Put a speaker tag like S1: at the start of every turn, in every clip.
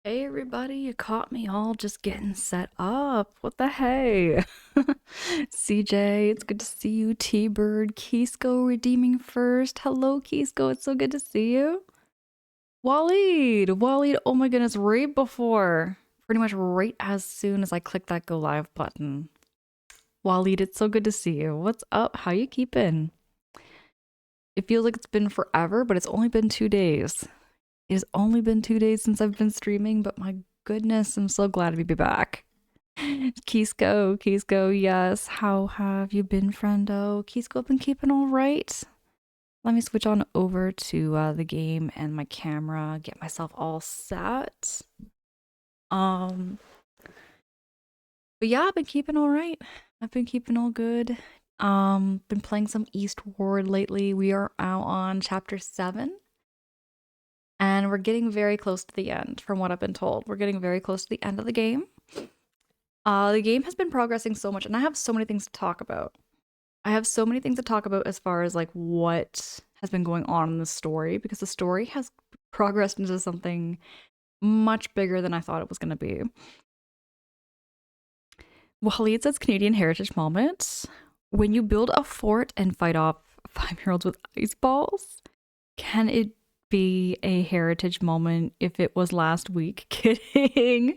S1: Hey everybody, you caught me all just getting set up. What the hey? CJ, it's good to see you. T-Bird, Kisco redeeming first. Hello, Kisco, it's so good to see you. Waleed, oh my goodness, right before, pretty much right as soon as I click that go live button. Waleed, it's so good to see you. What's up? How you keeping? It feels like it's been forever, but it's only been 2 days. It has only been 2 days since I've been streaming, but my goodness, I'm so glad to be back. Kisco, yes. How have you been, friendo? Kisco been keeping all right? Let me switch on over to the game and my camera, get myself all set. Um, but yeah, I've been keeping all right. I've been keeping all good. Been playing some Eastward lately. We are out on chapter 7. And we're getting very close to the end, from what I've been told. We're getting very close to the end of the game. The game has been progressing so much, and I have so many things to talk about. I have so many things to talk about as far as like what has been going on in the story, because the story has progressed into something much bigger than I thought it was going to be. Waleed says Canadian Heritage Moment. When you build a fort and fight off 5-year-olds with ice balls, can it be a heritage moment if it was last week? Kidding.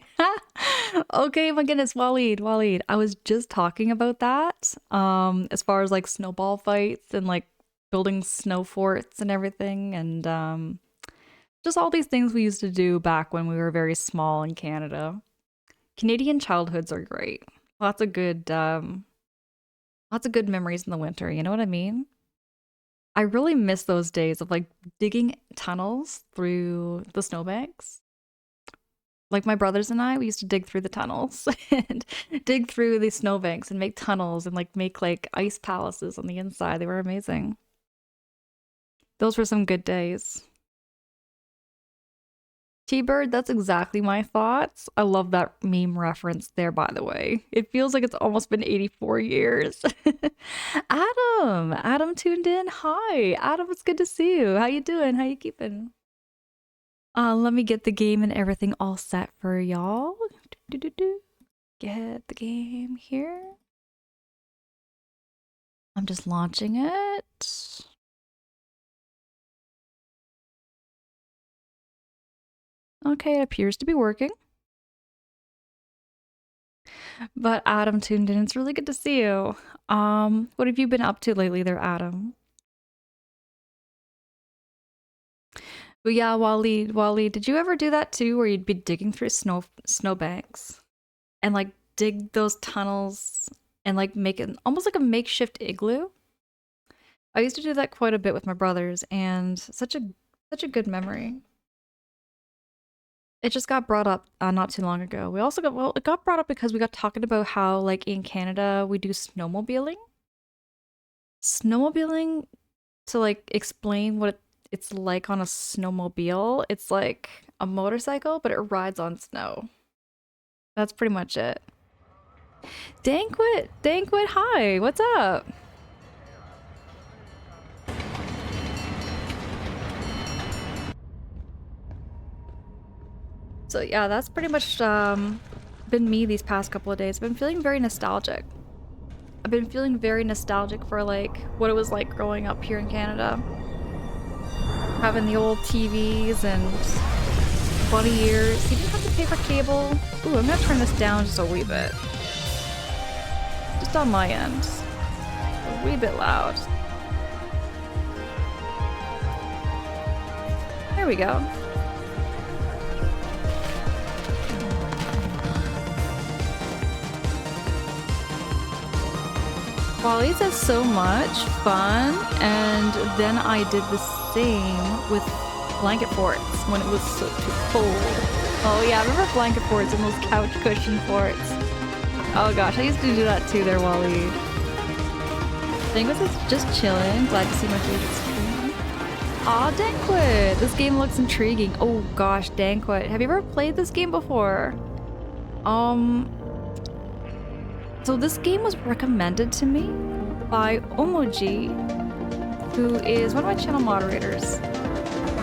S1: Okay, my goodness, Waleed. I was just talking about that. As far as like snowball fights and like building snow forts and everything, and just all these things we used to do back when we were very small in Canada. Canadian childhoods are great. Lots of good memories in the winter, you know what I mean? I really miss those days of like digging tunnels through the snowbanks. Like my brothers and I, we used to dig through the tunnels and dig through the snowbanks and make tunnels and like make like ice palaces on the inside. They were amazing. Those were some good days. T-Bird, that's exactly my thoughts. I love that meme reference there, by the way. It feels like it's almost been 84 years. Adam tuned in. Hi, Adam, it's good to see you. How you doing? How you keeping? Let me get the game and everything all set for y'all. Get the game here. I'm just launching it. Okay, it appears to be working. But Adam tuned in. It's really good to see you. What have you been up to lately there, Adam? But yeah, Waleed, did you ever do that too, where you'd be digging through snowbanks and like dig those tunnels and like make it almost like a makeshift igloo? I used to do that quite a bit with my brothers, and such a good memory. It just got brought up not too long ago. It got brought up because we got talking about how like in Canada we do snowmobiling. Snowmobiling, to like explain what it's like on a snowmobile. It's like a motorcycle, but it rides on snow. That's pretty much it. Dankwit, hi, what's up? So yeah, that's pretty much been me these past couple of days. I've been feeling very nostalgic. I've been feeling very nostalgic for like what it was like growing up here in Canada. Having the old TVs and bunny ears. You didn't have to pay for cable. Ooh, I'm gonna turn this down just a wee bit. Just on my end. A wee bit loud. There we go. Wally says so much fun, and then I did the same with blanket forts when it was so too cold. Oh yeah, I remember blanket forts and those couch cushion forts. Oh gosh, I used to do that too there, Wally. Think was just chilling. Glad to see my favorite stream. Aw, Danquit! This game looks intriguing. Oh gosh, Danquit. Have you ever played this game before? So this game was recommended to me by Omoji, who is one of my channel moderators.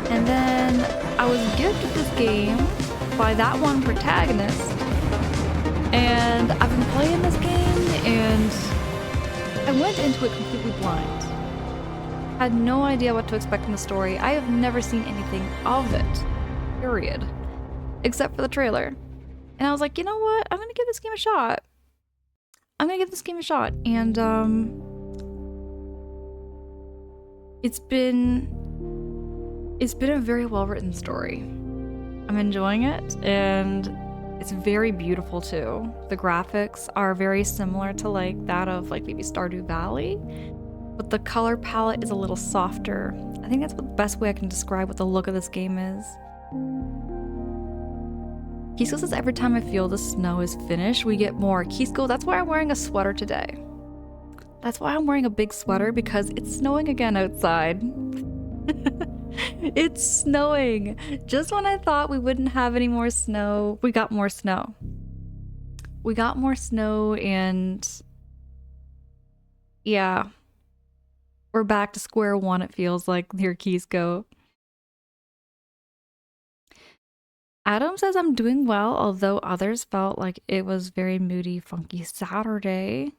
S1: And then I was gifted this game by that one protagonist. And I've been playing this game and I went into it completely blind. Had no idea what to expect in the story. I have never seen anything of it, period, except for the trailer. And I was like, you know what? I'm gonna give this game a shot. And it's been a very well-written story. I'm enjoying it, and it's very beautiful too. The graphics are very similar to like that of like maybe Stardew Valley, but the color palette is a little softer. I think that's the best way I can describe what the look of this game is. Kisco says every time I feel the snow is finished, we get more. Kisco, that's why I'm wearing a sweater today. That's why I'm wearing a big sweater, because it's snowing again outside. It's snowing. Just when I thought we wouldn't have any more snow, we got more snow. And yeah. We're back to square one, it feels like, near Kisco. Adam says I'm doing well, although others felt like it was very moody, funky Saturday.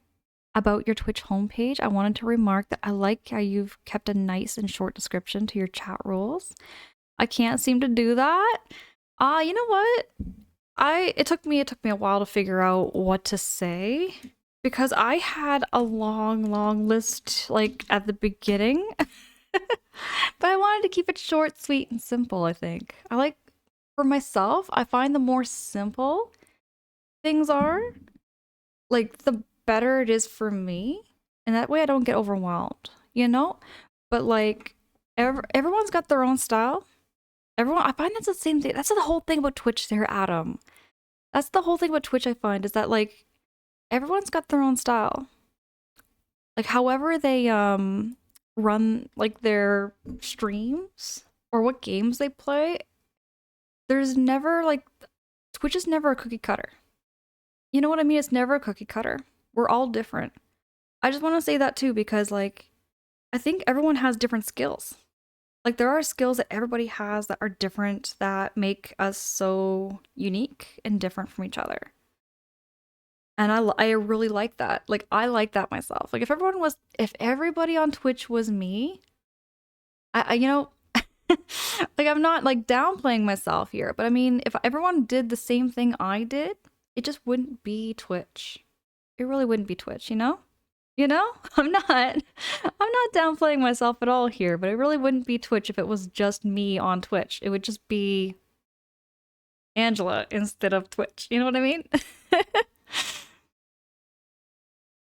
S1: About your Twitch homepage, I wanted to remark that I like how you've kept a nice and short description to your chat rules. I can't seem to do that. You know what? It took me a while to figure out what to say, because I had a long list like at the beginning. But I wanted to keep it short, sweet, and simple, I think. For myself, I find the more simple things are, like, the better it is for me. And that way I don't get overwhelmed, you know? But, like, everyone's got their own style. I find that's the same thing. That's the whole thing about Twitch there, Adam. That's the whole thing about Twitch I find, is that, like, everyone's got their own style. Like, however they, run, like, their streams or what games they play, there's never, like, Twitch is never a cookie cutter. You know what I mean? It's never a cookie cutter. We're all different. I just want to say that too, because, like, I think everyone has different skills. Like, there are skills that everybody has that are different, that make us so unique and different from each other. And I really like that. Like, I like that myself. Like, if everybody on Twitch was me, I you know, like, I'm not, like, downplaying myself here, but I mean, if everyone did the same thing I did, it just wouldn't be Twitch. It really wouldn't be Twitch, you know? You know? I'm not downplaying myself at all here, but it really wouldn't be Twitch if it was just me on Twitch. It would just be Angela instead of Twitch. You know what I mean?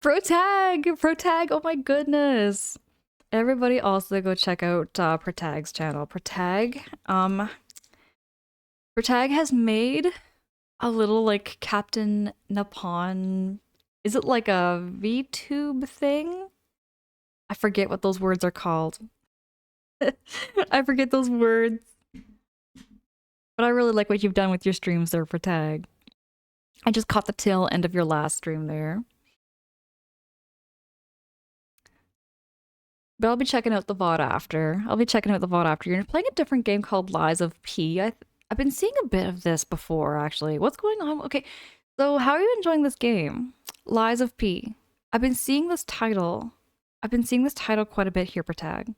S1: Protag, oh my goodness. Everybody also go check out Protag's channel. Protag has made a little, like, Captain Nippon. Is it like a VTube thing? I forget what those words are called. I forget those words. But I really like what you've done with your streams there, Protag. I just caught the tail end of your last stream there. But I'll be checking out the VOD after. You're playing a different game called Lies of P. I've been seeing a bit of this before, actually. What's going on? Okay, so how are you enjoying this game? Lies of P. I've been seeing this title quite a bit here, Protag.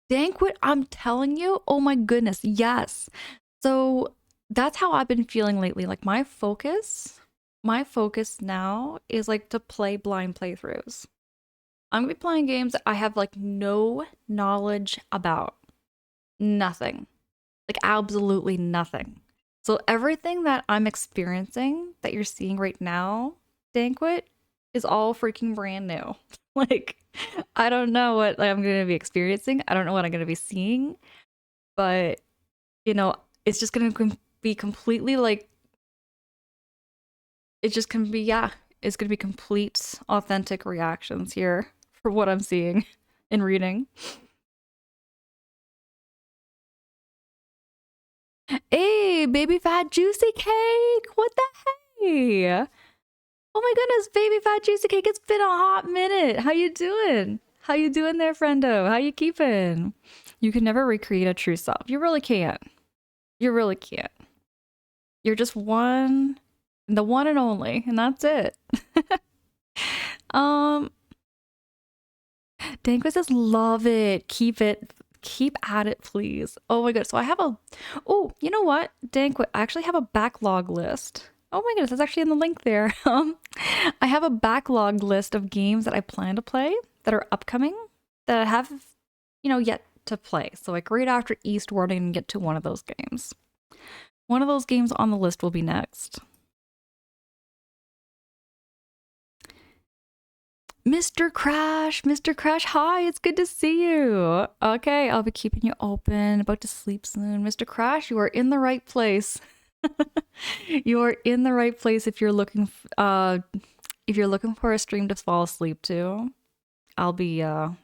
S1: Banquet, I'm telling you, oh my goodness, yes. So that's how I've been feeling lately. Like, my focus now is, like, to play blind playthroughs. I'm gonna be playing games that I have, like, no knowledge about. Nothing. Like, absolutely nothing. So everything that I'm experiencing, that you're seeing right now, Banquet, is all freaking brand new. Like, I don't know what I'm gonna be experiencing. I don't know what I'm gonna be seeing. But, you know, it's just gonna be completely, like, it's just gonna be, yeah, it's gonna be complete, authentic reactions here for what I'm seeing and reading. Hey, baby fat juicy cake! What the hey? Oh my goodness, baby fat juicy cake! It's been a hot minute. How you doing? How you doing there, friendo? How you keeping? You can never recreate a true self. You really can't. You really can't. You're just one, the one and only, and that's it. um, Danquist says, love it. Keep it. Keep at it, please. Oh my god. So I have a. Oh, you know what, Danquist? I actually have a backlog list. Oh my goodness, that's actually in the link there. I have a backlog list of games that I plan to play that are upcoming that I have, yet to play. So like right after Eastward, I can get to one of those games. One of those games on the list will be next. Mr. Crash, hi, it's good to see you. Okay, I'll be keeping you open, about to sleep soon. Mr. Crash, you are in the right place. You are in the right place if you're looking for a stream to fall asleep to. I'll be the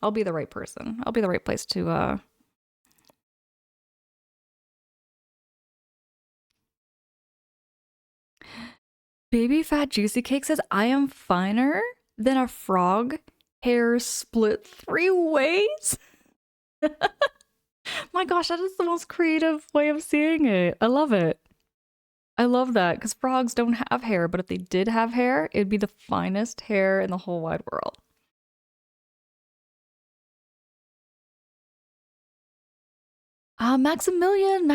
S1: right person. I'll be the right place to Baby Fat Juicy Cake says, I am finer than a frog hair split 3 ways. My gosh, that is the most creative way of seeing it. I love it. I love that because frogs don't have hair, but if they did have hair, it'd be the finest hair in the whole wide world. Maximilian,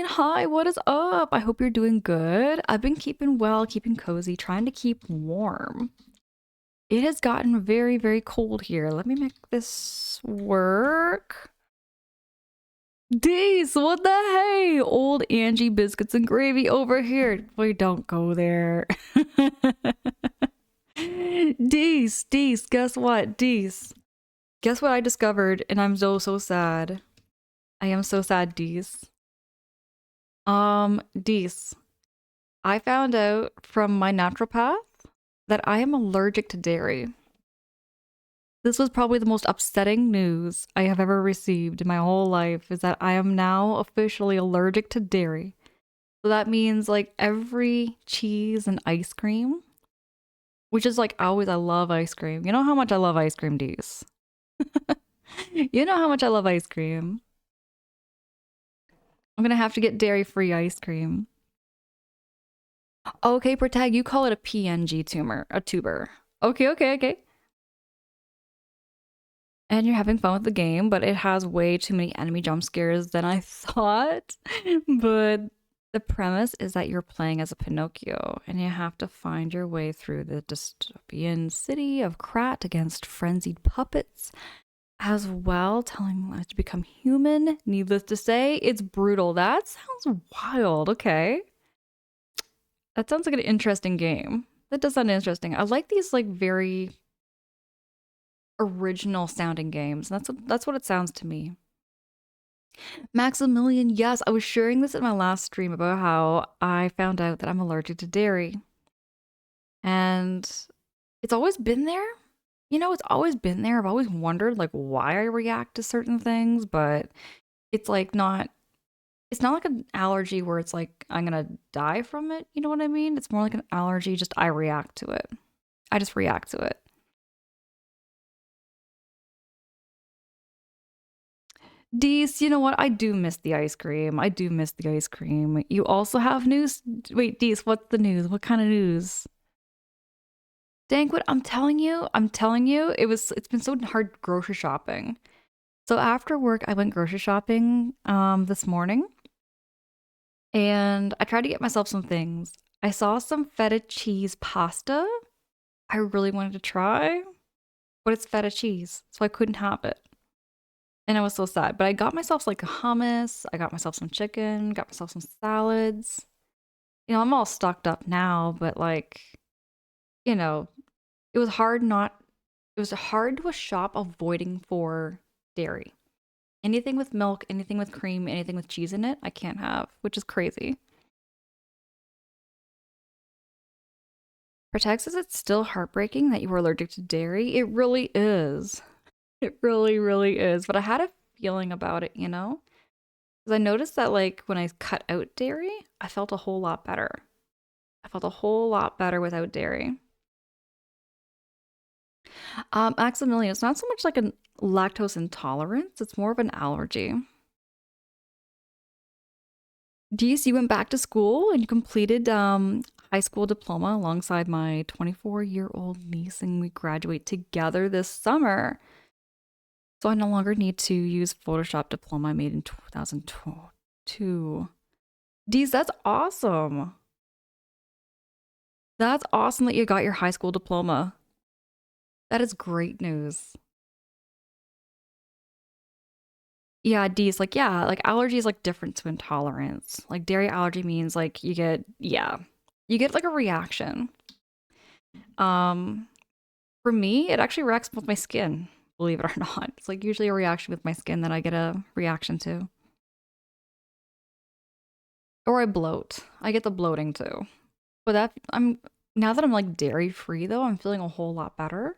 S1: hi, what is up? I hope you're doing good. I've been keeping well, keeping cozy, trying to keep warm. It has gotten very, very cold here. Let me make this work. Dees, what the hey? Old Angie biscuits and gravy over here. Wait, don't go there. Dees, guess what? Dees. Guess what I discovered, and I'm so sad. I am so sad, Dees. Dees. I found out from my naturopath that I am allergic to dairy. This was probably the most upsetting news I have ever received in my whole life, is that I am now officially allergic to dairy. So that means like every cheese and ice cream, which is like always, I love ice cream. You know how much I love ice cream, Dees? You know how much I love ice cream. I'm gonna have to get dairy-free ice cream. Okay, Protag, you call it a PNG tumor, a tuber. Okay. And you're having fun with the game, but it has way too many enemy jump scares than I thought. But the premise is that you're playing as a Pinocchio, and you have to find your way through the dystopian city of Krat against frenzied puppets, as well, telling life to become human. Needless to say, it's brutal. That sounds wild. Okay. That sounds like an interesting game. That does sound interesting. I like these like very original sounding games. That's what it sounds to me. Maximilian, yes, I was sharing this in my last stream about how I found out that I'm allergic to dairy. And it's always been there. It's always been there. I've always wondered like why I react to certain things, but it's like it's not like an allergy where it's like I'm gonna die from it. You know what I mean? It's more like an allergy, just I react to it. I just react to it. Dees, you know what? I do miss the ice cream. I do miss the ice cream. You also have news? Wait, Dees, what's the news? What kind of news? Dankwit, I'm telling you, it's been so hard grocery shopping. So after work, I went grocery shopping this morning, and I tried to get myself some things. I saw some feta cheese pasta I really wanted to try, but it's feta cheese, so I couldn't have it. And I was so sad. But I got myself like hummus, I got myself some chicken, got myself some salads. I'm all stocked up now, but like, you know, it was hard to shop avoiding for dairy. Anything with milk, anything with cream, anything with cheese in it, I can't have, which is crazy. Protect says it's still heartbreaking that you were allergic to dairy. It really is. It really, really is. But I had a feeling about it, Because I noticed that, like, when I cut out dairy, I felt a whole lot better. I felt a whole lot better without dairy. Maximilian, it's not so much like a lactose intolerance, it's more of an allergy. Dees, you went back to school and you completed high school diploma alongside my 24-year-old niece, and we graduate together this summer. So I no longer need to use Photoshop diploma I made in 2002. Dees, that's awesome. That's awesome that you got your high school diploma. That is great news. Yeah, D's like, yeah, like allergy is like different to intolerance. Like dairy allergy means like you get, yeah, you get like a reaction. Um, for me, it actually reacts with my skin, believe it or not. It's like usually a reaction with my skin that I get a reaction to. Or I bloat. I get the bloating too. But that I'm now that I'm like dairy free though, I'm feeling a whole lot better.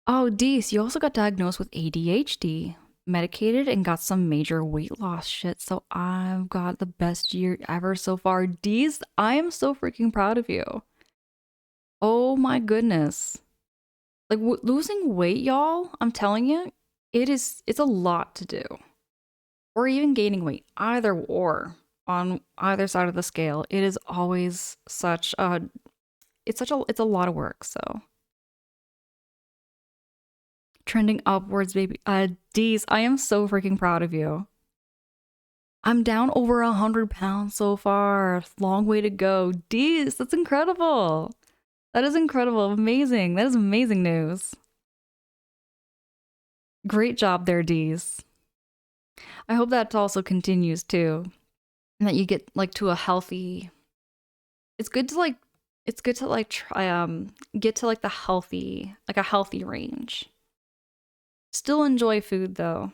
S1: Oh, Dees, you also got diagnosed with ADHD, medicated, and got some major weight loss shit. So I've got the best year ever so far. Dees, I am so freaking proud of you. Oh my goodness. Like losing weight, y'all, I'm telling you, it's a lot to do. Or even gaining weight, either or on either side of the scale. It is always it's a lot of work, so trending upwards, baby. Deez, I am so freaking proud of you. I'm down over 100 pounds so far. Long way to go. Deez, that's incredible. That is incredible. Amazing. That is amazing news. Great job there, Deez. I hope that also continues too. And that you get like to a healthy. It's good to like try get to like the healthy, like a healthy range. Still enjoy food though.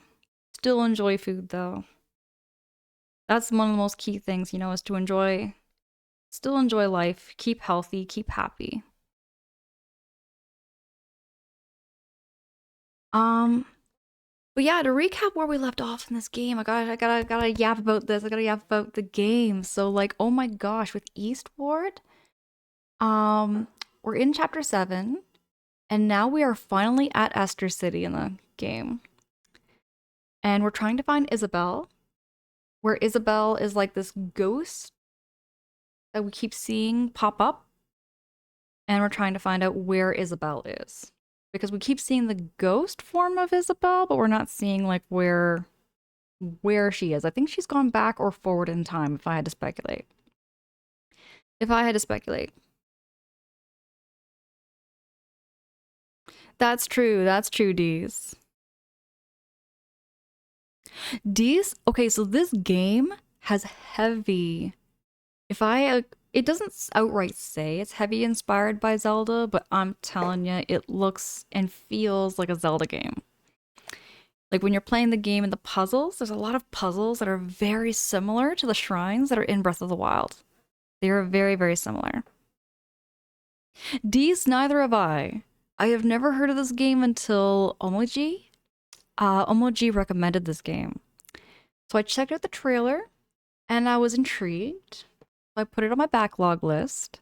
S1: Still enjoy food though. That's one of the most key things, is to still enjoy life, keep healthy, keep happy. Um, but yeah, to recap where we left off in this game, I gotta yap about this. I gotta yap about the game. So like, oh my gosh, with Eastward, um, we're in chapter 7, and now we are finally at Esther City in the game, and we're trying to find Isabel. Where Isabel is like this ghost that we keep seeing pop up, and we're trying to find out where Isabel is. Because we keep seeing the ghost form of Isabel, but we're not seeing like where she is. I think she's gone back or forward in time if I had to speculate. If I had to speculate. That's true. That's true, Dees. Dees, okay, so this game has heavy. If I it doesn't outright say it's heavy inspired by Zelda, but I'm telling you, it looks and feels like a Zelda game. Like when you're playing the game and the puzzles, there's a lot of puzzles that are very similar to the shrines that are in Breath of the Wild. They are very, very similar. These neither have I. I have never heard of this game until Omoji. Omoji recommended this game. So I checked out the trailer and I was intrigued. So I put it on my backlog list.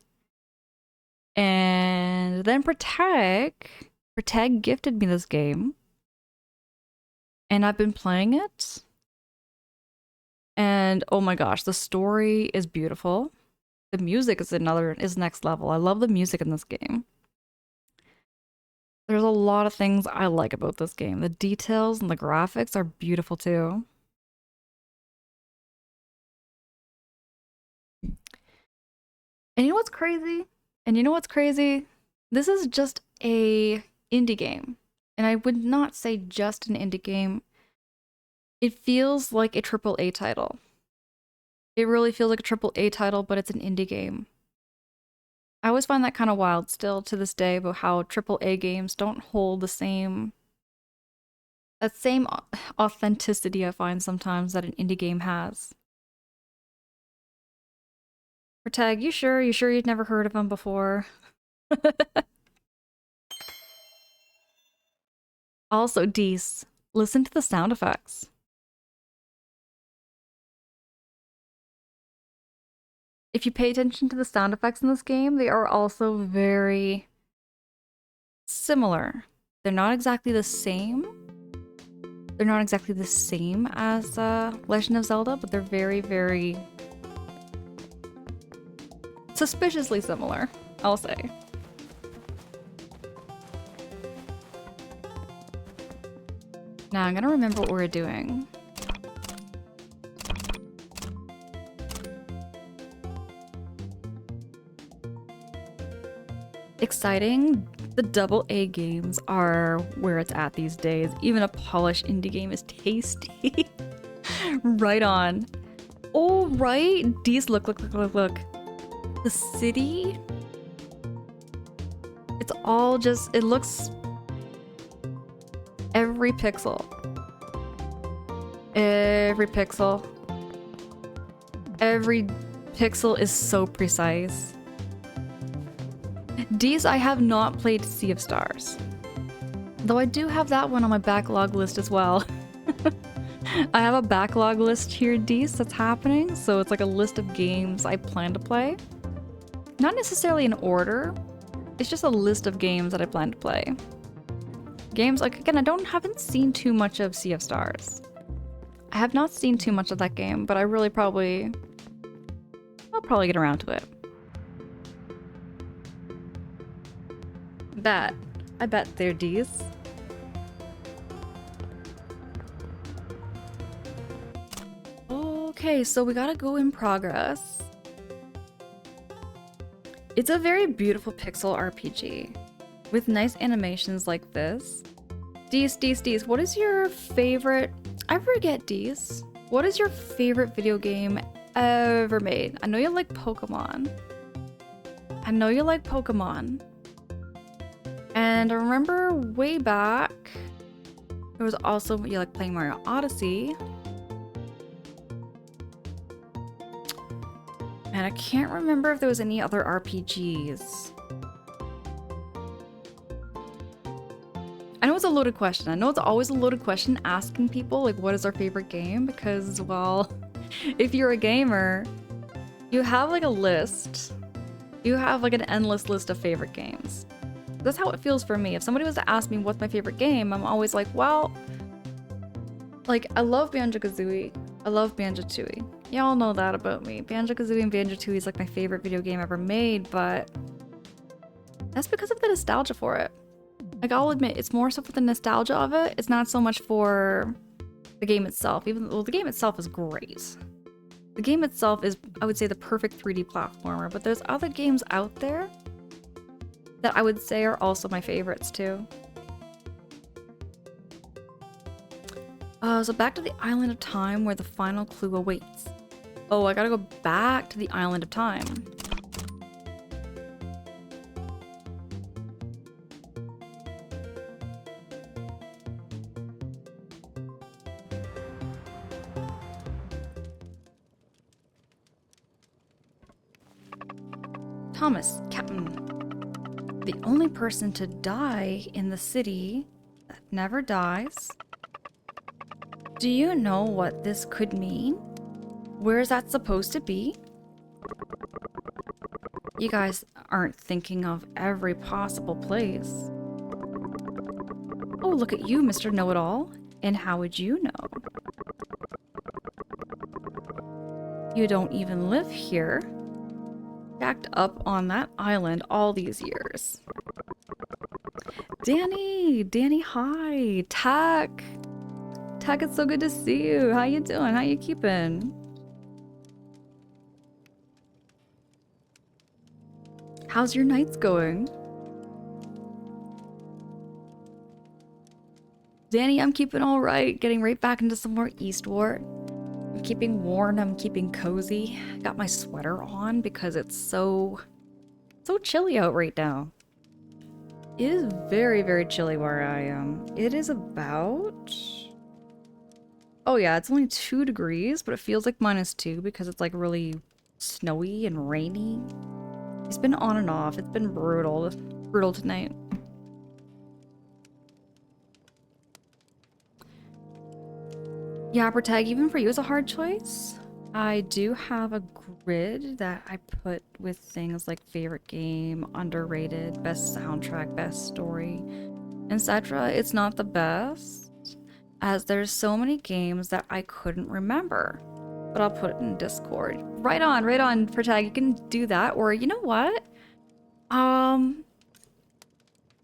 S1: And then Protag gifted me this game. And I've been playing it. And oh my gosh, the story is beautiful. The music is next level. I love the music in this game. There's a lot of things I like about this game. The details and the graphics are beautiful too. And you know what's crazy? This is just a indie game. And I would not say just an indie game. It feels like a triple A title. It really feels like a triple A title, but it's an indie game. I always find that kind of wild still to this day about how triple A games don't hold that same authenticity I find sometimes that an indie game has. For Tag, you sure? You sure you'd never heard of him before? Also, Dees, listen to the sound effects. If you pay attention to the sound effects in this game, they are also very similar. They're not exactly the same. They're not exactly the same as Legend of Zelda, but they're very, very suspiciously similar, I'll say. Now I'm gonna remember what we're doing. Exciting. The AA games are where it's at these days. Even a polished indie game is tasty. Right on. Oh, right. These look. The city. It's all just, it looks every pixel. Every pixel. Every pixel is so precise. These I have not played Sea of Stars. Though I do have that one on my backlog list as well. I have a backlog list here, Dees, that's happening. So it's like a list of games I plan to play. Not necessarily in order. It's just a list of games that I plan to play. Games, like, again, haven't seen too much of Sea of Stars. I have not seen too much of that game, but I'll probably get around to it. I bet they're D's. Okay, so we gotta go in progress. It's a very beautiful pixel RPG with nice animations like this. D's, what is your favorite? I forget D's. What is your favorite video game ever made? I know you like Pokemon. And I remember way back, there was also, you like playing Mario Odyssey. And I can't remember if there was any other RPGs. I know it's a loaded question. I know it's always a loaded question asking people, like, what is their favorite game? Because, well, if you're a gamer, you have like a list. You have like an endless list of favorite games. That's how it feels for me. If somebody was to ask me what's my favorite game, I'm always like, well, like, I love Banjo-Kazooie. I love Banjo-Tooie. Y'all know that about me. Banjo-Kazooie and Banjo-Tooie is like my favorite video game ever made, but that's because of the nostalgia for it. Like, I'll admit, it's more so for the nostalgia of it. It's not so much for the game itself, even though the game itself is great. The game itself is, I would say, the perfect 3D platformer, but there's other games out there that I would say are also my favorites too. So back to the Island of Time where the final clue awaits. Oh, I gotta go back to the Island of Time. Thomas, Captain. The only person to die in the city that never dies. Do you know what this could mean? Where is that supposed to be? You guys aren't thinking of every possible place. Oh, look at you, Mr. Know-It-All. And how would you know? You don't even live here. Jacked up on that island all these years. Danny, hi. Tack, it's so good to see you. How you doing? How you keeping? How's your nights going? Danny, I'm keeping all right. Getting right back into some more Eastward. I'm keeping warm. I'm keeping cozy. Got my sweater on because it's so chilly out right now. It is very, very chilly where I am. It is about... Oh yeah, it's only 2 degrees, but it feels like -2 because it's like really snowy and rainy. It's been on and off. It's been brutal. Brutal tonight. Yeah, Tag, even for you is a hard choice. I do have a grid that I put with things like favorite game, underrated, best soundtrack, best story, etc. It's not the best, as there's so many games that I couldn't remember. But I'll put it in Discord. Right on, Protag. You can do that. Or you know what?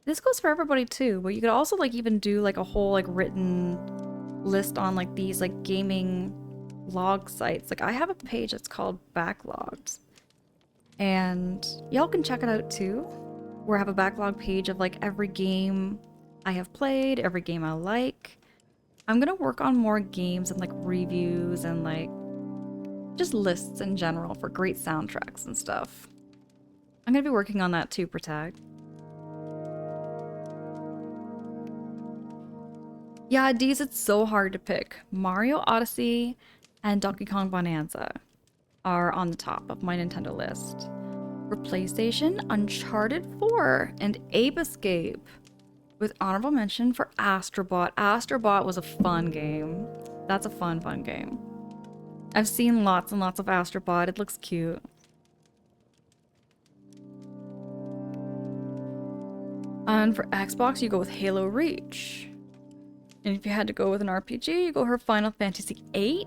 S1: This goes for everybody too, but you could also like even do like a whole like written list on like these like gaming log sites. Like I have a page that's called Backlogs, and y'all can check it out too, where I have a backlog page of like every game I have played, every game I like. I'm gonna work on more games and like reviews and like just lists in general for great soundtracks and stuff. I'm gonna be working on that too, Protag. Yeah, these it's so hard to pick. Mario Odyssey and Donkey Kong Bonanza are on the top of my Nintendo list. For PlayStation, Uncharted 4 and Ape Escape, with honorable mention for Astrobot. Astrobot was a fun game. That's a fun game. I've seen lots and lots of Astrobot. It looks cute. And for Xbox, you go with Halo Reach. And if you had to go with an RPG, you go for Final Fantasy VIII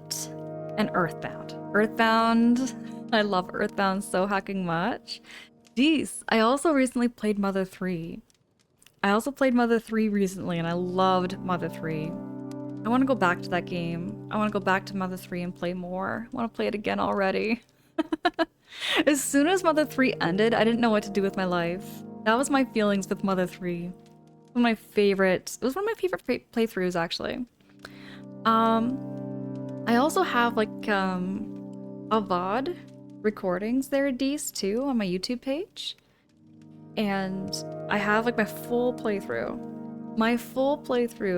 S1: and Earthbound. Earthbound, I love Earthbound so hacking much. Jeez, I also recently played Mother 3. I also played Mother 3 recently, and I loved Mother 3. I want to go back to that game. I want to go back to Mother 3 and play more. I want to play it again already. As soon as Mother 3 ended, I didn't know what to do with my life. That was my feelings with Mother 3. It was one of my favorite playthroughs, actually. I also have like a VOD recordings there at Dees too on my YouTube page. And I have like my full playthrough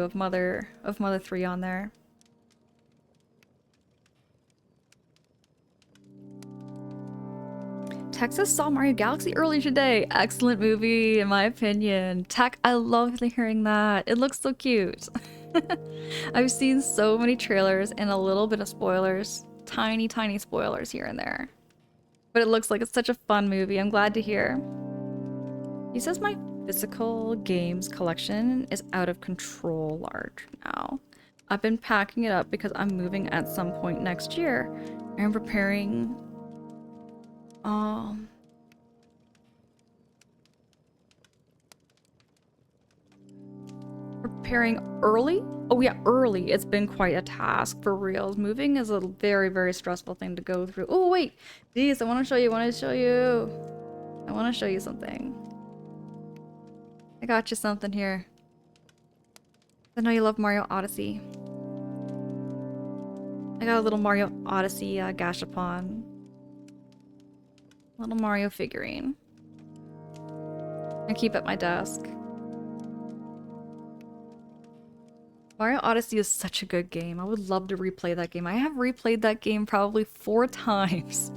S1: of Mother 3 on there. Texas saw Mario Galaxy earlier today. Excellent movie, in my opinion. Tech, I love hearing that. It looks so cute. I've seen so many trailers and a little bit of spoilers. Tiny spoilers here and there. But it looks like it's such a fun movie. I'm glad to hear. He says my physical games collection is out of control large now. I've been packing it up because I'm moving at some point next year. I'm preparing early? Oh yeah, early. It's been quite a task for reals. Moving is a very stressful thing to go through. Oh wait, these I want to show you. I want to show you something. I got you something here. I know you love Mario Odyssey. I got a little Mario Odyssey gashapon. Little Mario figurine. I keep at my desk. Mario Odyssey is such a good game. I would love to replay that game. I have replayed that game probably 4 times.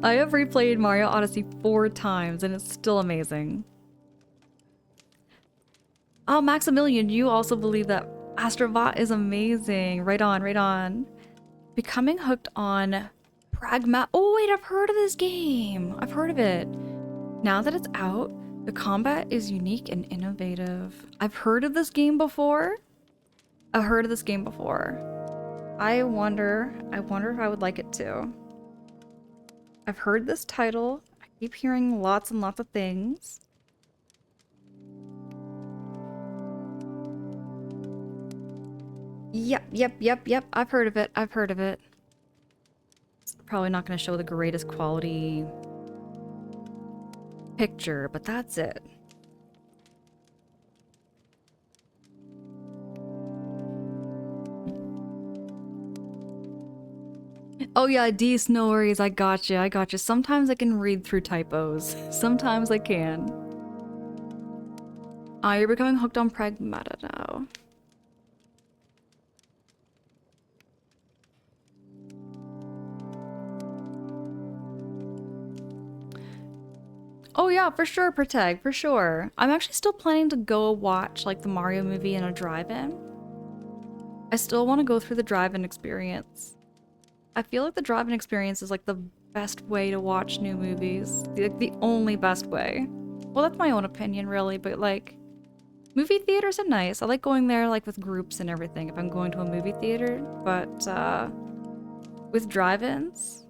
S1: I have replayed Mario Odyssey 4 times and it's still amazing. Oh, Maximilian, you also believe that Astrobot is amazing. Right on. Becoming hooked on Oh wait, I've heard of this game. I've heard of it. Now that it's out, the combat is unique and innovative. I've heard of this game before. I wonder if I would like it too. I've heard this title. I keep hearing lots and lots of things. Yep. I've heard of it. It's probably not going to show the greatest quality picture, but that's it. Oh yeah, Dees, no worries, I got you. Sometimes I can read through typos. Sometimes I can. You're becoming hooked on Pragmata now. Oh yeah, for sure, Proteg, for sure. I'm actually still planning to go watch like the Mario movie in a drive-in. I still want to go through the drive-in experience. I feel like the drive-in experience is like the best way to watch new movies. Like the only best way. Well, that's my own opinion, really, but like movie theaters are nice. I like going there like with groups and everything if I'm going to a movie theater, but with drive-ins,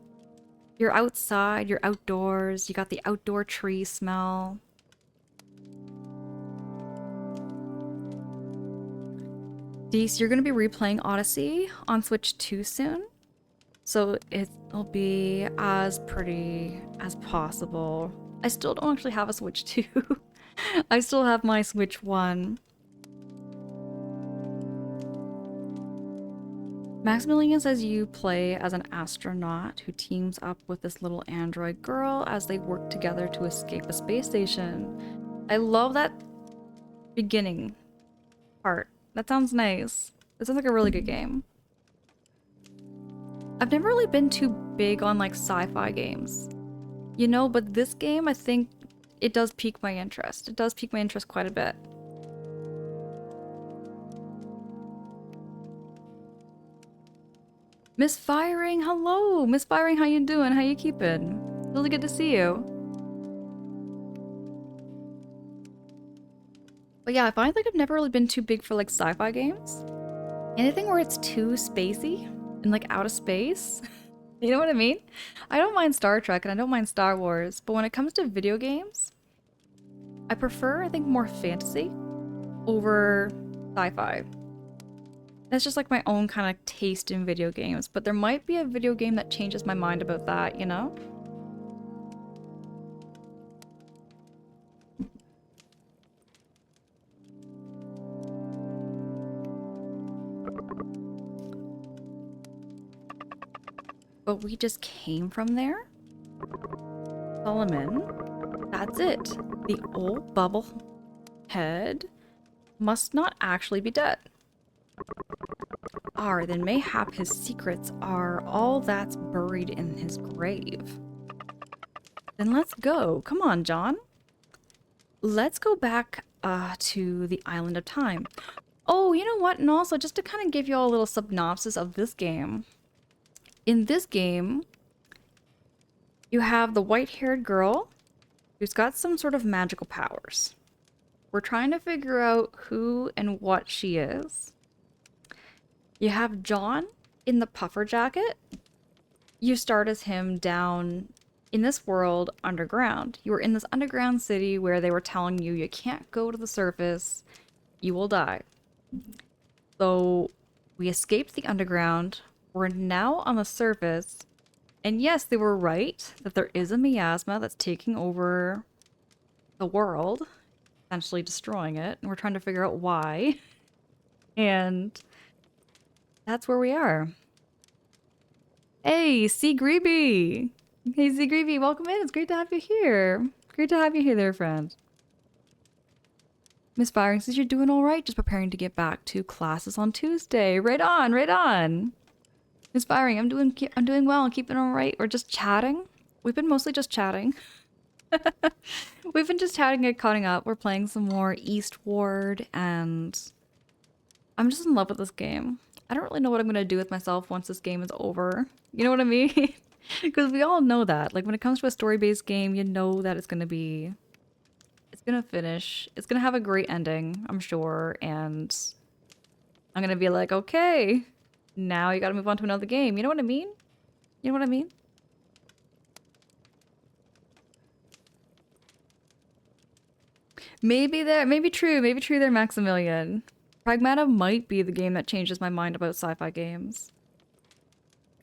S1: you're outside, you're outdoors, you got the outdoor tree smell. Deece, you're gonna be replaying Odyssey on Switch 2 soon, so it'll be as pretty as possible. I still don't actually have a Switch 2. I still have my Switch 1. Maximilian says you play as an astronaut who teams up with this little android girl as they work together to escape a space station. I love that beginning part. That sounds nice. That sounds like a really good game. I've never really been too big on like sci-fi games, you know, but this game, I think it does pique my interest. It does pique my interest quite a bit. Misfiring, hello! Misfiring, how you doing? How you keeping? Really good to see you. But yeah, I find like I've never really been too big for like sci-fi games. Anything where it's too spacey and like out of space. You know what I mean? I don't mind Star Trek and I don't mind Star Wars, but when it comes to video games, I prefer, I think, more fantasy over sci-fi. That's just like my own kind of taste in video games, but there might be a video game that changes my mind about that, you know? But we just came from there? Solomon? That's it. The old bubble head must not actually be dead. Then mayhap his secrets are all that's buried in his grave. Then let's go. Come on, John. Let's go back to the Island of Time. Oh, you know what? And also, just to kind of give you all a little synopsis of this game. In this game, you have the white-haired girl who's got some sort of magical powers. We're trying to figure out who and what she is. You have John in the puffer jacket. You start as him down in this world underground. You were in this underground city where they were telling you you can't go to the surface, you will die. So we escaped the underground. We're now on the surface. And yes, they were right that there is a miasma that's taking over the world, essentially destroying it. And we're trying to figure out why. And that's where we are. Hey, C. Greeby! Hey, C. Greeby, welcome in. It's great to have you here. Great to have you here there, friend. Miss Firing says you're doing all right, just preparing to get back to classes on Tuesday. Right on, right on. Miss Firing, I'm doing well and keeping all right. We're just chatting. We've been mostly just chatting. We've been just chatting and cutting up. We're playing some more Eastward, and I'm just in love with this game. I don't really know what I'm gonna do with myself once this game is over. You know what I mean? Because we all know that. Like, when it comes to a story-based game, you know that it's gonna finish. It's gonna have a great ending, I'm sure, and I'm gonna be like, okay, now you gotta move on to another game. You know what I mean? You know what I mean? Maybe true there, Maximilian. Pragmata might be the game that changes my mind about sci-fi games.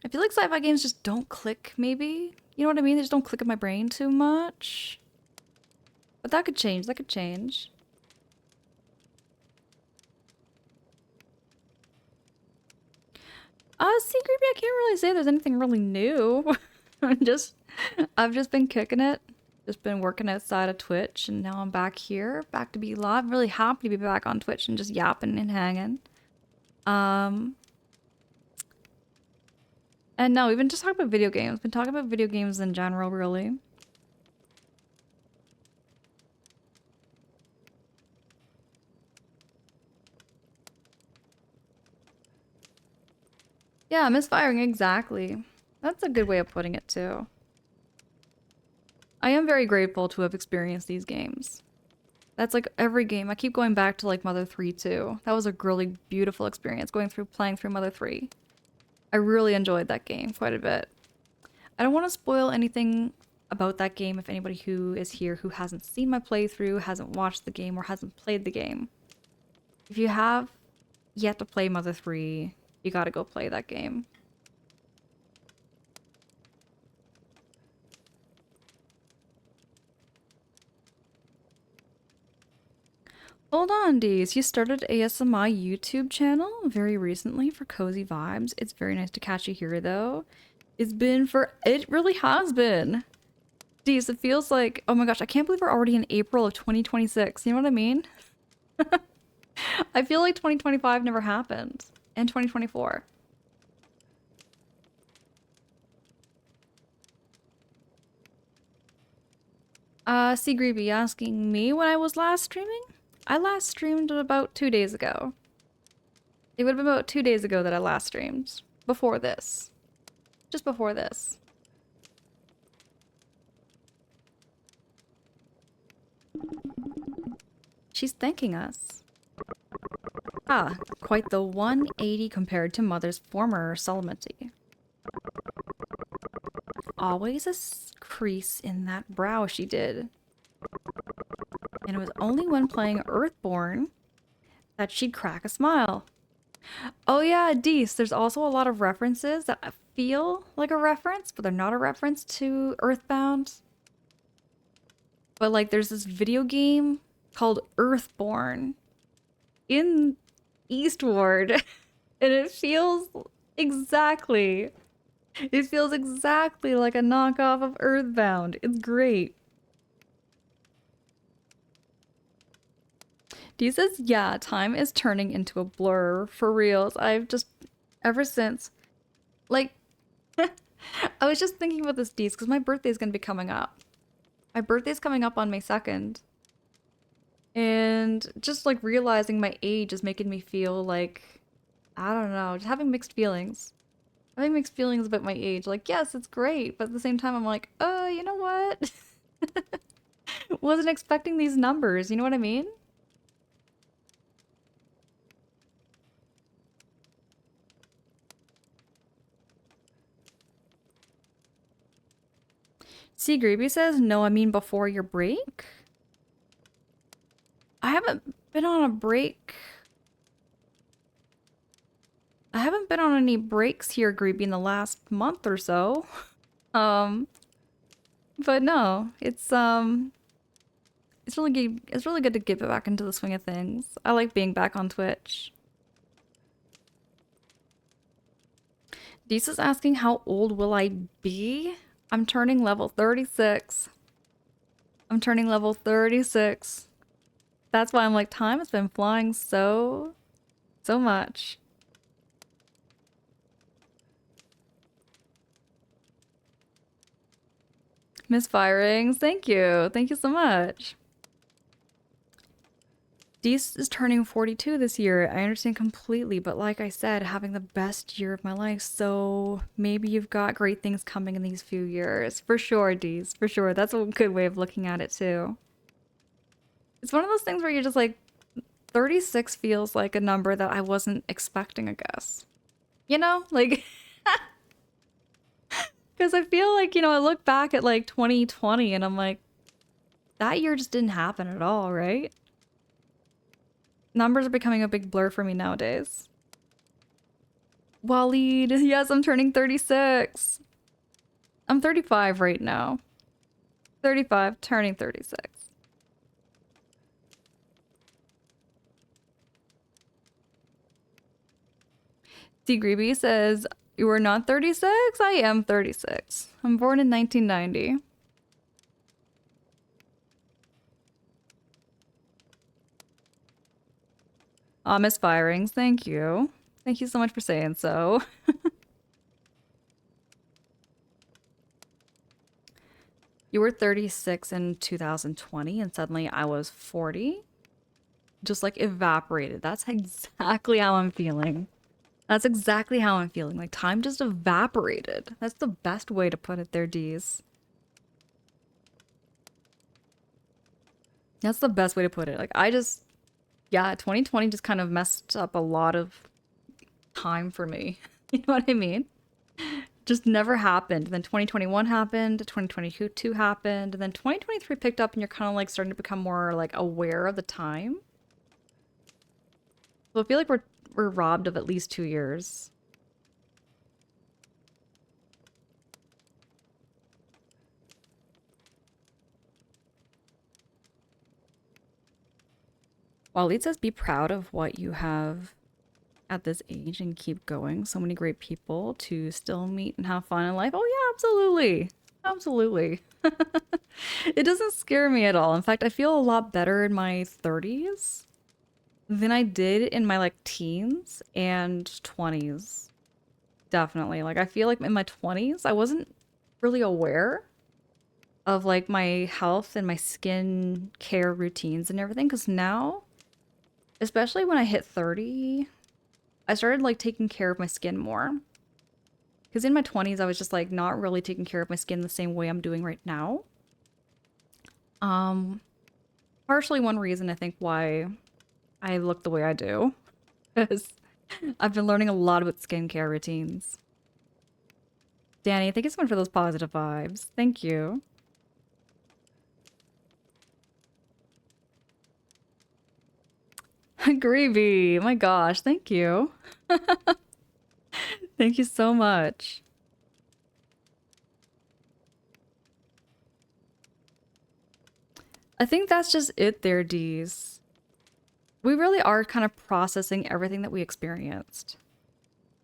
S1: I feel like sci-fi games just don't click, maybe? You know what I mean? They just don't click in my brain too much. But that could change, that could change. See, Creepy, I can't really say there's anything really new. I've just been kicking it. Just been working outside of Twitch, and now I'm back here, back to be live. I'm really happy to be back on Twitch and just yapping and hanging. And no, we've been just talking about video games. Been talking about video games in general, really. Yeah, misfiring, exactly. That's a good way of putting it too. I am very grateful to have experienced these games. That's like every game. I keep going back to like Mother 3 too. That was a really beautiful experience playing through Mother 3. I really enjoyed that game quite a bit. I don't want to spoil anything about that game if anybody who is here who hasn't seen my playthrough, hasn't watched the game, or hasn't played the game. If you have yet to play Mother 3, you gotta go play that game. Hold on, Dees. You started ASMI YouTube channel very recently for Cozy Vibes. It's very nice to catch you here, though. It really has been. Dees, it feels like, oh my gosh, I can't believe we're already in April of 2026. You know what I mean? I feel like 2025 never happened. And 2024. C. Greeby asking me when I was last streaming? I last streamed about 2 days ago. It would have been about 2 days ago that I last streamed. Before this. Just before this. She's thanking us. Ah, quite the 180 compared to Mother's former solemnity. Always a crease in that brow she did. And it was only when playing Earthborn that she'd crack a smile. Oh yeah, Dees, there's also a lot of references that feel like a reference, but they're not a reference to Earthbound. But like there's this video game called Earthborn in Eastward, and it feels exactly like a knockoff of Earthbound. It's great. Dee says, yeah, time is turning into a blur for reals. I've just, ever since, like, I was just thinking about this, Dees, because my birthday's gonna be coming up. My birthday's coming up on May 2nd. And just like realizing my age is making me feel like, I don't know, just having mixed feelings. Having mixed feelings about my age. Like, yes, it's great, but at the same time, I'm like, oh, you know what? Wasn't expecting these numbers, you know what I mean? C. Greeby says, no, I mean before your break? I haven't been on a break. I haven't been on any breaks here, Greeby, in the last month or so. But no, it's really good to get back into the swing of things. I like being back on Twitch. Deesa's asking how old will I be? I'm turning level 36. I'm turning level 36. That's why I'm like, time has been flying so much. Misfirings, thank you. Thank you so much. Dees is turning 42 this year. I understand completely, but like I said, having the best year of my life, so maybe you've got great things coming in these few years. For sure, Dees, for sure. That's a good way of looking at it too. It's one of those things where you're just like, 36 feels like a number that I wasn't expecting, I guess. You know? Like, because I feel like, you know, I look back at like 2020 and I'm like, that year just didn't happen at all, right? Numbers are becoming a big blur for me nowadays. Waleed, yes, I'm turning 36. I'm 35 right now. 35, turning 36. D. Greeby says, you are not 36? I am 36. I'm born in 1990. Misfirings, thank you. Thank you so much for saying so. You were 36 in 2020 and suddenly I was 40. Just like evaporated. That's exactly how I'm feeling. That's exactly how I'm feeling. Like time just evaporated. That's the best way to put it there, D's. That's the best way to put it. Like I just, yeah, 2020 just kind of messed up a lot of time for me. You know what I mean? Just never happened. Then 2021 happened, 2022 happened, and then 2023 picked up and you're kind of like starting to become more like aware of the time. So I feel like we're robbed of at least 2 years. While it says be proud of what you have at this age and keep going. So many great people to still meet and have fun in life. Oh yeah, absolutely. Absolutely. It doesn't scare me at all. In fact, I feel a lot better in my 30s than I did in my like teens and 20s. Definitely. Like I feel like in my 20s, I wasn't really aware of like my health and my skin care routines and everything because now, especially when I hit 30, I started like taking care of my skin more. Because in my 20s, I was just like not really taking care of my skin the same way I'm doing right now. Um, Partially one reason I think why I look the way I do is I've been learning a lot about skincare routines. Danny, thank you so much for those positive vibes. Thank you. Greeby, my gosh, thank you. Thank you so much. I think that's just it there, Dees. We really are kind of processing everything that we experienced.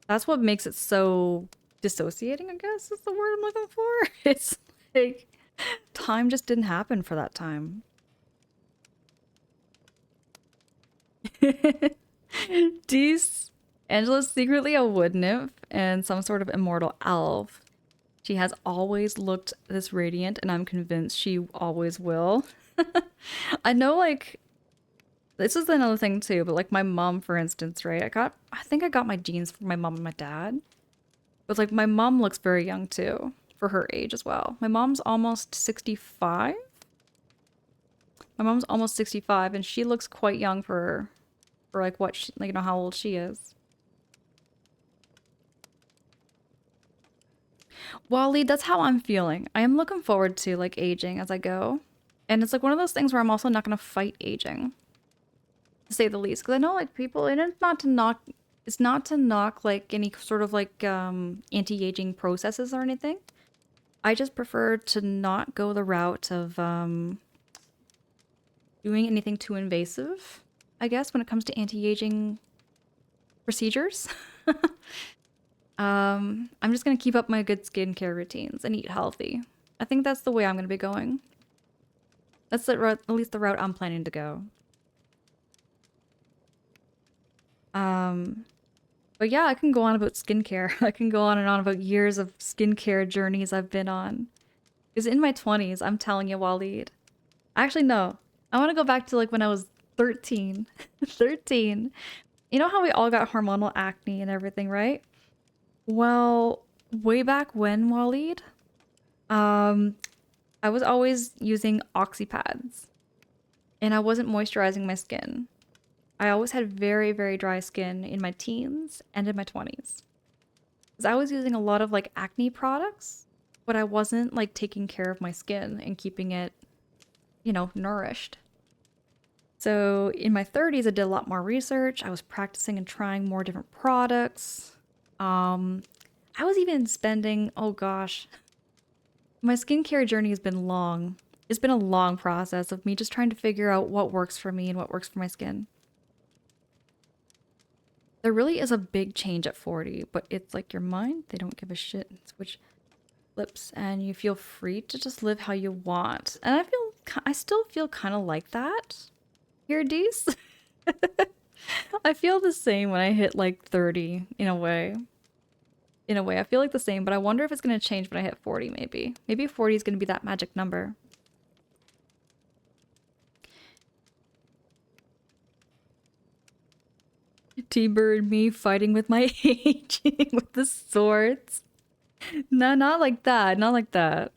S1: That's what makes it so dissociating, I guess is the word I'm looking for. It's like time just didn't happen for that time. Dees, Angela's secretly a wood nymph and some sort of immortal elf. She has always looked this radiant, and I'm convinced she always will. I know, like, this is another thing too, but like my mom, for instance, right? I think I got my genes from my mom and my dad. But like my mom looks very young too, for her age as well. My mom's almost 65. My mom's almost 65 and she looks quite young for like what she, like you know how old she is. Wally, that's how I'm feeling. I am looking forward to like aging as I go. And it's like one of those things where I'm also not going to fight aging, to say the least, because I know like people, and it's not to knock like any sort of like anti-aging processes or anything. I just prefer to not go the route of doing anything too invasive, I guess, when it comes to anti-aging procedures. I'm just gonna keep up my good skincare routines and eat healthy. I think that's the way I'm gonna be going. That's the route, at least the route I'm planning to go. Um, but yeah, I can go on about skincare. I can go on and on about years of skincare journeys I've been on. Because in my 20s, I'm telling you, Waleed. Actually, no. I want to go back to like when I was 13. 13. You know how we all got hormonal acne and everything, right? Well, way back when, Waleed, um, I was always using oxy pads and I wasn't moisturizing my skin. I always had very, very dry skin in my teens and in my 20s. Because I was using a lot of like acne products, but I wasn't like taking care of my skin and keeping it, nourished. So in my 30s, I did a lot more research. I was practicing and trying more different products. Um, I was even spending, oh gosh, my skincare journey has been long. It's been a long process of me just trying to figure out what works for me and what works for my skin. There really is a big change at 40, but it's like your mind, they don't give a shit. Switch flips and you feel free to just live how you want. And I still feel kind of like that. Here, Dees. I feel the same when I hit like 30 in a way. In a way, I feel like the same, but I wonder if it's going to change when I hit 40 maybe. Maybe 40 is going to be that magic number. T-Bird me fighting with my aging with the swords. No, not like that. Not like that.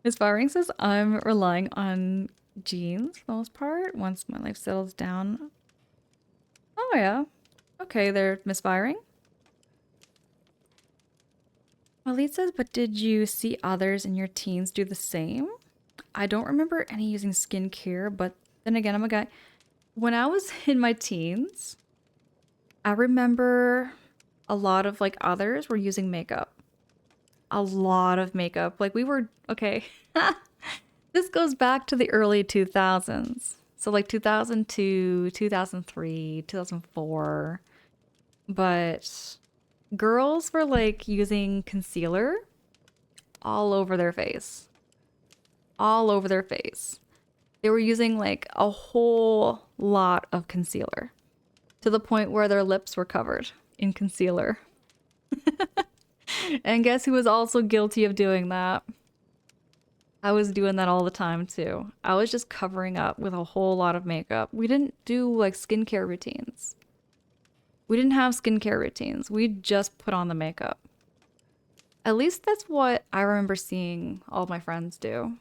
S1: Miss Firing says I'm relying on genes for the most part once my life settles down. Oh yeah. Okay, they're misfiring. Walid says, but did you see others in your teens do the same? I don't remember any using skincare, but then again, I'm a guy. When I was in my teens, I remember a lot of like others were using makeup. A lot of makeup. Like we were, okay. This goes back to the early 2000s. So like 2002, 2003, 2004. But girls were like using concealer all over their face. All over their face. They were using like a whole lot of concealer to the point where their lips were covered in concealer. And guess who was also guilty of doing that? I was doing that all the time too. I was just covering up with a whole lot of makeup. We didn't do like skincare routines. We didn't have skincare routines. We just put on the makeup. At least that's what I remember seeing all my friends do.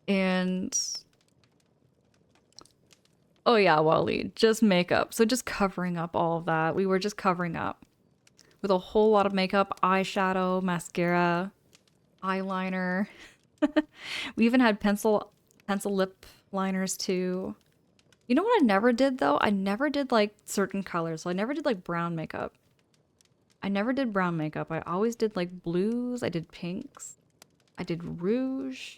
S1: And oh yeah, Wally, just makeup. So just covering up all of that. We were just covering up with a whole lot of makeup, eyeshadow, mascara, eyeliner. We even had pencil lip liners too. You know what I never did though? I never did like certain colors. So I never did like brown makeup. I never did brown makeup. I always did like blues. I did pinks. I did rouge.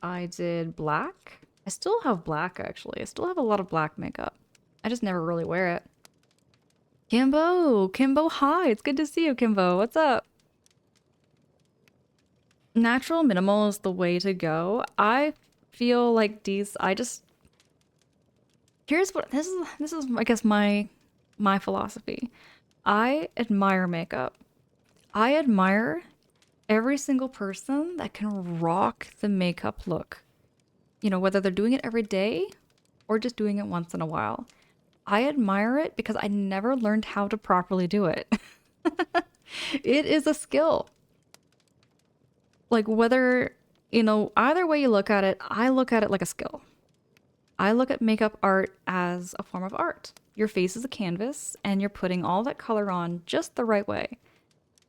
S1: I did black. I still have black actually. I still have a lot of black makeup. I just never really wear it. Kimbo! Kimbo, hi! It's good to see you, Kimbo. What's up? Natural minimal is the way to go. I feel like these I just here's what this is I guess my philosophy. I admire makeup. I admire every single person that can rock the makeup look. You know, whether they're doing it every day or just doing it once in a while. I admire it because I never learned how to properly do it. It is a skill. Like whether, you know, either way you look at it, I look at it like a skill. I look at makeup art as a form of art. Your face is a canvas and you're putting all that color on just the right way.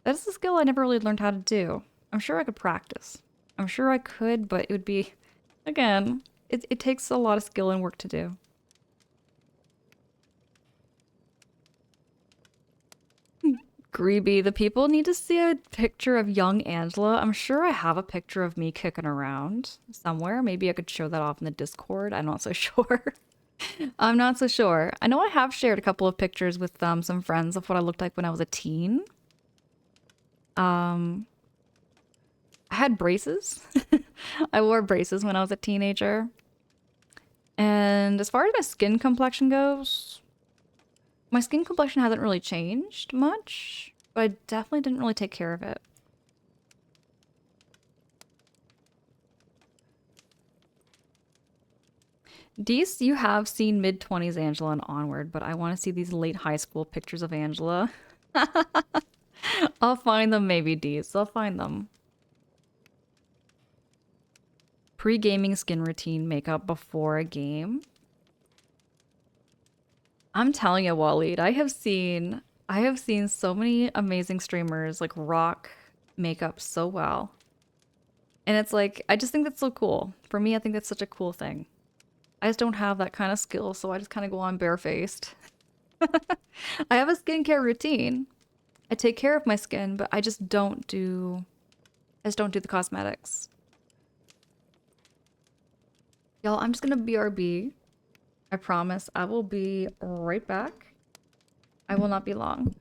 S1: That is a skill I never really learned how to do. I'm sure I could practice. I'm sure I could, but it would be, again, it takes a lot of skill and work to do. Greeby, the people need to see a picture of young Angela. I'm sure I have a picture of me kicking around somewhere. Maybe I could show that off in the Discord. I'm not so sure. I'm not so sure. I know I have shared a couple of pictures with some friends of what I looked like when I was a teen. I had braces. I wore braces when I was a teenager. And as far as my skin complexion goes, my skin complexion hasn't really changed much, but I definitely didn't really take care of it. Dees, you have seen mid-20s Angela and onward, but I want to see these late high school pictures of Angela. I'll find them maybe, Dees. I'll find them. Pre-gaming skin routine makeup before a game. I'm telling you, Waleed, I have seen so many amazing streamers like rock makeup so well. And it's like I just think that's so cool. For me, I think that's such a cool thing. I just don't have that kind of skill, so I just kind of go on barefaced. I have a skincare routine. I take care of my skin, but I just don't do the cosmetics. Y'all, I'm just gonna BRB. I promise I will be right back. I will not be long.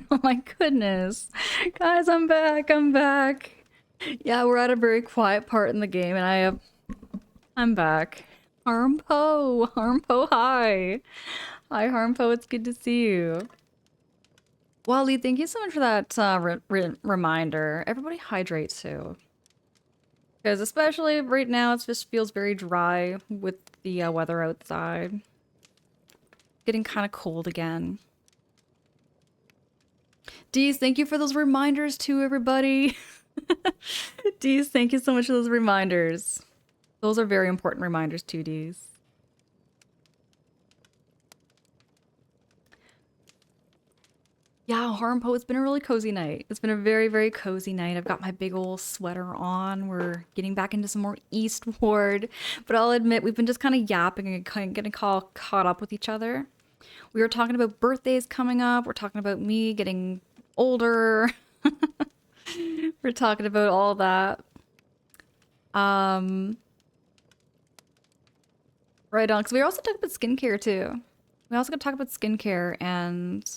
S1: Oh my goodness. Guys, I'm back. I'm back. Yeah, we're at a very quiet part in the game, and I'm back. Harmpo, hi. Hi, Harmpo. It's good to see you. Wally, thank you so much for that reminder. Everybody hydrate too. Because especially right now, it just feels very dry with the weather outside. Getting kind of cold again. Deez, thank you for those reminders too, everybody. Deez, thank you so much for those reminders. Those are very important reminders too, Deez. Yeah, Harmpo, it's been a really cozy night. It's been a very, very cozy night. I've got my big old sweater on. We're getting back into some more Eastward. But I'll admit, we've been just kind of yapping and kind of getting caught up with each other. We were talking about birthdays coming up. We're talking about me getting older. We're talking about all that. Um, right on. Because we also talked about skincare too. We also got to talk about skincare and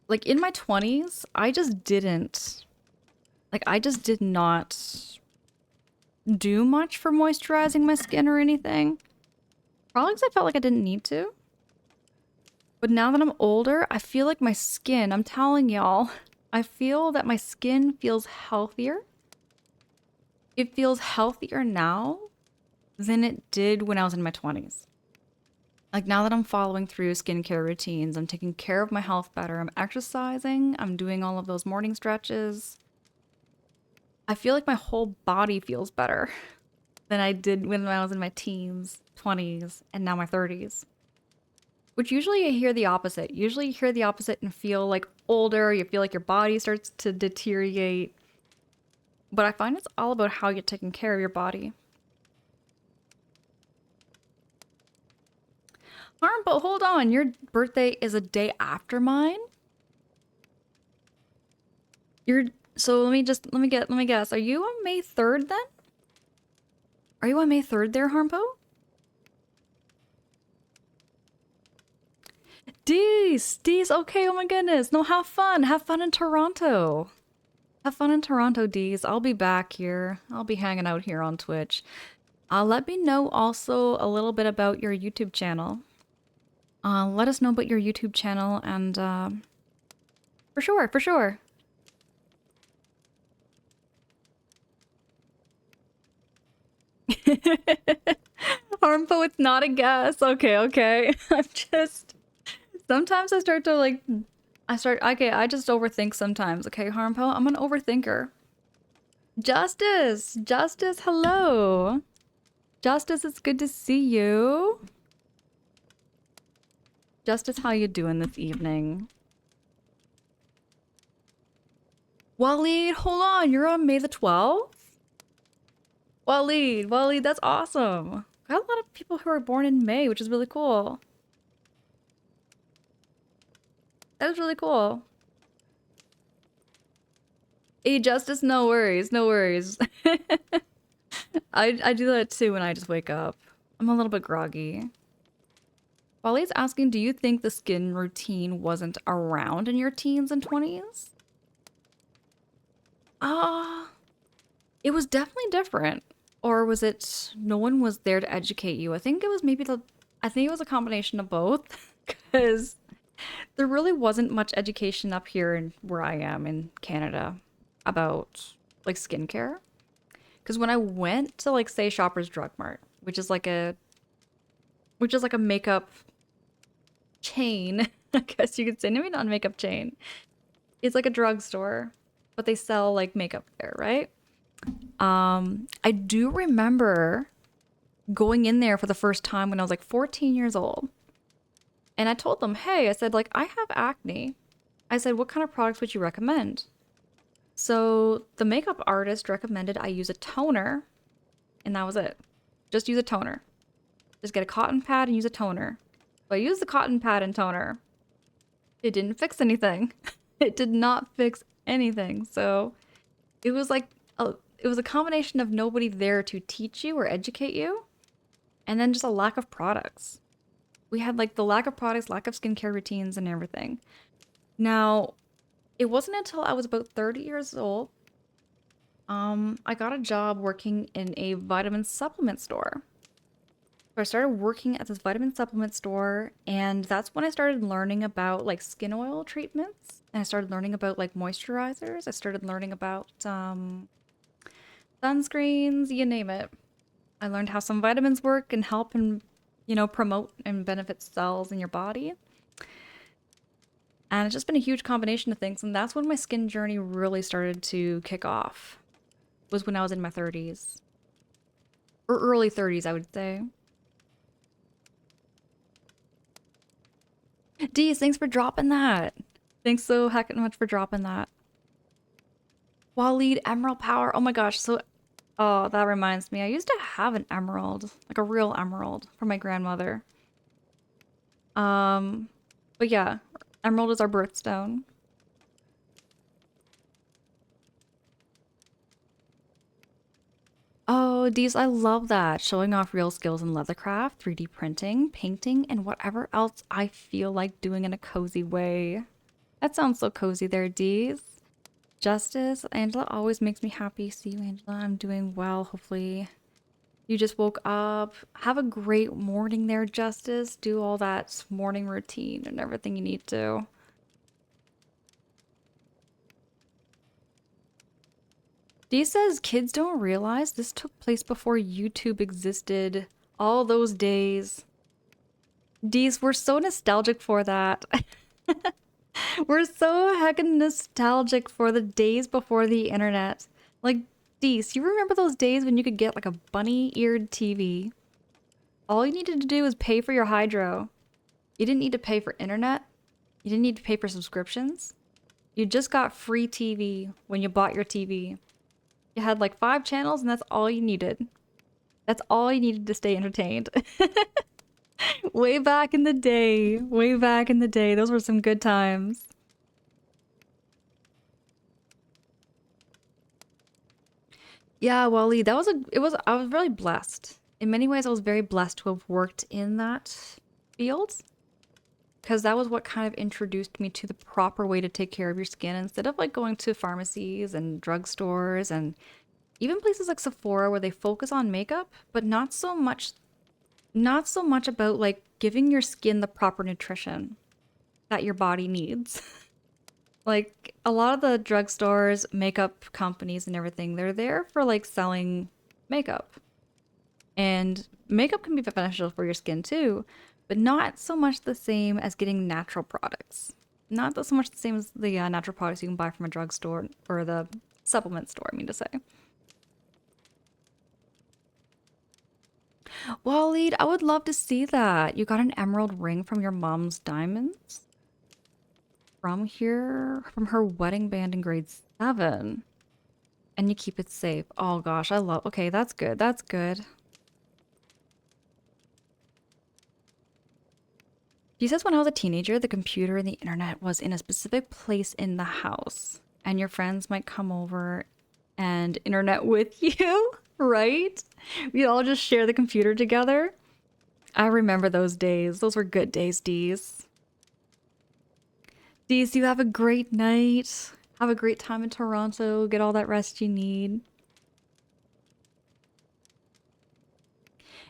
S1: like in my 20s, I just didn't I just did not do much for moisturizing my skin or anything. Probably because I felt like I didn't need to. But now that I'm older, I feel like my skin, I'm telling y'all, I feel that my skin feels healthier. It feels healthier now than it did when I was in my 20s. Like now that I'm following through skincare routines, I'm taking care of my health better, I'm exercising, I'm doing all of those morning stretches. I feel like my whole body feels better than I did when I was in my teens, 20s, and now my 30s. Which usually you hear the opposite. Usually you hear the opposite and feel like older, you feel like your body starts to deteriorate. But I find it's all about how you're taking care of your body. But hold on, your birthday is a day after mine? You're so let me guess. Are you on May 3rd then? Are you on May 3rd there, Harmpo? Deez, okay, oh my goodness. No, have fun. Have fun in Toronto. Have fun in Toronto, Deez. I'll be back here. I'll be hanging out here on Twitch. Let me know also a little bit about your YouTube channel. Let us know about your YouTube channel and for sure, for sure. Harmful, it's not a guess. Okay, okay. I'm just sometimes I start to like okay, I just overthink sometimes. Okay, Harmful, I'm an overthinker. Justice, hello. Justice, it's good to see you. Justice, how you doing this evening? Waleed, hold on, you're on May the 12th? Waleed, that's awesome. Got a lot of people who are born in May, which is really cool. That is really cool. Hey, Justice, no worries, no worries. I do that too when I just wake up. I'm a little bit groggy. Waleed's asking, do you think the skin routine wasn't around in your teens and 20s? It was definitely different. Or was it no one was there to educate you? I think it was I think it was a combination of both. Because there really wasn't much education up here in where I am in Canada about like skincare. Because when I went to like say Shoppers Drug Mart, which is like a makeup chain, I guess you could say, maybe not a makeup chain. It's like a drugstore, but they sell like makeup there, right? I do remember going in there for the first time when I was like 14 years old. And I told them, hey, I said, like, I have acne. I said, what kind of products would you recommend? So the makeup artist recommended I use a toner, and that was it. Just use a toner. Just get a cotton pad and use a toner. So I used the cotton pad and toner. It didn't fix anything. It did not fix anything. So it was like, it was a combination of nobody there to teach you or educate you, and then just a lack of products. We had like the lack of products, lack of skincare routines and everything. Now, it wasn't until I was about 30 years old, I got a job working in a vitamin supplement store. So I started working at this vitamin supplement store, and that's when I started learning about like skin oil treatments. And I started learning about like moisturizers. I started learning about sunscreens, you name it. I learned how some vitamins work and help and, promote and benefit cells in your body. And it's just been a huge combination of things. And that's when my skin journey really started to kick off. Was when I was in my 30s. Or early 30s, I would say. Deez, thanks for dropping that. Thanks so heckin' much for dropping that. Waleed, Emerald Power. Oh my gosh, so oh, that reminds me. I used to have an emerald, like a real emerald from my grandmother. Um, but yeah, emerald is our birthstone. Oh, Deez, I love that. Showing off real skills in leathercraft, 3D printing, painting, and whatever else I feel like doing in a cozy way. That sounds so cozy there, Deez. Justice, Angela always makes me happy. See you, Angela. I'm doing well. Hopefully, you just woke up. Have a great morning there, Justice. Do all that morning routine and everything you need to. Dee says kids don't realize this took place before YouTube existed. All those days. Dees, we're so nostalgic for that. We're so heckin' nostalgic for the days before the internet. Like, Dees, you remember those days when you could get like a bunny-eared TV? All you needed to do was pay for your hydro. You didn't need to pay for internet. You didn't need to pay for subscriptions. You just got free TV when you bought your TV. You had like 5 channels and that's all you needed. That's all you needed to stay entertained. Way back in the day. Way back in the day. Those were some good times. Yeah, Wally, I was really blessed. In many ways, I was very blessed to have worked in that field because that was what kind of introduced me to the proper way to take care of your skin instead of like going to pharmacies and drugstores and even places like Sephora where they focus on makeup, but not so much about like giving your skin the proper nutrition that your body needs. Like a lot of the drugstores, makeup companies and everything, they're there for like selling makeup. And makeup can be beneficial for your skin too, but not so much the same as getting natural products. Not so much the same as the natural products you can buy from a drugstore or the supplement store, I mean to say. Waleed, I would love to see that. You got an emerald ring from your mom's diamonds? From here, from her wedding band in grade 7. And you keep it safe. Oh gosh, I love. Okay, that's good. That's good. She says when I was a teenager, the computer and the internet was in a specific place in the house, and your friends might come over and internet with you, right? We'd all just share the computer together. I remember those days. Those were good days, Dees. Dees, you have a great night. Have a great time in Toronto. Get all that rest you need.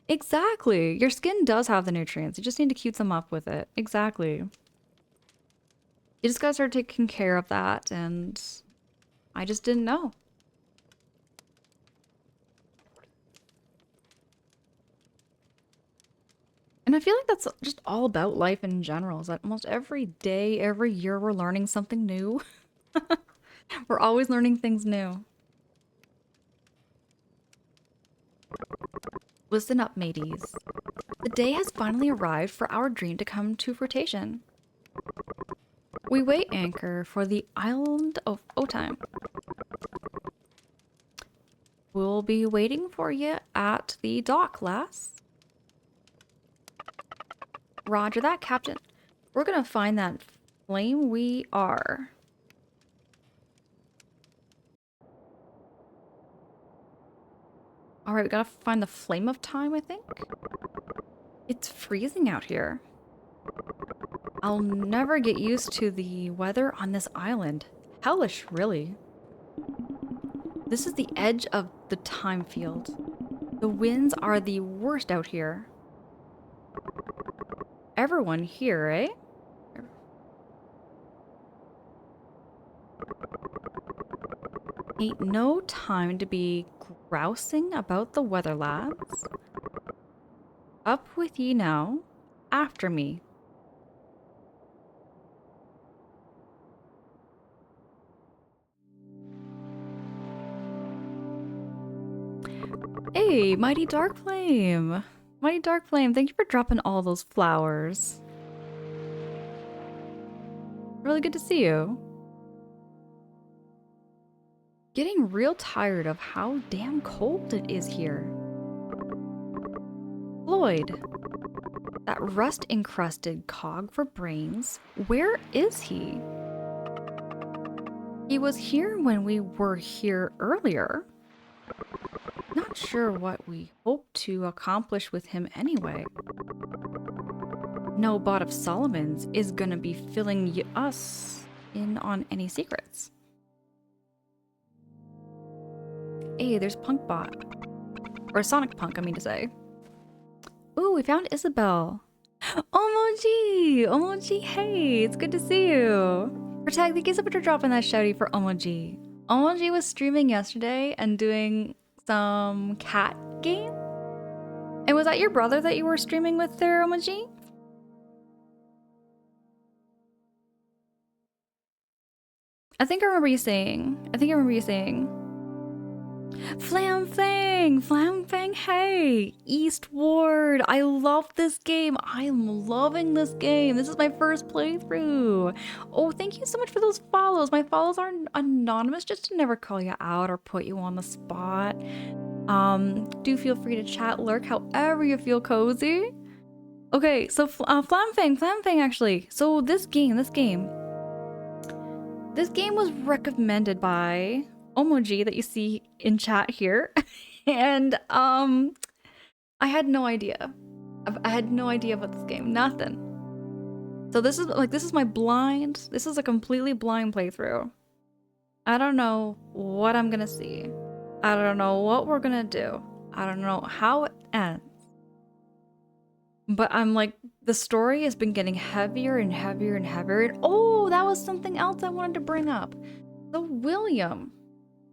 S1: Exactly. Your skin does have the nutrients. You just need to keep them up with it. Exactly. You just gotta start taking care of that, and I just didn't know. And I feel like that's just all about life in general, is that almost every day, every year, we're learning something new. We're always learning things new. Listen up, mateys. The day has finally arrived for our dream to come to fruition. We weigh anchor for the island of Otime. We'll be waiting for you at the dock, lass. Roger that, Captain. We're gonna find that flame we are. Alright, we gotta find the flame of time, I think. It's freezing out here. I'll never get used to the weather on this island. Hellish, really. This is the edge of the time field. The winds are the worst out here. Everyone here, eh? Ain't no time to be grousing about the weather, lads. Up with ye now, after me. Hey, Mighty Dark Flame! Mighty Dark Flame, thank you for dropping all those flowers. Really good to see you. Getting real tired of how damn cold it is here. Floyd, that rust-encrusted cog for brains, where is he? He was here when we were here earlier. Not sure what we hope to accomplish with him anyway. No bot of Solomon's is gonna be filling us in on any secrets. Hey, there's Punk Bot. Or Sonic Punk, I mean to say. Ooh, we found Isabel. Omoji! Omoji, hey, it's good to see you. Protag, thank you so much for dropping that shouty for Omoji. Omoji was streaming yesterday and doing some cat game. And was that your brother that you were streaming with there, Omoji? I think I remember you saying. Flam Fang, hey! Eastward, I love this game. I'm loving this game. This is my first playthrough. Oh, thank you so much for those follows. My follows are anonymous just to never call you out or put you on the spot. Do feel free to chat, lurk, however you feel cozy. Okay, so Flam Fang actually. So this game was recommended by Omoji that you see in chat here. And I had no idea. I had no idea about this game. Nothing. So this is a completely blind playthrough. I don't know what I'm gonna see. I don't know what we're gonna do. I don't know how it ends. But I'm like, the story has been getting heavier and heavier and heavier. And oh, that was something else I wanted to bring up. So William,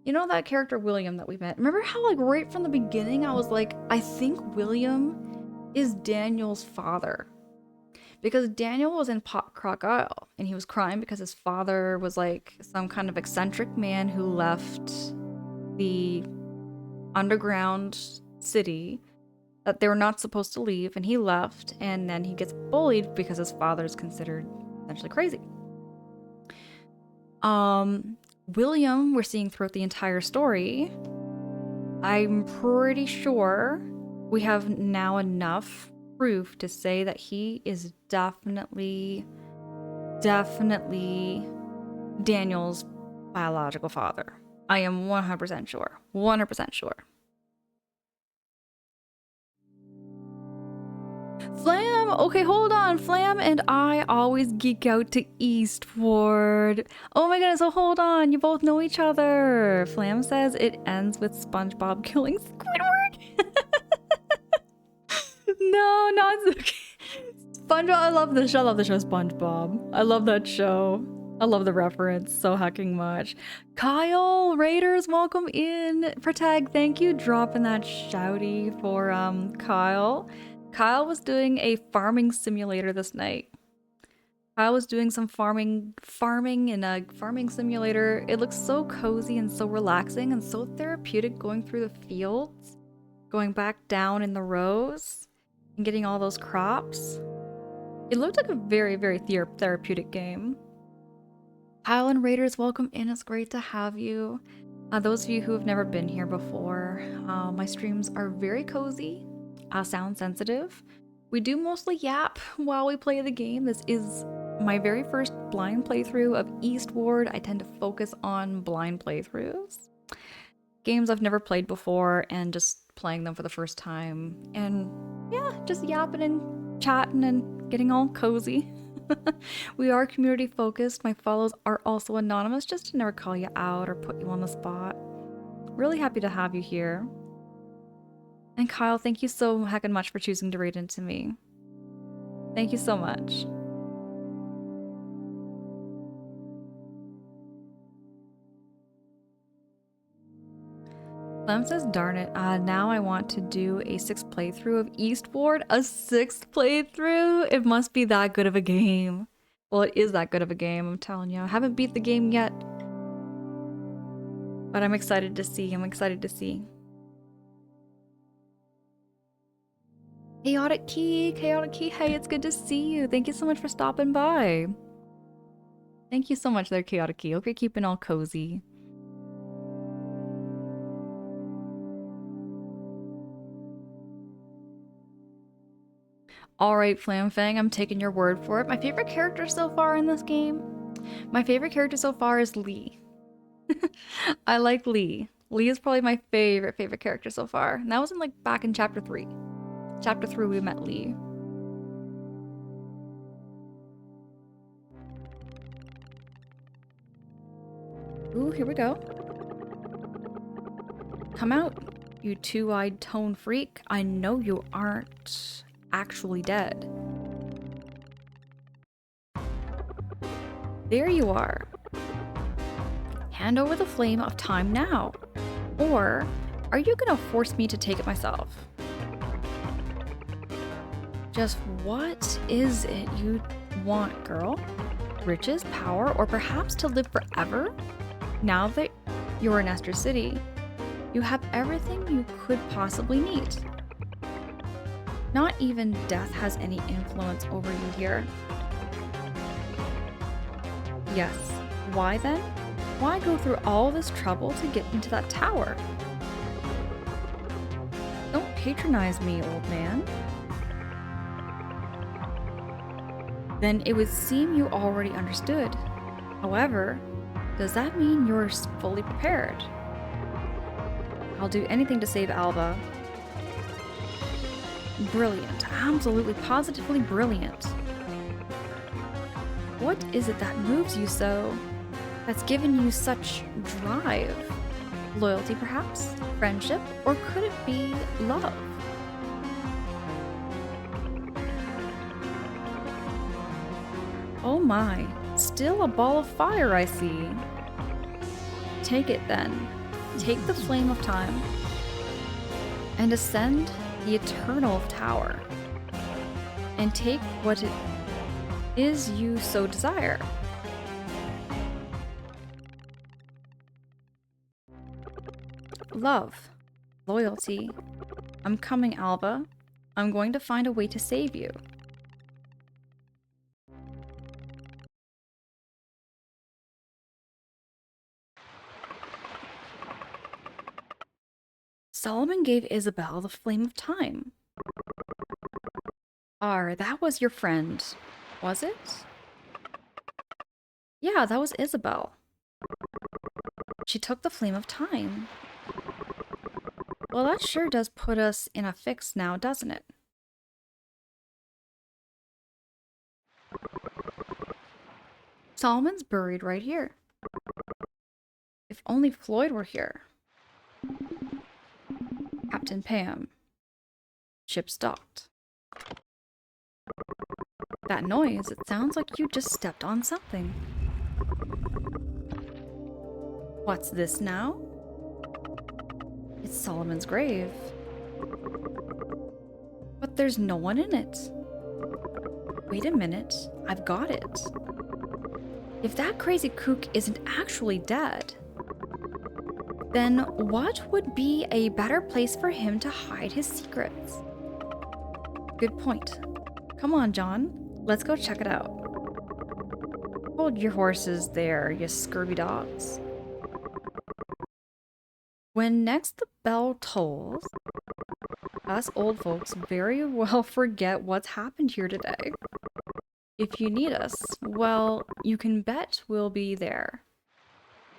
S1: you know that character William that we met? Remember how like right from the beginning I was like, I think William is Daniel's father. Because Daniel was in Pot Croc Isle and he was crying because his father was like some kind of eccentric man who left the underground city that they were not supposed to leave, and he left, and then he gets bullied because his father is considered essentially crazy. William, we're seeing throughout the entire story, I'm pretty sure we have now enough proof to say that he is definitely Daniel's biological father. I am 100% sure. 100% sure. Flam! Okay, hold on. Flam and I always geek out to Eastward. Oh my goodness, so hold on. You both know each other. Flam says it ends with SpongeBob killing Squidward. No, not okay. SpongeBob, I love the show. I love the show SpongeBob. I love that show. I love the reference so hecking much. Kyle, Raiders, welcome in. Protag, thank you dropping that shouty for Kyle. Kyle was doing a farming simulator this night. Kyle was doing some farming in a farming simulator. It looks so cozy and so relaxing and so therapeutic going through the fields, going back down in the rows and getting all those crops. It looked like a very, very therapeutic game. Kyle and Raiders, welcome in. It's great to have you. Those of you who have never been here before, my streams are very cozy, sound sensitive. We do mostly yap while we play the game. This is my very first blind playthrough of Eastward. I tend to focus on blind playthroughs. Games I've never played before and just playing them for the first time. And yeah, just yapping and chatting and getting all cozy. We are community focused. My follows are also anonymous just to never call you out or put you on the spot. Really happy to have you here. And Kyle, thank you so heckin' much for choosing to raid into me. Thank you so much. Clem says, darn it, now I want to do a 6th playthrough of Eastward. A 6th playthrough? It must be that good of a game. Well, it is that good of a game, I'm telling you. I haven't beat the game yet. But I'm excited to see. I'm excited to see. Chaotic Key, hey, it's good to see you. Thank you so much for stopping by. Thank you so much there, Chaotic Key. Hope you're keeping all cozy. Alright, Flamfang, I'm taking your word for it. My favorite character so far in this game? My favorite character so far is Lee. I like Lee. Lee is probably my favorite character so far. And that was in like back in chapter 3. Chapter 3 we met Lee. Ooh, here we go. Come out, you two-eyed tone freak. I know you aren't actually dead. There you are. Hand over the flame of time now. Or are you gonna force me to take it myself? Just what is it you want, girl? Riches, power, or perhaps to live forever? Now that you're in Esther City, you have everything you could possibly need. Not even death has any influence over you here. Yes. Why then? Why go through all this trouble to get into that tower? Don't patronize me, old man. Then it would seem you already understood. However, does that mean you're fully prepared? I'll do anything to save Alba. Brilliant. Absolutely, positively brilliant. What is it that moves you so? That's given you such drive? Loyalty, perhaps? Friendship? Or could it be love? Oh my, still a ball of fire, I see. Take it then. Take the flame of time and ascend the eternal tower, and take what it is you so desire. Love, loyalty. I'm coming, Alba. I'm going to find a way to save you. Solomon gave Isabel the flame of time. That was your friend, was it? Yeah, that was Isabel. She took the flame of time. Well, that sure does put us in a fix now, doesn't it? Solomon's buried right here. If only Floyd were here. Captain Pam. Ship stopped. That noise, it sounds like you just stepped on something. What's this now? It's Solomon's grave. But there's no one in it. Wait a minute, I've got it. If that crazy kook isn't actually dead, then what would be a better place for him to hide his secrets? Good point. Come on, John. Let's go check it out. Hold your horses there, you scurvy dogs. When next the bell tolls, us old folks very well forget what's happened here today. If you need us, well, you can bet we'll be there.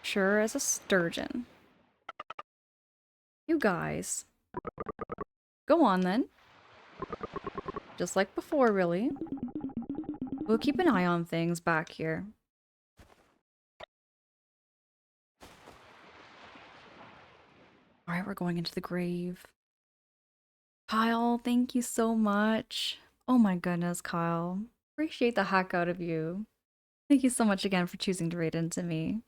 S1: Sure as a sturgeon. You guys. Go on then. Just like before, really. We'll keep an eye on things back here. All right, we're going into the grave. Kyle, thank you so much. Oh my goodness, Kyle. Appreciate the heck out of you. Thank you so much again for choosing to raid into me.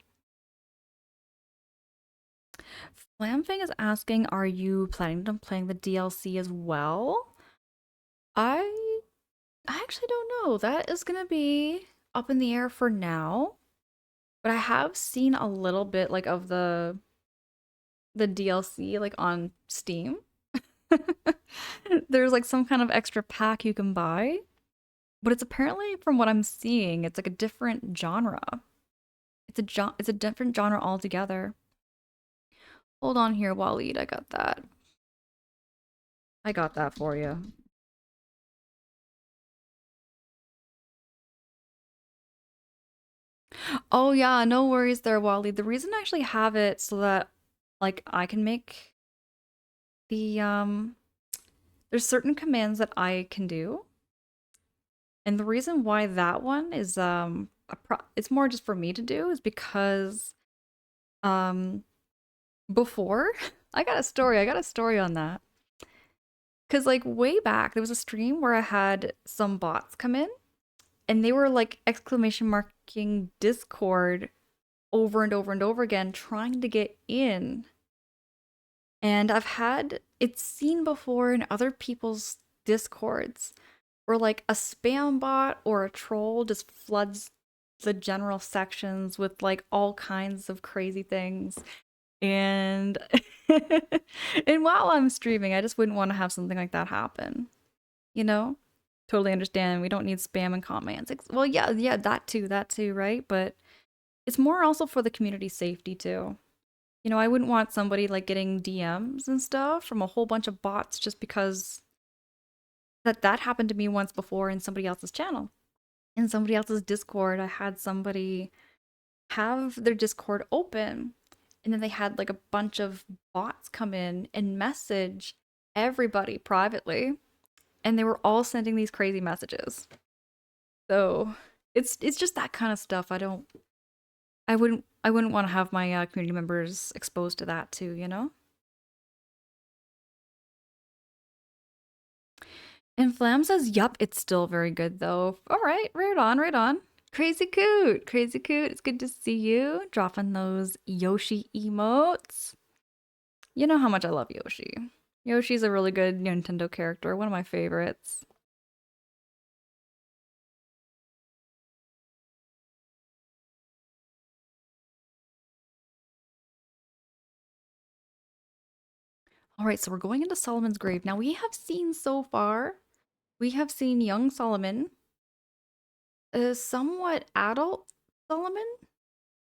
S1: Flamfang is asking, are you planning on playing the DLC as well? I actually don't know. That is gonna be up in the air for now. But I have seen a little bit like of the DLC like on Steam. There's like some kind of extra pack you can buy. But it's apparently, from what I'm seeing, it's like a different genre. It's a different genre altogether. Hold on here, Waleed. I got that. I got that for you. Oh yeah, no worries there, Waleed. The reason I actually have it so that like I can make the there's certain commands that I can do. And the reason why that one is it's more just for me to do is because um before I got a story on that. Cause like way back there was a stream where I had some bots come in and they were like exclamation marking Discord over and over and over again trying to get in. And I've had it seen before in other people's Discords where like a spam bot or a troll just floods the general sections with like all kinds of crazy things. And and while I'm streaming, I just wouldn't want to have something like that happen. You know? Totally understand. We don't need spam and comments. Well, yeah, that too, right? But it's more also for the community safety too. You know, I wouldn't want somebody like getting DMs and stuff from a whole bunch of bots just because that happened to me once before in somebody else's channel. In somebody else's Discord, I had somebody have their Discord open and then they had like a bunch of bots come in and message everybody privately and they were all sending these crazy messages. So, it's just that kind of stuff. I wouldn't want to have my community members exposed to that too, you know? And Flam says, yup, it's still very good though. All right, right on, right on. Crazy Coot, Crazy Coot, it's good to see you. Dropping those Yoshi emotes. You know how much I love Yoshi. Yoshi's a really good Nintendo character, one of my favorites. All right, so we're going into Solomon's grave. Now we have seen so far, we have seen young Solomon, a somewhat adult Solomon,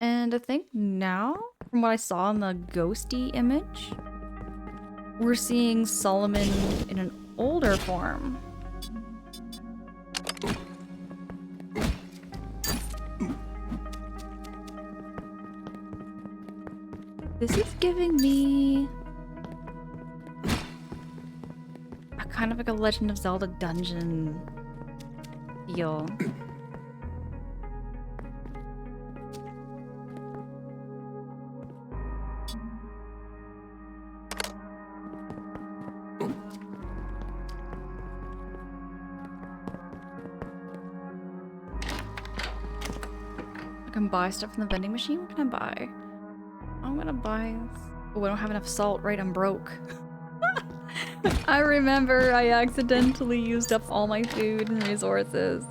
S1: and I think now, from what I saw in the ghosty image, we're seeing Solomon in an older form. This is giving me a kind of like a Legend of Zelda dungeon feel. I can buy stuff from the vending machine. What can I buy? I'm gonna buy... Oh, I don't have enough salt, right? I'm broke. I remember I accidentally used up all my food and resources.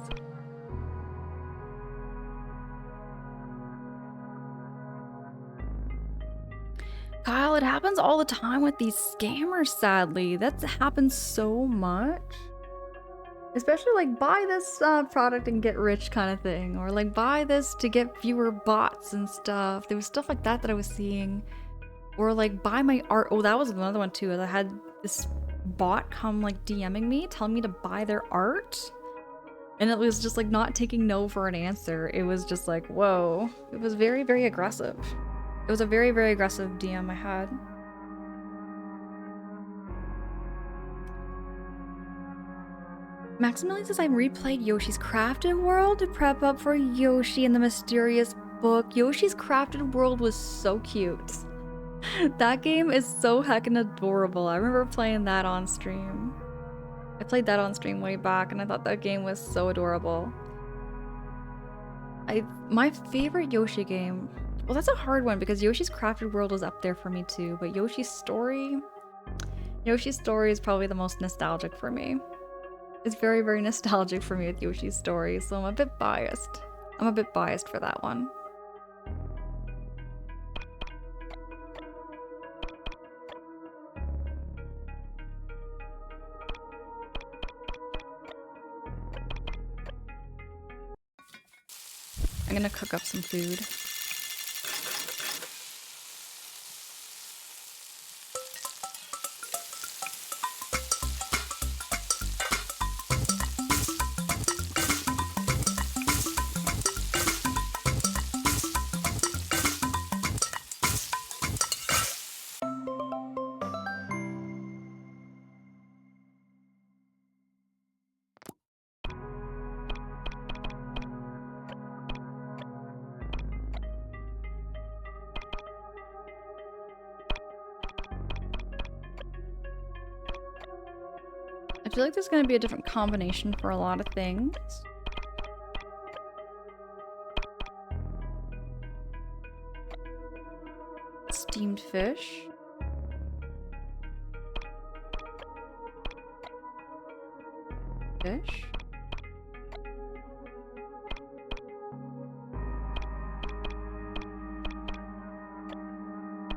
S1: Kyle, it happens all the time with these scammers, sadly. That happens so much. Especially like buy this product and get rich kind of thing. Or like buy this to get fewer bots and stuff. There was stuff like that I was seeing. Or like buy my art. Oh, that was another one too. I had this bot come like DMing me, telling me to buy their art. And it was just like not taking no for an answer. It was just like, whoa. It was very, very aggressive. It was a very, very aggressive DM I had. Maximilian says I replayed Yoshi's Crafted World to prep up for Yoshi and the Mysterious Book. Yoshi's Crafted World was so cute. That game is so heckin' adorable. I remember playing that on stream. I played that on stream way back and I thought that game was so adorable. My favorite Yoshi game, well, that's a hard one because Yoshi's Crafted World is up there for me too, but Yoshi's Story is probably the most nostalgic for me. It's very, very nostalgic for me with Yoshi's Story, so I'm a bit biased. I'm a bit biased for that one. I'm gonna cook up some food. I feel like there's gonna be a different combination for a lot of things. Steamed fish. Fish.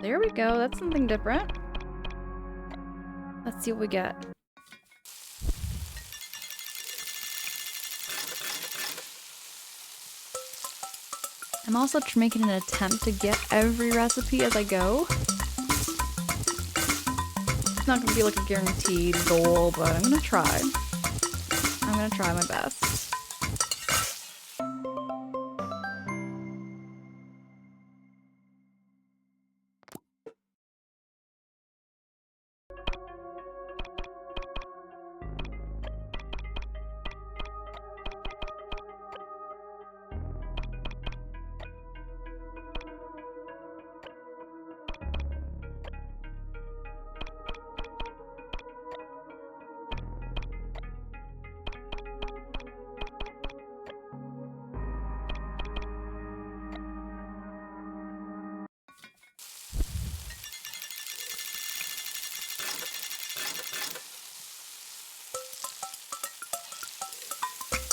S1: There we go, that's something different. Let's see what we get. I'm also making an attempt to get every recipe as I go. It's not gonna be like a guaranteed goal, but I'm gonna try. I'm gonna try my best.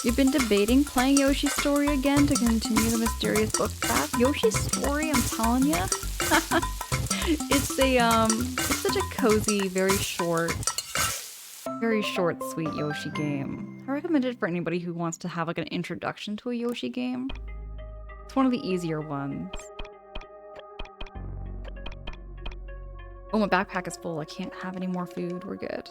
S1: You've been debating playing Yoshi's Story again to continue the Mysterious Book path? Yoshi's Story, I'm telling ya. It's such a cozy, very short, sweet Yoshi game. I recommend it for anybody who wants to have like an introduction to a Yoshi game. It's one of the easier ones. Oh, my backpack is full. I can't have any more food. We're good.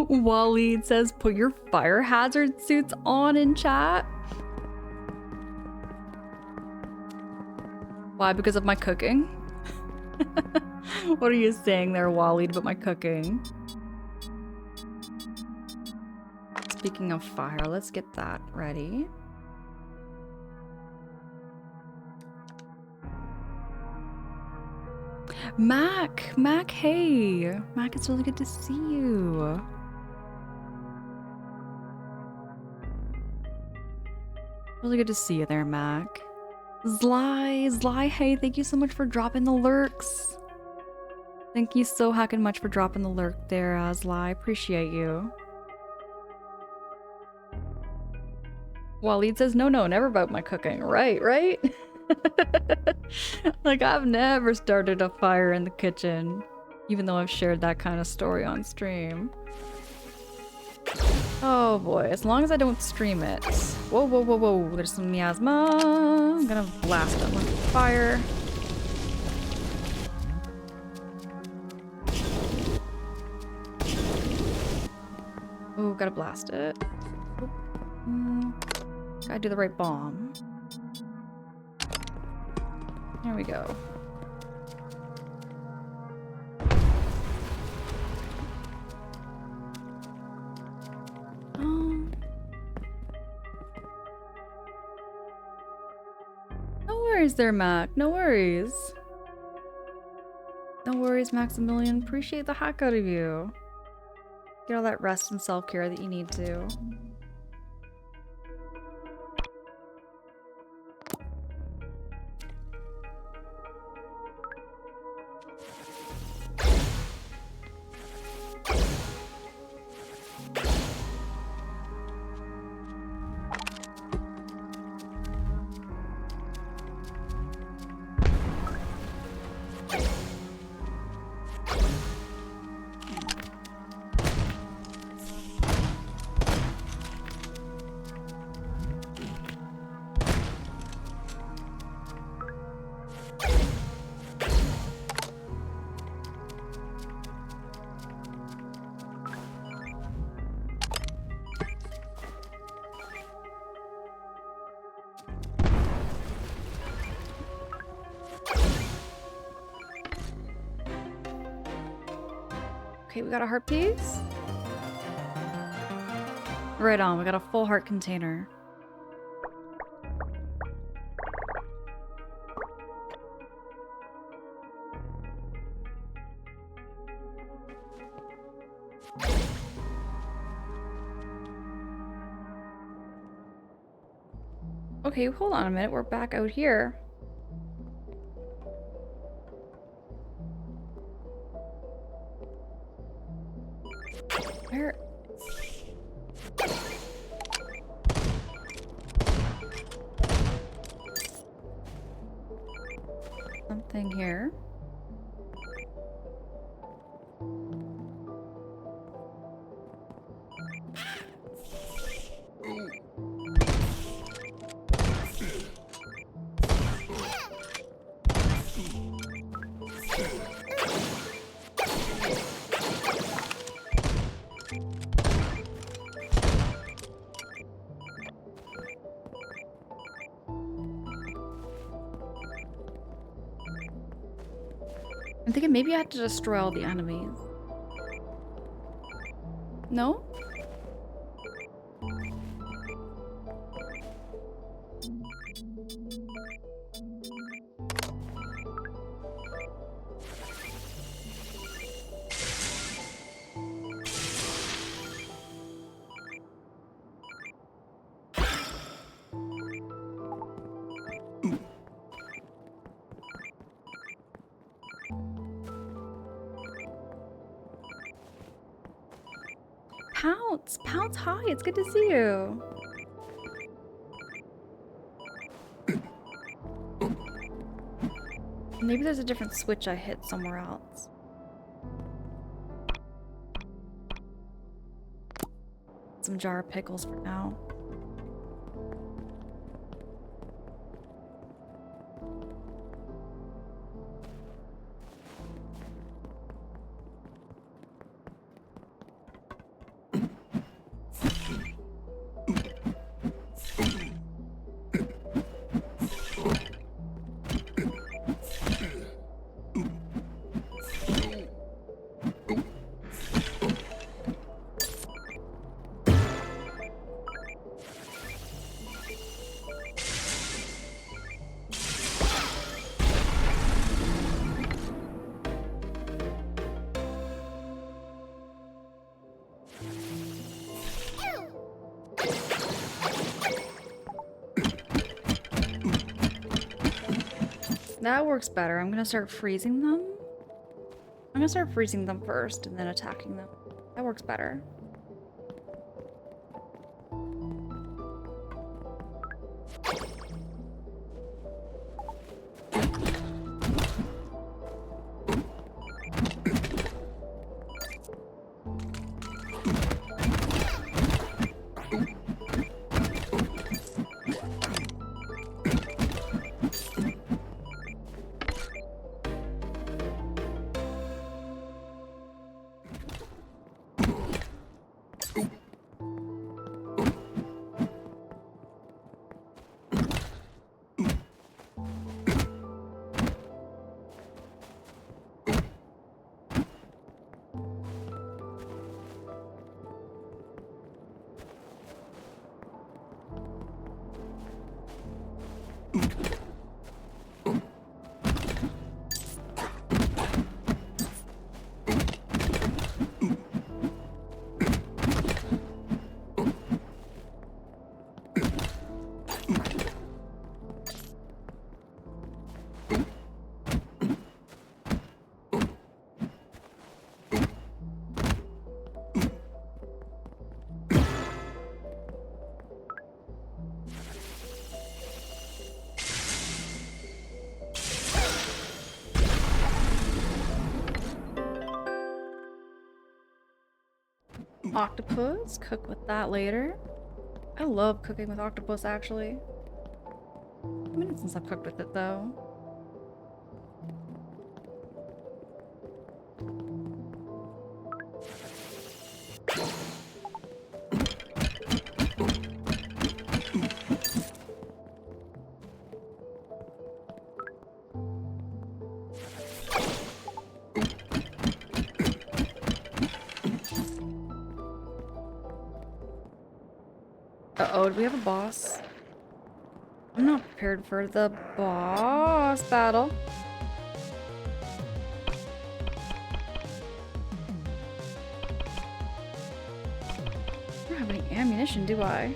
S1: Waleed says, put your fire hazard suits on in chat. Why? Because of my cooking? What are you saying there, Waleed, about my cooking? Speaking of fire, let's get that ready. Mac, hey. Mac, it's really good to see you. Really good to see you there, Mac. Zly, hey, thank you so much for dropping the lurks. Thank you so heckin' much for dropping the lurk there, Zly. Appreciate you. Waleed says, no, never about my cooking. Right? Like, I've never started a fire in the kitchen, even though I've shared that kind of story on stream. Oh boy, as long as I don't stream it. Whoa, there's some miasma. I'm gonna blast them with fire. Oh, gotta blast it. Gotta do the right bomb. There we go. No worries there, Mac. No worries. No worries, Maximilian. Appreciate the heck out of you. Get all that rest and self-care that you need to. Okay, we got a heart piece. Right on, we got a full heart container. Okay, hold on a minute, we're back out here. Where? Something here. I'm thinking maybe I have to destroy all the enemies. No? Pounce! Pounce, hi! It's good to see you! Maybe there's a different switch I hit somewhere else. Some jar of pickles for now. That works better. I'm gonna start freezing them. I'm gonna start freezing them first and then attacking them. That works better. octopus. Cook with that later. I love cooking with octopus, actually. A minute since I've cooked with it, though. Uh-oh, do we have a boss? I'm not prepared for the boss battle. I don't have any ammunition, do I?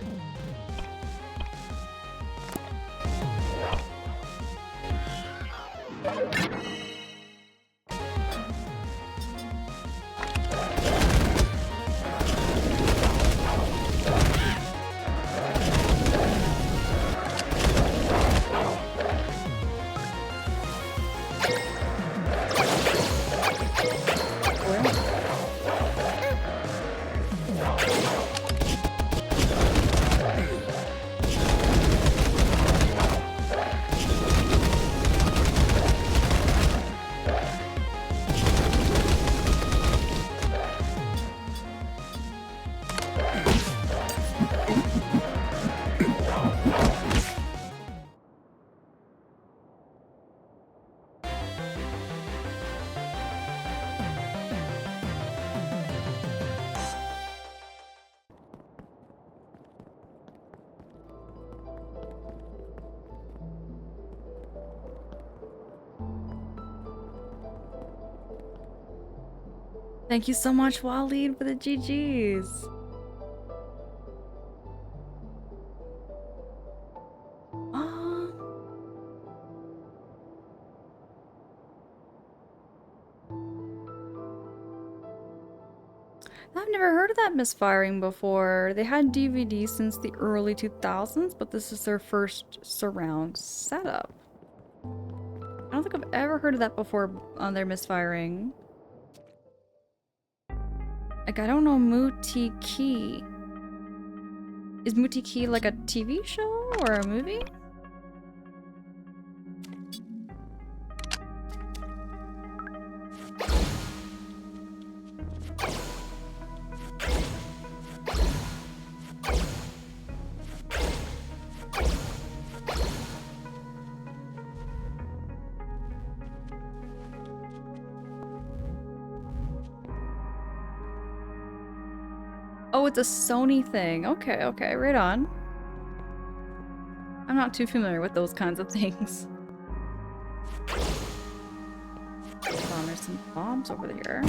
S1: Thank you so much, Waleed, for the GGs. I've never heard of that misfiring before. They had DVDs since the early 2000s, but this is their first surround setup. I don't think I've ever heard of that before on their misfiring. Like, I don't know Mutiki. Is Mutiki like a TV show or a movie? Oh, it's a Sony thing. Okay, okay, right on. I'm not too familiar with those kinds of things. Oh, there's some bombs over here.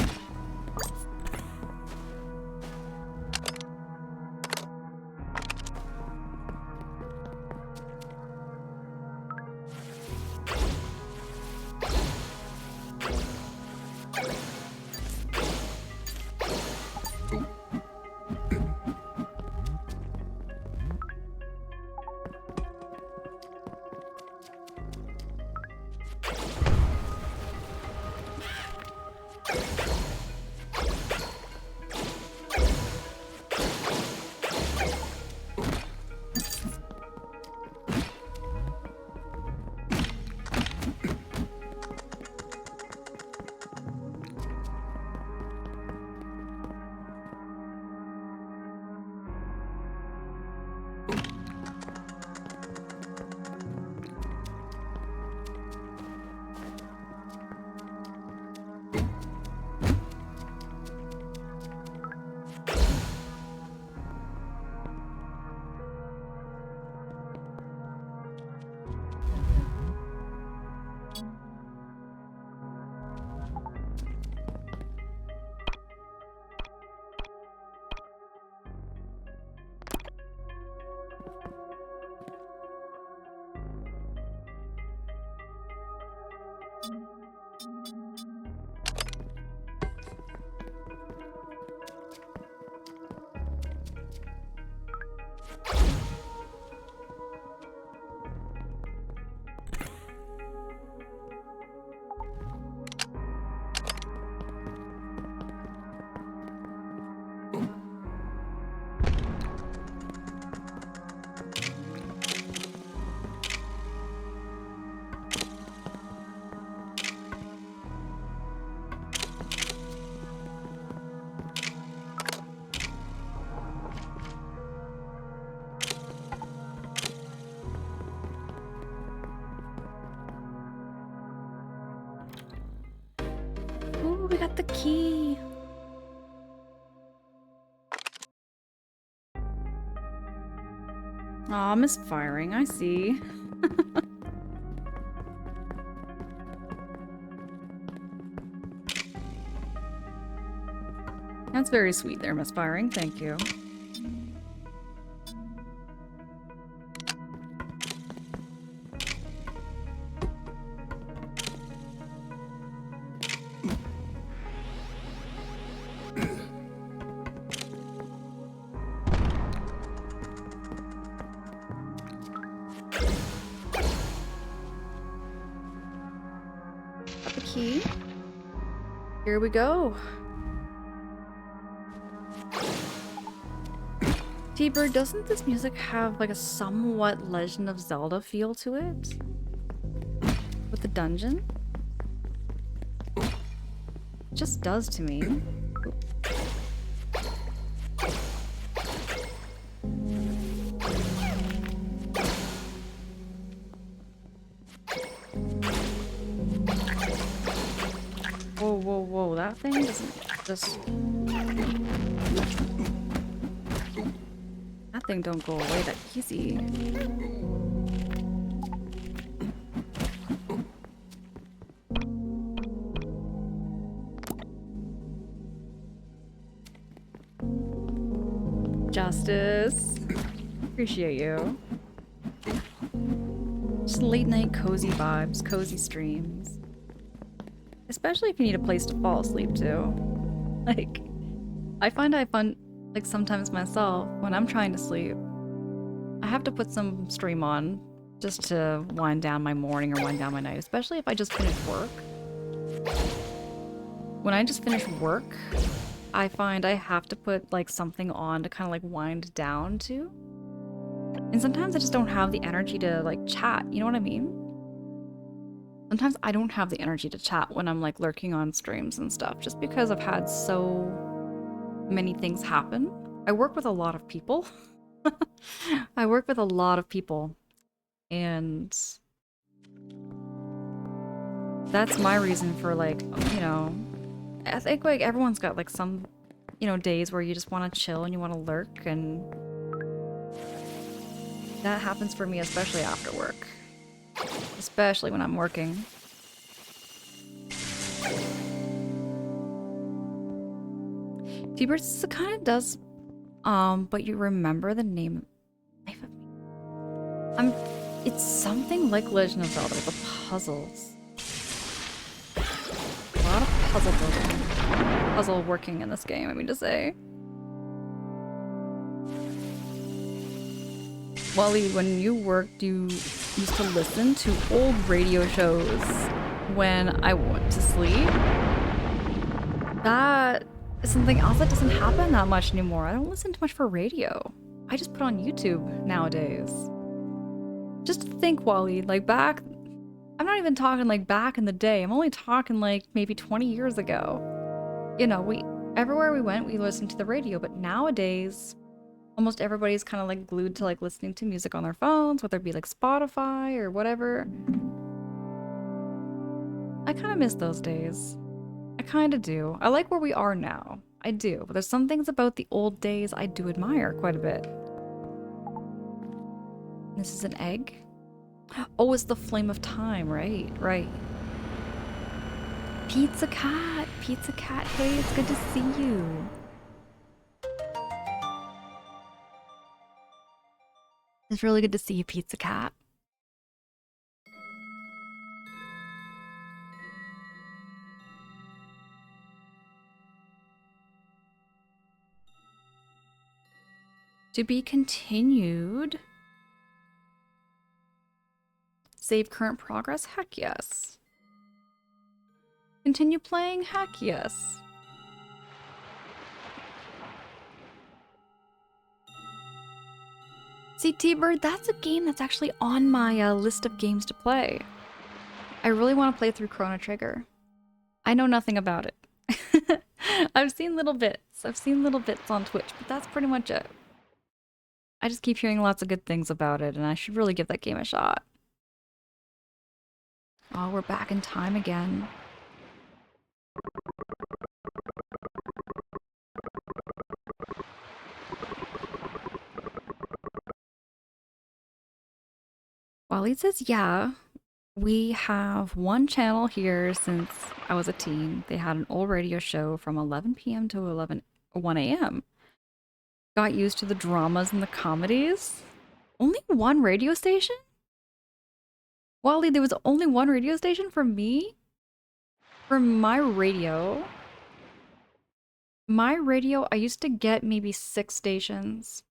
S1: Oh, we got the key. Aw, misfiring, I see. That's very sweet there, misfiring. Thank you. Got the key. Here we go. T-Bird, doesn't this music have like a somewhat Legend of Zelda feel to it? With the dungeon? It just does to me. Whoa, whoa, whoa, that thing doesn't just... That thing don't go away that easy. Justice. Appreciate you. Just late night cozy vibes, cozy streams. Especially if you need a place to fall asleep to. Like, I find like sometimes myself, when I'm trying to sleep, I have to put some stream on just to wind down my morning or wind down my night, especially if I just finished work. When I just finish work, I find I have to put like something on to kind of like wind down to. And sometimes I just don't have the energy to like chat, you know what I mean? Sometimes I don't have the energy to chat when I'm like lurking on streams and stuff, just because I've had so many things happen. I work with a lot of people. I work with a lot of people, and that's my reason for like, you know, I think like everyone's got like some, you know, days where you just want to chill and you want to lurk, and that happens for me especially after work. Especially when I'm working. T-Bird kind of does, but you remember the name Life of Me. It's something like Legend of Zelda with the puzzles. A lot of puzzle working in this game, I mean to say. Wally, when you worked, you used to listen to old radio shows when I went to sleep. That is something else that doesn't happen that much anymore. I don't listen too much for radio. I just put on YouTube nowadays. Just think, Wally, like back... I'm not even talking like back in the day. I'm only talking like maybe 20 years ago. You know, everywhere we went, we listened to the radio, but nowadays... almost everybody's kind of like glued to like listening to music on their phones, whether it be like Spotify or whatever. I kind of miss those days. I kind of do. I like where we are now. I do. But there's some things about the old days I do admire quite a bit. This is an egg? Oh, it's the flame of time, right? Right. Pizza Cat! Pizza Cat, hey, it's good to see you. It's really good to see you, Pizza Cat. To be continued. Save current progress? Heck yes. Continue playing? Heck yes. See, T-Bird, that's a game that's actually on my list of games to play. I really want to play through Chrono Trigger. I know nothing about it. I've seen little bits. I've seen little bits on Twitch, but that's pretty much it. I just keep hearing lots of good things about it, and I should really give that game a shot. Oh, we're back in time again. Wally says, yeah, we have one channel here since I was a teen. They had an old radio show from 11 p.m. to 1 a.m. Got used to the dramas and the comedies. Only one radio station? Wally, there was only one radio station for me? For my radio? My radio, I used to get maybe 6 stations.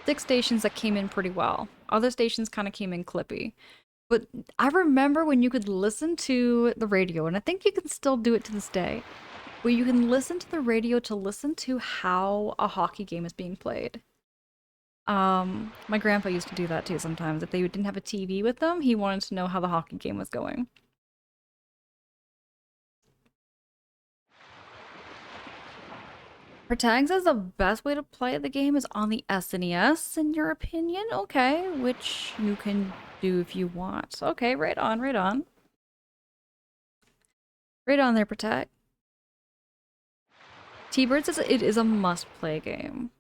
S1: 6 stations that came in pretty well. Other stations kind of came in clippy. But I remember when you could listen to the radio, and I think you can still do it to this day, where you can listen to the radio to listen to how a hockey game is being played. My grandpa used to do that too sometimes. If they didn't have a TV with them, he wanted to know how the hockey game was going. Protag says the best way to play the game is on the SNES, in your opinion? Okay, which you can do if you want. Okay, right on, right on. Right on there, Protag. T-Bird says it is a must-play game.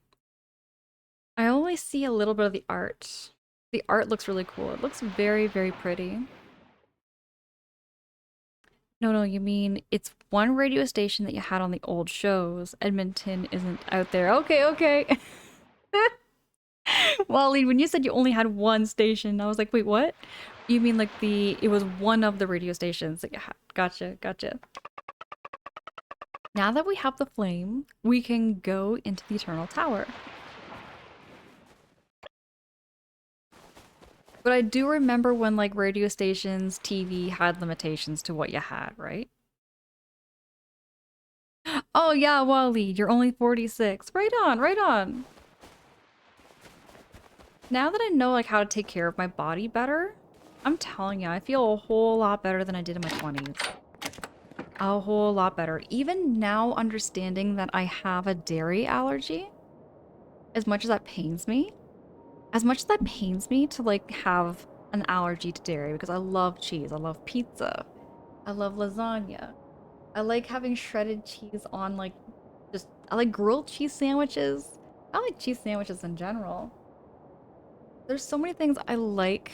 S1: I only see a little bit of the art. The art looks really cool. It looks very, very pretty. No, you mean it's one radio station that you had on the old shows. Edmonton isn't out there. Okay. Wally, when you said you only had one station, I was like, wait, what? You mean like it was one of the radio stations that you had. Gotcha. Now that we have the flame, we can go into the Eternal Tower. But I do remember when like radio stations, TV had limitations to what you had, right? Oh yeah, Wally, you're only 46. Right on. Now that I know like how to take care of my body better, I'm telling you, I feel a whole lot better than I did in my 20s. A whole lot better. Even now understanding that I have a dairy allergy, as much as that pains me, to like have an allergy to dairy, because I love cheese, I love pizza, I love lasagna, I like having shredded cheese on like I like grilled cheese sandwiches. I like cheese sandwiches in general. There's so many things I like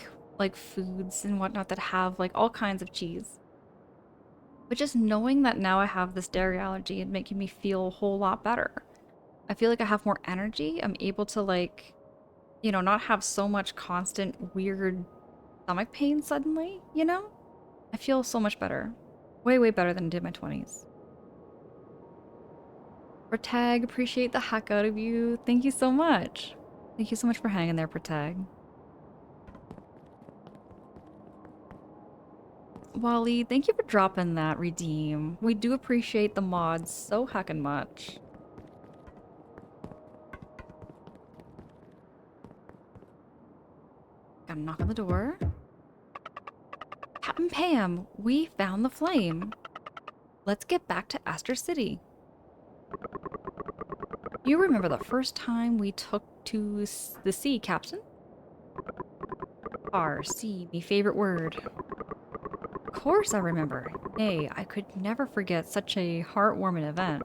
S1: foods and whatnot that have like all kinds of cheese. But just knowing that now I have this dairy allergy and making me feel a whole lot better. I feel like I have more energy. I'm able to like, you know, not have so much constant weird stomach pain suddenly, you know? I feel so much better. Way, way better than I did in my 20s. Protag, appreciate the heck out of you. Thank you so much. Thank you so much for hanging there, Protag. Wally, thank you for dropping that redeem. We do appreciate the mods so heckin' much. Got a knock on the door. Captain Pam, we found the flame. Let's get back to Aster City. You remember the first time we took to the sea, Captain? Sea, me favorite word. Of course I remember. Nay, I could never forget such a heartwarming event.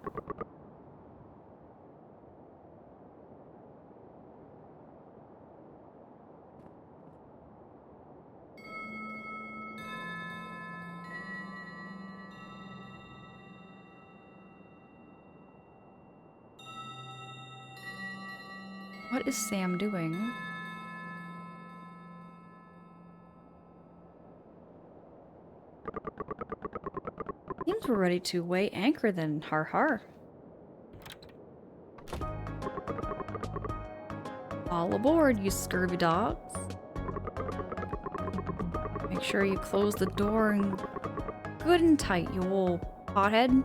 S1: What is Sam doing? Seems we're ready to weigh anchor then, har. All aboard, you scurvy dogs. Make sure you close the door and good and tight, you old pothead.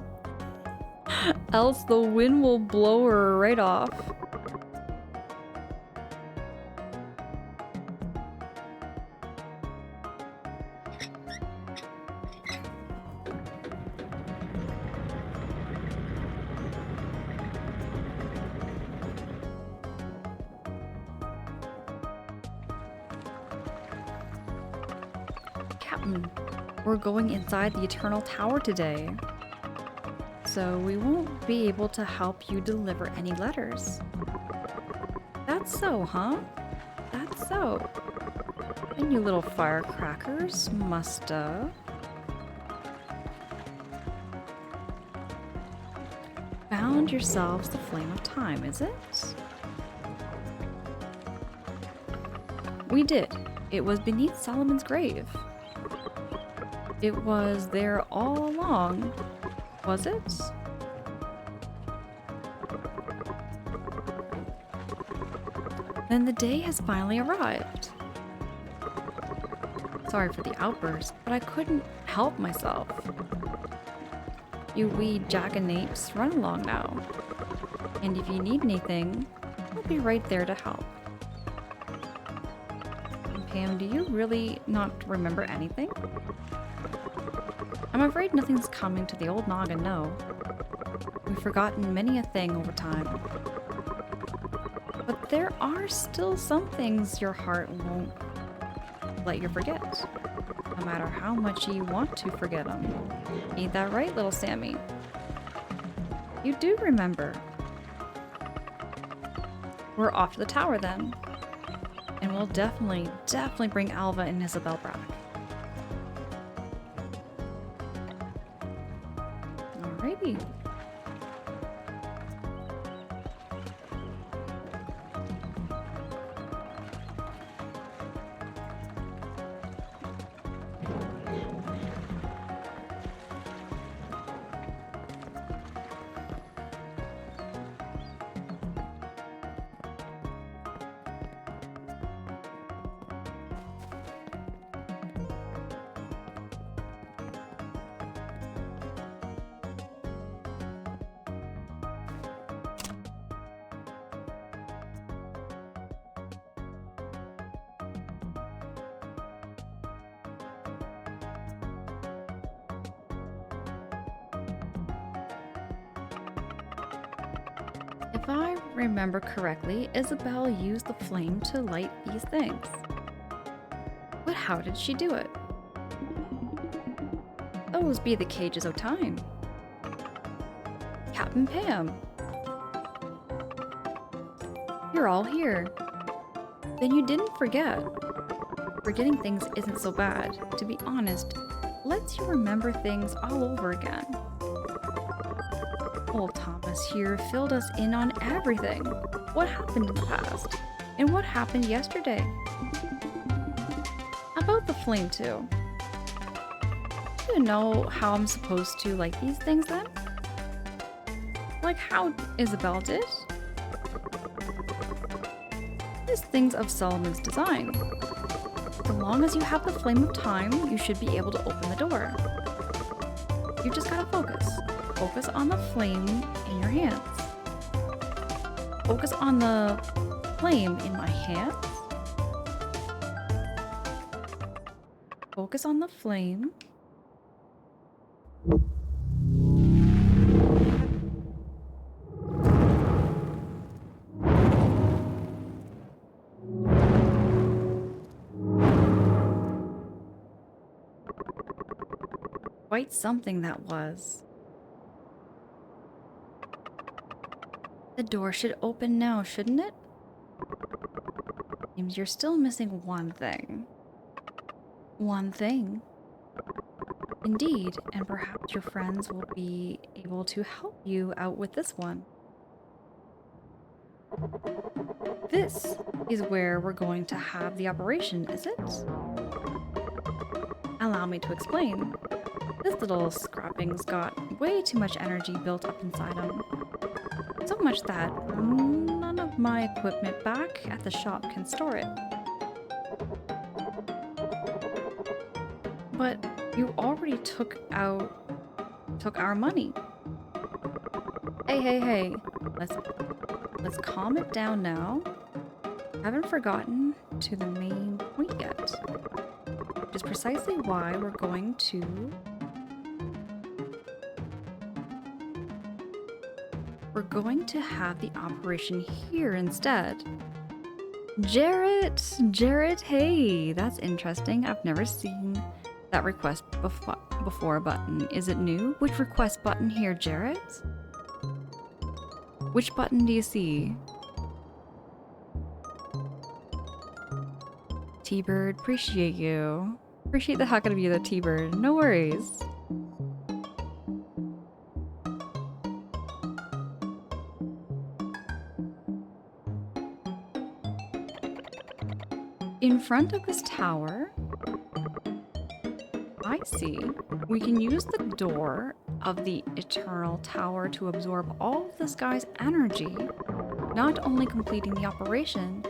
S1: Else the wind will blow her right off. We're going inside the Eternal Tower today, so we won't be able to help you deliver any letters. That's so, huh? That's so. And you little firecrackers must, found yourselves the flame of time, is it? We did. It was beneath Solomon's grave. It was there all along, was it? Then the day has finally arrived. Sorry for the outburst, but I couldn't help myself. You wee jackanapes, run along now. And if you need anything, I'll be right there to help. And Pam, do you really not remember anything? I'm afraid nothing's coming to the old noggin, no. We've forgotten many a thing over time. But there are still some things your heart won't let you forget, no matter how much you want to forget them. Ain't that right, little Sammy? You do remember. We're off to the tower then. And we'll definitely bring Alva and Isabel back. Alrighty. If I remember correctly, Isabel used the flame to light these things. But how did she do it? Those be the cages of time. Captain Pam. You're all here. Then you didn't forget. Forgetting things isn't so bad. To be honest, lets you remember things all over again. Old Thomas here filled us in on everything. What happened in the past? And what happened yesterday? About the flame too. Do you know how I'm supposed to like these things then? Like how Isabel did? These things of Solomon's design. So long as you have the flame of time, you should be able to open the door. You just gotta focus. Focus on the flame in your hands. Focus on the flame in my hands. Focus on the flame. Quite something that was. The door should open now, shouldn't it? Seems you're still missing one thing. One thing. Indeed, and perhaps your friends will be able to help you out with this one. This is where we're going to have the operation, is it? Allow me to explain. This little scrapping's got way too much energy built up inside him. So much that none of my equipment back at the shop can store it. But you already took our money. Hey. Let's calm it down now. Haven't forgotten to the main point yet. Which is precisely why we're going to have the operation here instead. Jarrett, hey, that's interesting. I've never seen that request before button. Is it new? Which request button here, Jarrett? Which button do you see? T-Bird. Appreciate you. Appreciate the heck out of you, the T-Bird. No worries. In front of this tower, I see we can use the door of the Eternal Tower to absorb all of this guy's energy, not only completing the operation,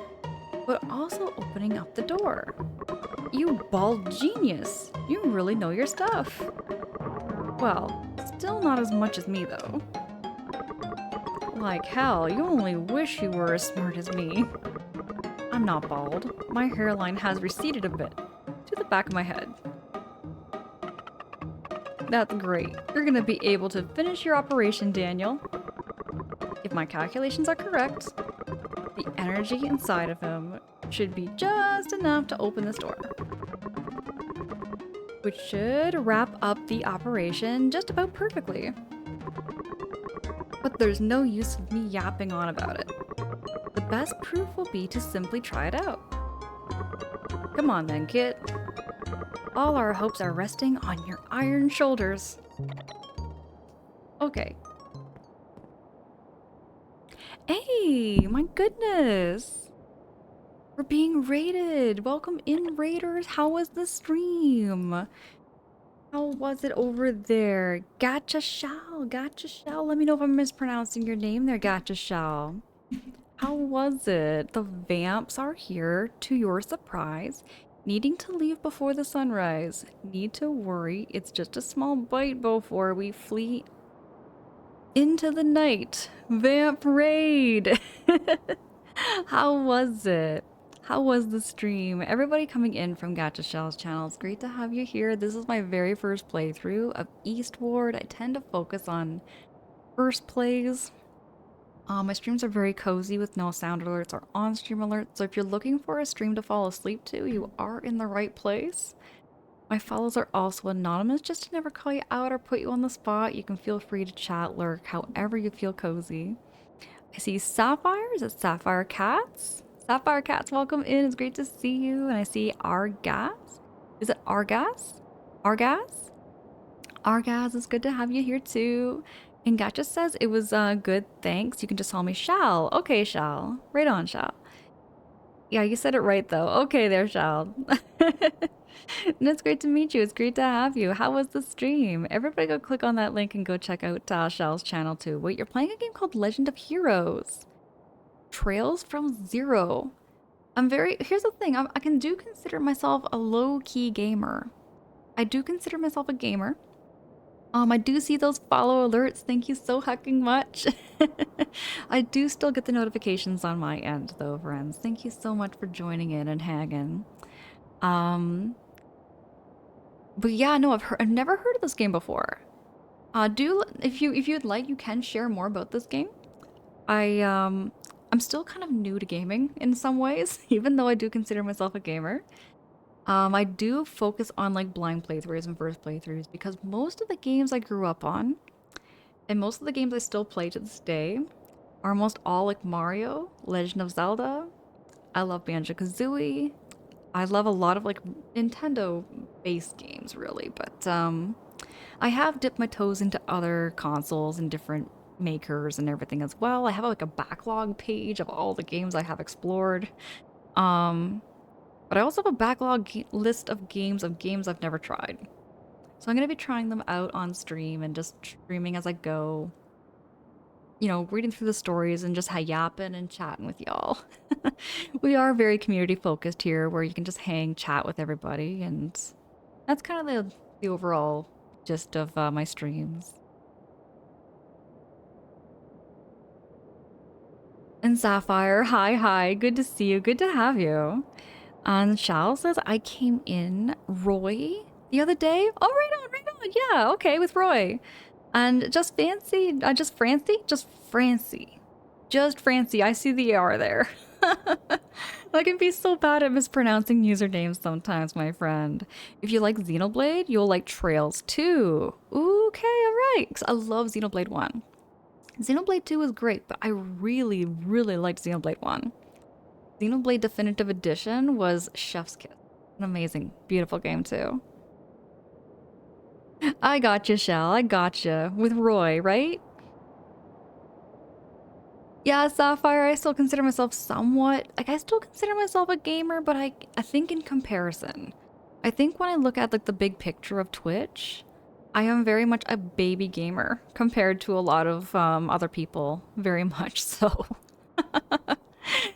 S1: but also opening up the door. You bald genius! You really know your stuff. Well, still not as much as me though. Like hell, you only wish you were as smart as me. I'm not bald. My hairline has receded a bit, to the back of my head. That's great. You're gonna be able to finish your operation, Daniel. If my calculations are correct, the energy inside of him should be just enough to open this door, which should wrap up the operation just about perfectly. But there's no use of me yapping on about it. The best proof will be to simply try it out. Come on then, kid. All our hopes are resting on your iron shoulders. Okay. Hey, my goodness. We're being raided. Welcome in, raiders. How was the stream? How was it over there? Gotcha Shao. Gotcha Shao. Let me know if I'm mispronouncing your name there, Gotcha Shao. How was it? The vamps are here, to your surprise, needing to leave before the sunrise. Need to worry, it's just a small bite before we flee into the night. Vamp raid! How was it? How was the stream? Everybody coming in from Gacha Shell's channel, it's great to have you here. This is my very first playthrough of Eastward. I tend to focus on first plays. My streams are very cozy with no sound alerts or on-stream alerts, so if you're looking for a stream to fall asleep to, you are in the right place. My follows are also anonymous, just to never call you out or put you on the spot. You can feel free to chat, lurk, however you feel cozy. I see Sapphire. Is it Sapphire Cats? Sapphire Cats, welcome in. It's great to see you. And I see Argas. Is it Argas? Argas? Argas, it's good to have you here too. And Gotcha says it was good, thanks. You can just call me Shal. Okay, Shal. Right on, Shal. Yeah, you said it right though. Okay there, Shal. And it's great to meet you. It's great to have you. How was the stream? Everybody go click on that link and go check out Shal's channel too. Wait, you're playing a game called Legend of Heroes. Trails from Zero. Here's the thing. I can consider myself a low-key gamer. I do consider myself a gamer. I do see those follow alerts. Thank you so hecking much. I do still get the notifications on my end though, friends. Thank you so much for joining in and hanging. But yeah, no, I've never heard of this game before. If you'd like, you can share more about this game. I'm still kind of new to gaming in some ways, even though I do consider myself a gamer. I do focus on like blind playthroughs and first playthroughs because most of the games I grew up on and most of the games I still play to this day are almost all like Mario, Legend of Zelda. I love Banjo-Kazooie. I love a lot of like Nintendo based games really, but I have dipped my toes into other consoles and different makers and everything as well. I have like a backlog page of all the games I have explored. But I also have a backlog list of games I've never tried. So I'm going to be trying them out on stream and just streaming as I go. You know, reading through the stories and just yapping and chatting with y'all. We are very community focused here where you can just hang, chat with everybody. And that's kind of the overall gist of my streams. And Sapphire, hi, good to see you, good to have you. And Shal says, I came in Roy the other day. Oh, right on. Yeah, okay, with Roy. And just Francie. I see the ER there. I can be so bad at mispronouncing usernames sometimes, my friend. If you like Xenoblade, you'll like Trails too. Okay, alright. I love Xenoblade 1. Xenoblade 2 was great, but I really liked Xenoblade 1. Xenoblade Definitive Edition was Chef's Kiss. An amazing, beautiful game too. I gotcha, Shell. I gotcha. With Roy, right? Yeah, Sapphire, I still consider myself somewhat, like, I still consider myself a gamer, but I think in comparison, I think when I look at, like, the big picture of Twitch, I am very much a baby gamer compared to a lot of other people, very much so.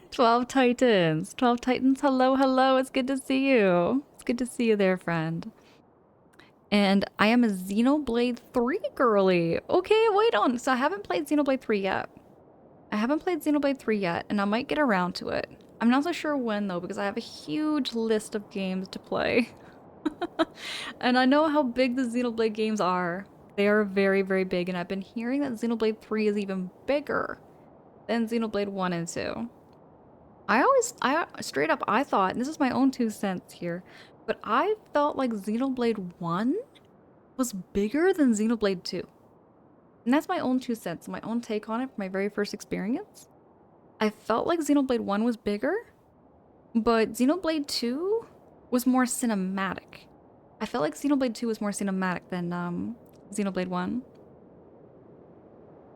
S1: 12 Titans. 12 Titans, hello, hello. It's good to see you. It's good to see you there, friend. And I am a Xenoblade 3 girly. Okay, wait on. So I haven't played Xenoblade 3 yet. I haven't played Xenoblade 3 yet, and I might get around to it. I'm not so sure when, though, because I have a huge list of games to play. And I know how big the Xenoblade games are. They are very, very big, and I've been hearing that Xenoblade 3 is even bigger than Xenoblade 1 and 2. Straight up, I thought, and this is my own 2 cents here, but I felt like Xenoblade 1 was bigger than Xenoblade 2. And that's my own 2 cents, my own take on it from my very first experience. I felt like Xenoblade 1 was bigger, but Xenoblade 2 was more cinematic. I felt like Xenoblade 2 was more cinematic than Xenoblade 1.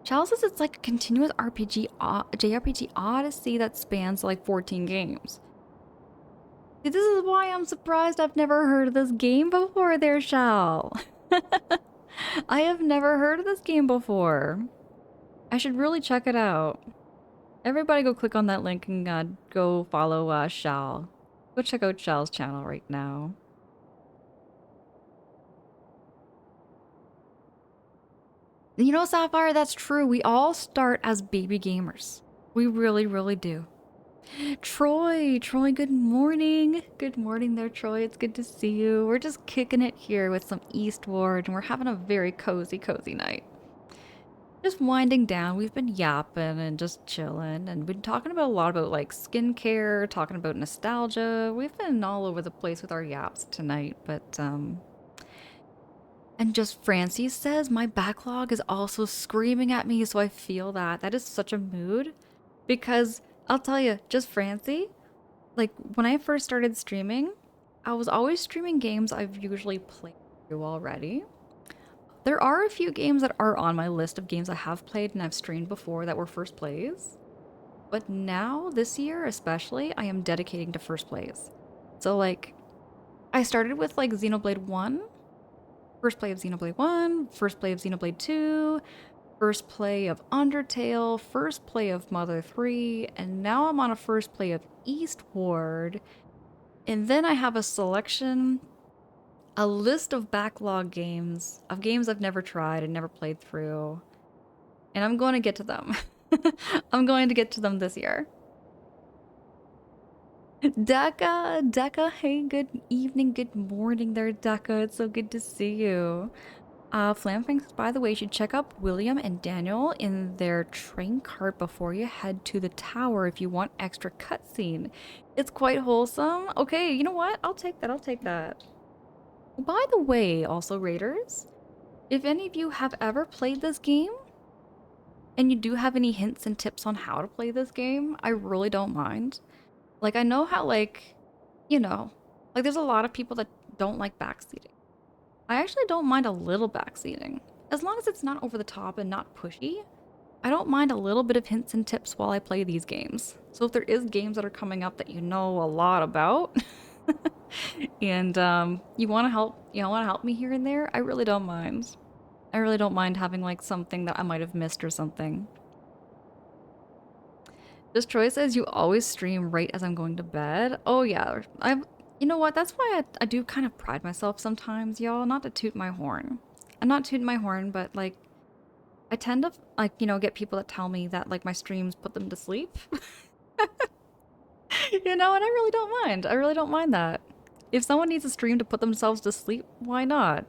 S1: Charles says it's like a continuous JRPG odyssey that spans like 14 games. See, this is why I'm surprised I've never heard of this game before there, Shal. I have never heard of this game before. I should really check it out. Everybody go click on that link and go follow Shal. Go check out Shal's channel right now. You know, Sapphire, that's true. We all start as baby gamers. We really, really do. Troy, good morning. Good morning there, Troy. It's good to see you. We're just kicking it here with some Eastward, and we're having a very cozy night. Just winding down. We've been yapping and just chilling, and been talking about a lot about like skincare, talking about nostalgia. We've been all over the place with our yaps tonight, but and just Francie says my backlog is also screaming at me, so I feel that. That is such a mood, because I'll tell you, just Francie, like when I first started streaming, I was always streaming games I've usually played through already. There are a few games that are on my list of games I have played and I've streamed before that were first plays. But now, this year especially, I am dedicating to first plays. So like, I started with like Xenoblade 1, first play of Xenoblade 1, first play of Xenoblade 2, first play of Undertale, first play of Mother 3, and now I'm on a first play of Eastward. And then I have a selection, a list of backlog games, of games I've never tried and never played through. And I'm going to get to them. I'm going to get to them this year. Deka, hey, good evening, good morning there, Deka. It's so good to see you. Flamfangs, by the way, you should check out William and Daniel in their train cart before you head to the tower if you want extra cutscene. It's quite wholesome. Okay, you know what? I'll take that. By the way, also Raiders, if any of you have ever played this game, and you do have any hints and tips on how to play this game, I really don't mind. Like, I know how, like, you know, like there's a lot of people that don't like backseating. I actually don't mind a little backseating. As long as it's not over the top and not pushy, I don't mind a little bit of hints and tips while I play these games. So if there is games that are coming up that you know a lot about, and you want to help me here and there, I really don't mind. I really don't mind having like something that I might have missed or something. Just Troy says you always stream right as I'm going to bed. Oh yeah, you know what? That's why I do kind of pride myself sometimes, y'all. Not to toot my horn. I'm not tooting my horn, but like, I tend to like, you know, get people that tell me that like my streams put them to sleep. You know, and I really don't mind. I really don't mind that. If someone needs a stream to put themselves to sleep, why not?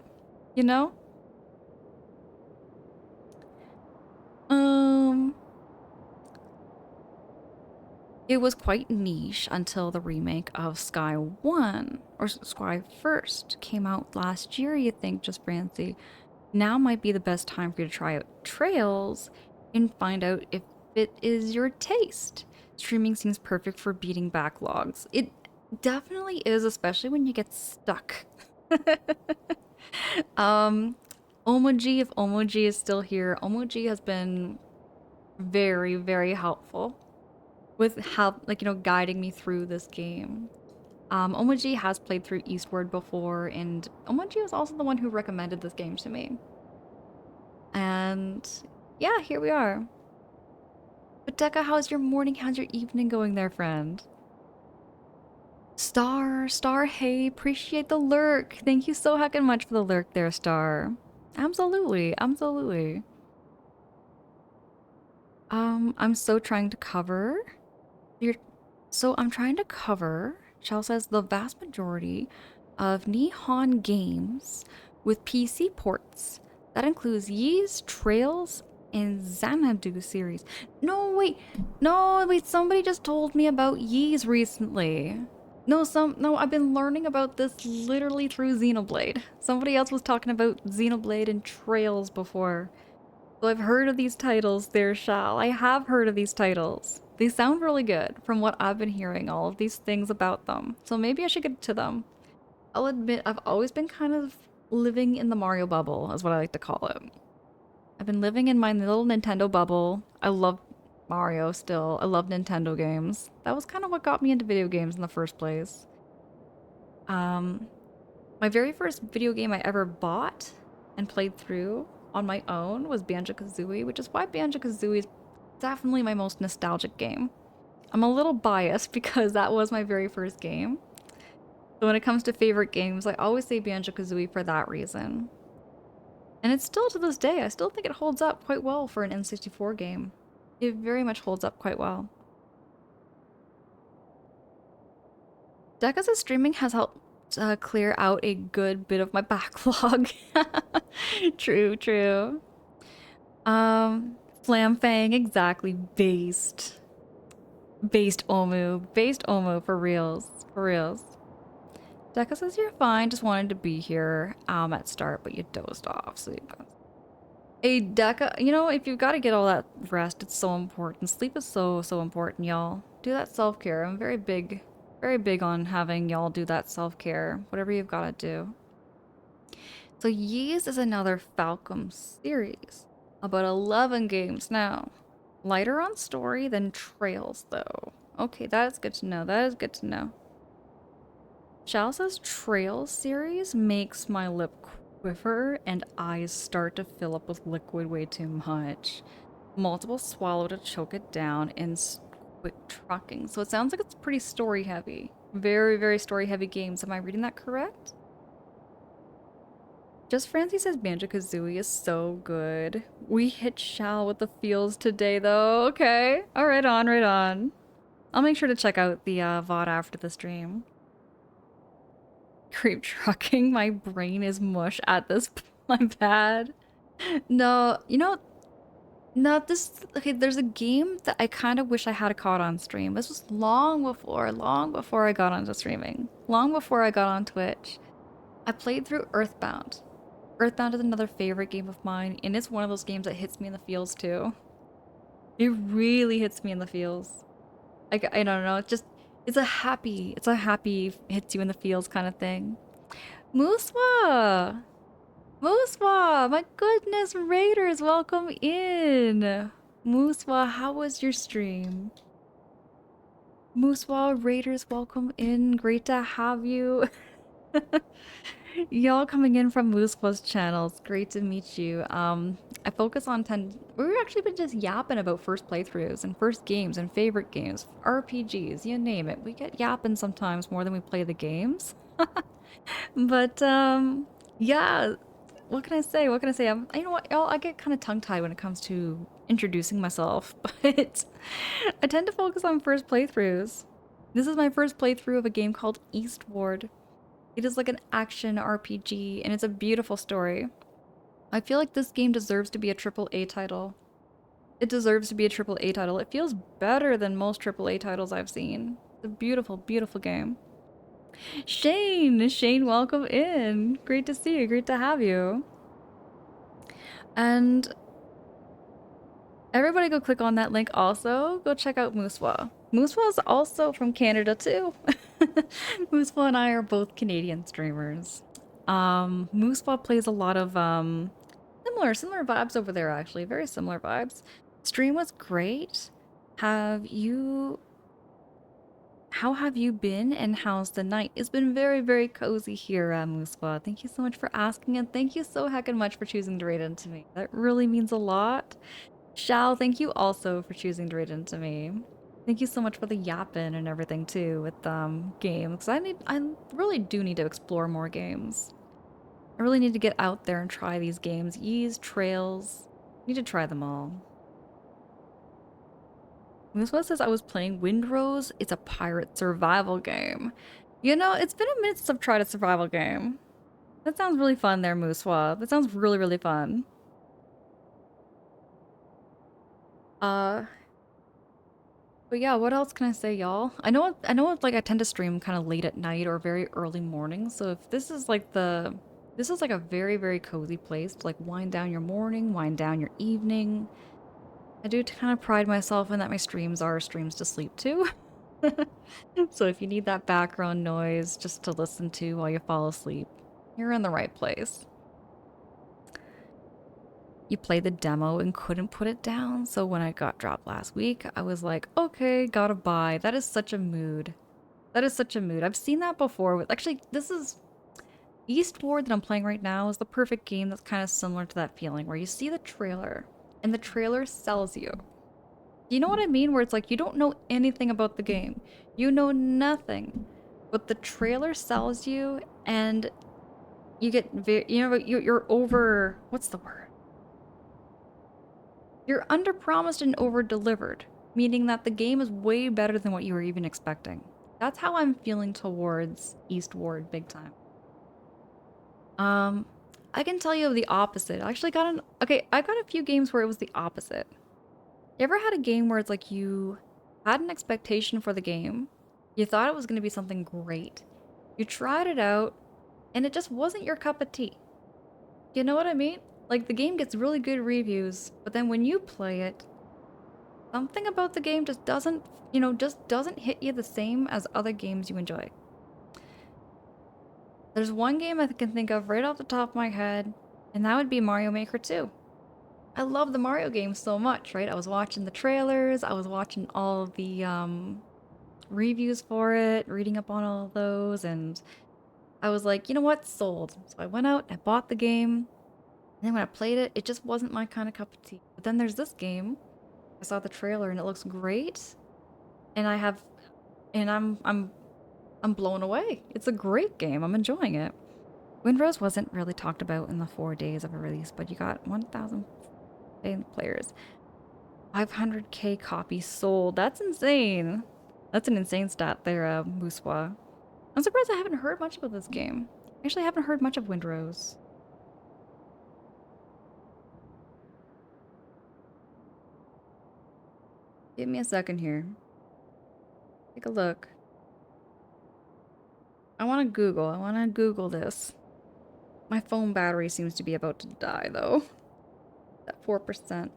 S1: You know? It was quite niche until the remake of Sky 1, or Sky First, came out last year, you think, just Francie. Now might be the best time for you to try out Trails and find out if it is your taste. Streaming seems perfect for beating backlogs. It definitely is, especially when you get stuck. um, Omoji, if Omoji is still here, Omoji has been very, very helpful with help, like, guiding me through this game. Omoji has played through Eastward before, and Omoji was also the one who recommended this game to me. And yeah, here we are. But Decca, how's your morning? How's your evening going there, friend? Star, hey, appreciate the lurk. Thank you so heckin' much for the lurk there, Star. Absolutely, absolutely. I'm so trying to cover. You're so I'm trying to cover, Shell says, the vast majority of Nihon games with PC ports. That includes Ys, Trails, and Xanadu series. No, wait, somebody just told me about Ys recently. No, I've been learning about this literally through Xenoblade. Somebody else was talking about Xenoblade and Trails before. So I've heard of these titles there, Shal. I have heard of these titles. They sound really good from what I've been hearing, all of these things about them. So maybe I should get to them. I'll admit, I've always been kind of living in the Mario bubble, is what I like to call it. I've been living in my little Nintendo bubble. I love Mario still. I love Nintendo games. That was kind of what got me into video games in the first place. Um, my very first video game I ever bought and played through on my own was Banjo-Kazooie, which is why Banjo-Kazooie is definitely my most nostalgic game. I'm a little biased because that was my very first game. So when it comes to favorite games, I always say Banjo-Kazooie for that reason. And it's still to this day, I still think it holds up quite well for an N64 game. It very much holds up quite well. Deca's streaming has helped clear out a good bit of my backlog. True, true. Flamfang, exactly. Based Omu for reals. For reals. Deca says you're fine, just wanted to be here at start, but you dozed off, so you got... Hey, Deca, if you've got to get all that rest, it's so important. Sleep is so, so important, y'all. Do that self-care. I'm very big on having y'all do that self-care, whatever you've got to do. So Ys is another Falcom series. About 11 games now. Lighter on story than Trails, though. Okay, that is good to know. That is good to know. Shao says Trails series makes my lip quiver and eyes start to fill up with liquid way too much. Multiple swallow to choke it down and quick trucking. So it sounds like it's pretty story heavy. Very, very story heavy games. Am I reading that correct? Just Francie says Banjo-Kazooie is so good. We hit Shao with the feels today, though. Okay. Oh, right on, right on. I'll make sure to check out the VOD after the stream. Creep trucking. My brain is mush at this. My bad. No, no, okay, there's a game that I kind of wish I had caught on stream. This was long before I got onto streaming. Long before I got on Twitch. I played through Earthbound. Earthbound is another favorite game of mine, and it's one of those games that hits me in the feels too. It really hits me in the feels. Like, I don't know, it's a happy hits you in the feels kind of thing. Mooswa! Mooswa! My goodness, Raiders, welcome in! Mooswa, how was your stream? Mooswa, Raiders, welcome in. Great to have you. Y'all coming in from Mooswa's channel. It's great to meet you. I focus on we've actually been just yapping about first playthroughs and first games and favorite games, RPGs, you name it. We get yapping sometimes more than we play the games. But, yeah. What can I say? What can I say? You know what, y'all, I get kind of tongue-tied when it comes to introducing myself, but I tend to focus on first playthroughs. This is my first playthrough of a game called Eastward. It is like an action RPG, and it's a beautiful story. I feel like this game deserves to be a AAA title. It deserves to be a AAA title. It feels better than most AAA titles I've seen. It's a beautiful, beautiful game. Shane, welcome in. Great to see you. Great to have you. And Everybody go click on that link also. Go check out Mooswa. Mooswa is also from Canada too. Mooswa and I are both Canadian streamers. Mooswa plays a lot of similar vibes over there actually. Very similar vibes. Stream was great. Have you how have you been and how's the night? It's been very, very cozy here at Mooswa. Thank you so much for asking and thank you so heckin' much for choosing to raid into me. That really means a lot. Shao, thank you also for choosing to raid into me. Thank you so much for the yapping and everything too with games. I really do need to explore more games. I really need to get out there and try these games. Ys, Trails. I need to try them all. Mooswa says I was playing Windrose. It's a pirate survival game. You know, it's been a minute since I've tried a survival game. That sounds really fun there, Mooswa. That sounds really, really fun. Uh, but yeah, what else can I say, y'all? I know like I tend to stream kind of late at night or very early morning, so if this is like this is like a very, very cozy place to like wind down your morning, wind down your evening. I do kind of pride myself in that my streams are streams to sleep to. So if you need that background noise just to listen to while you fall asleep, you're in the right place. You played the demo and couldn't put it down, so when I got dropped last week, I was like, okay, gotta buy. That is such a mood. That is such a mood. I've seen that before with actually this is Eastward that I'm playing right now is the perfect game that's kind of similar to that feeling where you see the trailer and the trailer sells you. You know what I mean? Where it's like you don't know anything about the game. You know nothing. But the trailer sells you and you get you know you're over what's the word? You're under promised and over delivered, meaning that the game is way better than what you were even expecting. That's how I'm feeling towards Eastward big time. Um, I can tell you the opposite. I actually got I got a few games where it was the opposite. You ever had a game where it's like you had an expectation for the game, you thought it was going to be something great, you tried it out, and it just wasn't your cup of tea? You know what I mean? Like the game gets really good reviews, but then when you play it, something about the game just doesn't, just doesn't hit you the same as other games you enjoy. There's one game I can think of right off the top of my head, and that would be Mario Maker 2. I love the Mario games so much, right? I was watching the trailers, I was watching all of the reviews for it, reading up on all of those, and I was like, you know what, sold. So I went out, I bought the game, and then when I played it, it just wasn't my kind of cup of tea. But then there's this game, I saw the trailer and it looks great, and I'm blown away. It's a great game. I'm enjoying it. Windrose wasn't really talked about in the 4 days of a release, but you got 1,000 players. 500k copies sold. That's insane. That's an insane stat there, Mooswa. I'm surprised I haven't heard much about this game. I actually haven't heard much of Windrose. Give me a second here. Take a look. I want to Google this. My phone battery seems to be about to die though. At 4%.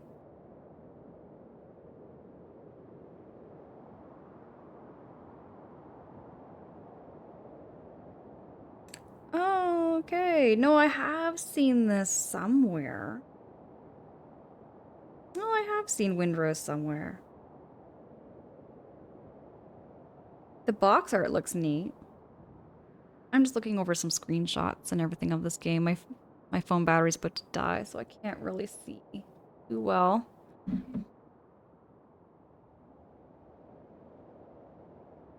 S1: Oh, okay. No, I have seen this somewhere. No, I have seen Windrose somewhere. The box art looks neat. I'm just looking over some screenshots and everything of this game. My phone battery's about to die, so I can't really see too well.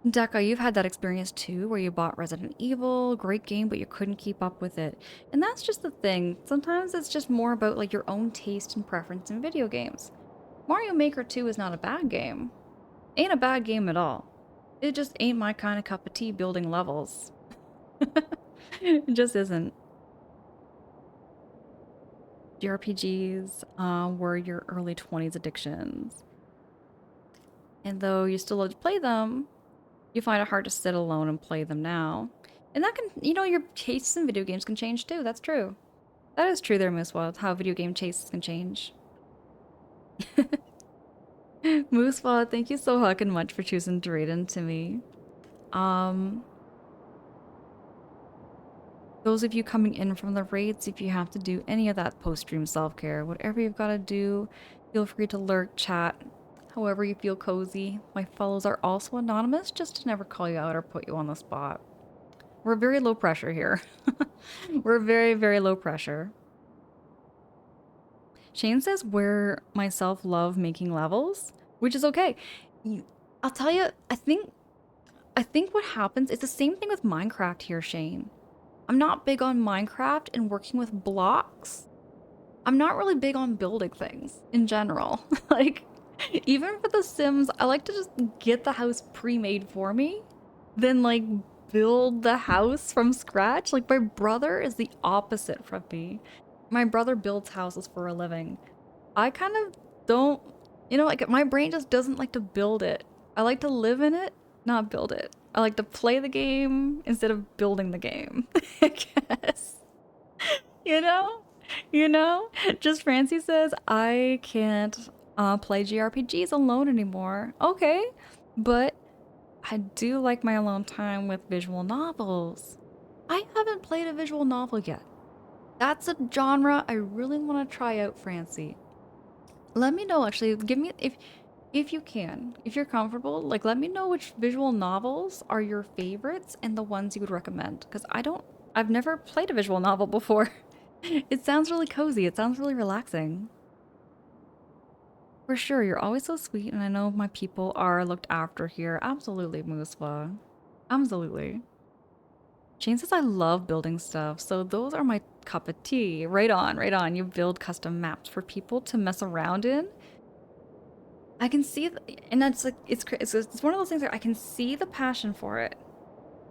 S1: Deka, you've had that experience too, where you bought Resident Evil, great game, but you couldn't keep up with it. And that's just the thing. Sometimes it's just more about like your own taste and preference in video games. Mario Maker 2 is not a bad game. Ain't a bad game at all. It just ain't my kind of cup of tea building levels. It just isn't. JRPGs were your early 20s addictions. And though you still love to play them, you find it hard to sit alone and play them now. And that can, your tastes in video games can change too. That's true. That is true there, Miss Wild, how video game tastes can change. Mooseball, thank you so fucking much for choosing to read into me. Um, those of you coming in from the raids, if you have to do any of that post-stream self-care, whatever you've got to do, feel free to lurk, chat, however you feel cozy. My follows are also anonymous, just to never call you out or put you on the spot. We're very low pressure here. We're very, very low pressure. Shane says we're myself love making levels, which is okay. I'll tell you, I think what happens is the same thing with Minecraft here, Shane. I'm not big on Minecraft and working with blocks. I'm not really big on building things in general. Like, even for The Sims, I like to just get the house pre-made for me, then like build the house from scratch. Like my brother is the opposite from me. My brother builds houses for a living. I kind of don't, like my brain just doesn't like to build it. I like to live in it, not build it. I like to play the game instead of building the game, I guess. You know? You know? Just Francie says, I can't play JRPGs alone anymore. Okay, but I do like my alone time with visual novels. I haven't played a visual novel yet. That's a genre I really want to try out, Francie. Let me know, actually. Give me, if you can, if you're comfortable, like let me know which visual novels are your favorites and the ones you would recommend. Because I've never played a visual novel before. It sounds really cozy. It sounds really relaxing. For sure, you're always so sweet, and I know my people are looked after here. Absolutely, Muswa. Absolutely. Jane says I love building stuff, so those are my cup of tea. Right on, right on. You build custom maps for people to mess around in. I can see, and that's like it's one of those things where I can see the passion for it.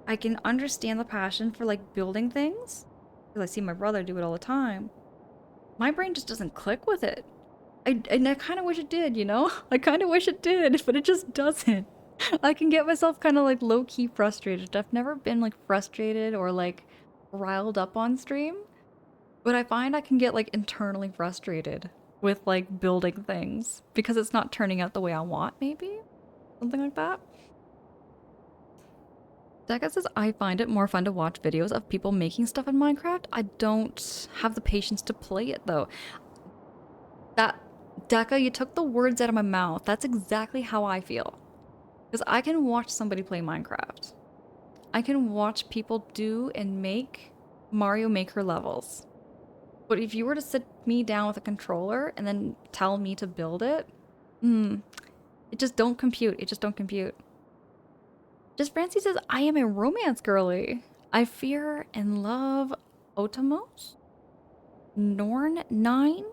S1: I can understand the passion for like building things because I see my brother do it all the time. My brain just doesn't click with it. And I kind of wish it did, you know? I kind of wish it did, but it just doesn't. I can get myself kind of like low key frustrated. I've never been like frustrated or like riled up on stream, but I find I can get like internally frustrated with like building things because it's not turning out the way I want, maybe? Something like that. Becca says, I find it more fun to watch videos of people making stuff in Minecraft. I don't have the patience to play it though. That, Decca, you took the words out of my mouth. That's exactly how I feel. Because I can watch somebody play Minecraft. I can watch people do and make Mario Maker levels. But if you were to sit me down with a controller and then tell me to build it, it just don't compute. It just don't compute. Just Francie says, I am a romance girly. I fear and love Otomos. Norn 9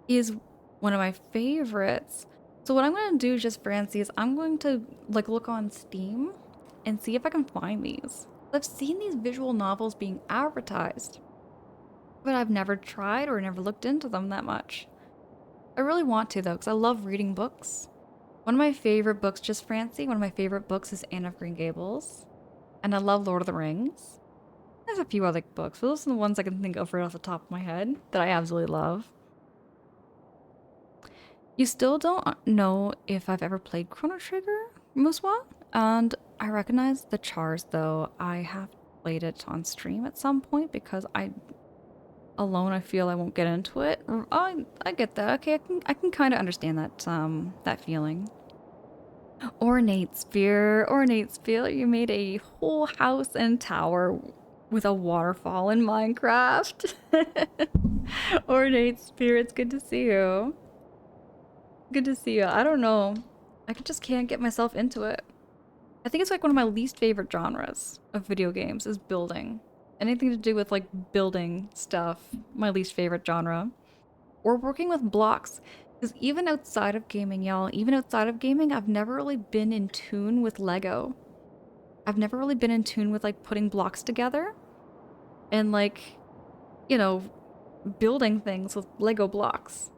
S1: is one of my favorites. So what I'm going to do, just Francie, is I'm going to like look on Steam and see if I can find these. I've seen these visual novels being advertised, but I've never tried or never looked into them that much. I really want to though, because I love reading books. One of my favorite books, just Francie, one of my favorite books is Anne of Green Gables. And I love Lord of the Rings. There's a few other books, but those are the ones I can think of right off the top of my head that I absolutely love. You still don't know if I've ever played Chrono Trigger, Muswa? And I recognize the chars, though. I have played it on stream at some point because I feel I won't get into it. I get that. Okay, I can kind of understand that feeling. Ornate Spear, you made a whole house and tower with a waterfall in Minecraft. Ornate Spear, it's good to see you. Good to see you. I don't know. I just can't get myself into it. I think it's like one of my least favorite genres of video games is building. Anything to do with like building stuff, my least favorite genre. Or working with blocks. Because even outside of gaming, y'all, even outside of gaming, I've never really been in tune with Lego. I've never really been in tune with like putting blocks together and like, you know, building things with Lego blocks.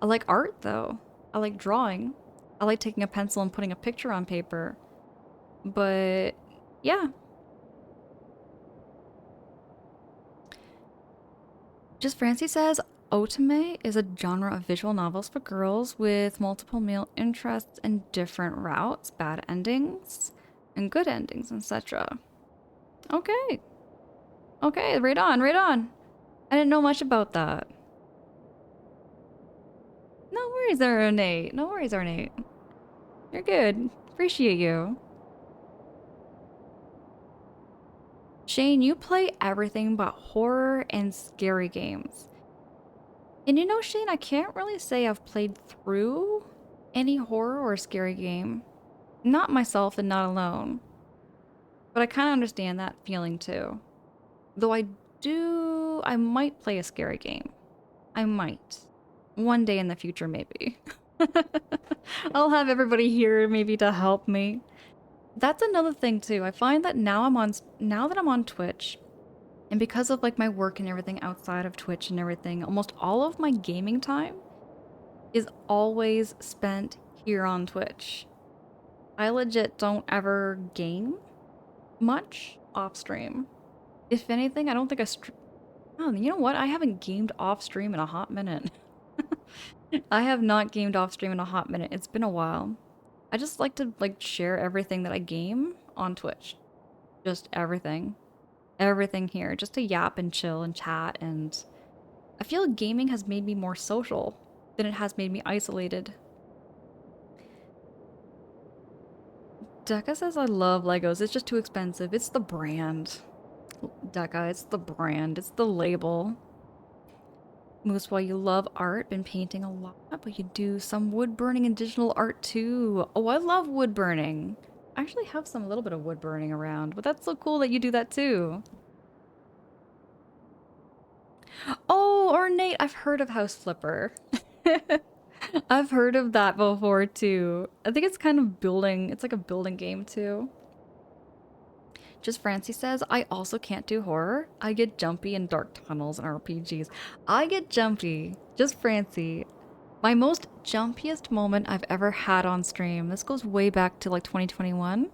S1: I like art though. I like drawing. I like taking a pencil and putting a picture on paper. But yeah. Just Francie says, Otome is a genre of visual novels for girls with multiple male interests and different routes, bad endings, and good endings, etc. Okay. Okay, right on, right on. I didn't know much about that. No worries there, Nate. No worries there, Nate. You're good. Appreciate you. Shane, you play everything but horror and scary games. And you know, Shane, I can't really say I've played through any horror or scary game. Not myself and not alone. But I kind of understand that feeling too. Though I might play a scary game. I might. One day in the future, maybe. I'll have everybody here maybe to help me. That's another thing too. I find that now that I'm on Twitch, and because of like my work and everything outside of Twitch and everything, almost all of my gaming time is always spent here on Twitch. I legit don't ever game much off stream. If anything, I don't think oh, you know what? I haven't gamed off stream in a hot minute. I have not gamed off stream in a hot minute. It's been a while. I just like to like share everything that I game on Twitch. Just everything. Everything here. Just to yap and chill and chat, and I feel gaming has made me more social than it has made me isolated. Decca says I love Legos. It's just too expensive. It's the brand. Decca, it's the brand. It's the label. Moose, while you love art, been painting a lot, but you do some wood burning and digital art too. Oh, I love wood burning. I actually have a little bit of wood burning around, but that's so cool that you do that too. Oh, Ornate, I've heard of House Flipper. I've heard of that before too. I think it's kind of building, it's like a building game too. Just Francie says, I also can't do horror. I get jumpy in dark tunnels and RPGs. I get jumpy. Just Francie. My most jumpiest moment I've ever had on stream, this goes way back to like 2021.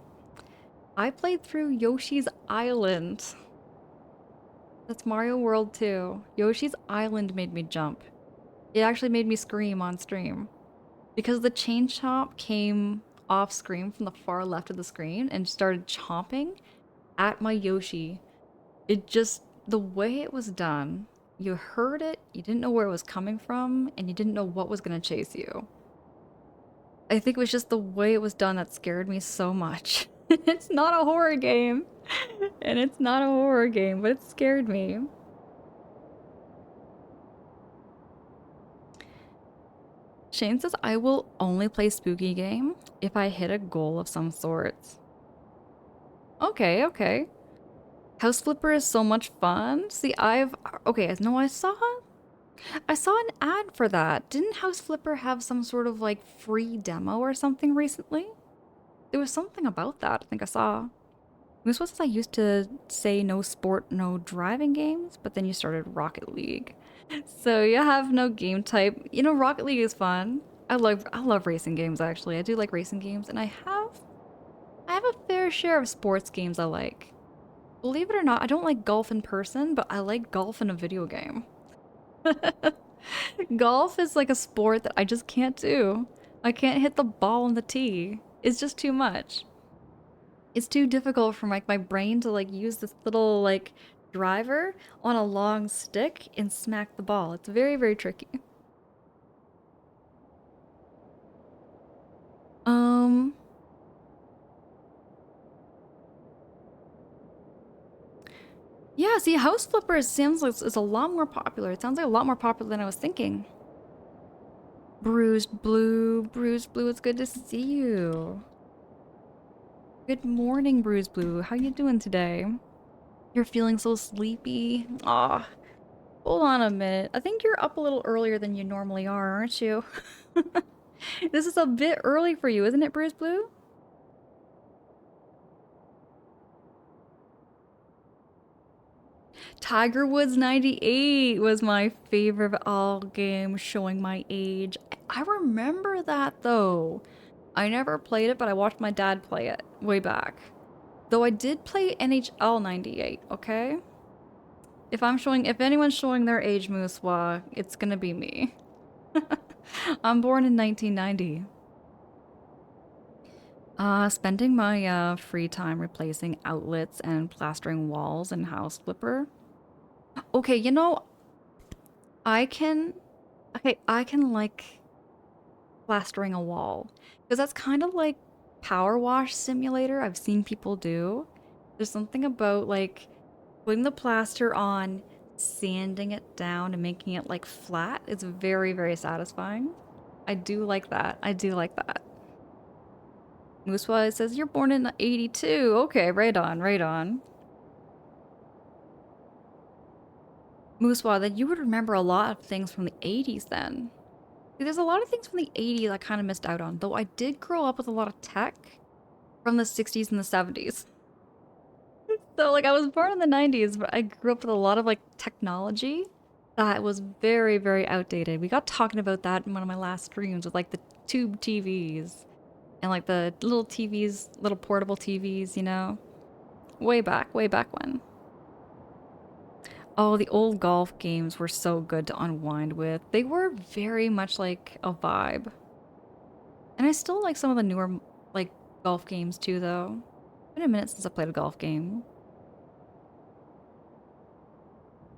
S1: I played through Yoshi's Island. That's Mario World 2. Yoshi's Island made me jump. It actually made me scream on stream. Because the chain chomp came off screen from the far left of the screen and started chomping at my Yoshi. It just, the way it was done, you heard it, you didn't know where it was coming from, and you didn't know what was going to chase you. I think it was just the way it was done that scared me so much. It's not a horror game. And it's not a horror game, but it scared me. Shane says, I will only play spooky game if I hit a goal of some sorts. Okay, okay. House Flipper is so much fun. See, okay, no, I saw an ad for that. Didn't House Flipper have some sort of like free demo or something recently? There was something about that I think I saw. This was I used to say no sport, no driving games, but then you started Rocket League. So you have no game type. You know, Rocket League is fun. I love racing games actually. I do like racing games, and I have a fair share of sports games I like. Believe it or not, I don't like golf in person, but I like golf in a video game. Golf is like a sport that I just can't do. I can't hit the ball on the tee. It's just too much. It's too difficult for my brain to like use this little like driver on a long stick and smack the ball. It's very, very tricky. Yeah, see, House Flippers sounds like it's a lot more popular. It sounds like a lot more popular than I was thinking. Bruised Blue, it's good to see you. Good morning, Bruised Blue. How you doing today? You're feeling so sleepy. Aw, hold on a minute. I think you're up a little earlier than you normally are, aren't you? This is a bit early for you, isn't it, Bruised Blue? Tiger Woods 98 was my favorite all game, showing my age. I remember that though. I never played it, but I watched my dad play it way back. Though I did play NHL 98, okay? If anyone's showing their age, Muswa, it's gonna be me. I'm born in 1990. Spending my free time replacing outlets and plastering walls in House Flipper. Okay, you know, I can I can like plastering a wall because that's kind of like power wash simulator I've seen people do. There's something about like putting the plaster on, sanding it down and making it like flat. It's very, very satisfying. I do like that. I do like that. Muswa says you're born in '82. Okay, right on, right on. Muswa, then you would remember a lot of things from the '80s then. See, there's a lot of things from the '80s I kind of missed out on, though I did grow up with a lot of tech from the '60s and the '70s. So, like, I was born in the '90s, but I grew up with a lot of, like, technology that was very, very outdated. We got talking about that in one of my last streams with, like, the tube TVs and, like, the little TVs, little portable TVs, you know? Way back when. Oh, the old golf games were so good to unwind with. They were very much like a vibe. And I still like some of the newer, like, golf games too, though. It's been a minute since I played a golf game.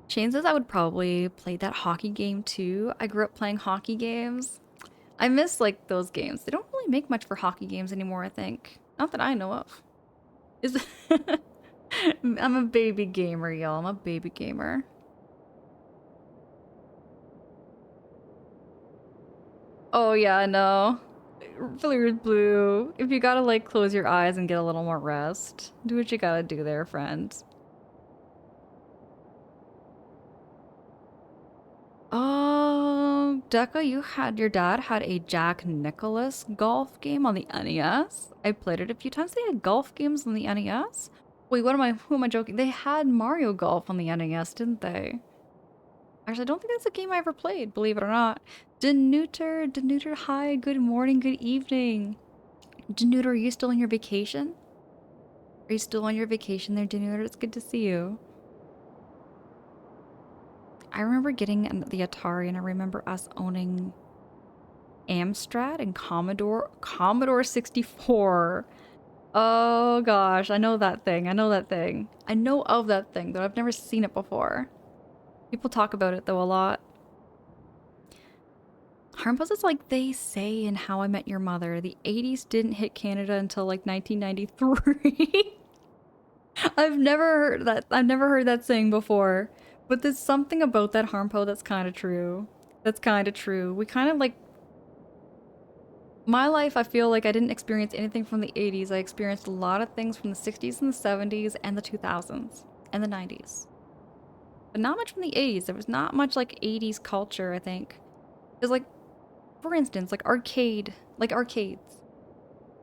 S1: Shane says I would probably play that hockey game too. I grew up playing hockey games. I miss, like, those games. They don't really make much for hockey games anymore, I think. Not that I know of. Is I'm a baby gamer, y'all. I'm a baby gamer. Oh yeah, I know. Blue blue. If you gotta like close your eyes and get a little more rest, do what you gotta do there, friend. Oh, Deca, your dad had a Jack Nicholas golf game on the NES. I played it a few times. They had golf games on the NES. Wait, who am I joking? They had Mario Golf on the NES, didn't they? Actually, I don't think that's a game I ever played, believe it or not. Denuter, hi, good morning, good evening. Denuter, are you still on your vacation? Are you still on your vacation there, Denuter? It's good to see you. I remember getting the Atari, and I remember us owning Amstrad and Commodore 64. Oh gosh, I know that thing. I know that thing. I know of that thing, though I've never seen it before. People talk about it though a lot. Harmpost is like they say in How I Met Your Mother. The 80s didn't hit Canada until like 1993. I've never heard that saying before. But there's something about that Harmpo that's kind of true. That's kind of true. We kind of like my life, I feel like I didn't experience anything from the 80s. I experienced a lot of things from the 60s and the 70s and the 2000s and the 90s. But not much from the 80s. There was not much like 80s culture, I think. There's like, for instance, like arcades.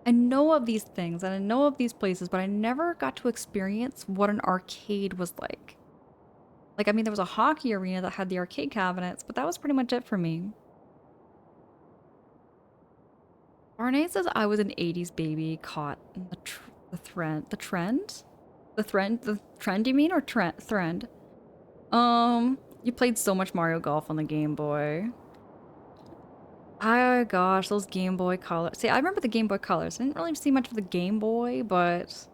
S1: I know of these things and I know of these places, but I never got to experience what an arcade was like. Like, I mean, there was a hockey arena that had the arcade cabinets, but that was pretty much it for me. Arne says I was an 80s baby caught in the trend you mean, or trend? You played so much Mario Golf on the Game Boy. Oh gosh, those Game Boy Colors. See, I remember the Game Boy Colors. I didn't really see much of the Game Boy, but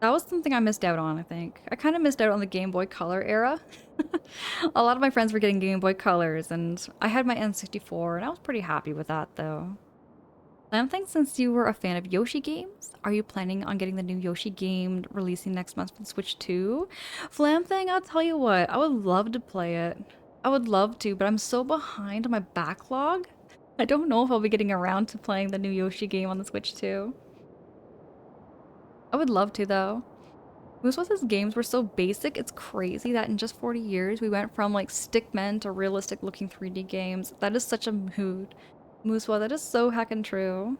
S1: that was something I missed out on, I think. I kind of missed out on the Game Boy Color era. A lot of my friends were getting Game Boy Colors, and I had my N64, and I was pretty happy with that, though. Lamthing, since you were a fan of Yoshi games, are you planning on getting the new Yoshi game releasing next month for the Switch 2? Flamthing, I'll tell you what, I would love to play it. I would love to, but I'm so behind on my backlog. I don't know if I'll be getting around to playing the new Yoshi game on the Switch 2. I would love to, though. Moosewa's games were so basic, it's crazy that in just 40 years we went from like stickmen to realistic looking 3D games. That is such a mood. Moosewa, that is so heckin' true.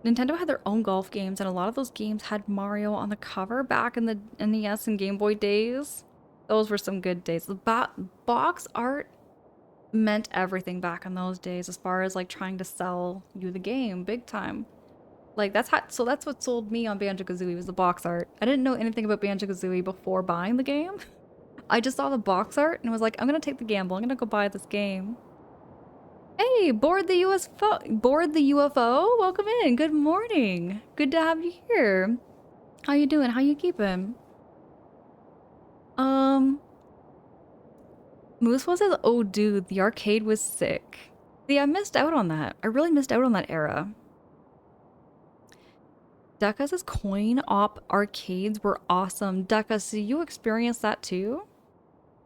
S1: Nintendo had their own golf games, and a lot of those games had Mario on the cover back in the NES and Game Boy days. Those were some good days. The box art meant everything back in those days as far as like trying to sell you the game big time. Like that's what sold me on Banjo-Kazooie was the box art. I didn't know anything about Banjo-Kazooie before buying the game. I just saw the box art and was like, I'm gonna take the gamble. I'm gonna go buy this game. Hey, board the UFO. Welcome in. Good morning. Good to have you here. How you doing? How you keeping? Um, Moose was says, oh dude, the arcade was sick. See, I missed out on that. I really missed out on that era. Deca's coin op arcades were awesome. Deca, so you experienced that too?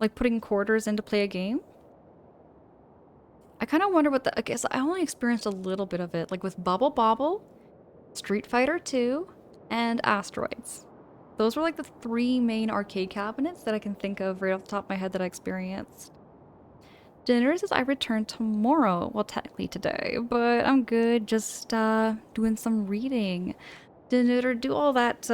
S1: Like putting quarters in to play a game? I kind of wonder what the... I guess I only experienced a little bit of it. Like with Bubble Bobble, Street Fighter 2, and Asteroids. Those were like the 3 main arcade cabinets that I can think of right off the top of my head that I experienced. Dinner says I return tomorrow. Well, technically today, but I'm good. Just doing some reading. Dinner, do all that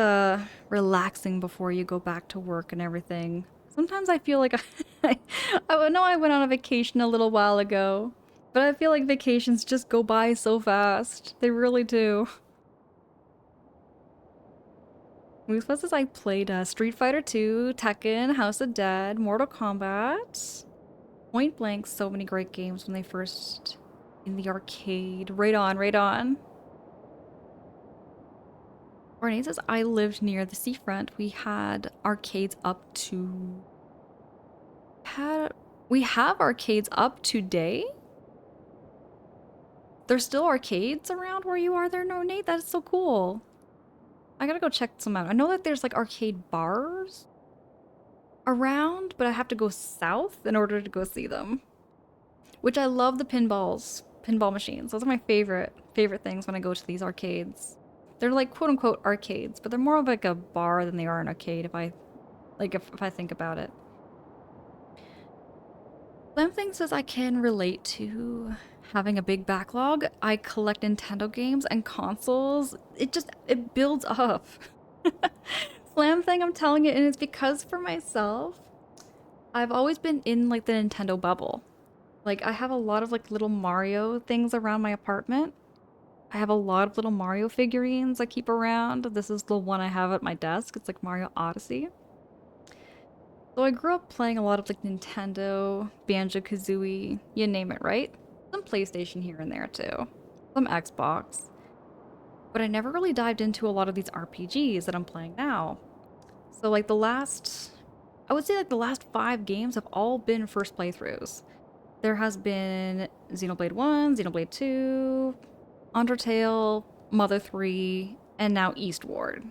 S1: relaxing before you go back to work and everything. Sometimes I feel like I know I went on a vacation a little while ago, but I feel like vacations just go by so fast. They really do. Moose says I played Street Fighter 2, Tekken, House of Dead, Mortal Kombat. Point Blank, so many great games when they first in the arcade. Right on, right on. Renee says, I lived near the seafront. We had arcades up to... We have arcades up today? There's still arcades around where you are there, no, Nate? That is so cool. I gotta go check some out. I know that there's like arcade bars around, but I have to go south in order to go see them. Which I love the pinball machines. Those are my favorite things when I go to these arcades. They're like quote unquote arcades, but they're more of like a bar than they are an arcade if I think about it. Something says I can relate to having a big backlog. I collect Nintendo games and consoles. It builds up. Slam thing, I'm telling you, and it's because for myself, I've always been in like the Nintendo bubble. Like I have a lot of like little Mario things around my apartment. I have a lot of little Mario figurines I keep around. This is the one I have at my desk. It's like Mario Odyssey. So I grew up playing a lot of like Nintendo, Banjo-Kazooie, you name it, right? Some PlayStation here and there too. Some Xbox. But I never really dived into a lot of these RPGs that I'm playing now. So like I would say like the last 5 games have all been first playthroughs. There has been Xenoblade 1, Xenoblade 2, Undertale, Mother 3, and now Eastward.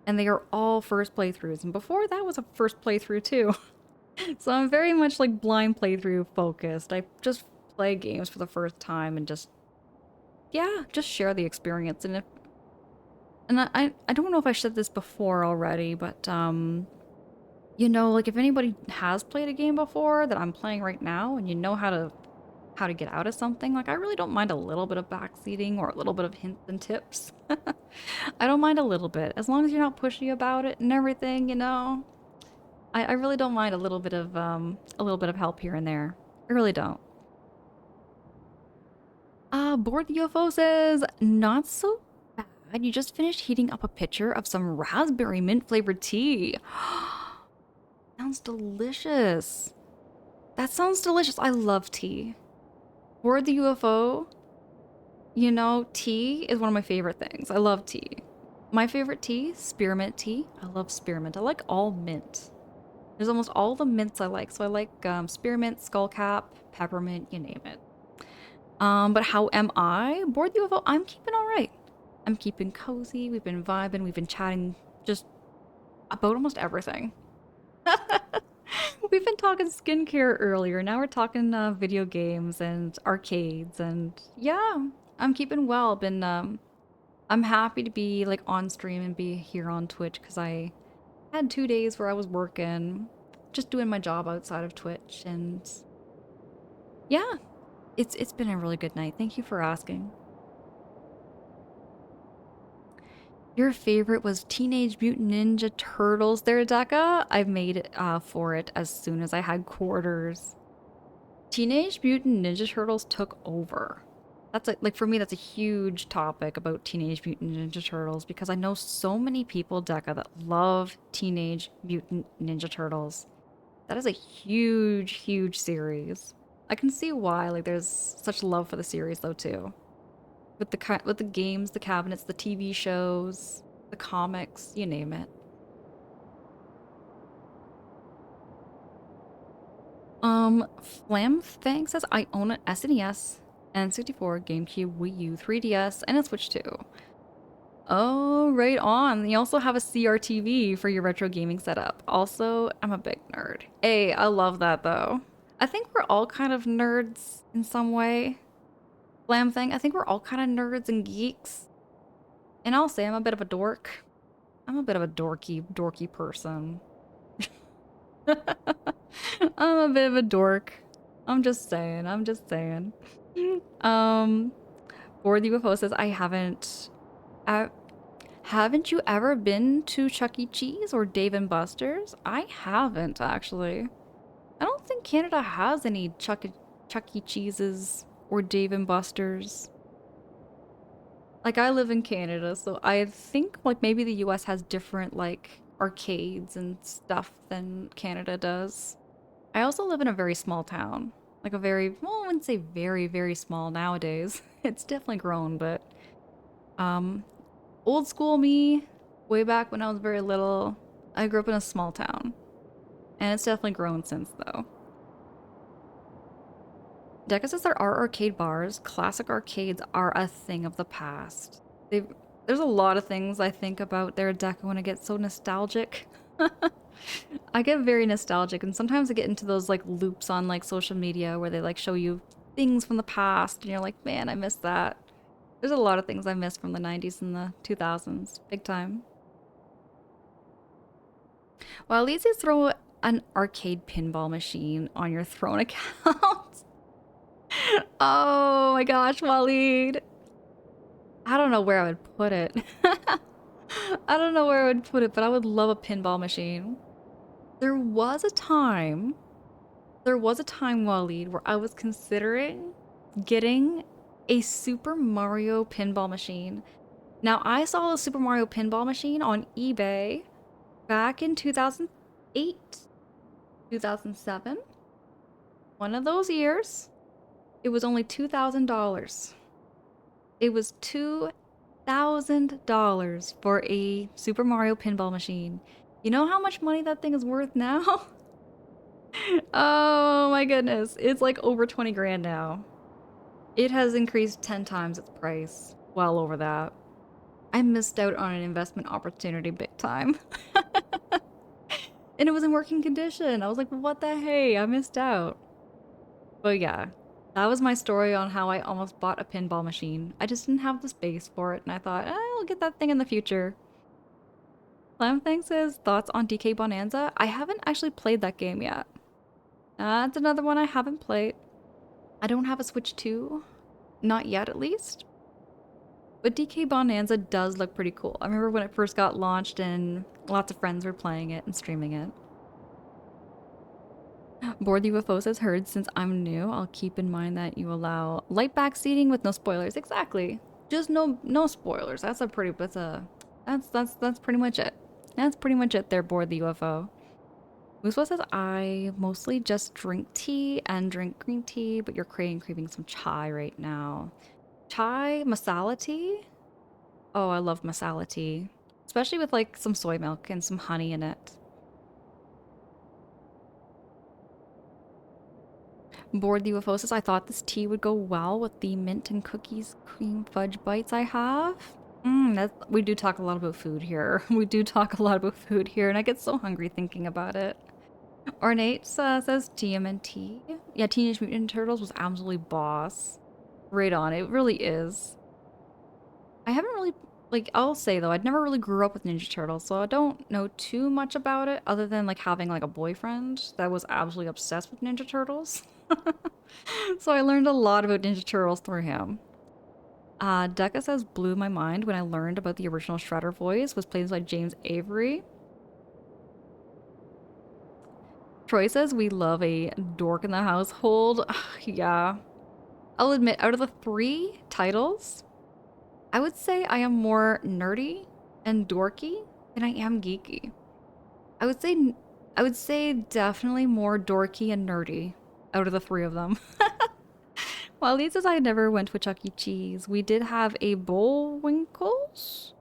S1: And they are all first playthroughs, and before that was a first playthrough too. So I'm very much like blind playthrough focused. I just play games for the first time and just share the experience. And I don't know if I said this before already, but you know, like if anybody has played a game before that I'm playing right now and you know how to get out of something, like I really don't mind a little bit of backseating or a little bit of hints and tips. I don't mind a little bit, as long as you're not pushy about it and everything, you know. I really don't mind a little bit of help here and there. I really don't. Board the UFO says, not so bad. You just finished heating up a pitcher of some raspberry mint flavored tea. Sounds delicious. That sounds delicious. I love tea. Board the UFO, you know, tea is one of my favorite things. I love tea. My favorite tea, spearmint tea. I love spearmint. I like all mint. There's almost all the mints I like. So I like spearmint, skullcap, peppermint, you name it. But how am I? Board the UFO, I'm keeping all right. I'm keeping cozy. We've been vibing. We've been chatting just about almost everything. We've been talking skincare earlier. Now we're talking video games and arcades, and yeah, I'm keeping well. I'm happy to be like on stream and be here on Twitch because I had 2 days where I was working, just doing my job outside of Twitch, and yeah, it's been a really good night. Thank you for asking. Your favorite was Teenage Mutant Ninja Turtles there, Deca? I've made it for it as soon as I had quarters. Teenage Mutant Ninja Turtles took over. That's like for me, that's a huge topic about Teenage Mutant Ninja Turtles because I know so many people, Deca, that love Teenage Mutant Ninja Turtles. That is a huge, huge series. I can see why like there's such love for the series though too. With the games, the cabinets, the TV shows, the comics, you name it. Flam Fang says I own an SNES, N64, GameCube, Wii U, 3DS, and a Switch too. Oh, right on. You also have a CRTV for your retro gaming setup. Also, I'm a big nerd. Hey, I love that though. I think we're all kind of nerds in some way. Flam Fang, I think we're all kind of nerds and geeks. And I'll say I'm a bit of a dork. I'm a bit of a dorky person. I'm a bit of a dork. I'm just saying. I'm just saying. Um, Board the UFO says I haven't. Haven't you ever been to Chuck E. Cheese or Dave and Buster's? I haven't actually. I don't think Canada has any Chuck E. Cheeses or Dave and Buster's. Like I live in Canada, so I think like maybe the US has different like arcades and stuff than Canada does. I also live in a very small town. Like a very, well, I wouldn't say very, very small nowadays. It's definitely grown, but um old school me, way back when I was very little, I grew up in a small town. And it's definitely grown since though. Deca says there are arcade bars. Classic arcades are a thing of the past. There's a lot of things I think about there, Deca, when I get so nostalgic. I get very nostalgic, and sometimes I get into those like loops on like social media where they like show you things from the past, and you're like, man, I miss that. There's a lot of things I miss from the 90s and the 2000s. Big time. Well, at least you throw an arcade pinball machine on your Throne account. Oh my gosh, Waleed. I don't know where I would put it. I don't know where I would put it, but I would love a pinball machine. There was a time, Waleed, where I was considering getting a Super Mario pinball machine. Now, I saw the Super Mario pinball machine on eBay back in 2008, 2007. One of those years. It was only $2,000. It was $2,000 for a Super Mario pinball machine. You know how much money that thing is worth now? Oh my goodness. It's like over 20 grand now. It has increased 10 times its price. Well over that. I missed out on an investment opportunity big time. And it was in working condition. I was like, what the hey? I missed out. But yeah, that was my story on how I almost bought a pinball machine. I just didn't have the space for it, and I thought, I'll get that thing in the future. Lamthang says, thoughts on DK Bonanza? I haven't actually played that game yet. That's another one I haven't played. I don't have a Switch 2. Not yet, at least. But DK Bonanza does look pretty cool. I remember when it first got launched and lots of friends were playing it and streaming it. Board the UFO says heard since I'm new, I'll keep in mind that you allow light back seating with no spoilers. Exactly. Just no spoilers. That's pretty that's pretty much it. That's pretty much it there, Board the UFO. Muswa says I mostly just drink tea and drink green tea, but you're craving some chai right now. Chai masala tea? Oh, I love masala tea. Especially with like some soy milk and some honey in it. Board the UFO says, I thought this tea would go well with the mint and cookies cream fudge bites I have. We do talk a lot about food here. We do talk a lot about food here, and I get so hungry thinking about it. Ornate says TMNT. Yeah, Teenage Mutant Ninja Turtles was absolutely boss. Right on, it really is. I haven't really, like, I'll say though, I'd never really grew up with Ninja Turtles, so I don't know too much about it other than like having like a boyfriend that was absolutely obsessed with Ninja Turtles. So I learned a lot about Ninja Turtles through him. Deca says blew my mind when I learned about the original Shredder voice was played by James Avery. Troy says we love a dork in the household. Yeah. I'll admit, out of the three titles, I would say I am more nerdy and dorky than I am geeky. I would say I would say definitely more dorky and nerdy out of the three of them. Well, at least as I never went to a Chuck E. Cheese, we did have a Bullwinkles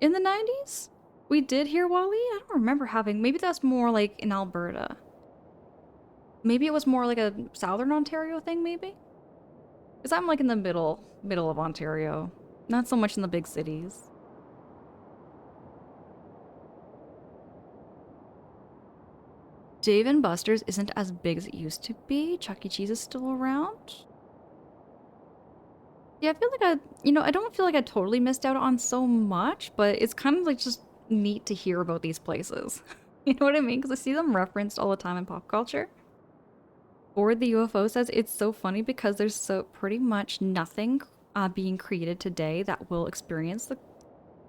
S1: in the 90s. We did hear Wally. I don't remember having. Maybe that's more like in Alberta. Maybe it was more like a Southern Ontario thing, maybe? Because I'm like in the middle of Ontario. Not so much in the big cities. Dave and Buster's isn't as big as it used to be. Chuck E. Cheese is still around. Yeah, I feel like I don't feel like I totally missed out on so much, but it's kind of like just neat to hear about these places. You know what I mean? Because I see them referenced all the time in pop culture. Board the UFO says it's so funny because there's so pretty much nothing being created today that will experience the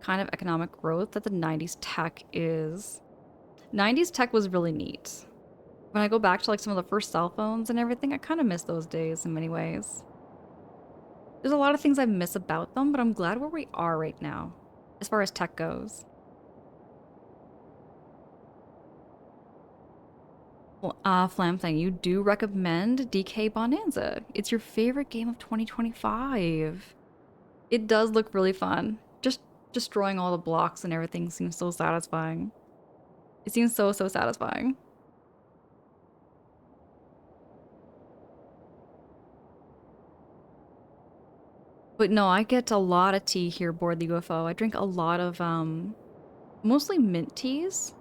S1: kind of economic growth that the 90s tech is. 90s tech was really neat. When I go back to like some of the first cell phones and everything, I kind of miss those days in many ways. There's a lot of things I miss about them, but I'm glad where we are right now, as far as tech goes. Flam thing, you do recommend DK Bonanza. It's your favorite game of 2025. It does look really fun. Just destroying all the blocks and everything seems so satisfying. It seems so satisfying. But no, I get a lot of tea here aboard the UFO. I drink a lot of, mostly mint teas,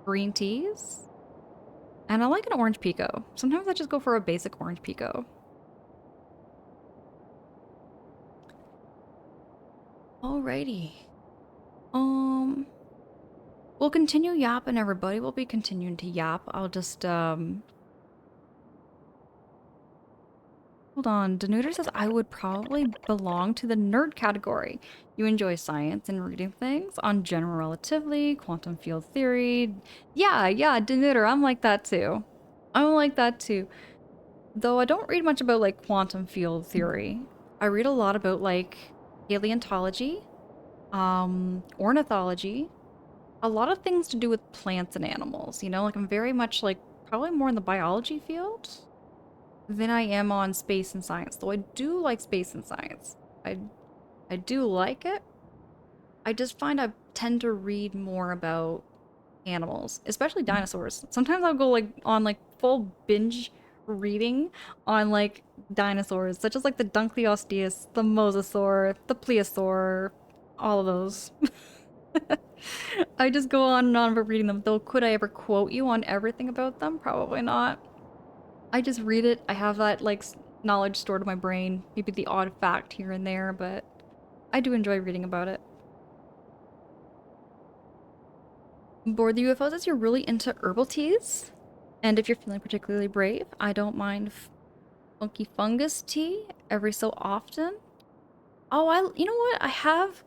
S1: green teas, and I like an orange pico. Sometimes I just go for a basic orange pico. Alrighty. We'll continue yapping, everybody. We'll be continuing to yap. I'll just, hold on. Denuder says I would probably belong to the nerd category. You enjoy science and reading things on general relativity, quantum field theory. Yeah, Denuder, I'm like that too. I'm like that too. Though I don't read much about like quantum field theory. I read a lot about like paleontology, ornithology, a lot of things to do with plants and animals, you know? Like I'm very much like probably more in the biology field than I am on space and science. Though I do like space and science. I do like it. I just find I tend to read more about animals, especially dinosaurs. Sometimes I'll go like on like full binge reading on like dinosaurs, such as like the Dunkleosteus, the Mosasaur, the Plesiosaur, all of those. I just go on and on about reading them. Though, could I ever quote you on everything about them? Probably not. I just read it. I have that like knowledge stored in my brain. Maybe the odd fact here and there, but I do enjoy reading about it. Board the UFO says you're really into herbal teas. And if you're feeling particularly brave, I don't mind funky fungus tea every so often. Oh, you know what? I have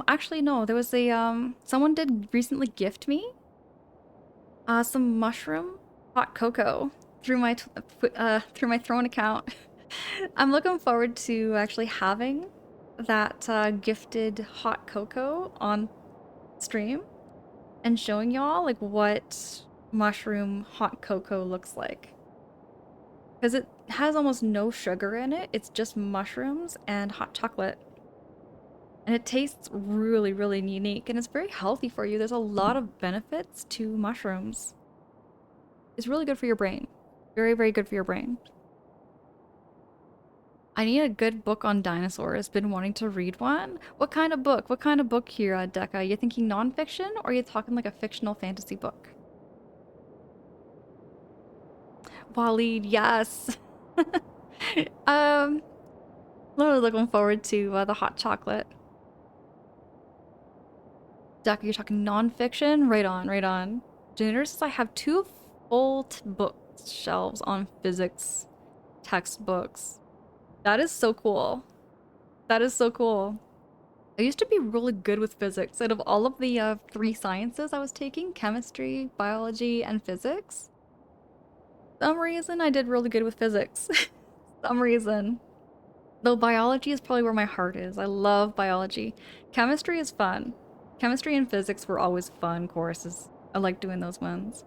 S1: actually no, there was a someone did recently gift me some mushroom hot cocoa through my through my Throne account. I'm looking forward to actually having that gifted hot cocoa on stream and showing y'all like what mushroom hot cocoa looks like. Because it has almost no sugar in it. It's just mushrooms and hot chocolate. And it tastes really, really unique and it's very healthy for you. There's a lot of benefits to mushrooms. It's really good for your brain. Very, very good for your brain. I need a good book on dinosaurs. Been wanting to read one. What kind of book? What kind of book here, Decca? You thinking nonfiction or are you talking like a fictional fantasy book? Waleed, yes. Really looking forward to the hot chocolate. Decca, you're talking nonfiction? Right on, right on. Junior says I have two full bookshelves on physics textbooks. That is so cool. That is so cool. I used to be really good with physics. Out of all of the three sciences I was taking, chemistry, biology, and physics, for some reason I did really good with physics. some reason. Though biology is probably where my heart is. I love biology. Chemistry is fun. Chemistry and physics were always fun courses. I like doing those ones.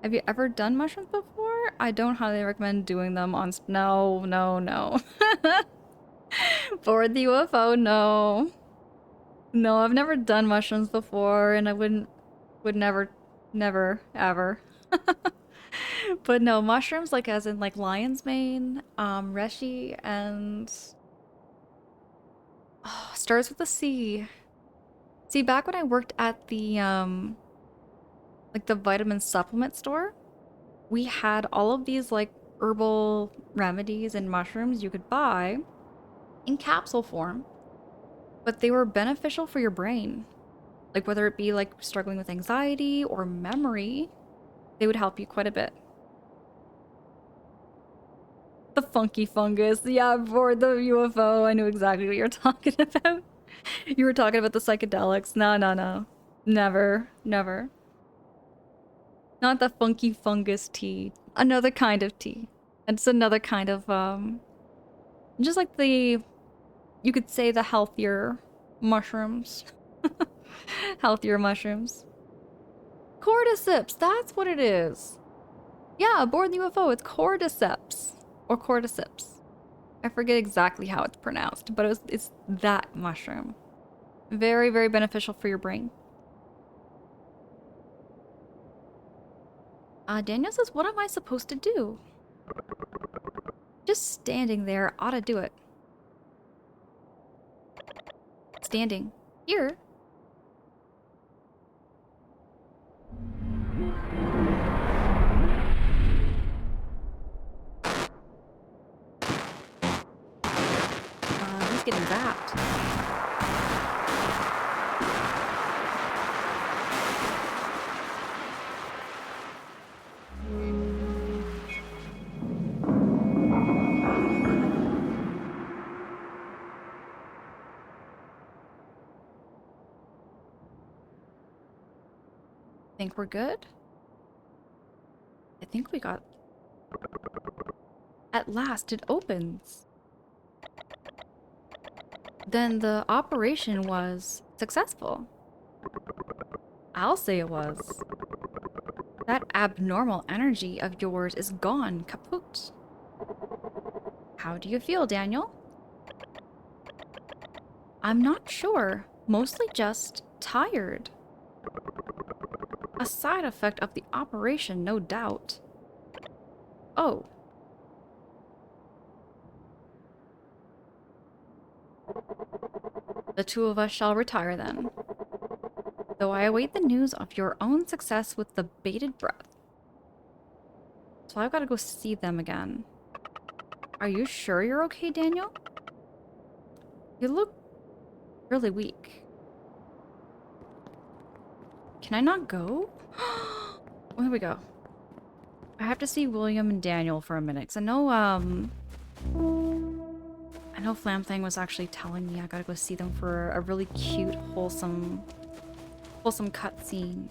S1: Have you ever done mushrooms before? I don't highly recommend doing them on... No, no, no. For the UFO, no. No, I've never done mushrooms before, and I would never, ever. But no, mushrooms, like as in like lion's mane, reishi, and oh, starts with a C. See, back when I worked at the like the vitamin supplement store, we had all of these like herbal remedies and mushrooms you could buy in capsule form, but they were beneficial for your brain. Like whether it be like struggling with anxiety or memory, they would help you quite a bit. The funky fungus. Yeah, for the UFO, I knew exactly what you're talking about. You were talking about the psychedelics. No, no, no. Never, never. Not the funky fungus tea. Another kind of tea. It's another kind of, just like the, you could say the healthier mushrooms. Healthier mushrooms. Cordyceps, that's what it is. Yeah, aboard the UFO, it's cordyceps. Or cordyceps. I forget exactly how it's pronounced, but it's that mushroom. Very, very beneficial for your brain. Daniel says, what am I supposed to do? Just standing there ought to do it. Standing. Here. He's getting zapped. Think we're good? I think we got... At last, it opens. Then the operation was successful. I'll say it was. That abnormal energy of yours is gone, kaput. How do you feel, Daniel? I'm not sure. Mostly just tired. A side effect of the operation, no doubt. Oh. The two of us shall retire then. Though I await the news of your own success with the bated breath. So I've got to go see them again. Are you sure you're okay, Daniel? You look really weak. Can I not go? Where we go? I have to see William and Daniel for a minute. Cause I know Flam Thing was actually telling me I gotta go see them for a really cute, wholesome cutscene.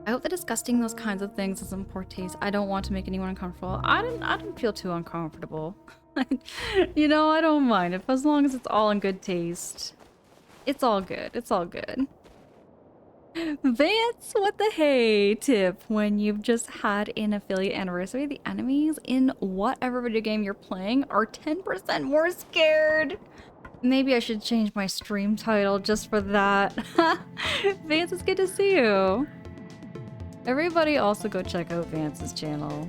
S1: I hope that discussing those kinds of things is in poor taste. I don't want to make anyone uncomfortable. I didn't feel too uncomfortable. You know, I don't mind if as long as it's all in good taste. It's all good. It's all good. Vance, what the hey tip when you've just had an affiliate anniversary, the enemies in whatever video game you're playing are 10% more scared. Maybe I should change my stream title just for that. Vance, it's good to see you. Everybody also go check out Vance's channel.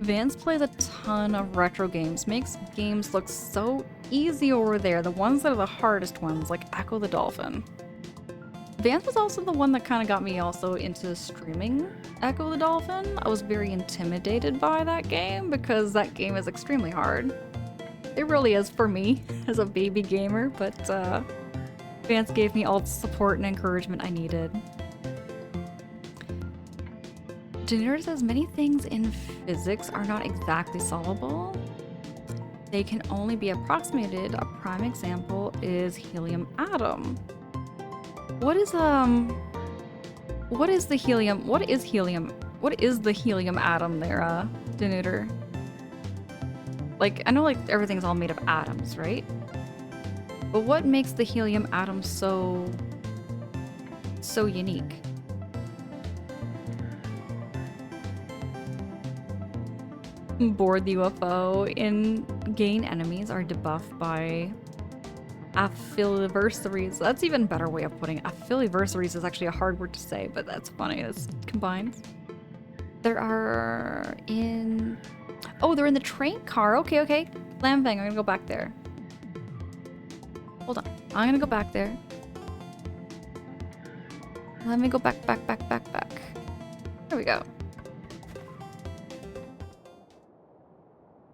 S1: Vance plays a ton of retro games, makes games look so easy over there, the ones that are the hardest ones, like Echo the Dolphin. Vance was also the one that kind of got me also into streaming Echo the Dolphin. I was very intimidated by that game because that game is extremely hard. It really is for me as a baby gamer, but Vance gave me all the support and encouragement I needed. Janir says many things in physics are not exactly solvable. They can only be approximated. A prime example is helium atom. What is the helium? What is helium? What is the helium atom there, Danuter? Like, I know like everything's all made of atoms, right? But what makes the helium atom so unique? Board the UFO. In-game enemies are debuffed by affiliversaries. That's even a better way of putting it. Affiliversaries is actually a hard word to say, but that's funny. It's combined. There are in... Oh, they're in the train car. Okay, okay. Lambang, I'm gonna go back there. Hold on. I'm gonna go back there. Let me go back. There we go.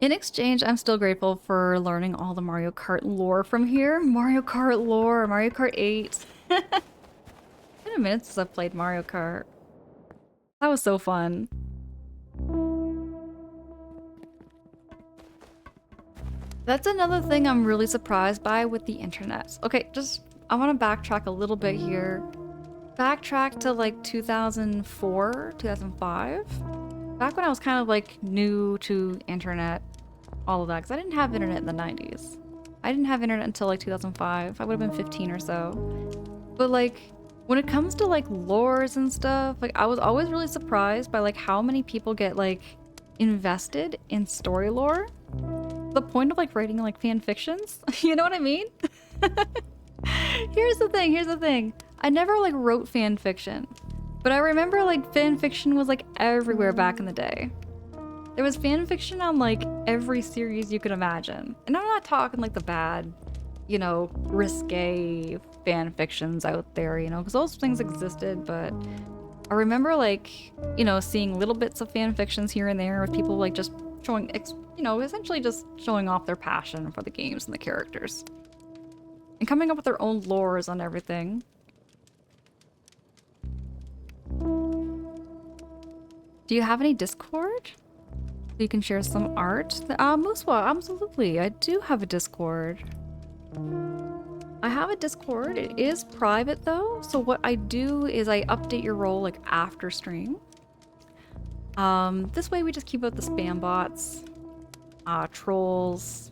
S1: In exchange, I'm still grateful for learning all the Mario Kart lore from here. Mario Kart lore, Mario Kart 8. It's been a minute since I've played Mario Kart. That was so fun. That's another thing I'm really surprised by with the internet. Okay, I want to backtrack a little bit here. Backtrack to like 2004, 2005. Back when I was kind of like new to internet, all of that, because I didn't have internet in the 90s. I didn't have internet until like 2005. I would have been 15 or so. But like, when it comes to like lores and stuff, like I was always really surprised by like how many people get like invested in story lore. The point of like writing like fan fictions. You know what I mean? Here's the thing. I never like wrote fan fiction, but I remember like fan fiction was like everywhere back in the day. There was fan fiction on like every series you could imagine. And I'm not talking like the bad, you know, risque fan fictions out there, you know, because those things existed, but I remember like, you know, seeing little bits of fan fictions here and there with people like just showing, you know, essentially just showing off their passion for the games and the characters. And coming up with their own lores on everything. Do you have any Discord? So you can share some art? Muswa, absolutely. I do have a Discord. I have a Discord. It is private though. So what I do is I update your role like after stream. This way we just keep out the spam bots, trolls,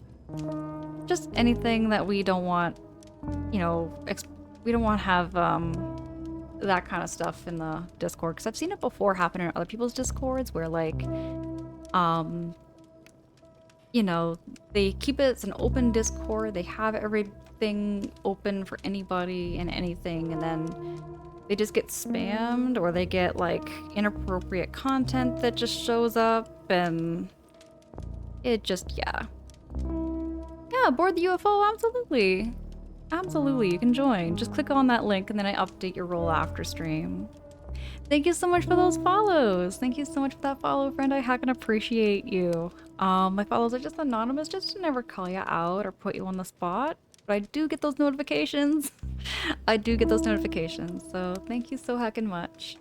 S1: just anything that we don't want, you know, we don't want to have that kind of stuff in the Discord, because I've seen it before happen in other people's Discords where like, you know, they keep it as an open Discord, they have everything open for anybody and anything, and then they just get spammed, or they get like inappropriate content that just shows up, and it just, yeah, board the UFO, absolutely. Absolutely, you can join. Just click on that link and then I update your role after stream. Thank you so much for those follows. Thank you so much for that follow, friend. I heck and appreciate you. My follows are just anonymous, just to never call you out or put you on the spot. But I do get those notifications. I do get those notifications, so thank you so heckin' much.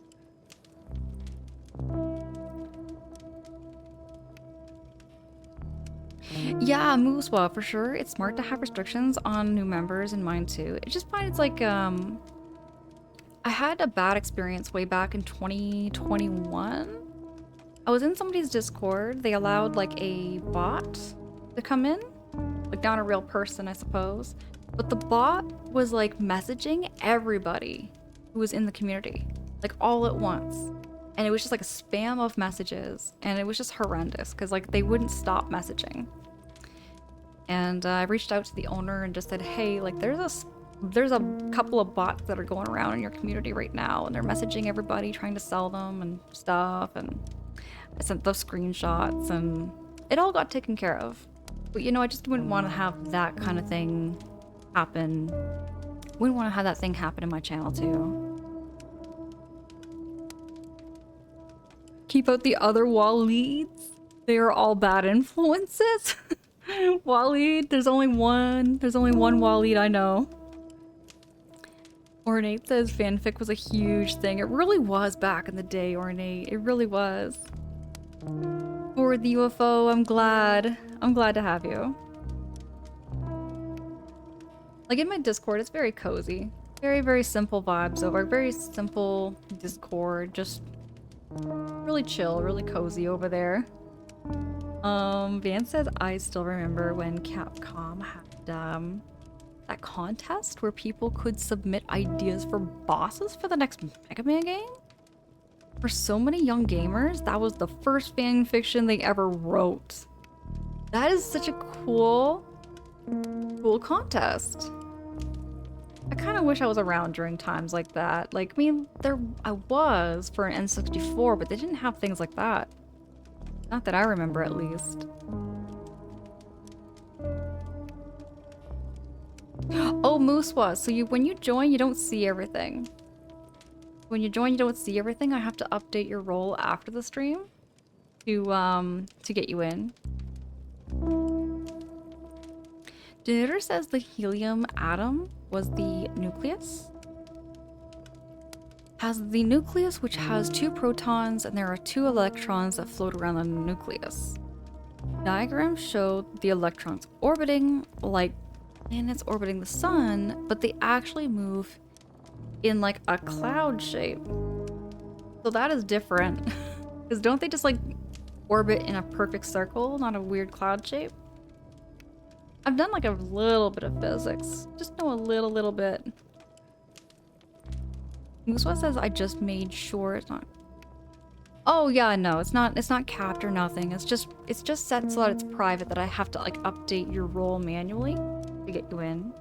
S1: Yeah, Mooswa, for sure. It's smart to have restrictions on new members in mind too. I just find it's like, I had a bad experience way back in 2021. I was in somebody's Discord. They allowed like a bot to come in. Like not a real person, I suppose. But the bot was like messaging everybody who was in the community, like all at once. And it was just like a spam of messages, and it was just horrendous because like they wouldn't stop messaging. And I reached out to the owner and just said, hey, like there's a couple of bots that are going around in your community right now, and they're messaging everybody trying to sell them and stuff. And I sent those screenshots and it all got taken care of. But you know, I just wouldn't want to have that kind of thing happen. Wouldn't want to have that thing happen in my channel too. Keep out the other Waleeds. They are all bad influences. Waleed, there's only one Waleed I know. Ornate says fanfic was a huge thing. It really was back in the day, Ornate. It really was. For the UFO, I'm glad to have you. Like in my Discord, it's very cozy. Very, very simple vibes over. Very simple Discord. Just Really chill, really cozy over there. Van says, I still remember when Capcom had, that contest where people could submit ideas for bosses for the next Mega Man game? For so many young gamers, that was the first fan fiction they ever wrote. That is such a cool contest. I kind of wish I was around during times like that. Like, I mean, I was for an N64, but they didn't have things like that. Not that I remember, at least. Oh, Mooswa, so when you join, you don't see everything. When you join, you don't see everything. I have to update your role after the stream to get you in. Ditter says the helium atom was the nucleus. Has the nucleus, which has 2 protons, and there are 2 electrons that float around the nucleus. Diagrams show the electrons orbiting like planets orbiting the sun, but they actually move in like a cloud shape. So that is different. Because don't they just like orbit in a perfect circle, not a weird cloud shape? I've done like a little bit of physics. Just know a little bit. Muswa says I just made sure it's not. Oh yeah, no, it's not capped or nothing. It's just set so that it's private, that I have to like update your role manually to get you in.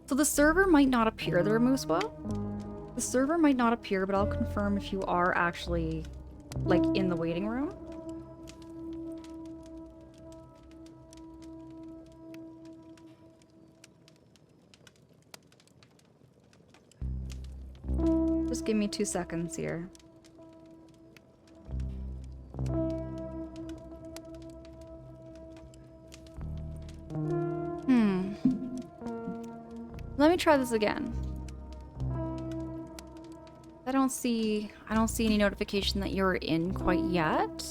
S1: So the server might not appear there, Muswa. The server might not appear, but I'll confirm if you are actually like in the waiting room. Just give me 2 seconds here. Let me try this again. I don't see any notification that you're in quite yet.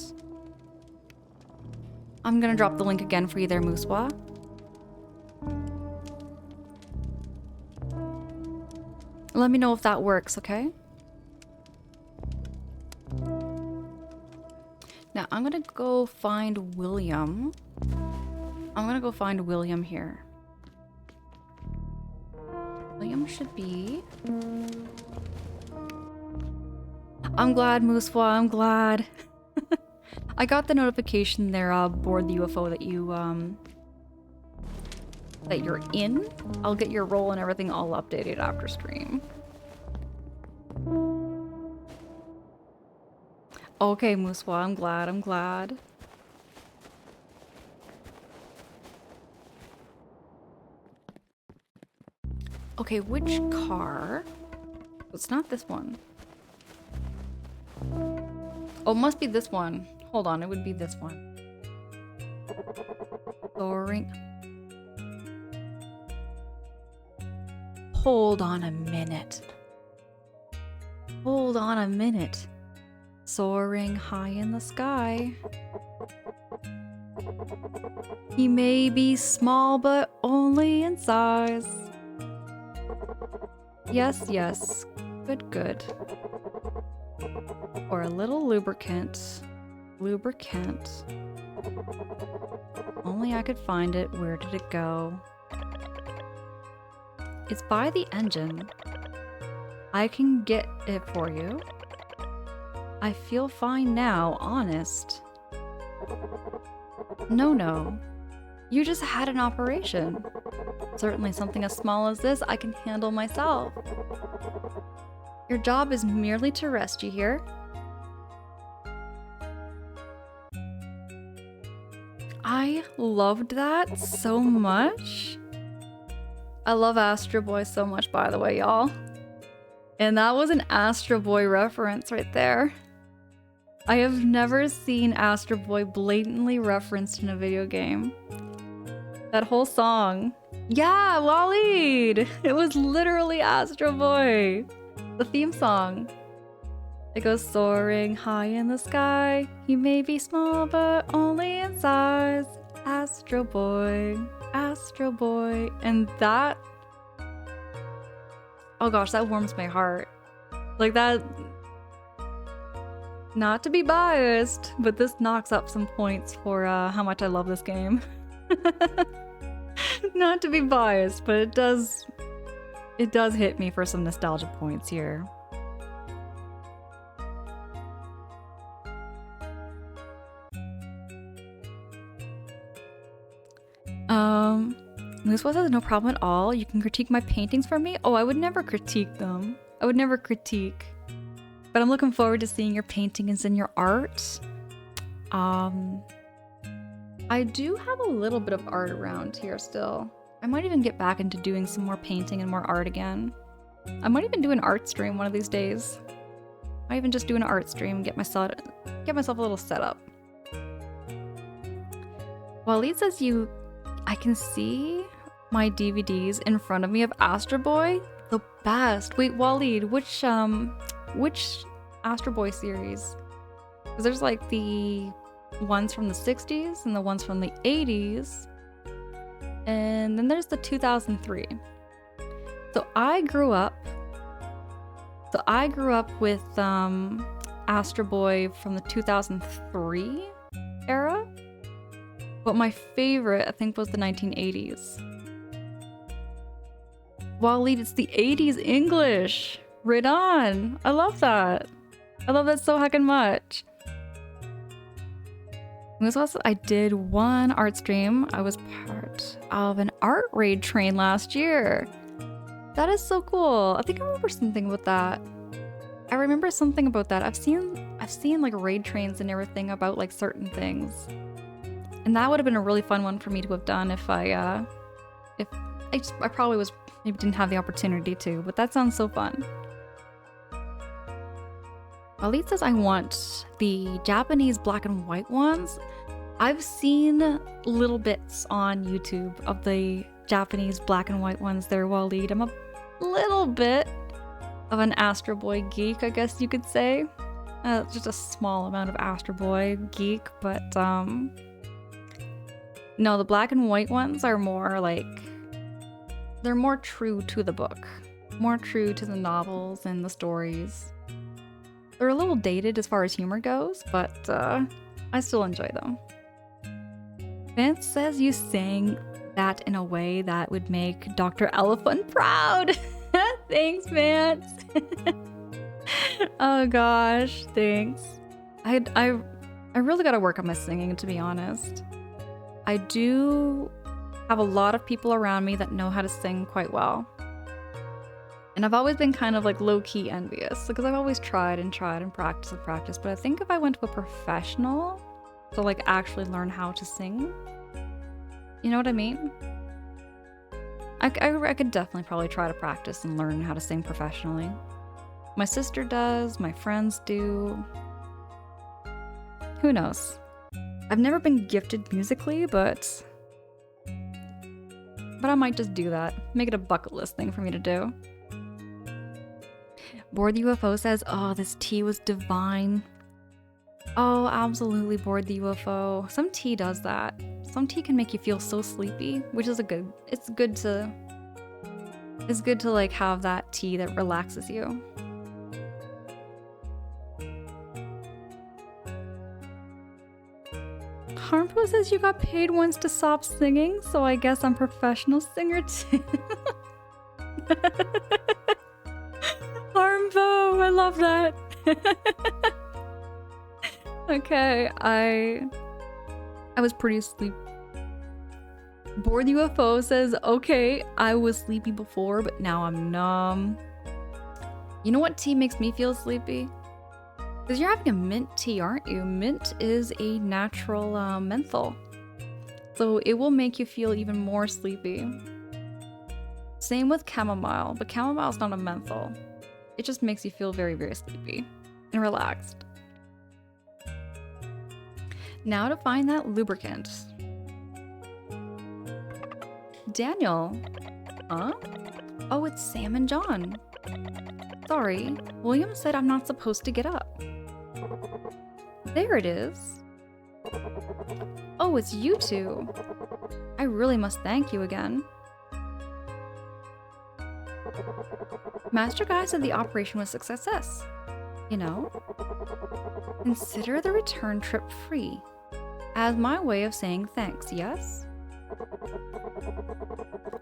S1: I'm gonna drop the link again for you there, Mooswa. Let me know if that works, okay? Now, I'm gonna go find William. I'm gonna go find William here. William should be... I'm glad, Mooswa, I'm glad. I got the notification there aboard the UFO that that you're in. I'll get your role and everything all updated after stream. Okay, Mooswa, I'm glad. Okay, which car? It's not this one. Oh, it must be this one. Hold on, it would be this one. Soaring. Hold on a minute. Hold on a minute. Soaring high in the sky. He may be small, but only in size. Yes, yes. Good, good. Or a little lubricant. Lubricant. Only I could find it. Where did it go? It's by the engine. I can get it for you. I feel fine now, honest. No. You just had an operation. Certainly something as small as this I can handle myself. Your job is merely to rest, you hear? I loved that so much. I love Astro Boy so much, by the way, y'all. And that was an Astro Boy reference right there. I have never seen Astro Boy blatantly referenced in a video game. That whole song. Yeah, Waleed! It was literally Astro Boy. The theme song. It goes soaring high in the sky. He may be small, but only in size. Astro Boy, Astro Boy. And that Oh gosh, that warms my heart. Like that... Not to be biased, but this knocks up some points for how much I love this game. Not to be biased, but it does hit me for some nostalgia points here. Moosewell says no problem at all. You can critique my paintings for me. Oh, I would never critique them. I would never critique. But I'm looking forward to seeing your paintings and your art. I do have a little bit of art around here still. I might even get back into doing some more painting and more art again. I might even do an art stream one of these days. I even just do an art stream, get myself a little setup. Waleed says I can see my DVDs in front of me of Astro Boy. The best. Wait, Waleed, which Astro Boy series? Because there's like the ones from the 60s and the ones from the 80s. And then there's the 2003. So I grew up with Astro Boy from the 2003 era. But my favorite, I think, was the 1980s. Waleed, it's the 80s English. Right on. I love that. I love that so heckin' much. I did one art stream. I was part of an art raid train last year. That is so cool. I think I remember something about that. I remember something about that. I've seen like raid trains and everything about like certain things. And that would have been a really fun one for me to have done if I probably maybe didn't have the opportunity to, but that sounds so fun. Waleed says I want the Japanese black and white ones. I've seen little bits on YouTube of the Japanese black and white ones there, Waleed. I'm a little bit of an Astro Boy geek, I guess you could say. Just a small amount of Astro Boy geek, but no, the black and white ones are more like, they're more true to the book, more true to the novels and the stories. They're a little dated as far as humor goes, but I still enjoy them. Vance says you sang that in a way that would make Dr. Elephant proud. Thanks, Vance. Oh gosh, thanks. I really gotta work on my singing, to be honest. I do have a lot of people around me that know how to sing quite well. And I've always been kind of like low-key envious because I've always tried and practiced. But I think if I went to a professional to like actually learn how to sing, you know what I mean? I could definitely probably try to practice and learn how to sing professionally. My sister does, my friends do. Who knows? I've never been gifted musically, but I might just do that. Make it a bucket list thing for me to do. Bored the UFO says, oh, this tea was divine. Oh, absolutely, Bored the UFO. Some tea does that. Some tea can make you feel so sleepy, which is it's good to like have that tea that relaxes you. Harmful says you got paid once to stop singing, so I guess I'm a professional singer too. Harmful, I love that. Okay, I was pretty sleepy. Bored UFO says, okay, I was sleepy before, but now I'm numb. You know what tea makes me feel sleepy? Because you're having a mint tea, aren't you? Mint is a natural menthol. So it will make you feel even more sleepy. Same with chamomile, but chamomile's not a menthol. It just makes you feel very, very sleepy and relaxed. Now to find that lubricant. Daniel. Huh? Oh, it's Sam and John. Sorry, William said I'm not supposed to get up. There it is. Oh, it's you two. I really must thank you again. Master Guy said the operation was a success. You know? Consider the return trip free. As my way of saying thanks, yes?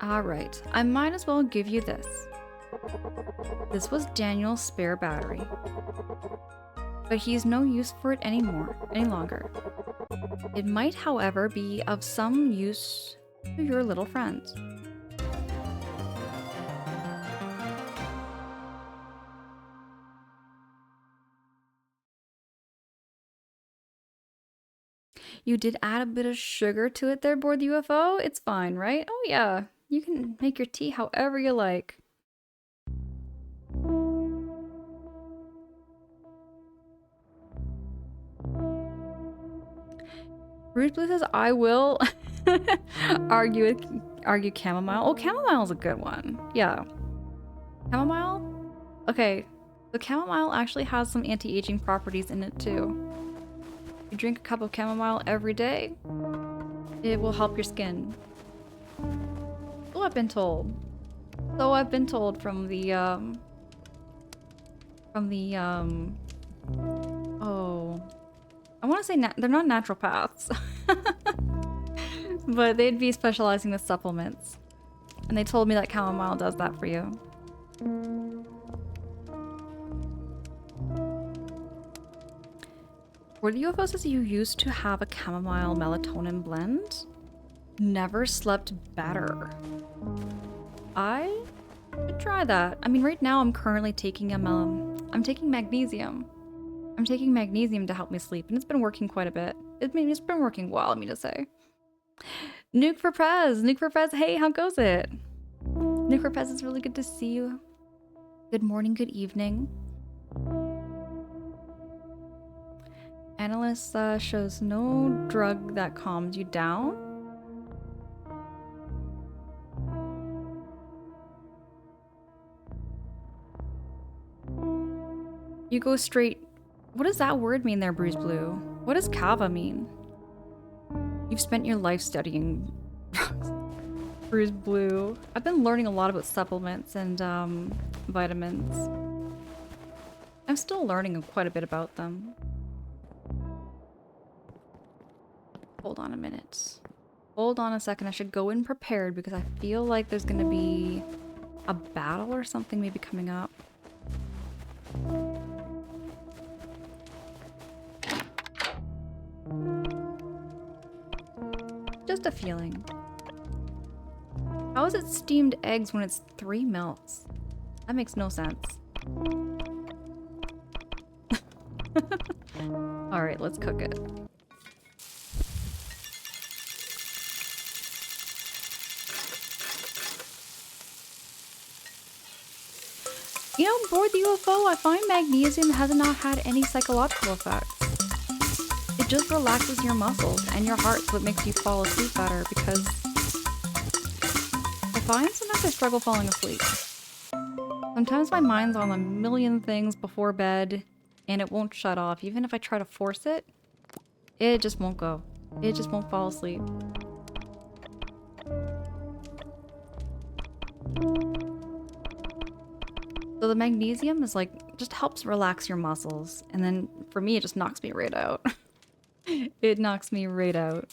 S1: Alright, I might as well give you this. This was Daniel's spare battery. But he's no use for it any longer. It might, however, be of some use to your little friend. You did add a bit of sugar to it there, board the UFO? It's fine, right? Oh yeah, you can make your tea however you like. Rouge Blue says, I will argue chamomile. Oh, chamomile's a good one. Yeah. Chamomile? Okay. The chamomile actually has some anti-aging properties in it too. You drink a cup of chamomile every day, it will help your skin. So I've been told. So I've been told from the, oh, I want to say they're not naturopaths, but they'd be specializing with supplements. And they told me that chamomile does that for you. Were the UFO says you used to have a chamomile melatonin blend? Never slept better. I should try that. I mean, right now I'm currently taking I'm taking magnesium. I'm taking magnesium to help me sleep, and it's been working quite a bit. It's been working well, I mean to say. Nuke for Prez! Nuke for Prez, hey, how goes it? Nuke for Prez, it's really good to see you. Good morning, good evening. Analyst shows no drug that calms you down. You go straight. What does that word mean there, Bruise Blue? What does kava mean? You've spent your life studying drugs. Bruise Blue. I've been learning a lot about supplements and vitamins. I'm still learning quite a bit about them. Hold on a minute. Hold on a second. I should go in prepared because I feel like there's gonna be a battle or something maybe coming up. Just a feeling. How is it steamed eggs when it's 3 melts? That makes no sense. Alright, let's cook it. You know, board the UFO, I find magnesium has not had any psychological effects. It just relaxes your muscles and your heart, so it makes you fall asleep better, because I find sometimes I struggle falling asleep. Sometimes my mind's on a million things before bed and it won't shut off. Even if I try to force it, it just won't go. It just won't fall asleep. So the magnesium is like, just helps relax your muscles. And then for me, it just knocks me right out. It knocks me right out.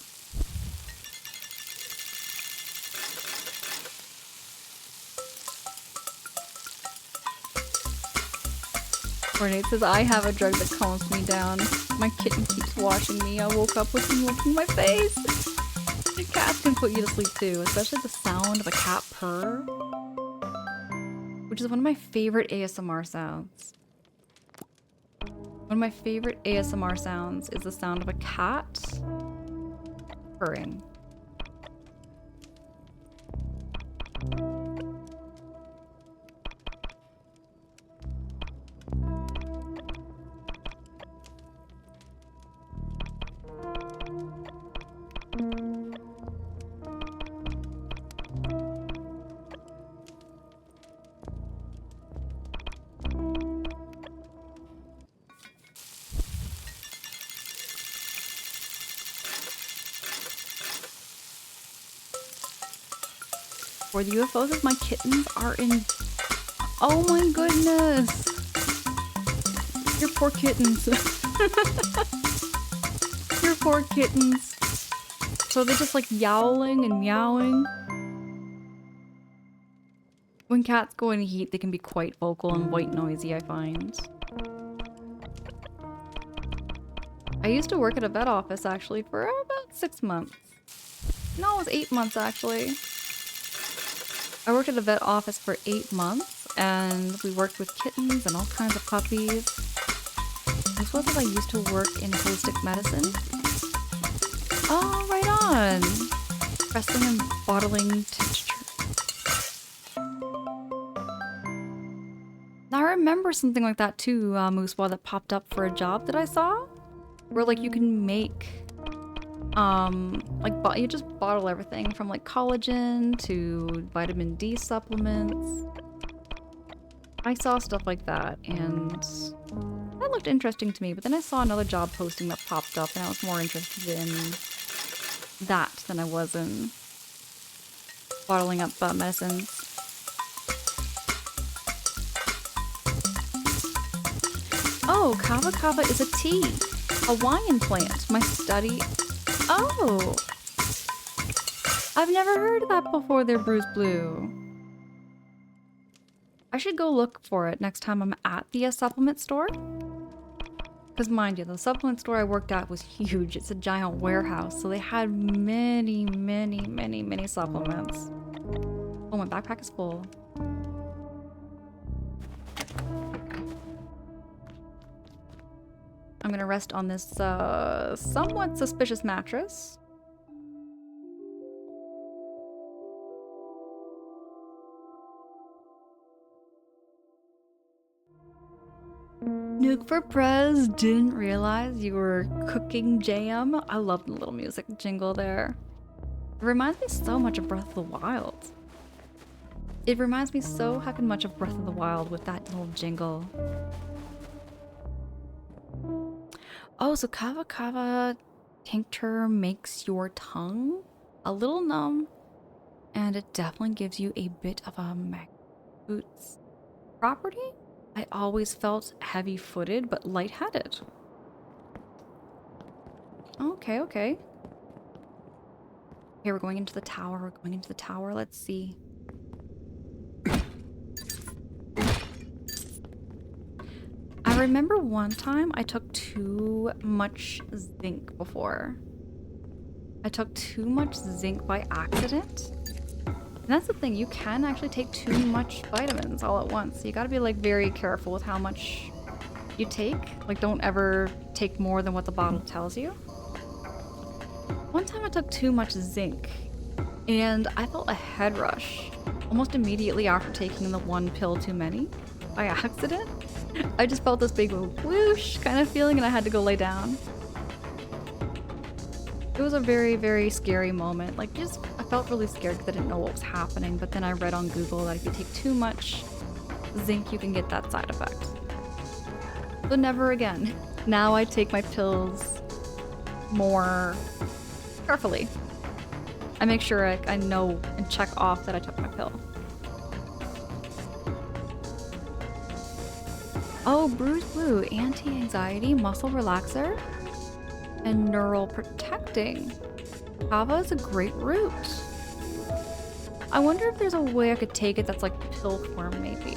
S1: Ornate says, I have a drug that calms me down. My kitten keeps washing me. I woke up with him licking my face. Cats can put you to sleep too, especially the sound of a cat purr, which is one of my favorite ASMR sounds. One of my favorite ASMR sounds is the sound of a cat purring. For the UFOs, as my kittens are in Oh my goodness! Your poor kittens. Your poor kittens. So they're just like yowling and meowing. When cats go in heat, they can be quite vocal and quite noisy, I find. I used to work at a vet office actually for about 6 months. No, it was 8 months actually. I worked at a vet office for 8 months and we worked with kittens and all kinds of puppies. This was as I used to work in holistic medicine. Oh, right on! Pressing and bottling texture. I remember something like that too, Mooseball, that popped up for a job that I saw. Where like you can make, like you just bottle everything from like collagen to vitamin D supplements. I saw stuff like that and that looked interesting to me, but then I saw another job posting that popped up and I was more interested in that than I was in bottling up medicines. Oh, kava kava is a tea. Hawaiian plant. My study. Oh! I've never heard of that before there, Bruce Blue. I should go look for it next time I'm at the supplement store. Because mind you, the supplement store I worked at was huge. It's a giant warehouse, so they had many, many, many, many supplements. Oh, my backpack is full. I'm gonna rest on this somewhat suspicious mattress. Nuke for Prez, didn't realize you were cooking jam. I love the little music jingle there. It reminds me so much of Breath of the Wild. It reminds me so heckin' much of Breath of the Wild with that little jingle. Oh, so kava kava tincture makes your tongue a little numb, and it definitely gives you a bit of a boots property. I always felt heavy-footed but lightheaded. Okay, okay. Okay, we're going into the tower. We're going into the tower. Let's see. I remember one time I took too much zinc before. I took too much zinc by accident. And that's the thing, you can actually take too much vitamins all at once. So you gotta be like very careful with how much you take. Like don't ever take more than what the bottle tells you. One time I took too much zinc and I felt a head rush almost immediately after taking the one pill too many by accident. I just felt this big whoosh kind of feeling and I had to go lay down. It was a very, very scary moment. Like I felt really scared because I didn't know what was happening, but then I read on Google that if you take too much zinc, you can get that side effect. So never again. Now I take my pills more carefully. I make sure I know and check off that I took my pill. Oh, Bruce Blue, anti-anxiety, muscle relaxer, and neural protecting. Kava is a great root. I wonder if there's a way I could take it that's like pill form, maybe.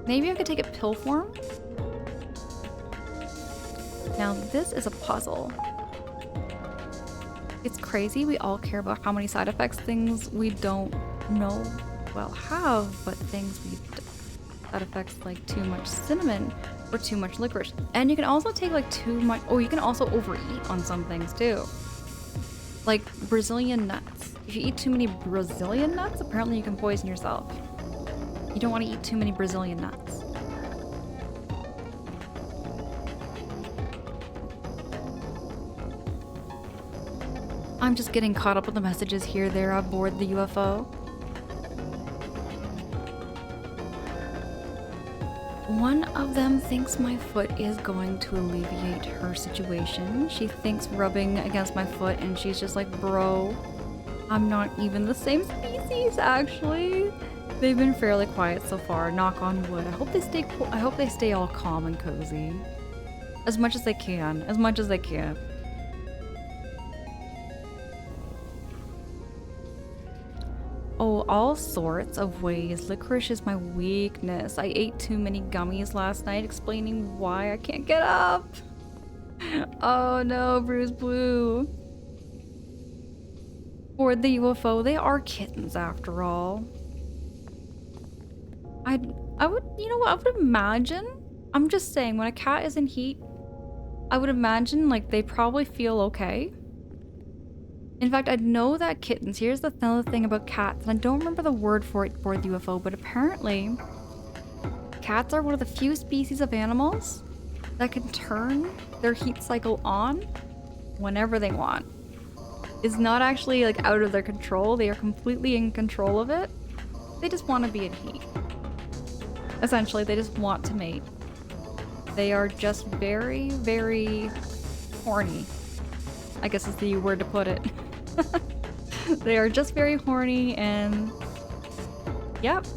S1: Maybe I could take it pill form? Now this is a puzzle. It's crazy, we all care about how many side effects things we don't know well have, but things we side effects like too much cinnamon or too much licorice. And you can also take like too much, oh, you can also overeat on some things too. Like Brazilian nuts. If you eat too many Brazilian nuts, apparently you can poison yourself. You don't want to eat too many Brazilian nuts. I'm just getting caught up with the messages here, there aboard the UFO. One of them thinks my foot is going to alleviate her situation. She thinks rubbing against my foot and she's just like, bro, I'm not even the same species, actually. They've been fairly quiet so far, knock on wood. I hope they stay all calm and cozy. As much as they can. As much as they can. Oh, all sorts of ways. Licorice is my weakness. I ate too many gummies last night, explaining why I can't get up. Oh no, Bruce Blue. For the UFO, they are kittens after all. I would, you know what, I would imagine, I'm just saying, when a cat is in heat, I would imagine, like, they probably feel okay. In fact, I know that kittens, here's the another thing about cats, and I don't remember the word for it for the UFO, but apparently, cats are one of the few species of animals that can turn their heat cycle on whenever they want. It's not actually, like, out of their control, they are completely in control of it. They just want to be in heat. Essentially, they just want to mate. They are just very, very horny. I guess is the word to put it. They are just very horny and... Yep.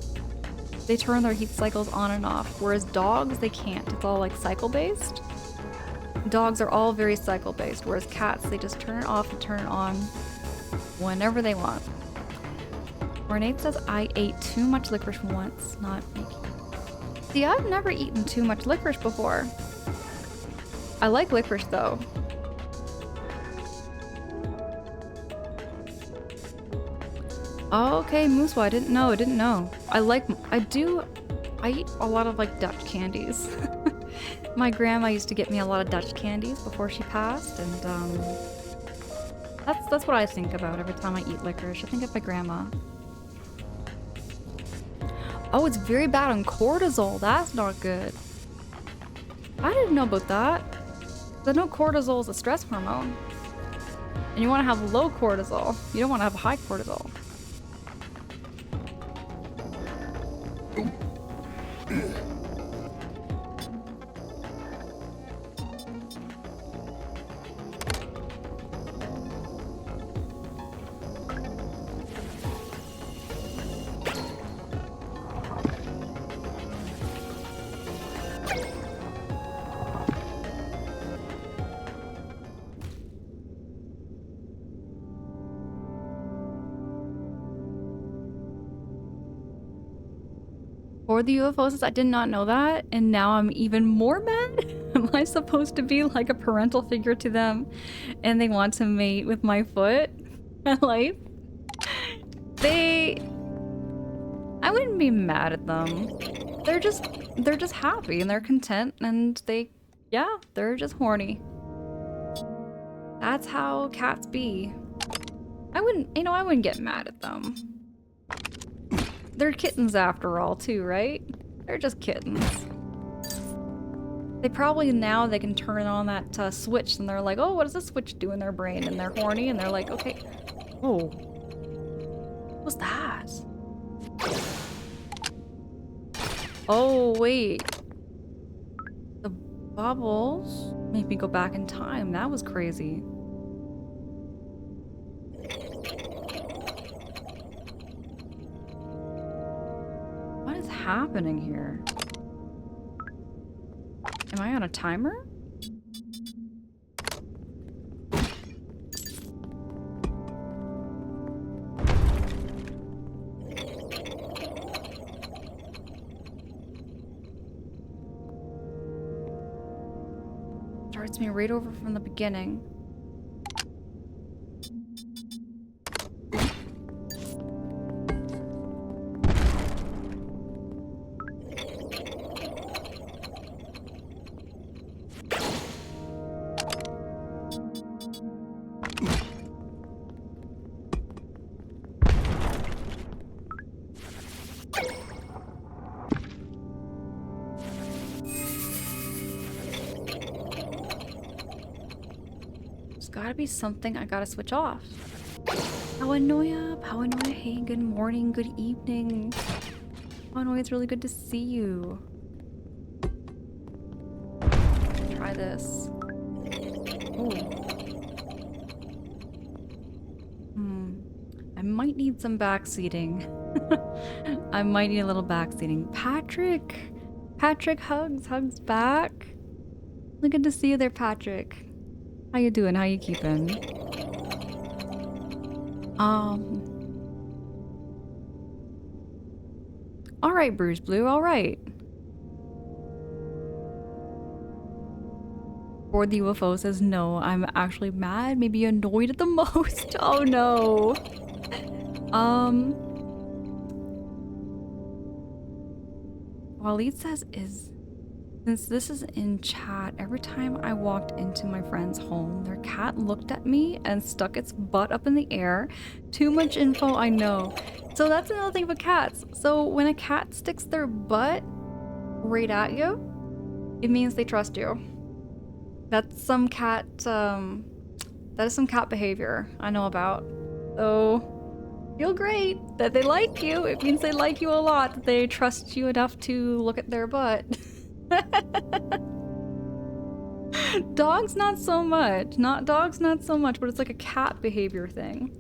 S1: They turn their heat cycles on and off. Whereas dogs, they can't. It's all like cycle-based. Dogs are all very cycle-based. Whereas cats, they just turn it off and turn it on whenever they want. Renate says, I ate too much licorice once, not making. See, I've never eaten too much licorice before. I like licorice though. Oh, okay, Moosewa, I didn't know. I eat a lot of like Dutch candies. My grandma used to get me a lot of Dutch candies before she passed, and that's what I think about every time I eat licorice. I think of my grandma. Oh, it's very bad on cortisol. That's not good. I didn't know about that. I know cortisol is a stress hormone. And you want to have low cortisol. You don't want to have high cortisol. For the UFOs, I did not know that, and now I'm even more mad. Am I supposed to be like a parental figure to them, and they want to mate with my foot? Like, I wouldn't be mad at them. They're just happy and they're content, and they're just horny. That's how cats be. I wouldn't get mad at them. They're kittens after all, too, right? They're just kittens. They probably now they can turn on that switch, and they're like, oh, what does this switch do in their brain? And they're horny, and they're like, okay. Oh. What was that? Oh, wait. The bubbles made me go back in time. That was crazy. What is happening here? Am I on a timer? Starts me right over from the beginning. Gotta be something I gotta switch off. Pauanoia, hey, good morning, good evening. Pauanoia, it's really good to see you. Try this. Ooh. I might need some backseating. I might need a little backseating. Patrick! Patrick, hugs back. Look, good to see you there, Patrick. How you doing? How you keeping? All right, Bruce Blue, all right. Or the UFO says, no, I'm actually mad, maybe annoyed at the most. Oh no. Waleed says since this is in chat, every time I walked into my friend's home, their cat looked at me and stuck its butt up in the air. Too much info, I know. So that's another thing about cats. So when a cat sticks their butt right at you, it means they trust you. That's some cat, that is some cat behavior I know about. So, feel great that they like you. It means they like you a lot, that they trust you enough to look at their butt. Dogs not so much. Dogs not so much, but it's like a cat behavior thing.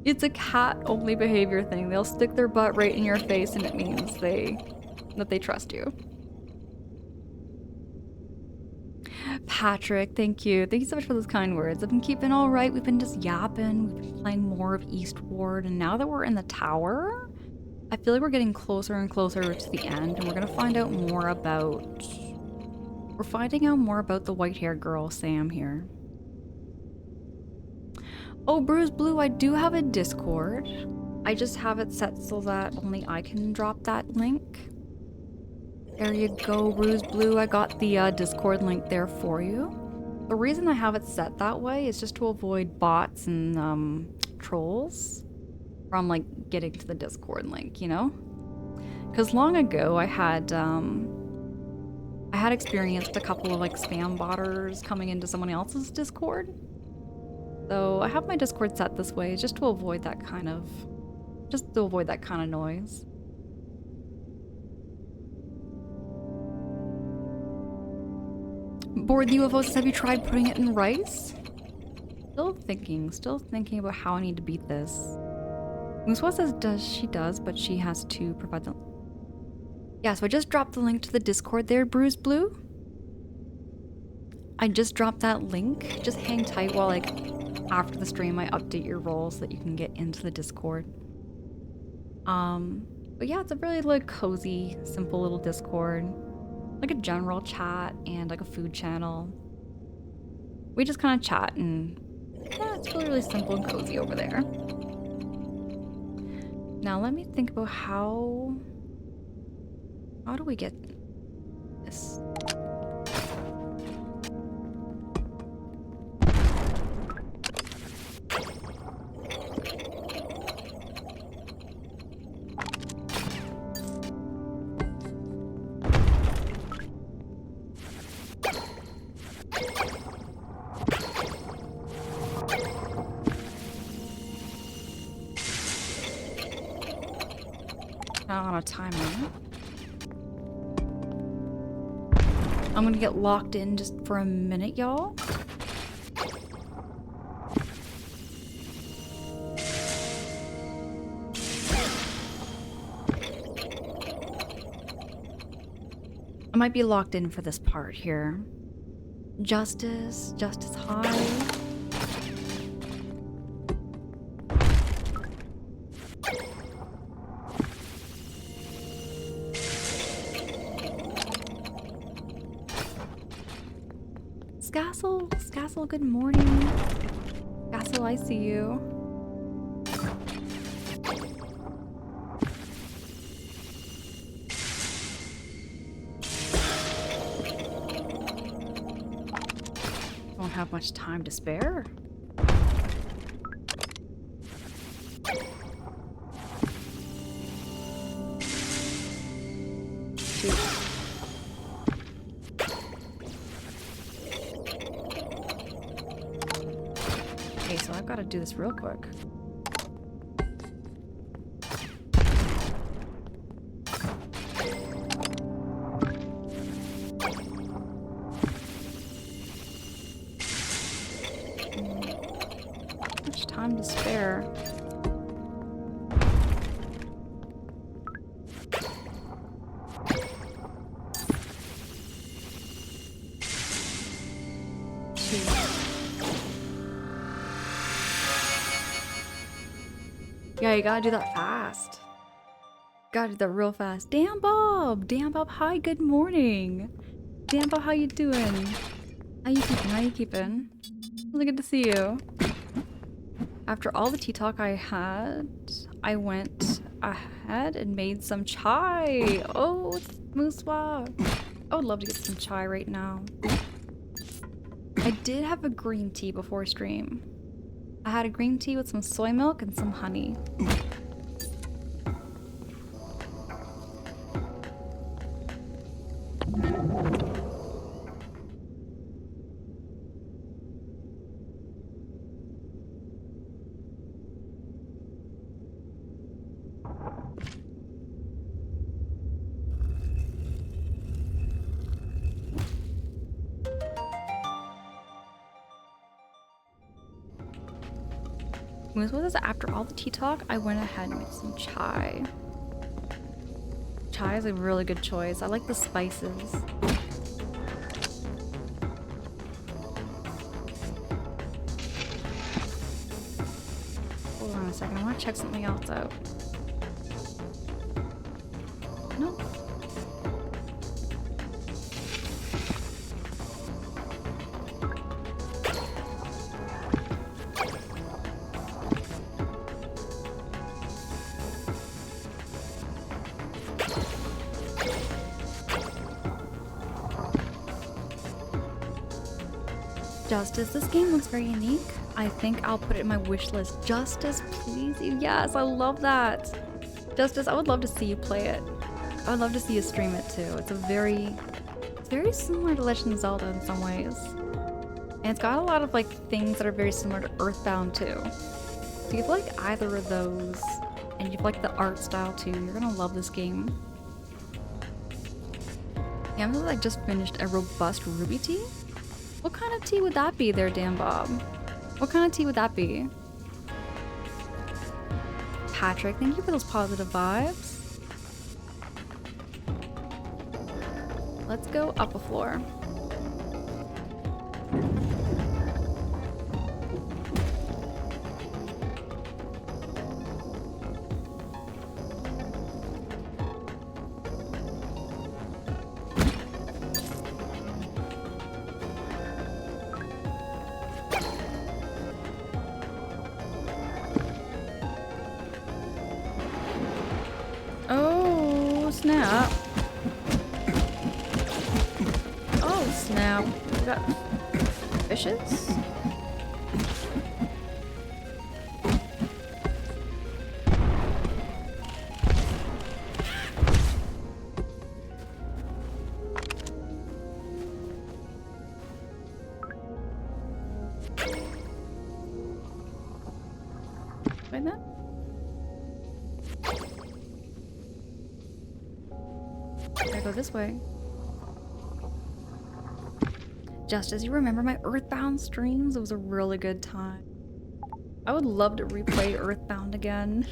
S1: It's a cat only behavior thing. They'll stick their butt right in your face and it means that they trust you. Patrick, thank you. Thank you so much for those kind words. I've been keeping all right. We've been just yapping. We've been playing more of Eastward. And now that we're in the tower, I feel like we're getting closer and closer to the end. And we're going to find out more about... We're finding out more about the white-haired girl, Sam, here. Oh, Bruce Blue, I do have a Discord. I just have it set so that only I can drop that link. There you go, Bruce Blue. I got the Discord link there for you. The reason I have it set that way is just to avoid bots and trolls from like getting to the Discord link, you know? Because long ago I had experienced a couple of like spam botters coming into someone else's Discord. So I have my Discord set this way just to avoid that kind of noise. Bored the UFO says, have you tried putting it in rice? Still thinking about how I need to beat this. Muswa says she does, but she has to provide the... Yeah, so I just dropped the link to the Discord there, Bruce Blue. I just dropped that link. Just hang tight while, like, after the stream I update your role so that you can get into the Discord. But yeah, it's a really, like, cozy, simple little Discord. Like a general chat and like a food channel. We just kind of chat and yeah, it's really, really simple and cozy over there. Now let me think about how do we get this? On a timer. I'm gonna get locked in just for a minute, y'all. I might be locked in for this part here. Justice high. Scassel, good morning. Scassel, I see you. Don't have much time to spare. So I've got to do this real quick. Much time to spare. Yeah, you gotta do that fast. Gotta do that real fast. Damn Bob! Damn Bob, hi, good morning. Damn Bob, how you doing? How you keeping? How you keeping? Really good to see you. After all the tea talk I had, I went ahead and made some chai. Oh, Muswa. I would love to get some chai right now. I did have a green tea before stream. I had a green tea with some soy milk and some honey. What was this? After all the tea talk, I went ahead and made some chai. Chai is a really good choice. I like the spices. Hold on a second, I want to check something else out. No. Justice, this game looks very unique. I think I'll put it in my wish list. Justice, please. Yes, I love that. Justice, I would love to see you play it. I would love to see you stream it too. It's very similar to Legend of Zelda in some ways. And it's got a lot of like things that are very similar to Earthbound too. So if you like either of those, and you like the art style too, you're gonna love this game. Yeah, I'm like just finished a robust ruby tea. What kind of tea would that be there, Dan Bob? What kind of tea would that be? Patrick, thank you for those positive vibes. Let's go up a floor. Oh, snap. Oh, snap. We got fishes? Like that? Gotta go this way. Justice, you remember my Earthbound streams? It was a really good time. I would love to replay Earthbound again.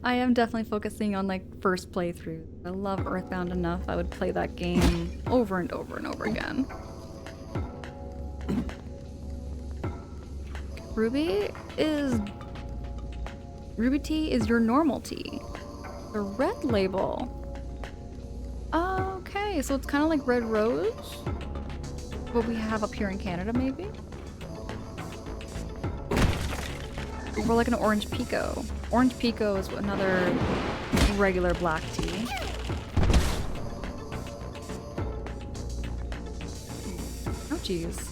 S1: I am definitely focusing on like first playthrough. I love Earthbound enough I would play that game over and over and over again. Ruby tea is your normal tea. The red label. Okay, so it's kind of like Red Rose, what we have up here in Canada, maybe? Or like an Orange Pico. Orange Pico is another regular black tea. Oh, jeez.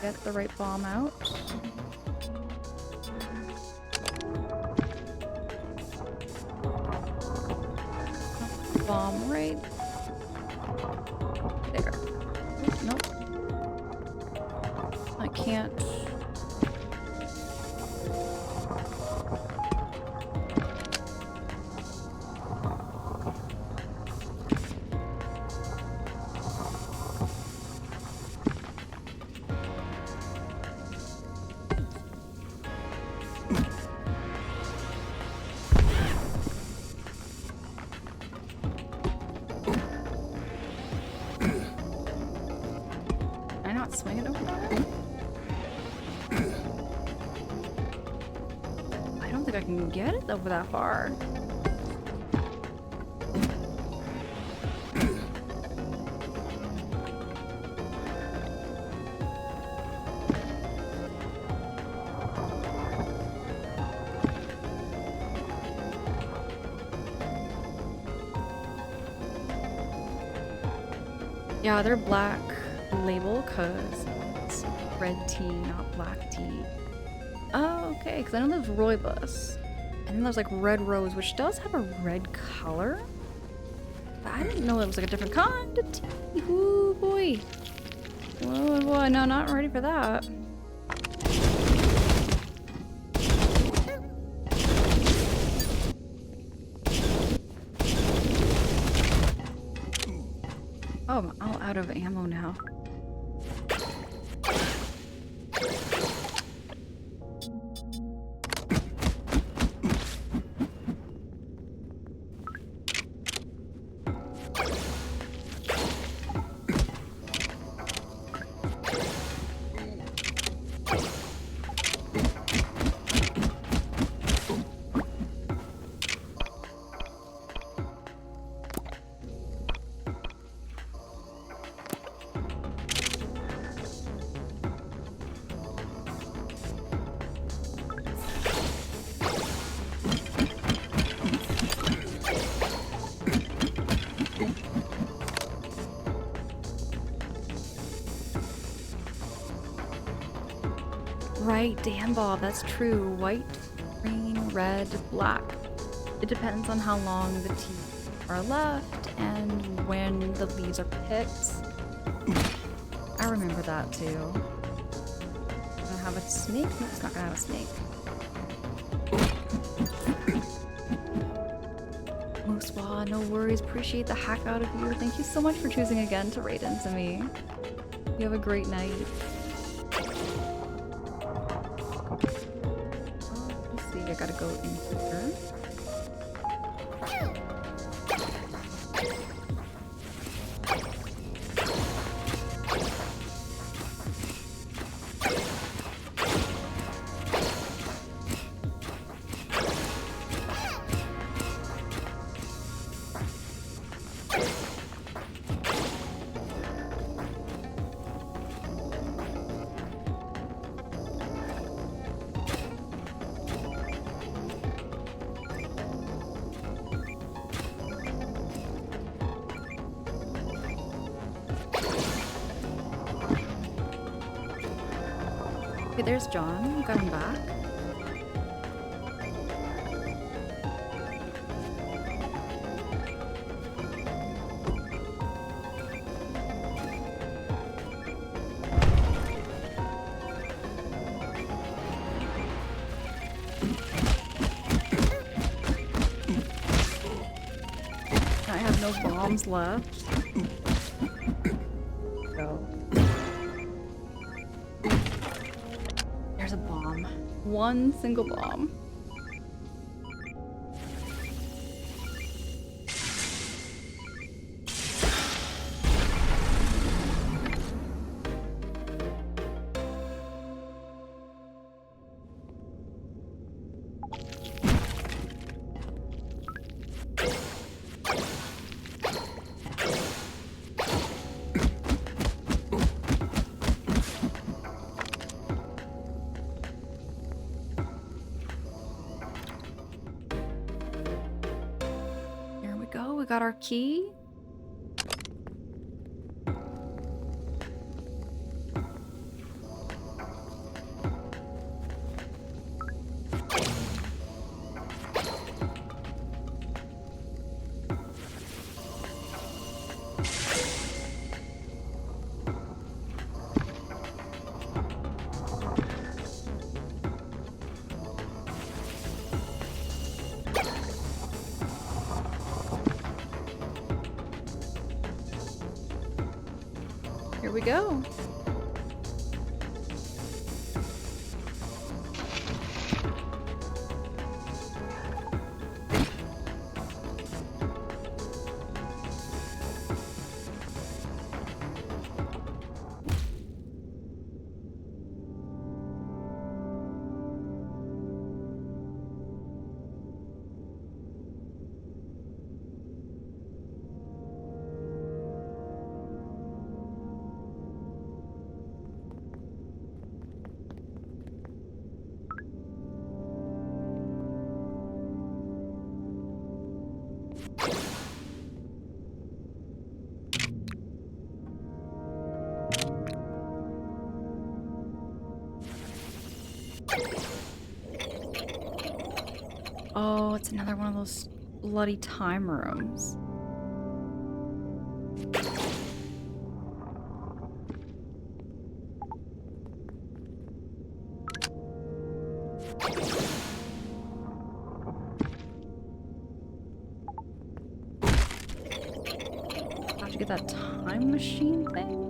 S1: Get the right bomb out. Bomb right there. Nope. I can't. swing it over there? I don't think I can get it over that far. Yeah, they're black label because it's red tea, not black tea. Oh, okay, because I know there's rooibos. And then there's like red rose, which does have a red color. But I didn't know it was like a different kind of tea. Ooh, boy. Oh, boy, no, not ready for that. Oh, I'm all out of ammo now. Right, damn Bob, that's true. White, green, red, black. It depends on how long the teeth are left and when the leaves are picked. I remember that too. Gonna have a snake? No, it's not gonna have a snake. Mooswa, no worries. Appreciate the heck out of you. Thank you so much for choosing again to raid into me. You have a great night. I gotta go in here. Okay, there's John. Got him back. I have no bombs left. Go. There's a bomb. One single bomb. We got our key. Here we go. Oh, it's another one of those bloody time rooms. How'd you get that time machine thing?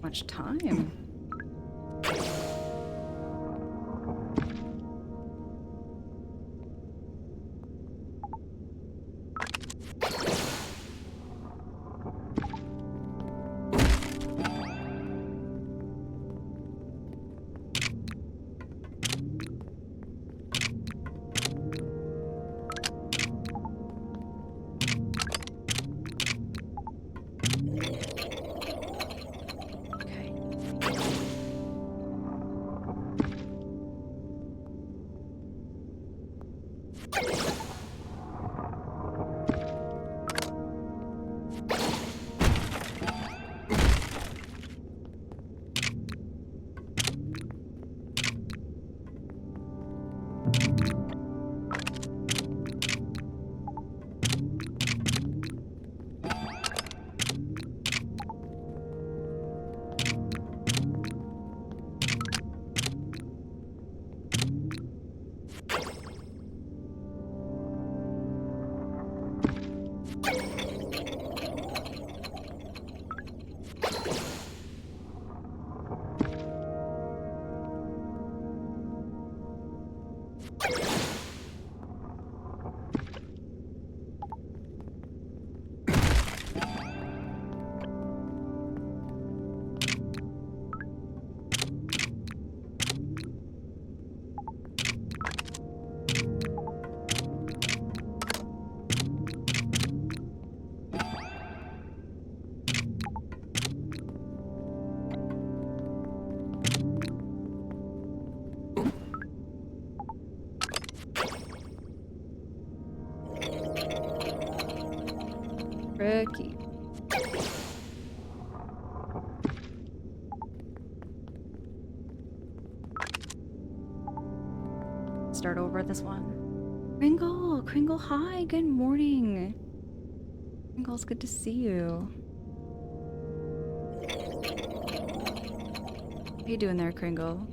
S1: Much time. Tricky. Start over this one. Kringle, hi, good morning. Kringle's good to see you. How you doing there, Kringle?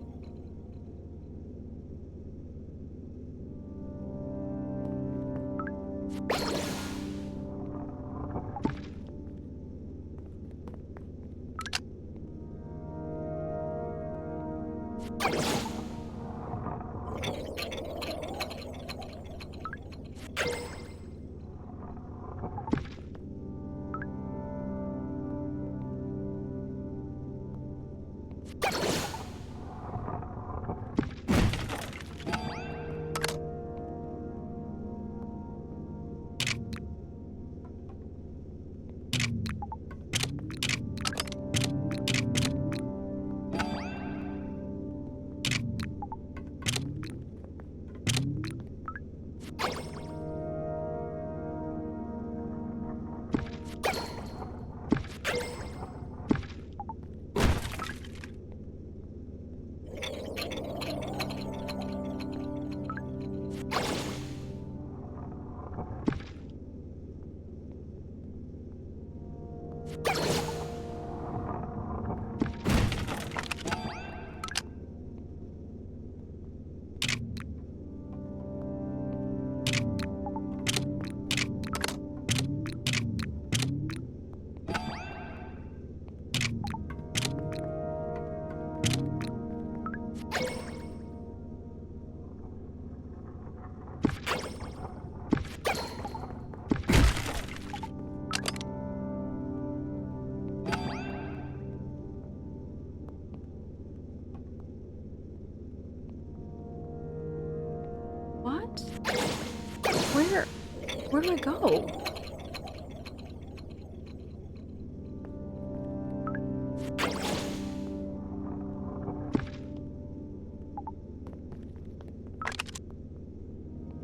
S1: Where do I go?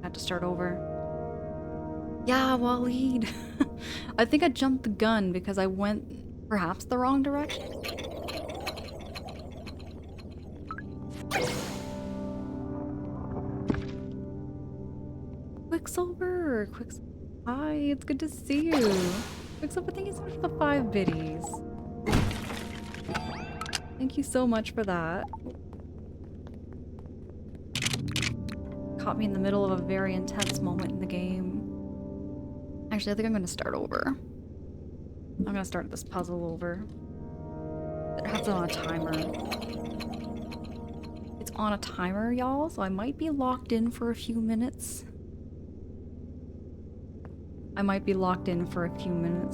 S1: I have to start over. Yeah, Waleed. I think I jumped the gun because I went perhaps the wrong direction. Quicksilver! Quicksilver. Hi, it's good to see you. Quicksilver, thank you so much for the 5 biddies. Thank you so much for that. Caught me in the middle of a very intense moment in the game. Actually, I think I'm gonna start over. I'm gonna start this puzzle over. It has it on a timer. It's on a timer, y'all, so I might be locked in for a few minutes.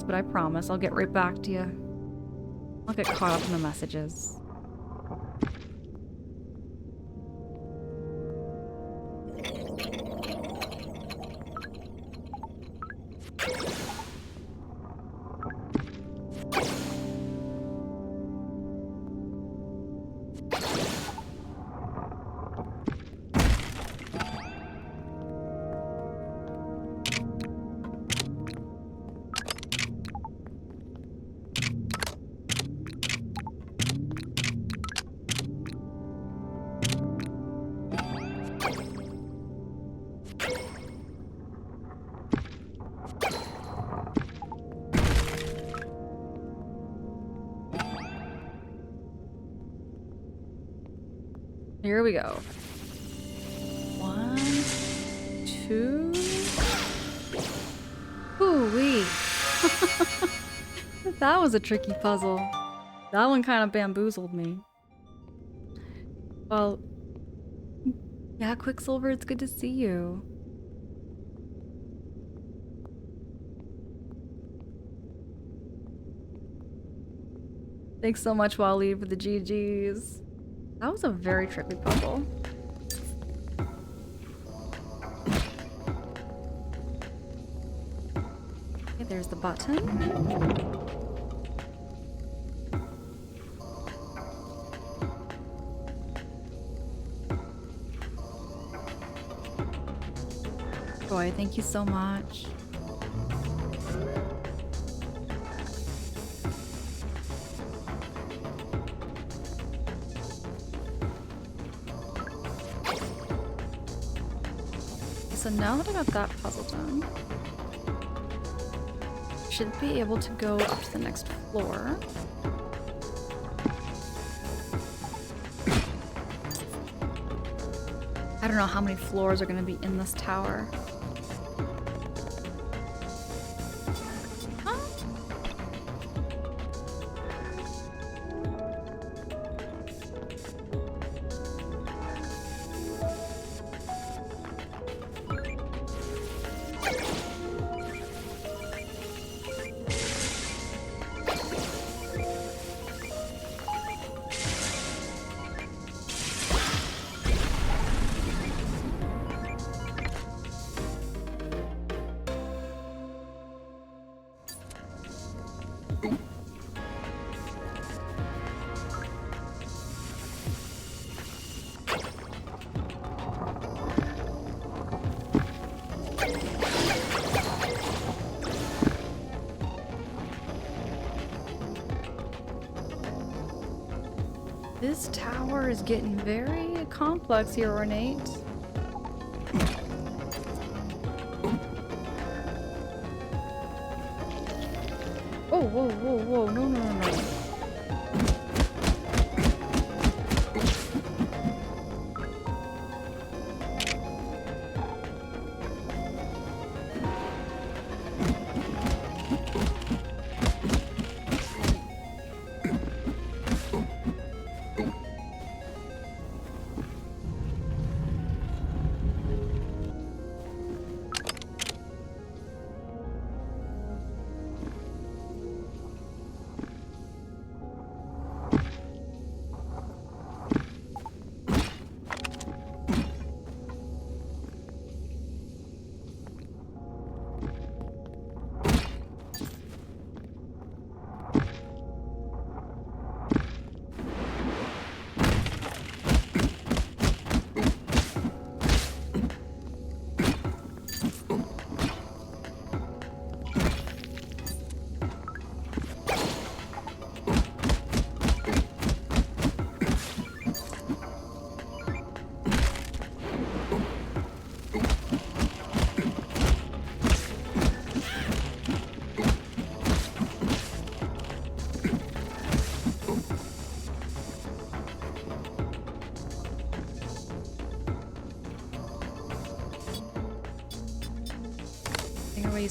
S1: But I promise I'll get right back to you. I'll get caught up in the messages. Here we go. 1, 2. Ooh-wee. That was a tricky puzzle. That one kind of bamboozled me. Well, yeah, Quicksilver, it's good to see you. Thanks so much, Waleed, for the GGs. That was a very tricky puzzle. Okay, there's the button. Boy, thank you so much. So now that I got that puzzle done, I should be able to go up to the next floor. I don't know how many floors are going to be in this tower. This tower is getting very complex here, Ornate. Oh, whoa, whoa, whoa, no, no, no, no.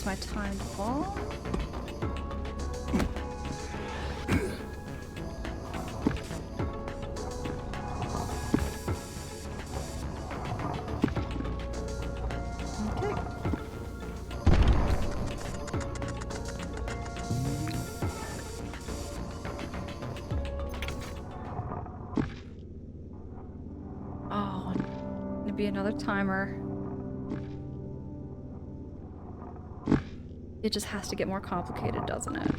S1: use my timed bomb. Okay. Oh, gonna be another timer. It just has to get more complicated, doesn't it?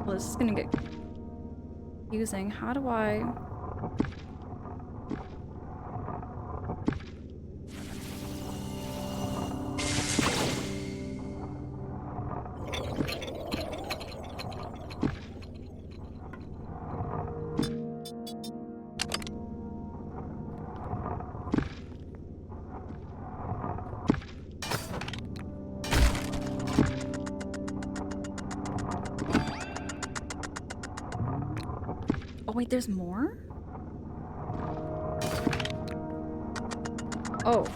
S1: Well, this is gonna get confusing. How do I... Oh wait, there's more? Oh.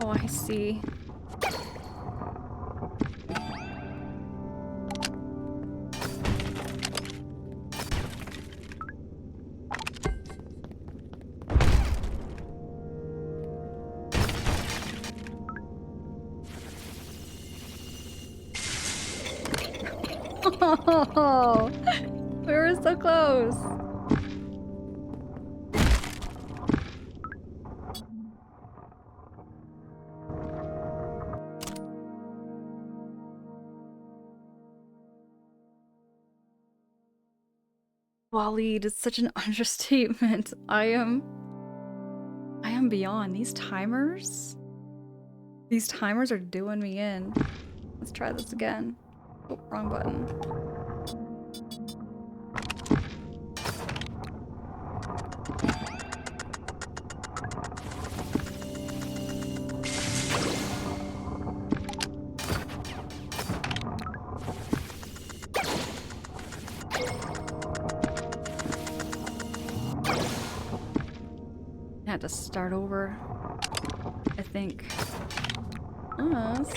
S1: Oh, I see. Oh, we were so close. Waleed, it's such an understatement. I am beyond. These timers are doing me in. Let's try this again. Oh, wrong button. I had to start over, I think. Us.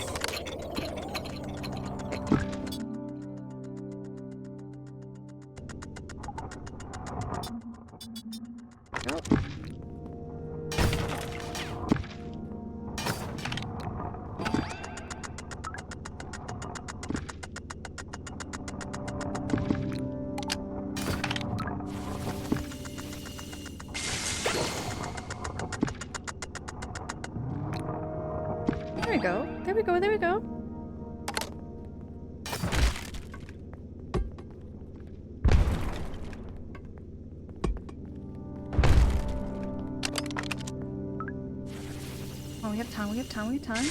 S1: Yep. There we go. There we go. There we go. Oh, we have time. We have time. We have time.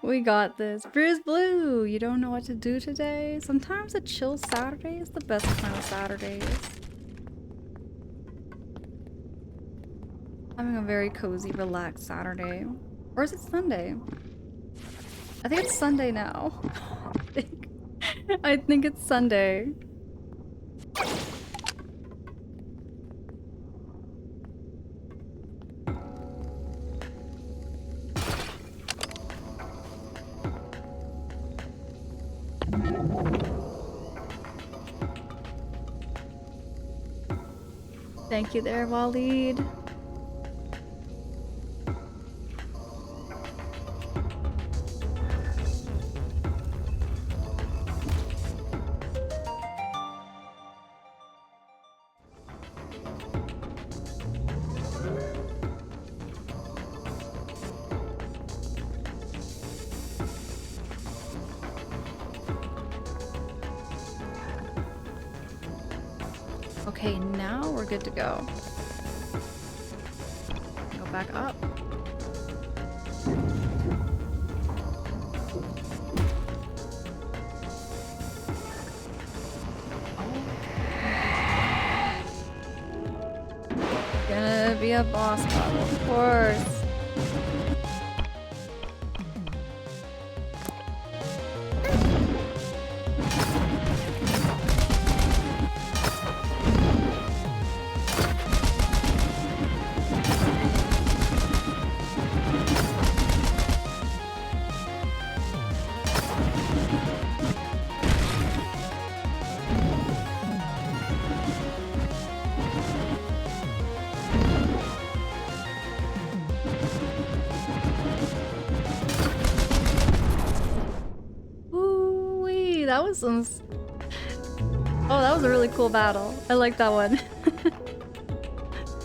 S1: We got this. Bruce Blue, you don't know what to do today? Sometimes a chill Saturday is the best kind of Saturdays. Having a very cozy, relaxed Saturday. Or is it Sunday? I think it's Sunday now. I think it's Sunday. Thank you there, Waleed. Okay, now we're good to go. Go back up. be a boss battle, of course. Ooh-wee, that was some... Oh, that was a really cool battle. I like that one.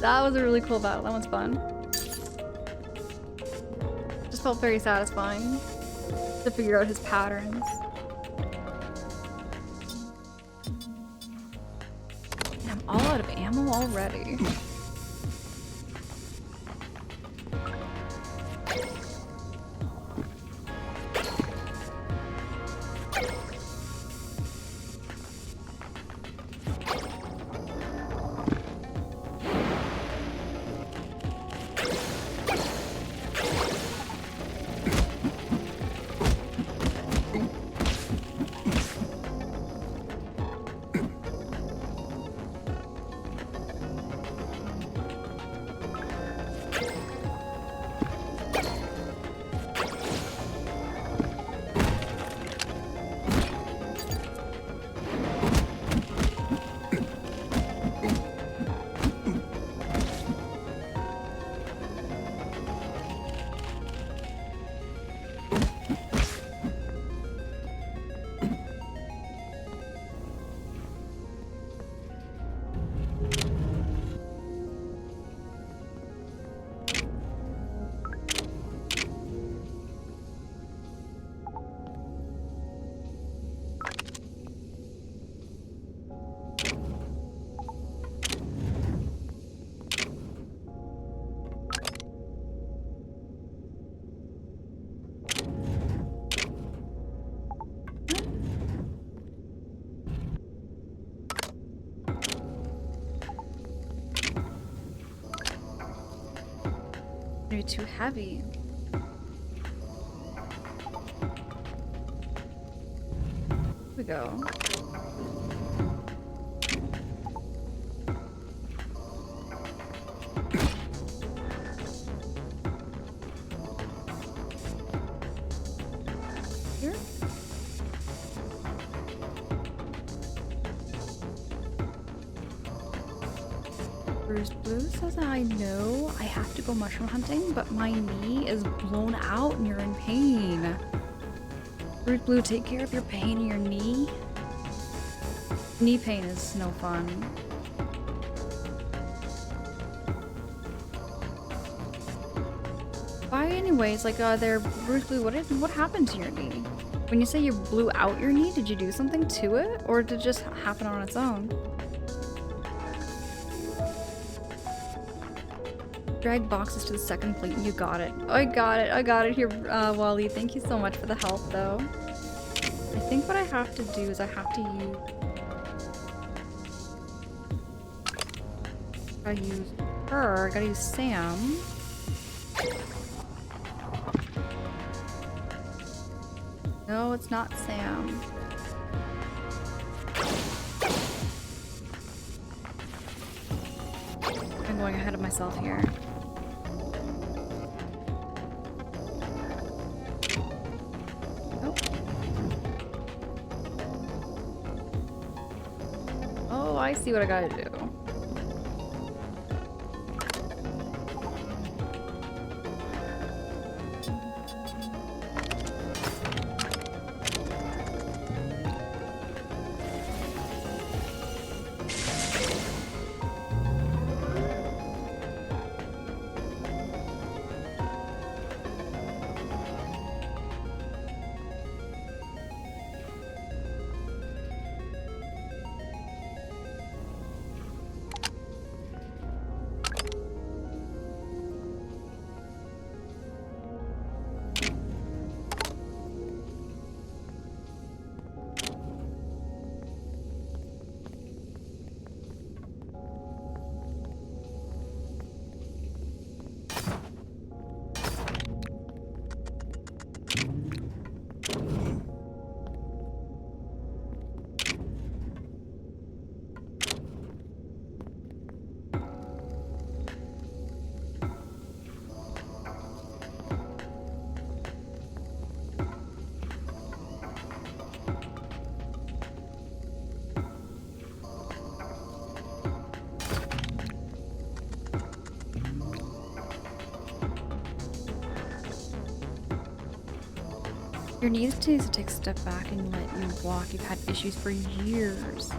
S1: That was a really cool battle. That one's fun. Just felt very satisfying to figure out his patterns. And I'm all out of ammo already. You're too heavy. Here we go. Here? Bruce Blue says I know I have to go mushroom hunting, but my knee is blown out and you're in pain. Bruce Blue, take care of your pain in your knee. Knee pain is no fun. Why anyways, like there, Bruce Blue, what happened to your knee? When you say you blew out your knee, did you do something to it? Or did it just happen on its own? Drag boxes to the second plate and you got it. I got it here, Wally. Thank you so much for the help, though. I think what I have to do is I have to use... I use her, I gotta use Sam. No, it's not Sam. I'm going ahead of myself here. Oh, I see what I gotta do. Your knees needs to take a step back and let you walk. You've had issues for years.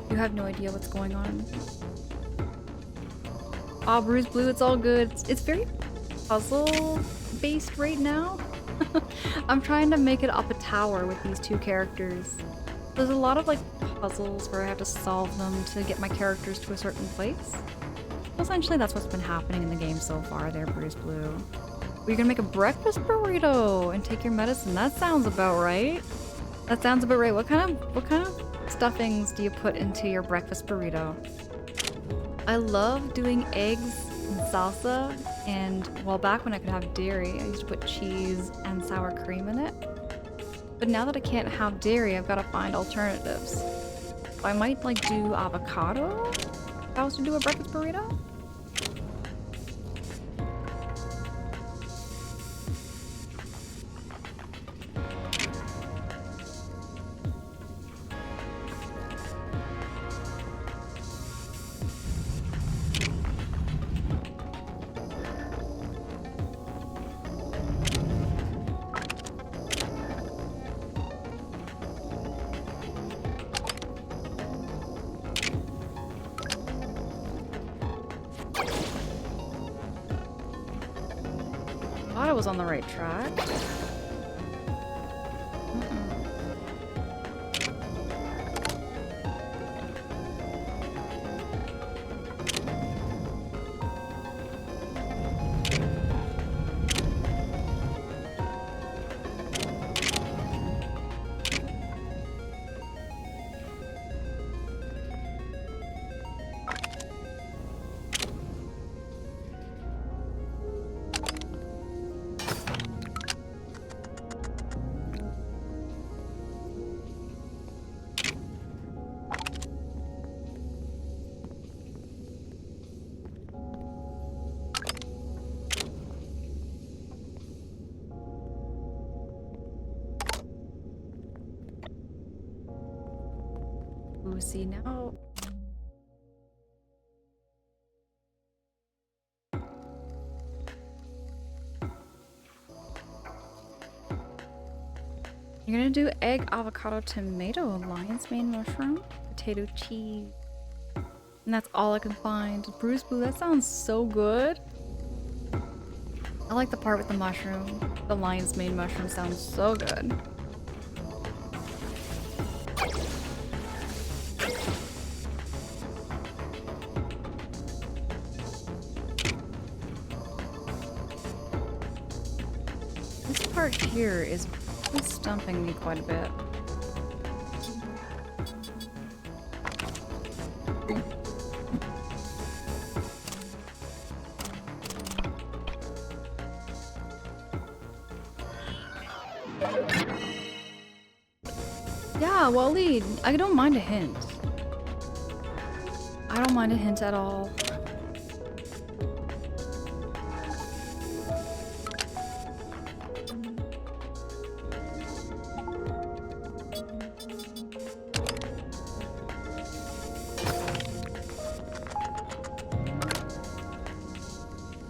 S1: You have no idea what's going on. Ah, Bruise Blue, it's all good. It's very puzzle based right now. I'm trying to make it up a tower with these two characters. There's a lot of like puzzles where I have to solve them to get my characters to a certain place. Essentially, that's what's been happening in the game so far there, Bruise Blue. You're gonna make a breakfast burrito and take your medicine. That sounds about right. That sounds about right. What kind of stuffings do you put into your breakfast burrito? I love doing eggs and salsa, and well, back when I could have dairy, I used to put cheese and sour cream in it. But now that I can't have dairy, I've got to find alternatives. So I might like do avocado if I was to do a breakfast burrito. I was on the right track. Ooh, see now. You're gonna do egg, avocado, tomato, lion's mane mushroom, potato cheese. And that's all I can find. Bruise Blue, that sounds so good. I like the part with the mushroom. The lion's mane mushroom sounds so good. This part here is really stumping me quite a bit. Yeah, Waleed, I don't mind a hint. I don't mind a hint at all.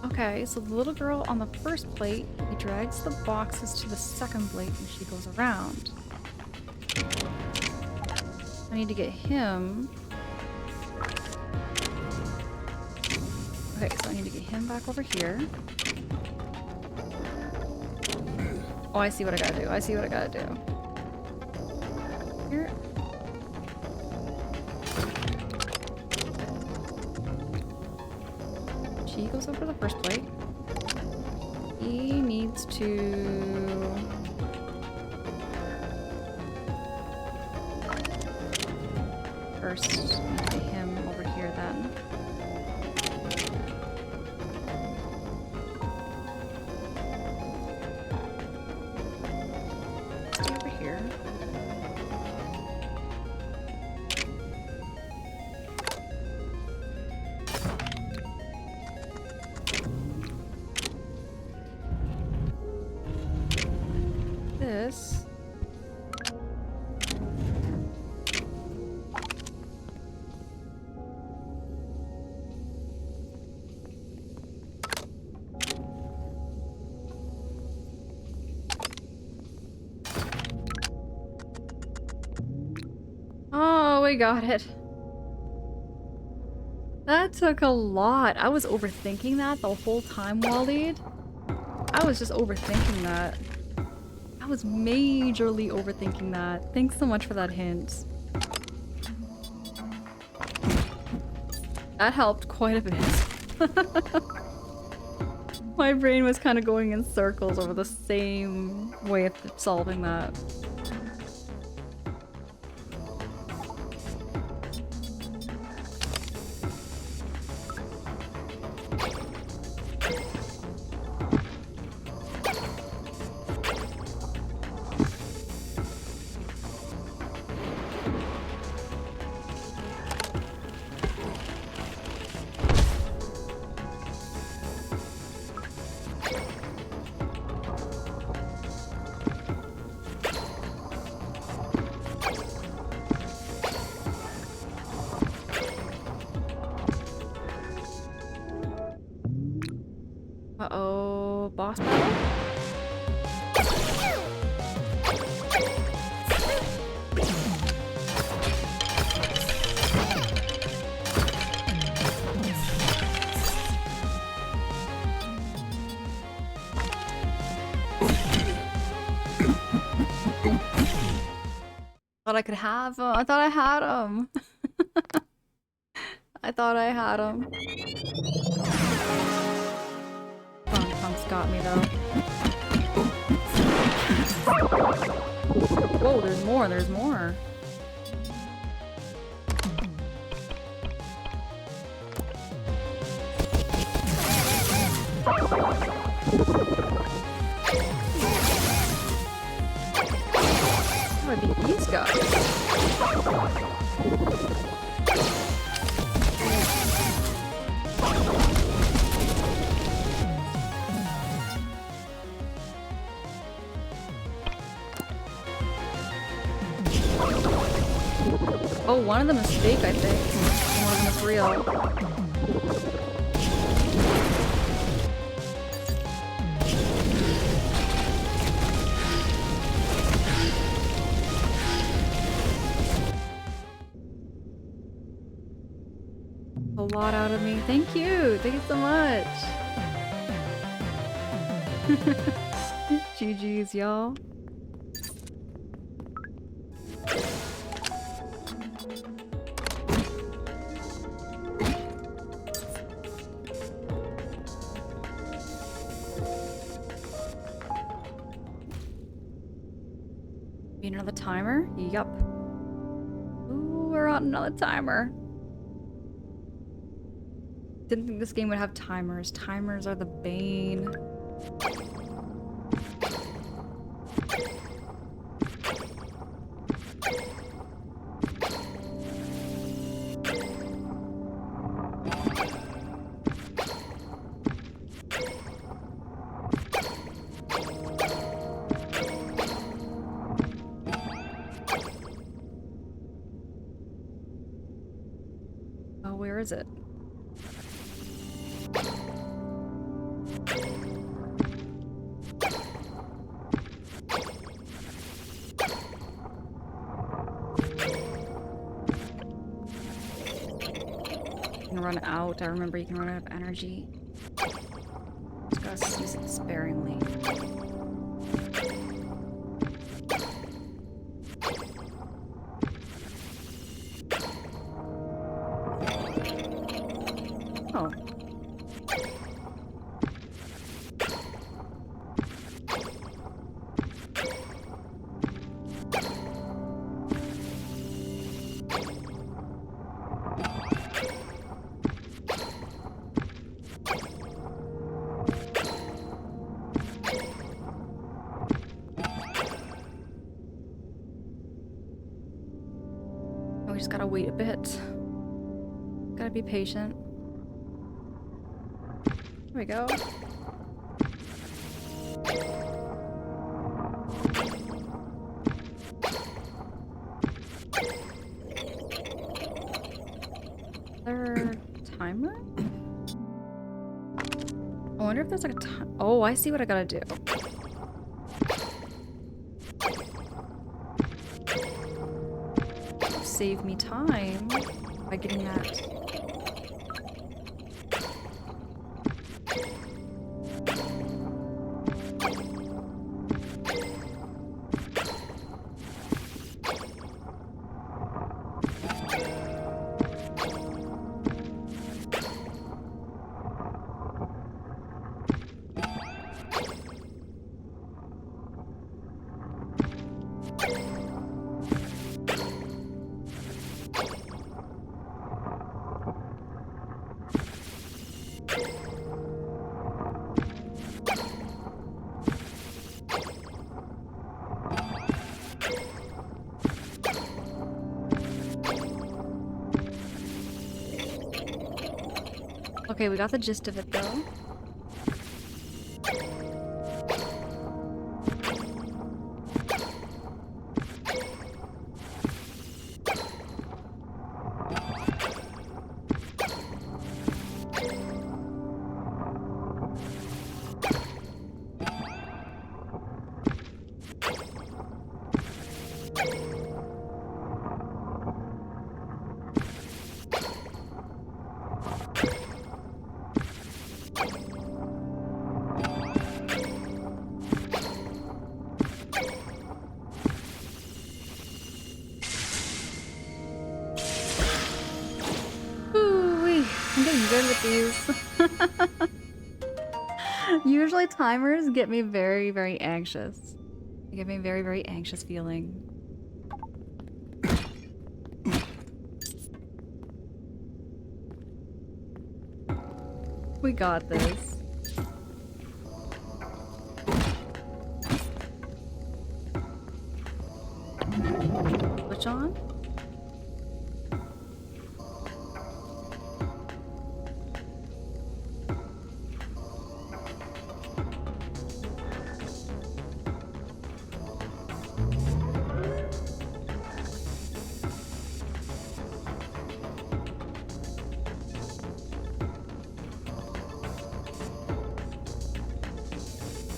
S1: Okay, so the little girl on the first plate, he drags the boxes to the second plate and she goes around. I need to get him. Okay, so I need to get him back over here. Oh, I see what I gotta do. I see what I gotta do. Here. She goes over the first plate. He needs to... First, get him over here then. Stay over here. This. Oh, we got it. That took a lot. I was overthinking that the whole time, Waleed. I was just overthinking that. I was majorly overthinking that. Thanks so much for that hint. That helped quite a bit. My brain was kind of going in circles over the same way of solving that. Uh-oh, boss battle? Thought I could have him. I thought I had him. I thought I had him. Punk's got me though. Whoa, there's more, there's more. What are these guys? Oh, one of them is fake, I think. One of them is real. A lot out of me. Thank you. Thank you so much. GG's, y'all. Be another timer? Yup. Ooh, we're on another timer. Didn't think this game would have timers. Timers are the bane. Oh, where is it? Run out. I remember you can run out of energy. Just gotta use it sparingly. Oh. We just gotta wait a bit. Gotta be patient. There we go. Is there a timer? I wonder if there's like a time. Oh, I see what I gotta do. save me time by getting that. Okay, we got the gist of it though. I'm getting good with these. Usually timers get me very, very anxious. They give me a very, very anxious feeling. We got this. Switch on?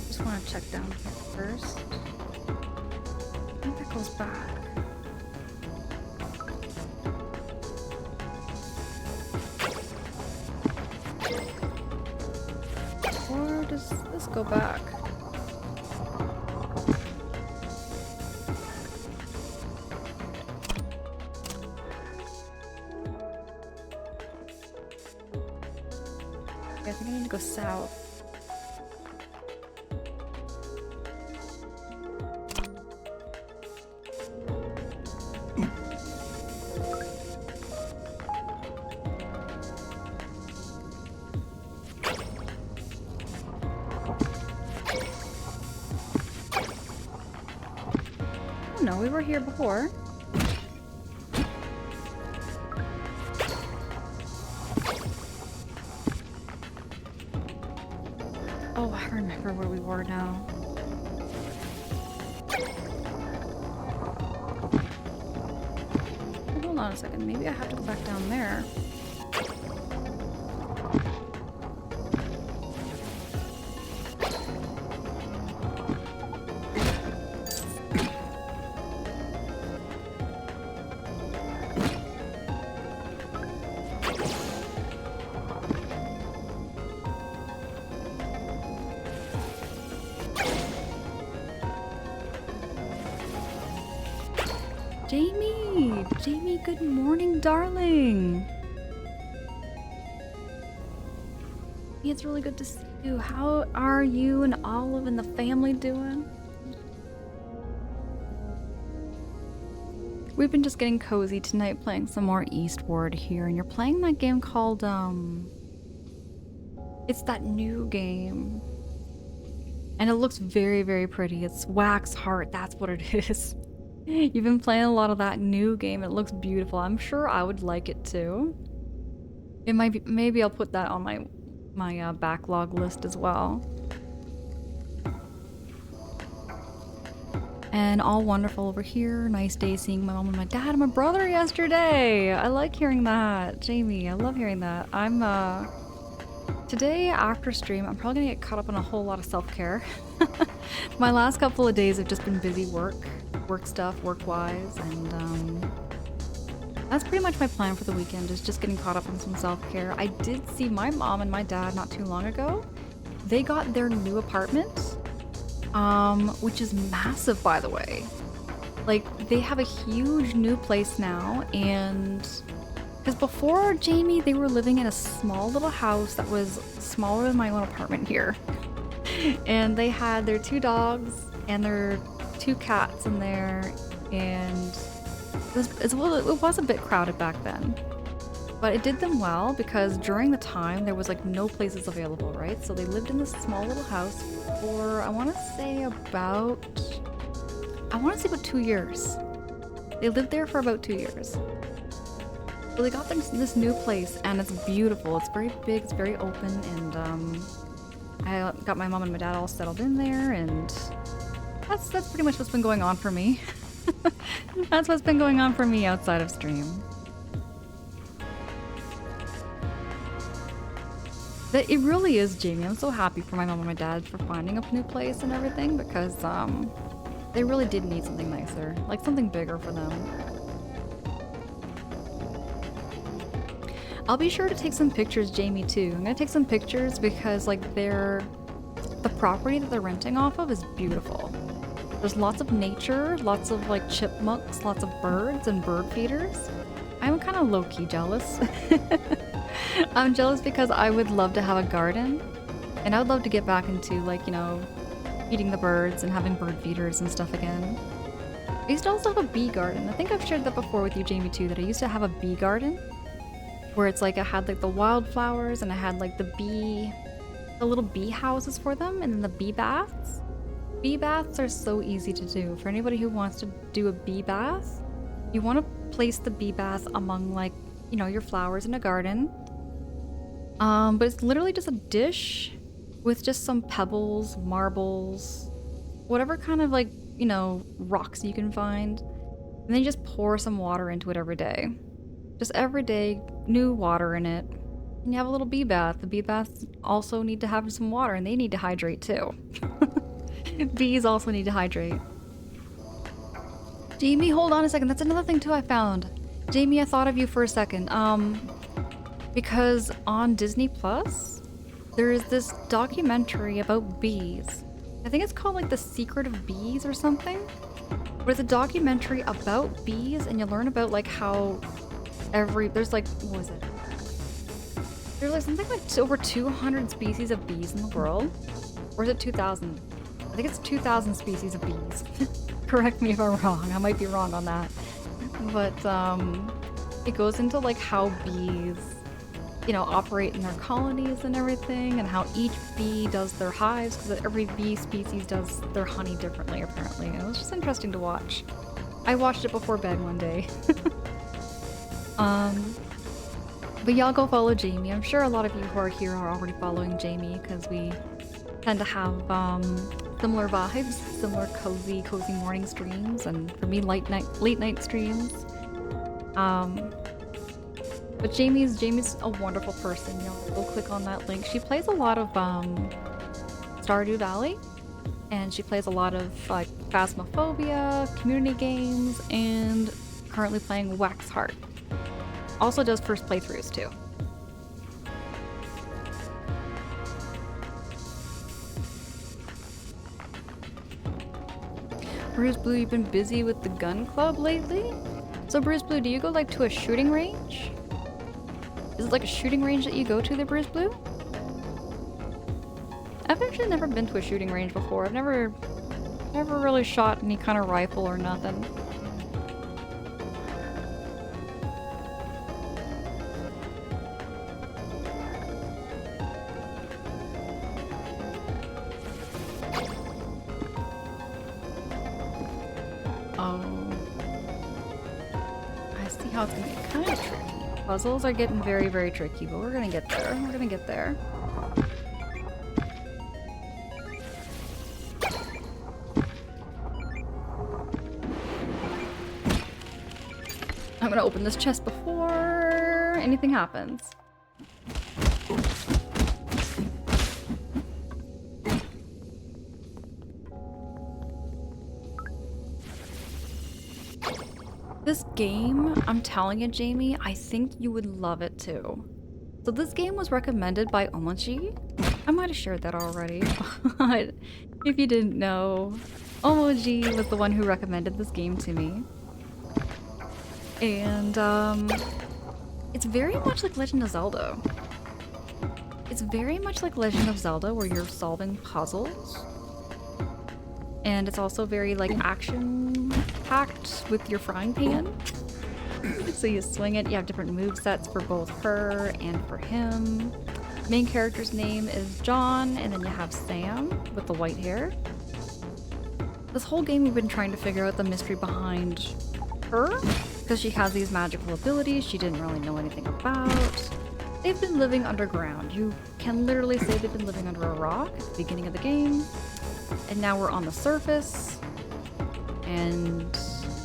S1: Just want to check down here first. I think that goes back. Or does this go back? I think I need to go south. Oh no, we were here before. Oh, I remember where we were now. Hold on a second, maybe I have to go back down there. Jamie! Jamie, good morning, darling! It's really good to see you. How are you and Olive and the family doing? We've been just getting cozy tonight, playing some more Eastward here, and you're playing that game called, it's that new game. And it looks very, very pretty. It's Wax Heart, that's what it is. You've been playing a lot of that new game. It looks beautiful. I'm sure I would like it too. It might be, maybe I'll put that on my backlog list as well. And all wonderful over here. Nice day seeing my mom and my dad and my brother yesterday. I like hearing that. Jamie, I love hearing that. I'm today after stream, I'm probably gonna get caught up on a whole lot of self-care. My last couple of days have just been busy work stuff, work-wise, and That's pretty much my plan for the weekend, is just getting caught up on some self-care. I did see my mom and my dad not too long ago. They got their new apartment, which is massive, by the way. Like, they have a huge new place now, and because before Jamie, they were living in a small little house that was smaller than my own apartment here. And they had their 2 dogs and their 2 cats in there, and it was a bit crowded back then. But it did them well because during the time there was like no places available, right? So they lived in this small little house for I want to say about 2 years. They lived there for about 2 years. So they got this new place, and it's beautiful. It's very big, it's very open, and I got my mom and my dad all settled in there, and that's pretty much what's been going on for me. That's what's been going on for me outside of stream. But it really is, Jamie. I'm so happy for my mom and my dad for finding a new place and everything, because they really did need something nicer, like something bigger for them. I'll be sure to take some pictures, Jamie, too. I'm gonna take some pictures because like the property that they're renting off of is beautiful. There's lots of nature, lots of like chipmunks, lots of birds and bird feeders. I'm kind of low-key jealous. I'm jealous because I would love to have a garden, and I would love to get back into like, you know, feeding the birds and having bird feeders and stuff again. I used to also have a bee garden. I think I've shared that before with you, Jamie, too, that I used to have a bee garden where it's like I had like the wildflowers and I had like the little bee houses for them, and then the bee baths. Bee baths are so easy to do. For anybody who wants to do a bee bath, you want to place the bee bath among like, you know, your flowers in a garden. But it's literally just a dish with just some pebbles, marbles, whatever kind of like, you know, rocks you can find. And then you just pour some water into it every day. Just every day, new water in it. And you have a little bee bath. The bee baths also need to have some water, and they need to hydrate too. Bees also need to hydrate. Jamie, hold on a second. That's another thing too I found. Jamie, I thought of you for a second. Because on Disney Plus, there is this documentary about bees. I think it's called like The Secret of Bees or something. But it's a documentary about bees, and you learn about like how there's like, what was it? There's like something like over 200 species of bees in the world. Or is it 2,000? I think it's 2,000 species of bees. Correct me if I'm wrong. I might be wrong on that. But it goes into like how bees, you know, operate in their colonies and everything, and how each bee does their hives, because every bee species does their honey differently, apparently. And it was just interesting to watch. I watched it before bed one day. But y'all go follow Jamie. I'm sure a lot of you who are here are already following Jamie, because we tend to have similar vibes, similar cozy morning streams, and for me, late night streams. But Jamie's a wonderful person. Y'all go click on that link. She plays a lot of Stardew Valley, and she plays a lot of like Phasmophobia, community games, and currently playing Wax Heart. Also does first playthroughs too. Bruce Blue, you've been busy with the gun club lately? So Bruce Blue, do you go like to a shooting range? Is it like a shooting range that you go to there, Bruce Blue? I've actually never been to a shooting range before. I've never really shot any kind of rifle or nothing. How it's gonna get kind of tricky. Puzzles are getting very, very tricky, but we're gonna get there. We're gonna get there. I'm gonna open this chest before anything happens. This game, I'm telling you, Jamie, I think you would love it too. So this game was recommended by Omoji. I might have shared that already, but if you didn't know, Omoji was the one who recommended this game to me. And it's very much like Legend of Zelda. It's very much like Legend of Zelda where you're solving puzzles. And it's also very like action-packed with your frying pan. So you swing it, you have different movesets for both her and for him. Main character's name is John, and then you have Sam with the white hair. This whole game we've been trying to figure out the mystery behind her, because she has these magical abilities she didn't really know anything about. They've been living underground. You can literally say they've been living under a rock at the beginning of the game. And now we're on the surface. And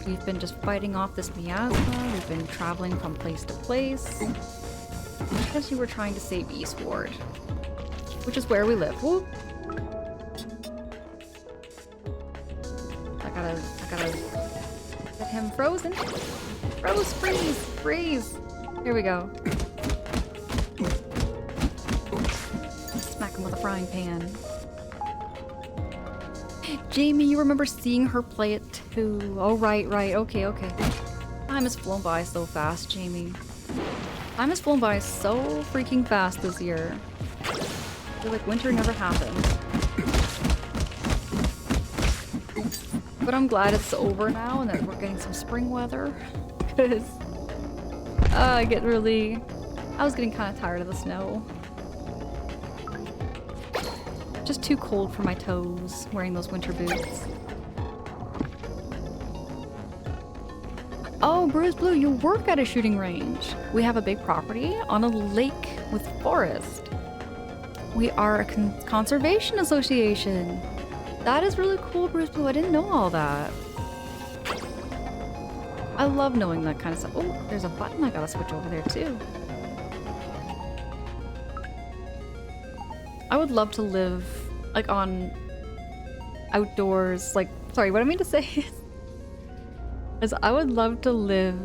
S1: we've been just fighting off this miasma. We've been traveling from place to place. Because you were trying to save Eastward. Which is where we live. Whoop. I gotta get him frozen. Froze, freeze, freeze. Here we go. Smack him with a frying pan. Jamie, you remember seeing her play it too. Oh, right. Okay. Time has flown by so fast, Jamie. Time has flown by so freaking fast this year. I feel like winter never happened. But I'm glad it's over now and that we're getting some spring weather. Because I was getting kind of tired of the snow. Just too cold for my toes, wearing those winter boots. Oh, Bruce Blue, you work at a shooting range. We have a big property on a lake with forest. We are a conservation association. That is really cool, Bruce Blue. I didn't know all that. I love knowing that kind of stuff. Oh, there's a button I gotta switch over there too. I would love to live, like, on outdoors, like, sorry, what I mean to say is I would love to live,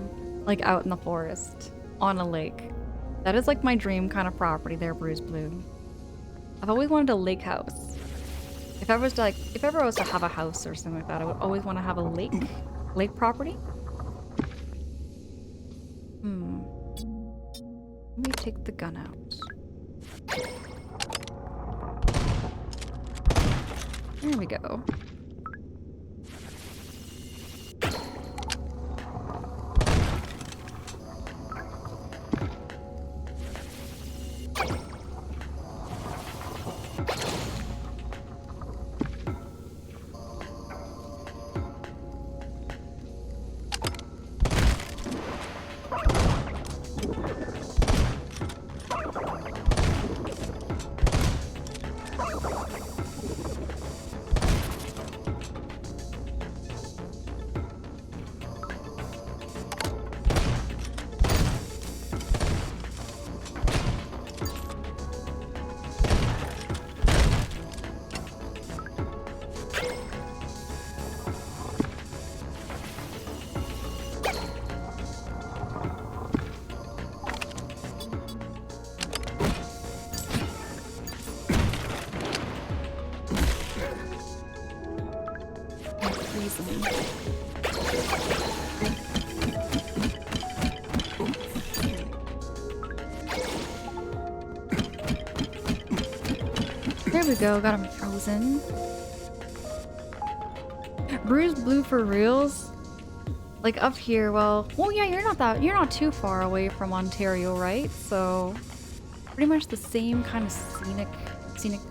S1: like, out in the forest, on a lake. That is, like, my dream kind of property there, Bruce Blue. I've always wanted a lake house. If ever I was to have a house or something like that, I would always want to have a lake property. Let me take the gun out. There we go. There we go, got him frozen. Bruised Blue for reals? Like up here, well yeah, you're not too far away from Ontario, right? So pretty much the same kind of scenic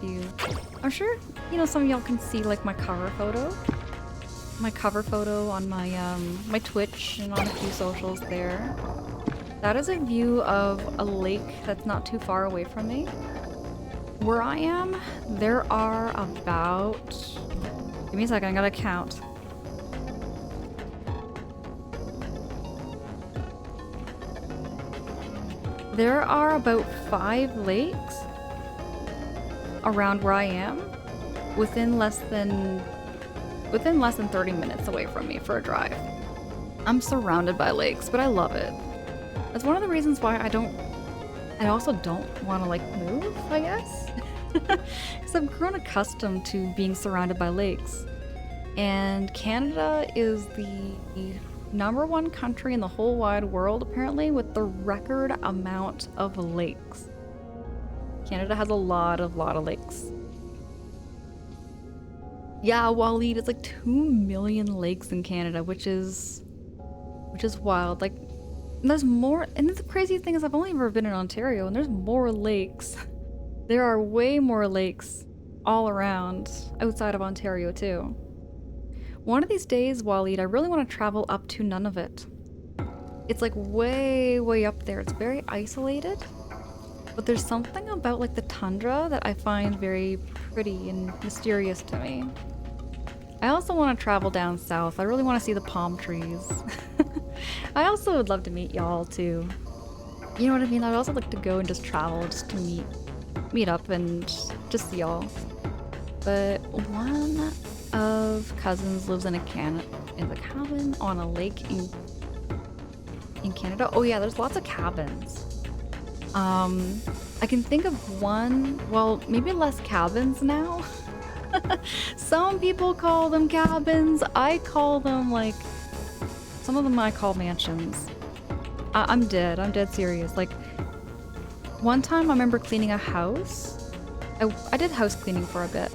S1: view. I'm sure, you know, some of y'all can see like my cover photo. My cover photo on my my Twitch and on a few socials there. That is a view of a lake that's not too far away from me. Where I am, there are about... Give me a second, I gotta count. There are about 5 lakes around where I am, within less than 30 minutes away from me for a drive. I'm surrounded by lakes, but I love it. That's one of the reasons why I also don't want to like move, I guess. Because I've grown accustomed to being surrounded by lakes. And Canada is the #1 country in the whole wide world, apparently, with the record amount of lakes. Canada has a lot of lakes. Yeah, Waleed, it's like 2 million lakes in Canada, which is wild. Like, there's more, and the crazy thing is I've only ever been in Ontario, and there's more lakes. There are way more lakes all around outside of Ontario too. One of these days, Waleed, I really want to travel up to Nunavut. It's like way, way up there. It's very isolated, but there's something about like the tundra that I find very pretty and mysterious to me. I also want to travel down south. I really want to see the palm trees. I also would love to meet y'all too. You know what I mean? I'd also like to go and just travel just to meet up and just see y'all. But one of cousins lives in a cabin on a lake in Canada. Oh yeah, there's lots of cabins. I can think of one, well, maybe less cabins now. Some people call them cabins. I call them like, some of them I call mansions. I'm dead serious. Like, one time I remember cleaning a house. I did house cleaning for a bit,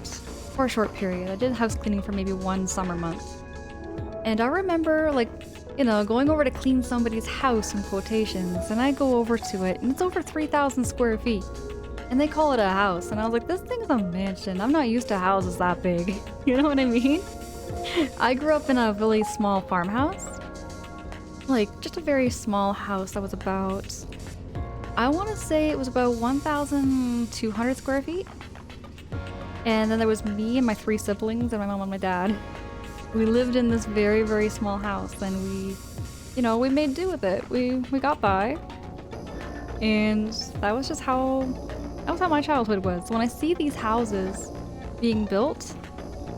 S1: for a short period. I did house cleaning for maybe one summer month. And I remember, like, you know, going over to clean somebody's house in quotations, and I go over to it, and it's over 3,000 square feet. And they call it a house, and I was like, this thing's a mansion. I'm not used to houses that big. You know what I mean? I grew up in a really small farmhouse. Like, just a very small house that was about, I want to say it was about 1,200 square feet. And then there was me and my 3 siblings and my mom and my dad. We lived in this very, very small house, and we, you know, we made do with it. We got by. And that was just how my childhood was. When I see these houses being built,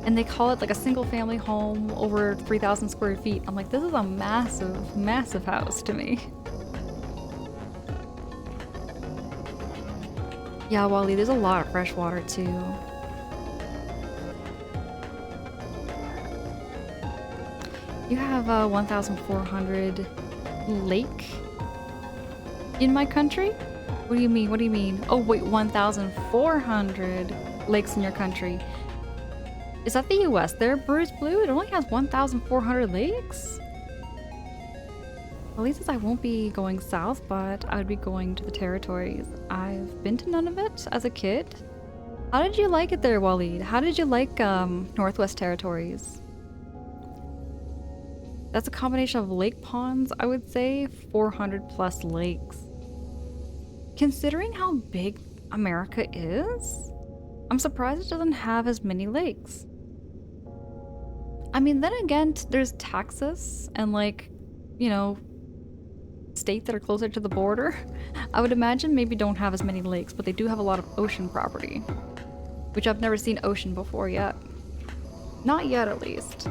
S1: and they call it like a single family home over 3,000 square feet, I'm like, this is a massive, massive house to me. Yeah, Wally, there's a lot of fresh water too. You have a 1,400 lake in my country? What do you mean? What do you mean? Oh wait, 1,400 lakes in your country. Is that the US there, Bruce Blue? It only has 1,400 lakes? At least as I won't be going south, but I would be going to the territories. I've been to Nunavut as a kid. How did you like it there, Waleed? How did you like Northwest Territories? That's a combination of lake ponds, I would say, 400 plus lakes. Considering how big America is, I'm surprised it doesn't have as many lakes. I mean, then again, there's Texas and like, you know, states that are closer to the border. I would imagine maybe don't have as many lakes, but they do have a lot of ocean property, which I've never seen ocean before yet. Not yet, at least.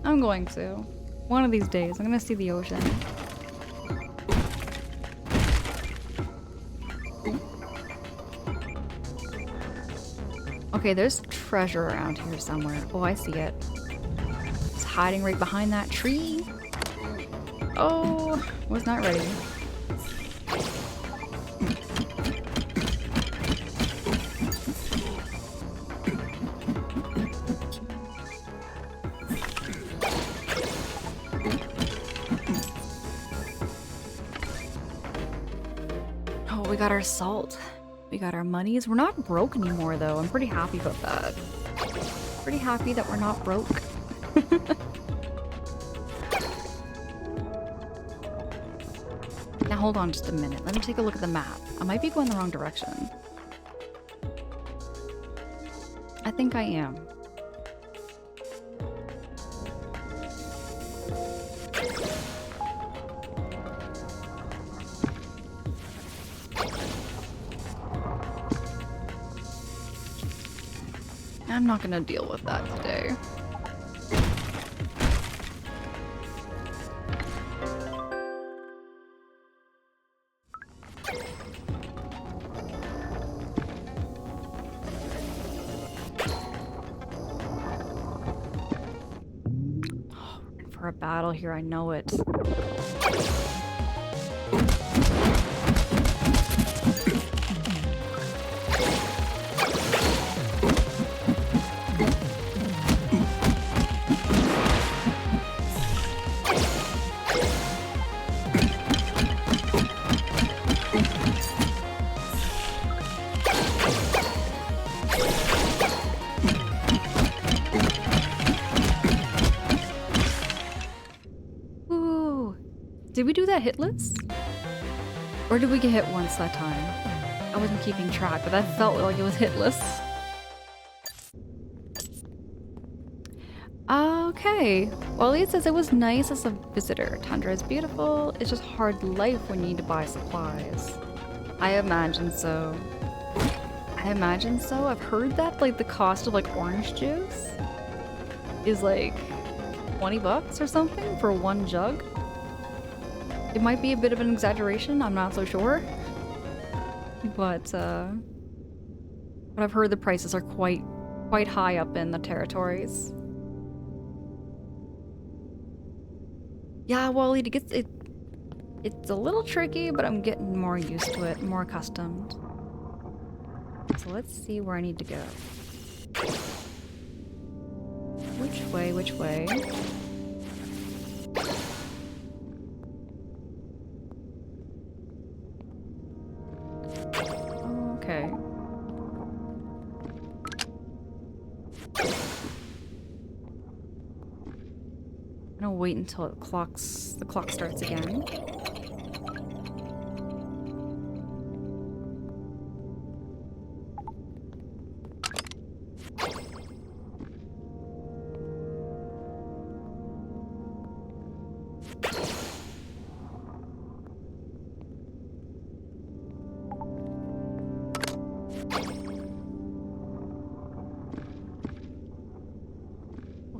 S1: I'm going to. One of these days, I'm gonna see the ocean. Okay, there's treasure around here somewhere. Oh, I see it. It's hiding right behind that tree. Oh, was not ready. Oh, we got our salt. We got our monies. We're not broke anymore, though. I'm pretty happy about that. Pretty happy that we're not broke. Now, hold on just a minute. Let me take a look at the map. I might be going the wrong direction. I think I am. I'm not gonna deal with that today. for a battle here, I know it. Did we do that hitless? Or did we get hit once that time? I wasn't keeping track, but that felt like it was hitless. Okay. Well, it says it was nice as a visitor. Tundra is beautiful. It's just hard life when you need to buy supplies. I imagine so. I've heard that like the cost of like orange juice is like 20 bucks or something for one jug. It might be a bit of an exaggeration, I'm not so sure. But I've heard the prices are quite high up in the territories. Yeah, well, it's a little tricky, but I'm getting more used to it, more accustomed. So let's see where I need to go. Which way, which way? Okay. I'm gonna wait until the clock starts again.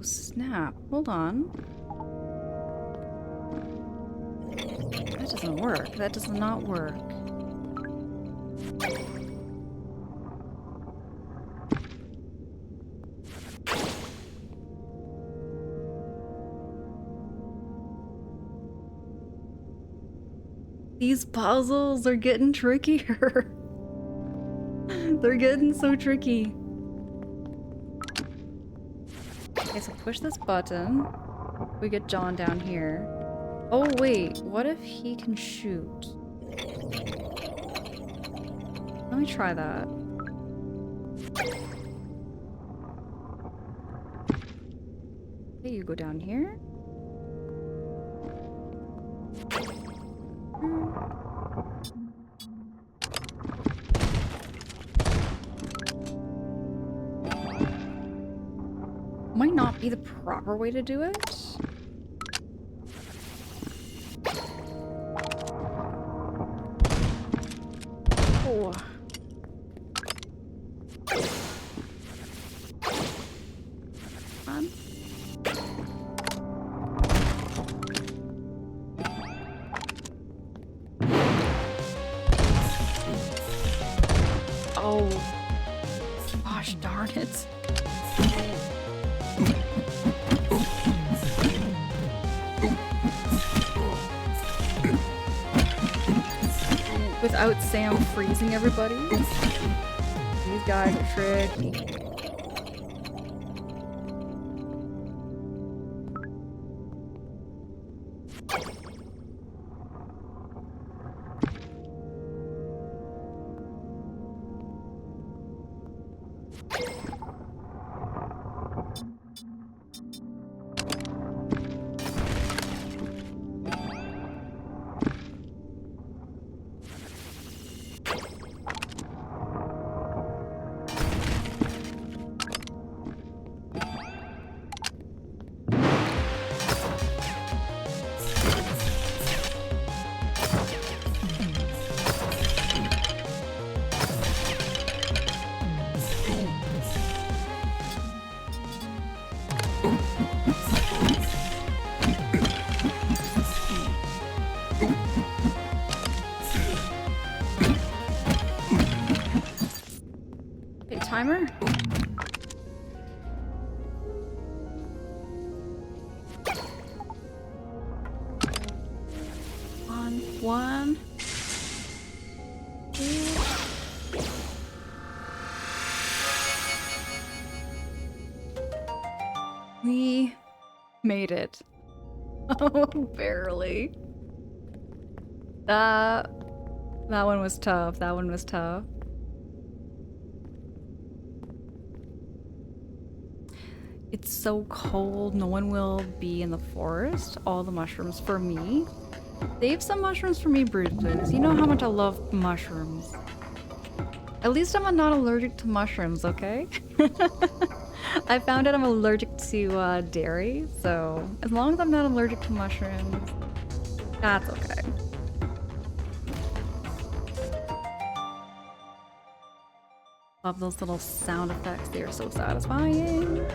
S1: Snap. Hold on. That doesn't work. That does not work. These puzzles are getting trickier. They're getting so tricky. Okay, so push this button. We get John down here. Oh wait, what if he can shoot? Let me try that. Okay, you go down here. Might not be the proper way to do it. Oh. Come on. Oh. Gosh darn it. Without Sam freezing everybody. These guys are tricky. Timer? made it. Oh, barely. That one was tough. That one was tough. It's so cold, no one will be in the forest. All the mushrooms for me. Save some mushrooms for me, Bruce, please. You know how much I love mushrooms. At least I'm not allergic to mushrooms, okay? I found out I'm allergic to dairy, so as long as I'm not allergic to mushrooms, that's okay. Love those little sound effects, they are so satisfying.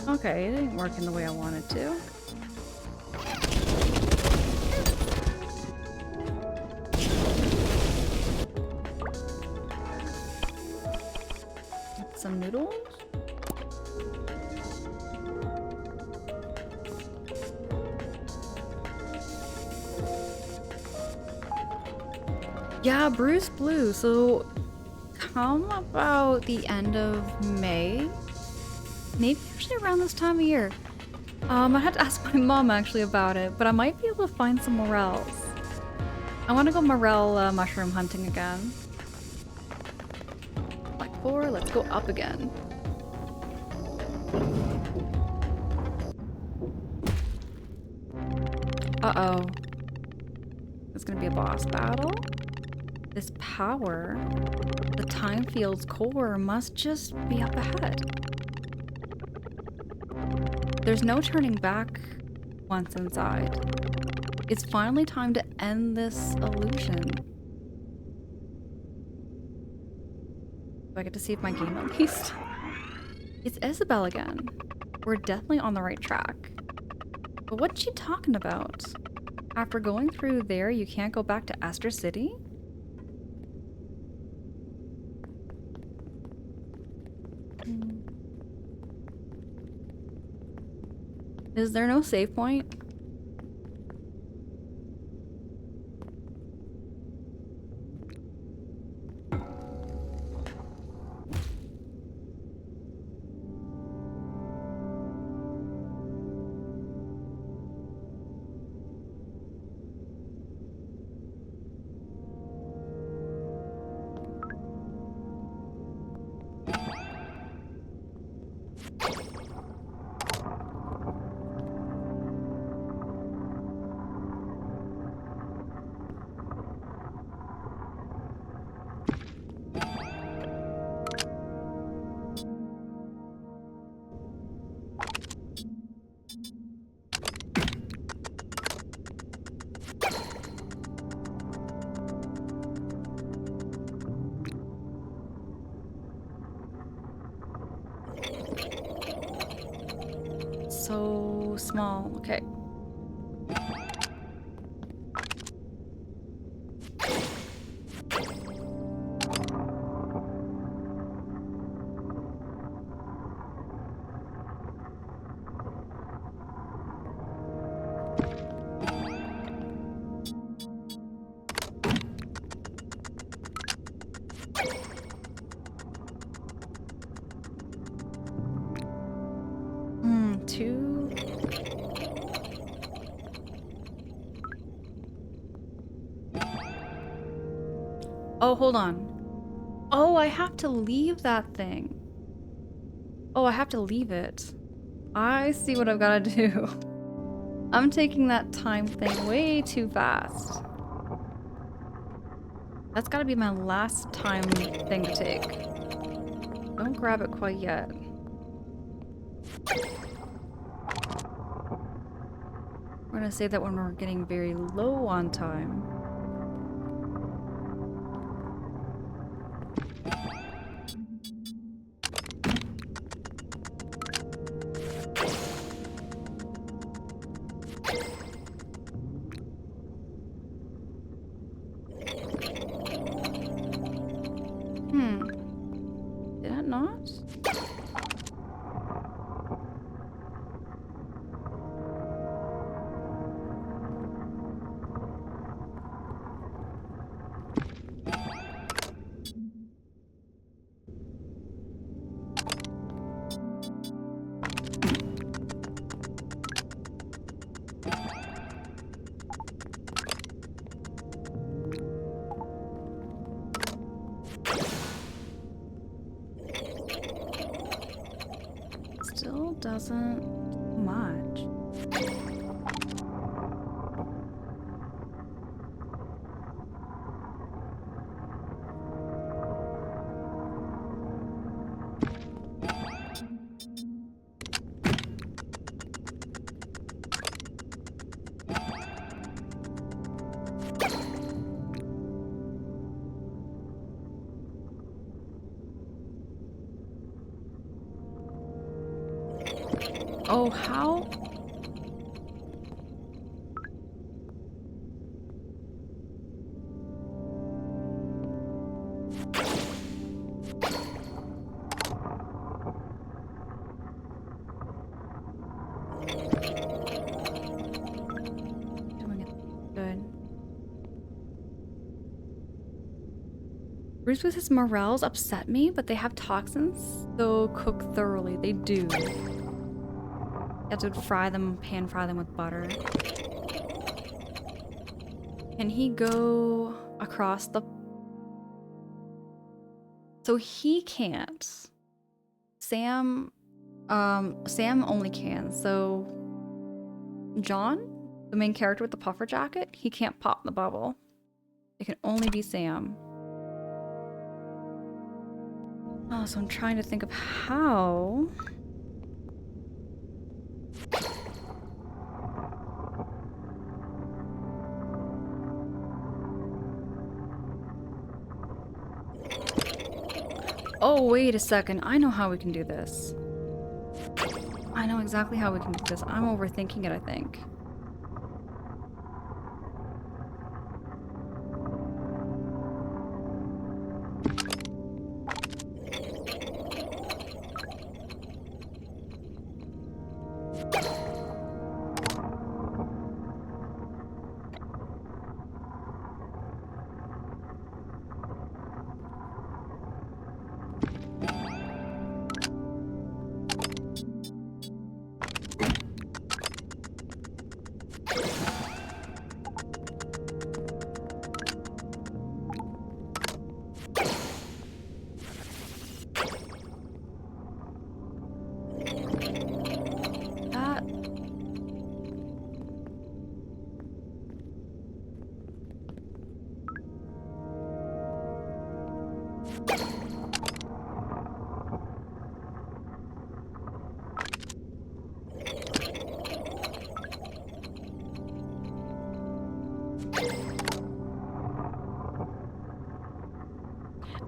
S1: Okay, it didn't work in the way I wanted to. Some noodles? Yeah, Bruce Blue. So come about the end of May. Maybe actually around this time of year. I had to ask my mom actually about it, but I might be able to find some morels. I want to go morel mushroom hunting again. Like 4, let's go up again. Uh-oh. It's gonna be a boss battle? This power, the time field's core must just be up ahead. There's no turning back once inside. It's finally time to end this illusion. Do I get to save my game at least? It's Isabel again. We're definitely on the right track. But what's she talking about? After going through there, you can't go back to Astor City? Is there no save point? So small. Okay. Two. Oh, hold on. Oh, I have to leave that thing. Oh, I have to leave it. I see what I've got to do. I'm taking that time thing way too fast. That's got to be my last time thing to take. Don't grab it quite yet. We're gonna say that when we're getting very low on time. Still doesn't do much. Oh, how? Doing it good. Roots with his morels upset me, but they have toxins, so cook thoroughly. They do. You have to fry them, pan fry them with butter. Can he go across the... So he can't. Sam only can. So John, the main character with the puffer jacket, he can't pop the bubble. It can only be Sam. Oh, so I'm trying to think of how... Oh, wait a second. I know how we can do this. I know exactly how we can do this. I'm overthinking it, I think.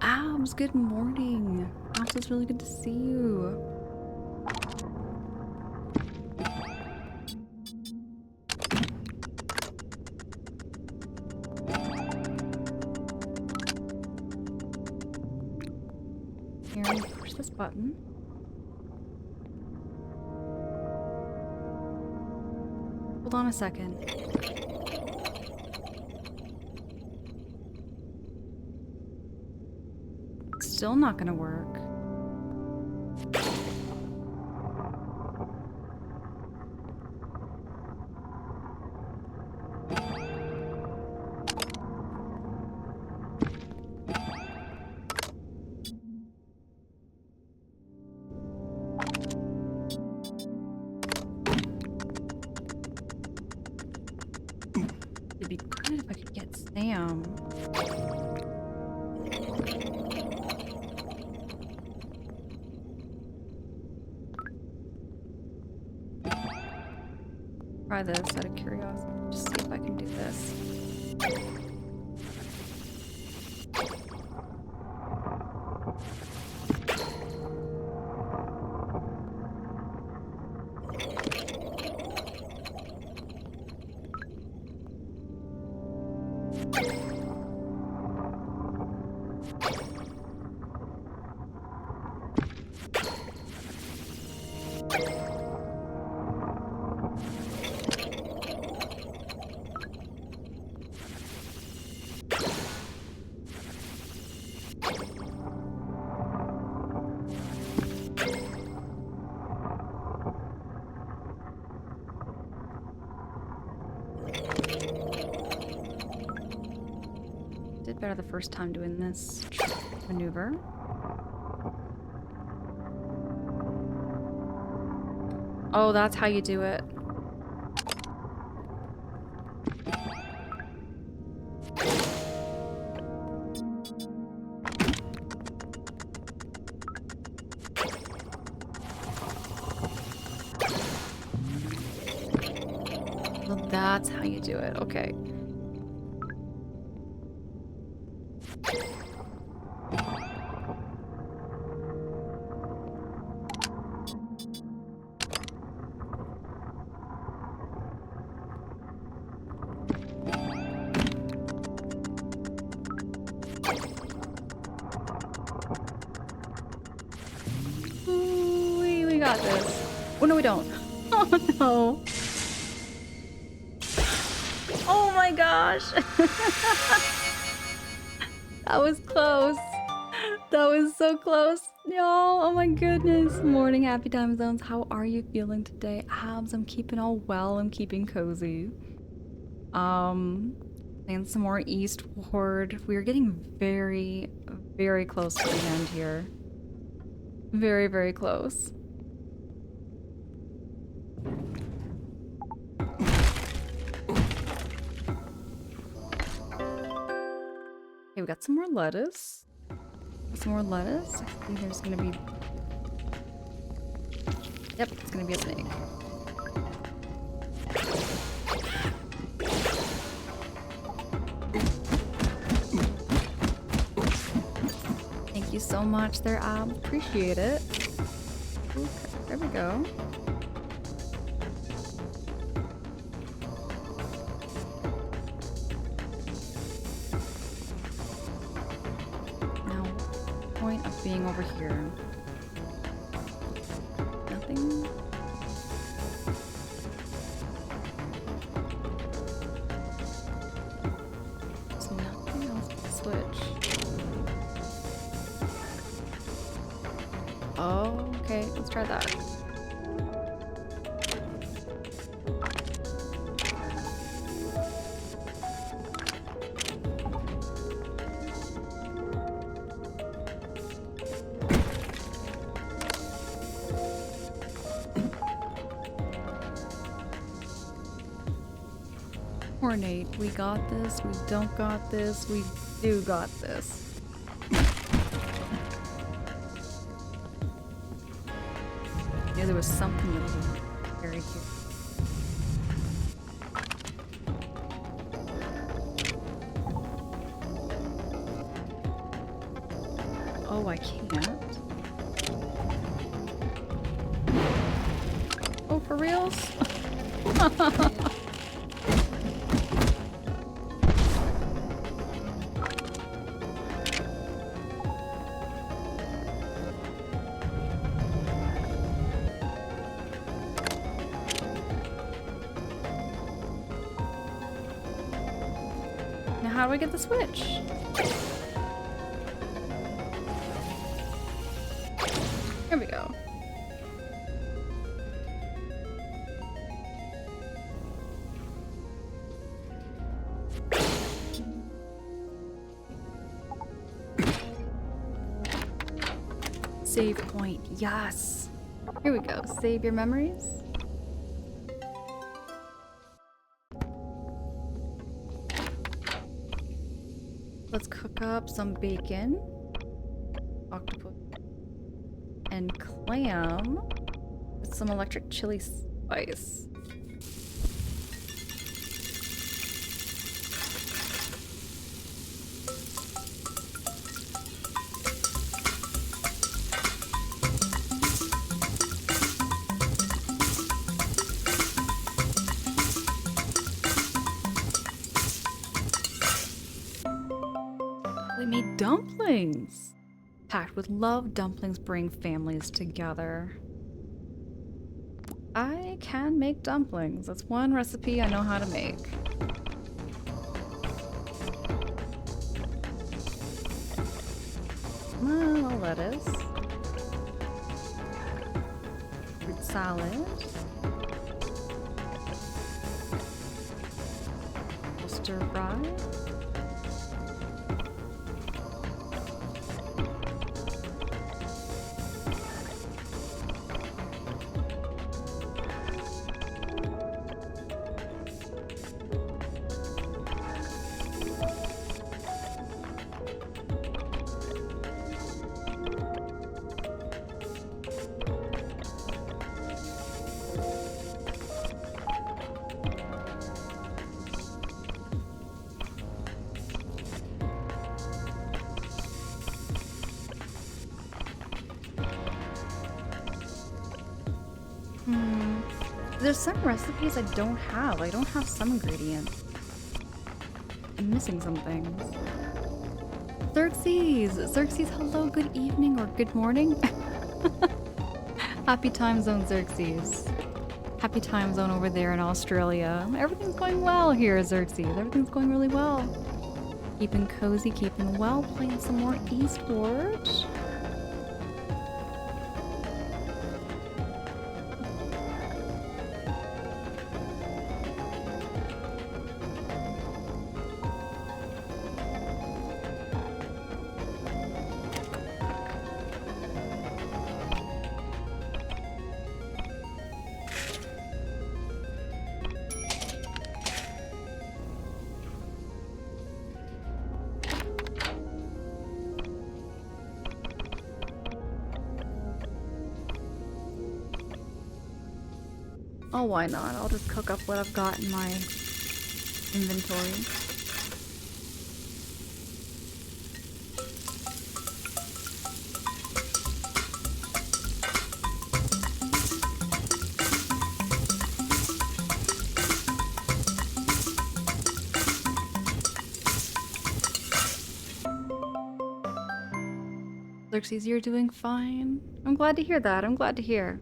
S1: Abs, good morning. Abs, it's really good to see you. Here, let me push this button. Hold on a second. Still not gonna work. It'd be good if I could get Sam. Try this out of curiosity. Just see if I can do this. Did better the first time doing this maneuver. Oh, that's how you do it. Well, that's how you do it. Okay. Ooh, we got this. Oh, no, we don't. Oh, no. Oh my gosh. That was close. That was so close. Y'all, oh my goodness. Morning, happy time zones. How are you feeling today? I'm keeping all well. I'm keeping cozy. Playing some more Eastward. We're getting very, very close to the end here. Very, very close. Okay, we got some more lettuce. Some more lettuce. I think there's gonna be... Yep, it's gonna be a snake. Thank you so much there, Ab. Appreciate it. Okay, there we go. Now, point of being over here. Nothing. There's nothing else to switch. Oh, okay, let's try that. Ornate, we got this, we don't got this, we do got this. Yeah, there was something that was very cute. Oh, I can't. Oh, for reals? Now how do I get the switch? Here we go. Save point, yes. Here we go, save your memories. Let's cook up some bacon, octopus, and clam with some electric chili spice. We made dumplings! Packed with love, dumplings bring families together. I can make dumplings. That's one recipe I know how to make. Well, lettuce. Fruit salad. Stir fry. There's some recipes I don't have. I don't have some ingredients. I'm missing something. Xerxes! Xerxes, hello, good evening, or good morning? Happy time zone, Xerxes. Happy time zone over there in Australia. Everything's going well here, Xerxes. Everything's going really well. Keeping cozy, keeping well, playing some more Eastward. Oh, why not? I'll just cook up what I've got in my inventory. Xerxes, you're doing fine. I'm glad to hear that. I'm glad to hear.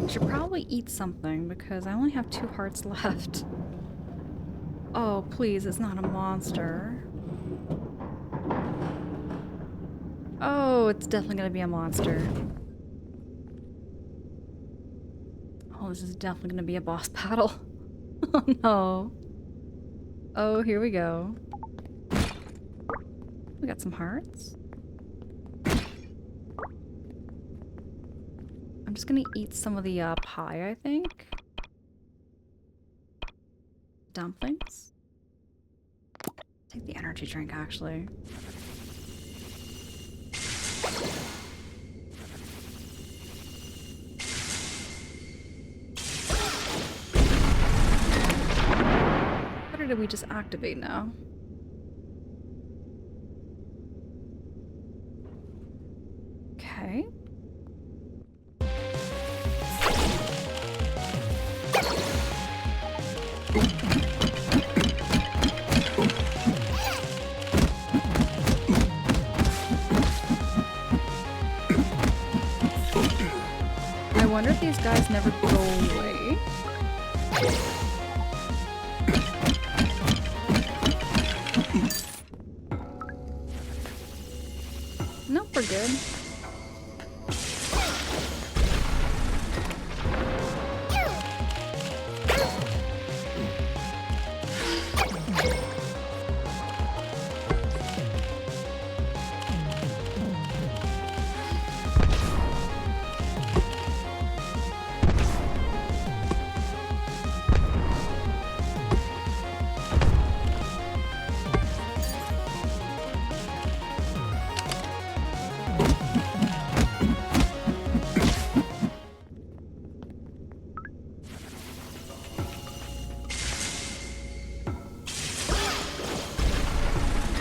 S1: I should probably eat something because I only have 2 hearts left. Oh, please, it's not a monster. Oh, it's definitely gonna be a monster. Oh, this is definitely gonna be a boss battle. Oh no. Oh, here we go. We got some hearts. I'm just gonna eat some of the pie, I think. Dumplings. Take the energy drink, actually. What did we just activate now? Okay. I wonder if these guys never go away. Nope, we're good.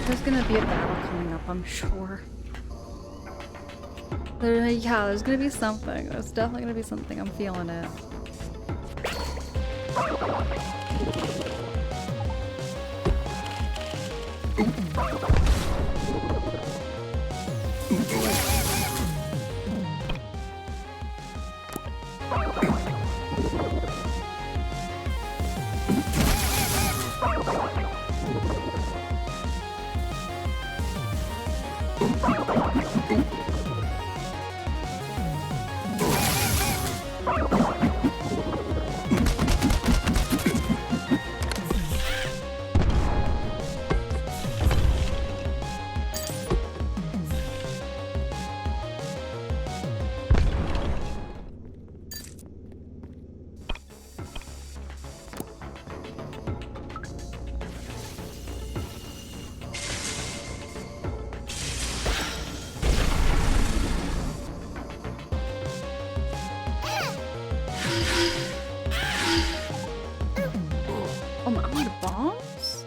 S1: There's gonna be a battle coming up, I'm sure. Yeah, there's gonna be something. There's definitely gonna be something. I'm feeling it. Oh my god, bombs?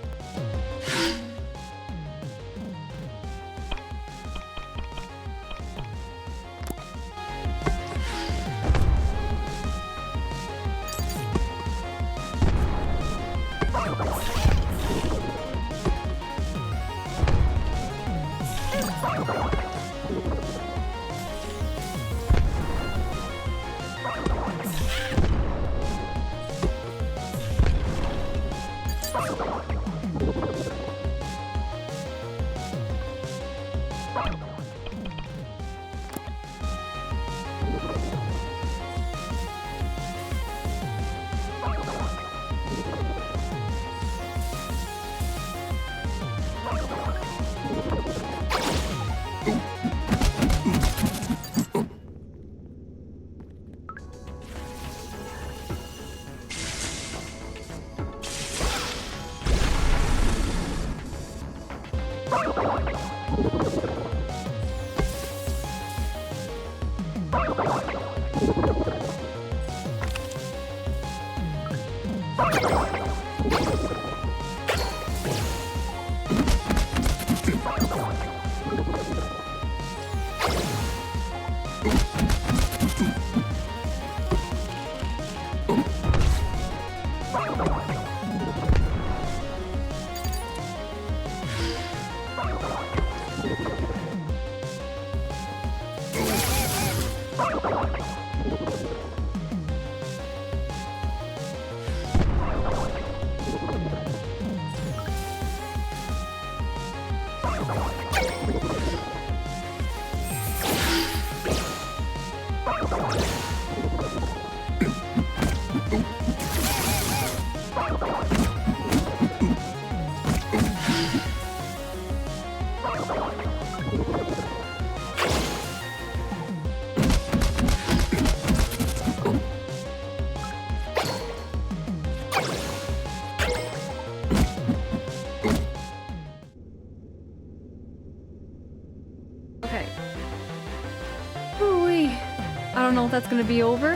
S1: if that's gonna be over.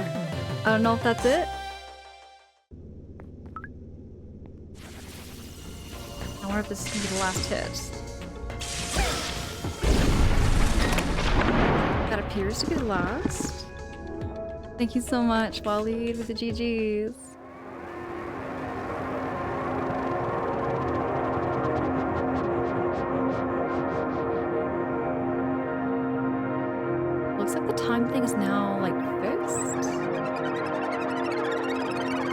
S1: I don't know if that's it. I wonder if this is gonna be the last hit. That appears to be the last. Thank you so much, Waleed, with the GGs. Looks like the time thing is now, like, fixed.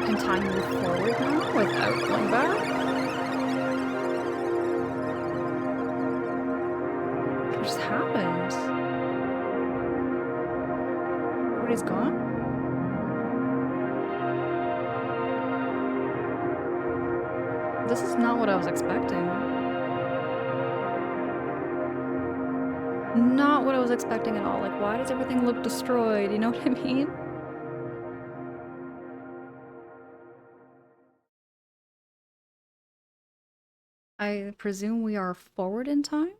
S1: Can time move forward now without going back? What just happened? Everybody's gone? This is not what I was expecting. Not what I was expecting at all. Like, why does everything look destroyed? You know what I mean? I presume we are forward in time?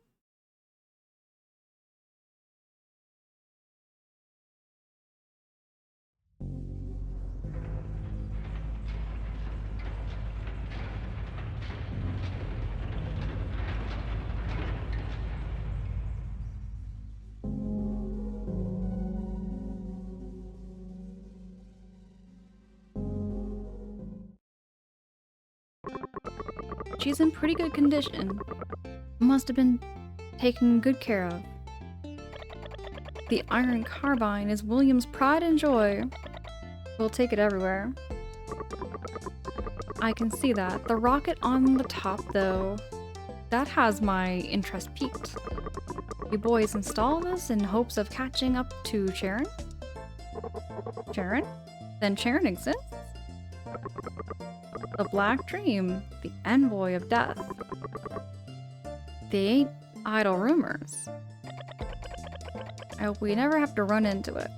S1: She's in pretty good condition. Must have been taken good care of. The iron carbine is William's pride and joy. We'll take it everywhere. I can see that. The rocket on the top, though, that has my interest piqued. You boys install this in hopes of catching up to Sharon? Sharon? Then Sharon exists? The Black Dream, the envoy of death. They ain't idle rumors. I hope we never have to run into it.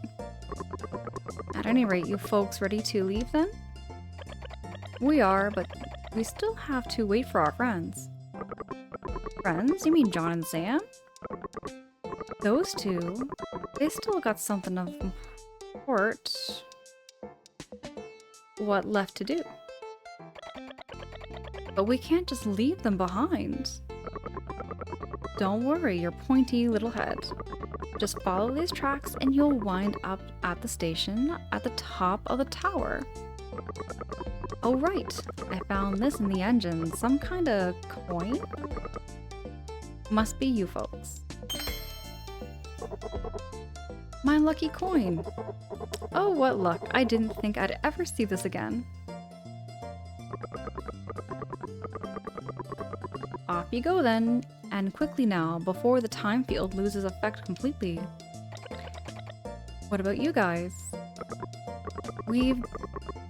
S1: At any rate, you folks ready to leave then? We are, but we still have to wait for our friends. Friends? You mean John and Sam? Those two? They still got something of import. What left to do? But we can't just leave them behind. Don't worry, your pointy little head. Just follow these tracks and you'll wind up at the station at the top of the tower. Oh right, I found this in the engine. Some kind of coin? Must be you folks. My lucky coin. Oh, what luck. I didn't think I'd ever see this again. Off you go then, and quickly now, before the time field loses effect completely. What about you guys? We've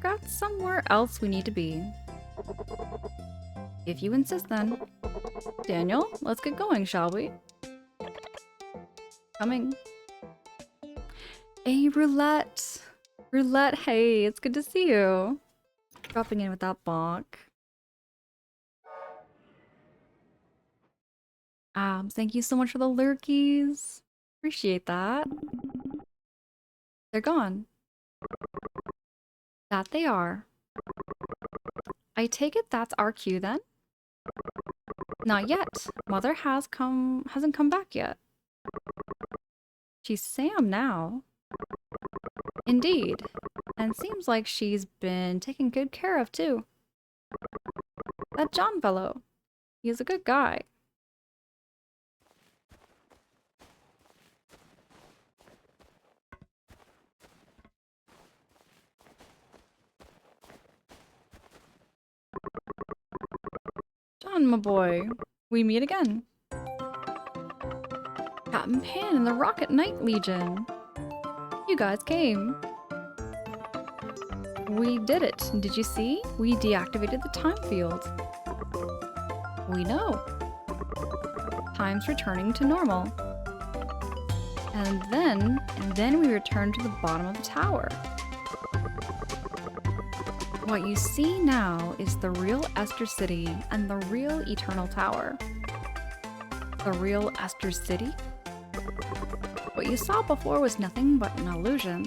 S1: got somewhere else we need to be. If you insist then. Daniel, let's get going, shall we? Coming. Hey, Roulette! Roulette, hey, it's good to see you. Dropping in with that bonk. Thank you so much for the lurkies. Appreciate that. They're gone. That they are. I take it that's our cue then? Not yet. Mother hasn't come back yet. She's Sam now. Indeed. And seems like she's been taken good care of too. That John fellow. He's a good guy. John, my boy, we meet again. Captain Pan and the Rocket Knight Legion. You guys came. We did it. Did you see? We deactivated the time field. We know. Time's returning to normal. And then we return to the bottom of the tower. What you see now is the real Esther City and the real Eternal Tower. The real Esther City? What you saw before was nothing but an illusion.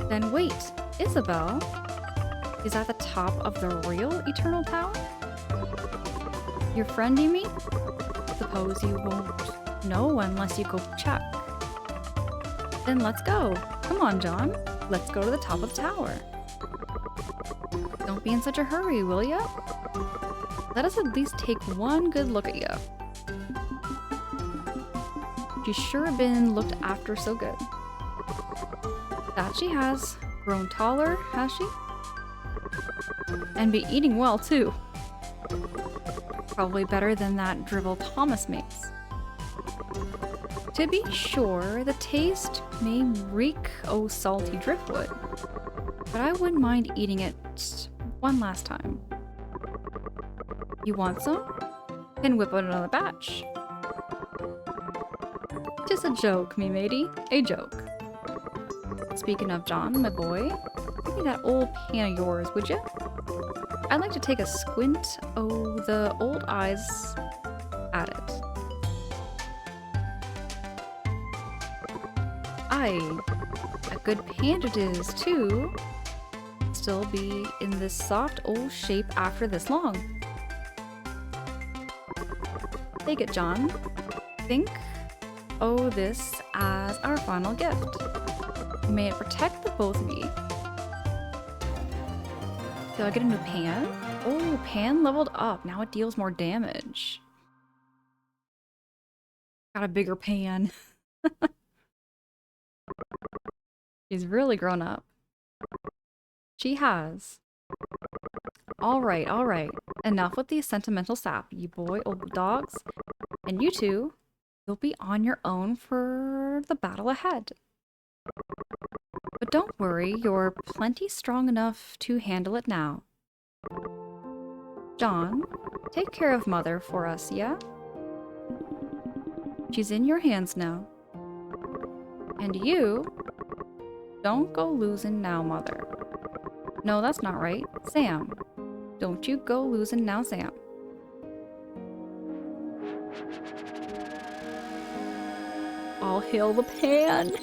S1: Then wait, Isabel is at the top of the real Eternal Tower? Your friend, you mean? Suppose you won't know unless you go check. Then let's go. Come on, John. Let's go to the top of the tower. Don't be in such a hurry, will ya? Let us at least take one good look at ya. She's sure been looked after so good. That she has. Grown taller, has she? And be eating well, too. Probably better than that drivel Thomas makes. To be sure, the taste may reek o' salty driftwood, but I wouldn't mind eating it one last time. You want some? Then whip out another batch. Just a joke, me matey. A joke. Speaking of John, my boy, give me that old pan of yours, would ya? I'd like to take a squint o' the old eyes at it. Aye, a good pan it is, too. Still be in this soft old shape after this long. Take it, John. Think o' this as our final gift. May it protect the both of ye. Do I get a new pan? Oh, pan leveled up. Now it deals more damage. Got a bigger pan. She's really grown up. She has. Alright, alright. Enough with the sentimental sap, you boy old dogs. And you two, you'll be on your own for the battle ahead. But don't worry, you're plenty strong enough to handle it now. John, take care of Mother for us, yeah? She's in your hands now. And you, don't go losing now, Mother. No, that's not right. Sam, don't you go losing now, Sam. All hail the pan!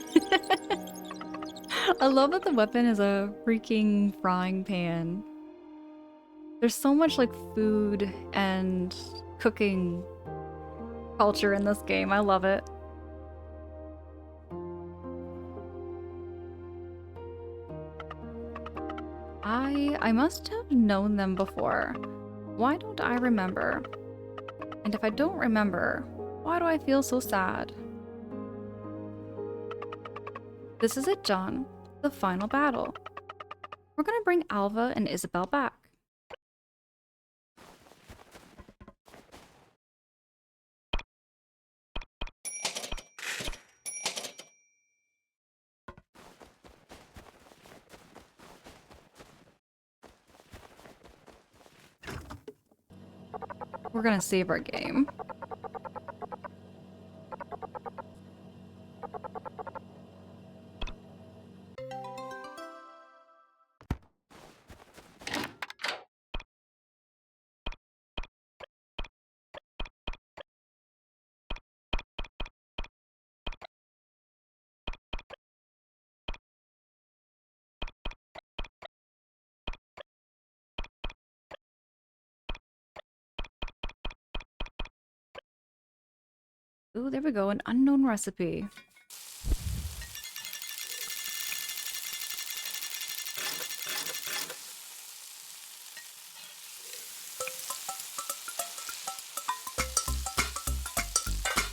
S1: I love that the weapon is a freaking frying pan. There's so much like food and cooking culture in this game. I love it. I must have known them before. Why don't I remember? And if I don't remember, why do I feel so sad? This is it, John. The final battle. We're gonna bring Alva and Isabel back. We're gonna save our game. Ooh, there we go, an unknown recipe.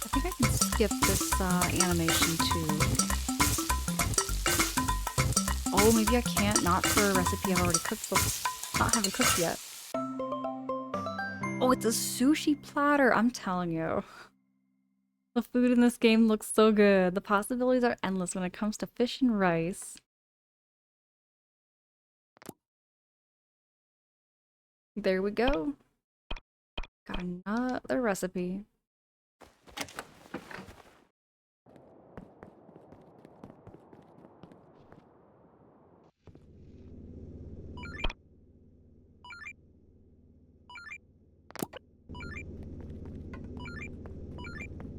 S1: I think I can skip this animation too. Oh, maybe I can't, not for a recipe I've already cooked, but not having cooked yet. Oh, it's a sushi platter, I'm telling you. The food in this game looks so good. The possibilities are endless when it comes to fish and rice. There we go. Got another recipe.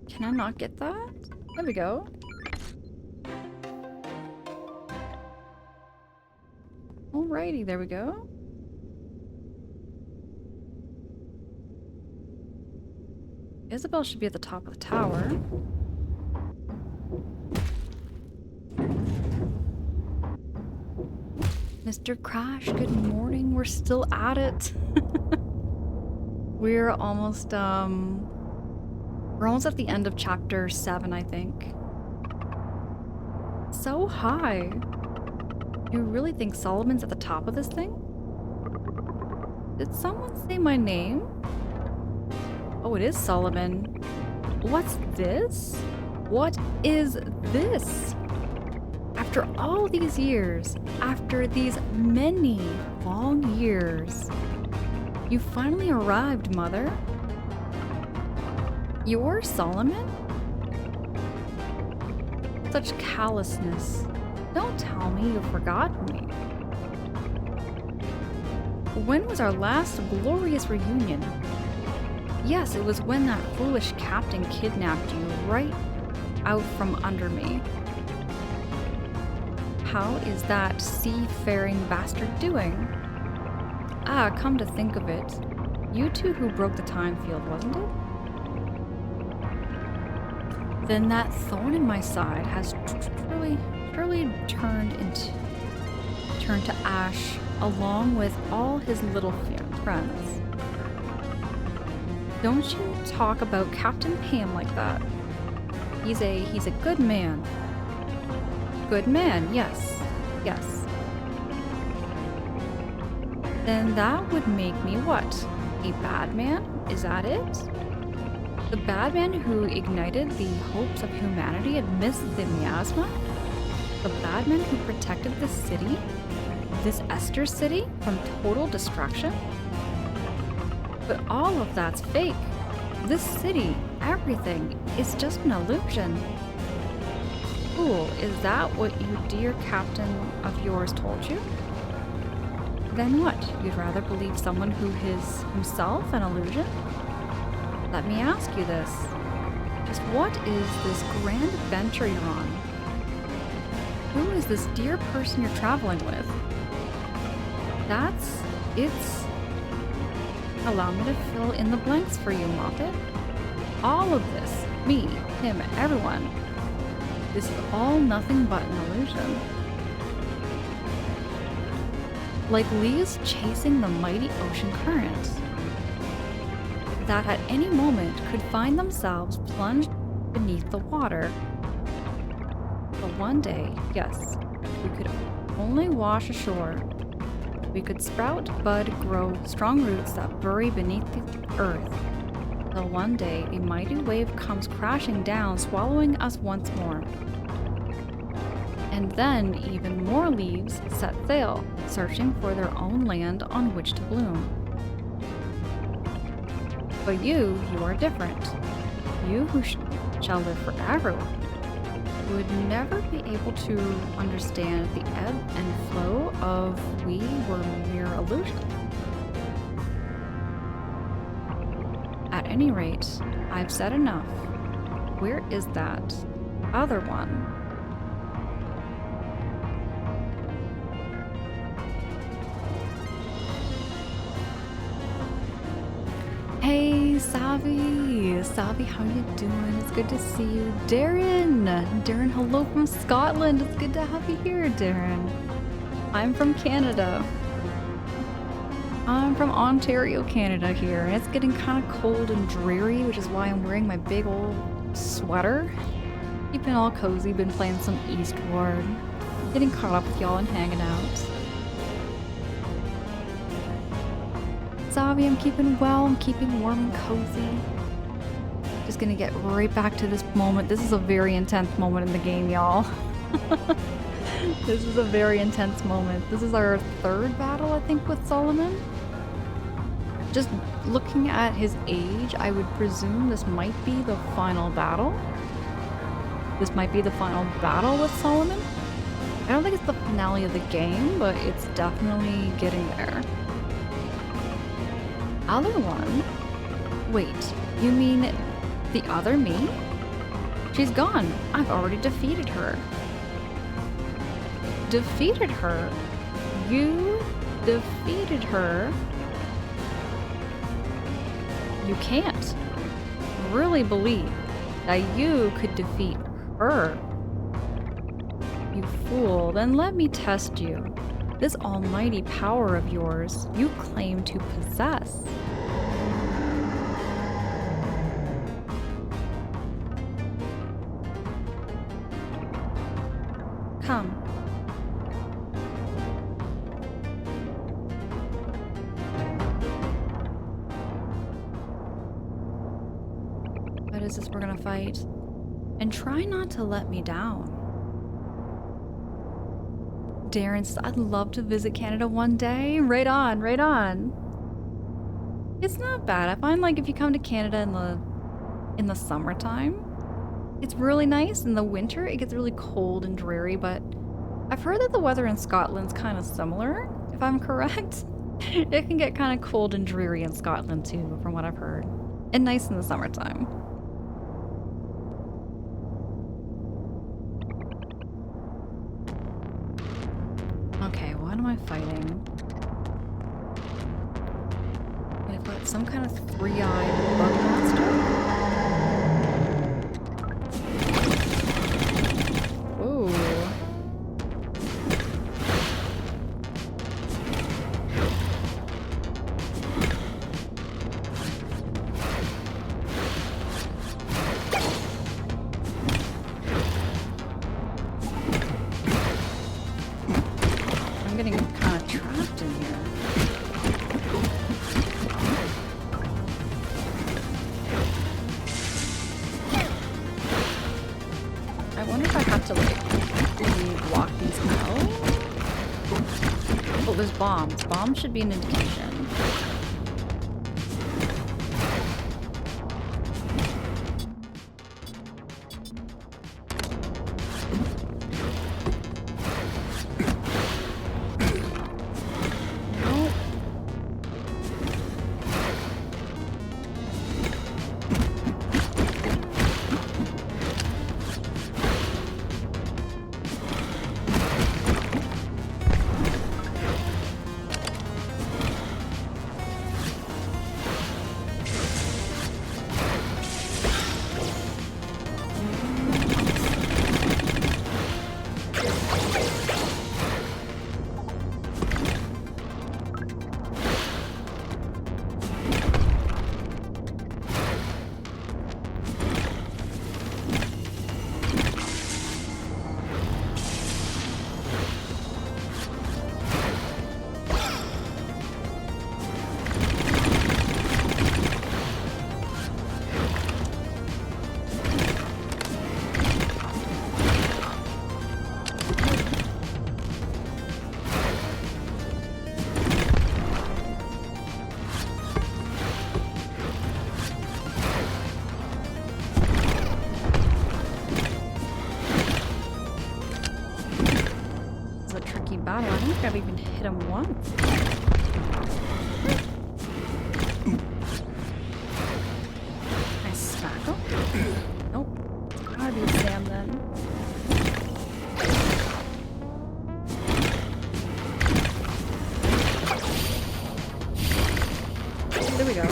S1: Can I not get that? There we go. Alrighty, there we go. Isabel should be at the top of the tower. Mr. Crash, good morning. We're still at it. We're almost at the end of chapter 7, I think. So high. You really think Solomon's at the top of this thing? Did someone say my name? Oh, it is Solomon. What's this? What is this? After all these years, after these many long years, you finally arrived, Mother. You're Solomon? Such callousness. Don't tell me you've forgotten me. When was our last glorious reunion? Yes, it was when that foolish captain kidnapped you right out from under me. How is that seafaring bastard doing? Ah, come to think of it, you two who broke the time field, wasn't it? Then that thorn in my side has truly turned to ash, along with all his little friends. Don't you talk about Captain Pam like that. He's a good man. Good man, yes. Yes. Then that would make me what? A bad man? Is that it? The bad man who ignited the hopes of humanity amidst the miasma? The bad man who protected the city? This Esther city from total destruction? But all of that's fake. This city, everything, is just an illusion. Fool, is that what you dear captain of yours told you? Then what? You'd rather believe someone who is himself an illusion? Let me ask you this. Just what is this grand adventure you're on? Who is this dear person you're traveling with? It's... Allow me to fill in the blanks for you, Moffat. All of this, me, him, everyone, this is all nothing but an illusion. Like leaves chasing the mighty ocean current, that at any moment could find themselves plunged beneath the water. But one day, yes, we could only wash ashore. We could sprout, bud, grow strong roots that bury beneath the earth. Till one day a mighty wave comes crashing down, swallowing us once more. And then even more leaves set sail, searching for their own land on which to bloom. But you are different. You who shall live forever would never be able to understand the ebb and flow of we were mere illusion. At any rate, I've said enough. Where is that other one? Hey, Savi, how you doing? It's good to see you. Darren, hello from Scotland. It's good to have you here, Darren. I'm from Canada. I'm from Ontario, Canada here, and it's getting kind of cold and dreary, which is why I'm wearing my big old sweater. Keeping all cozy, been playing some Eastward, getting caught up with y'all and hanging out. Savi, I'm keeping well, I'm keeping warm and cozy. Just gonna get right back to this moment. This is a very intense moment in the game, y'all. This is a very intense moment. This is our third battle, I think, with Solomon. Just looking at his age, I would presume this might be the final battle. This might be the final battle with Solomon. I don't think it's the finale of the game, but it's definitely getting there. Other one? Wait, you mean the other me? She's gone. I've already defeated her. Defeated her? You defeated her. You can't really believe that you could defeat her. You fool, then let me test you. This almighty power of yours you claim to possess. Come. What is this we're gonna fight? And try not to let me down. Darren says, I'd love to visit Canada one day. Right on, right on. It's not bad. I find like if you come to Canada in the summertime, it's really nice. In the winter, it gets really cold and dreary, but I've heard that the weather in Scotland's kind of similar, if I'm correct. It can get kind of cold and dreary in Scotland too, from what I've heard. And nice in the summertime. Okay, what am I fighting? I've got some kind of three-eyed bug monster. Ooh. I'm getting kind of trapped in here. I wonder if I have to like block these out. Oh, there's bombs. Bombs should be an indication. Nope. Battle. I don't think I've even hit him once. I smack him? Nope. It's gotta be Sam then. There we go.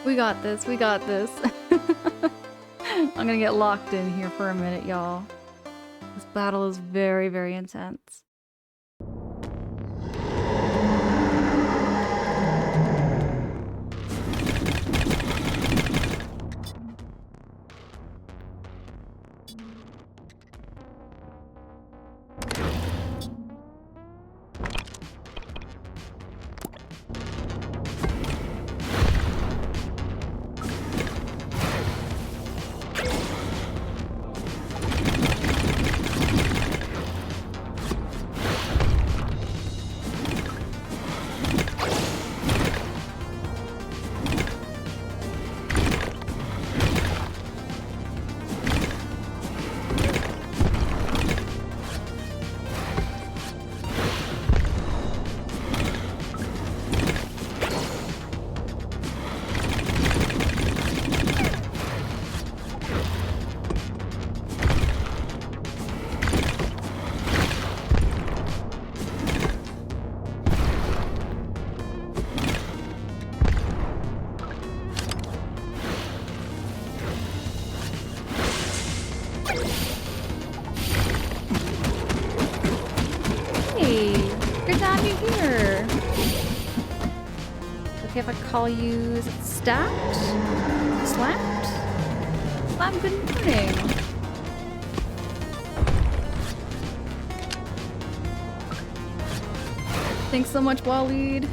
S1: We got this, we got this. I'm gonna get locked in here for a minute, y'all. This battle is very, very intense. If I call you, is it stacked? Slapped? Slap, good morning. Thanks so much, Waleed.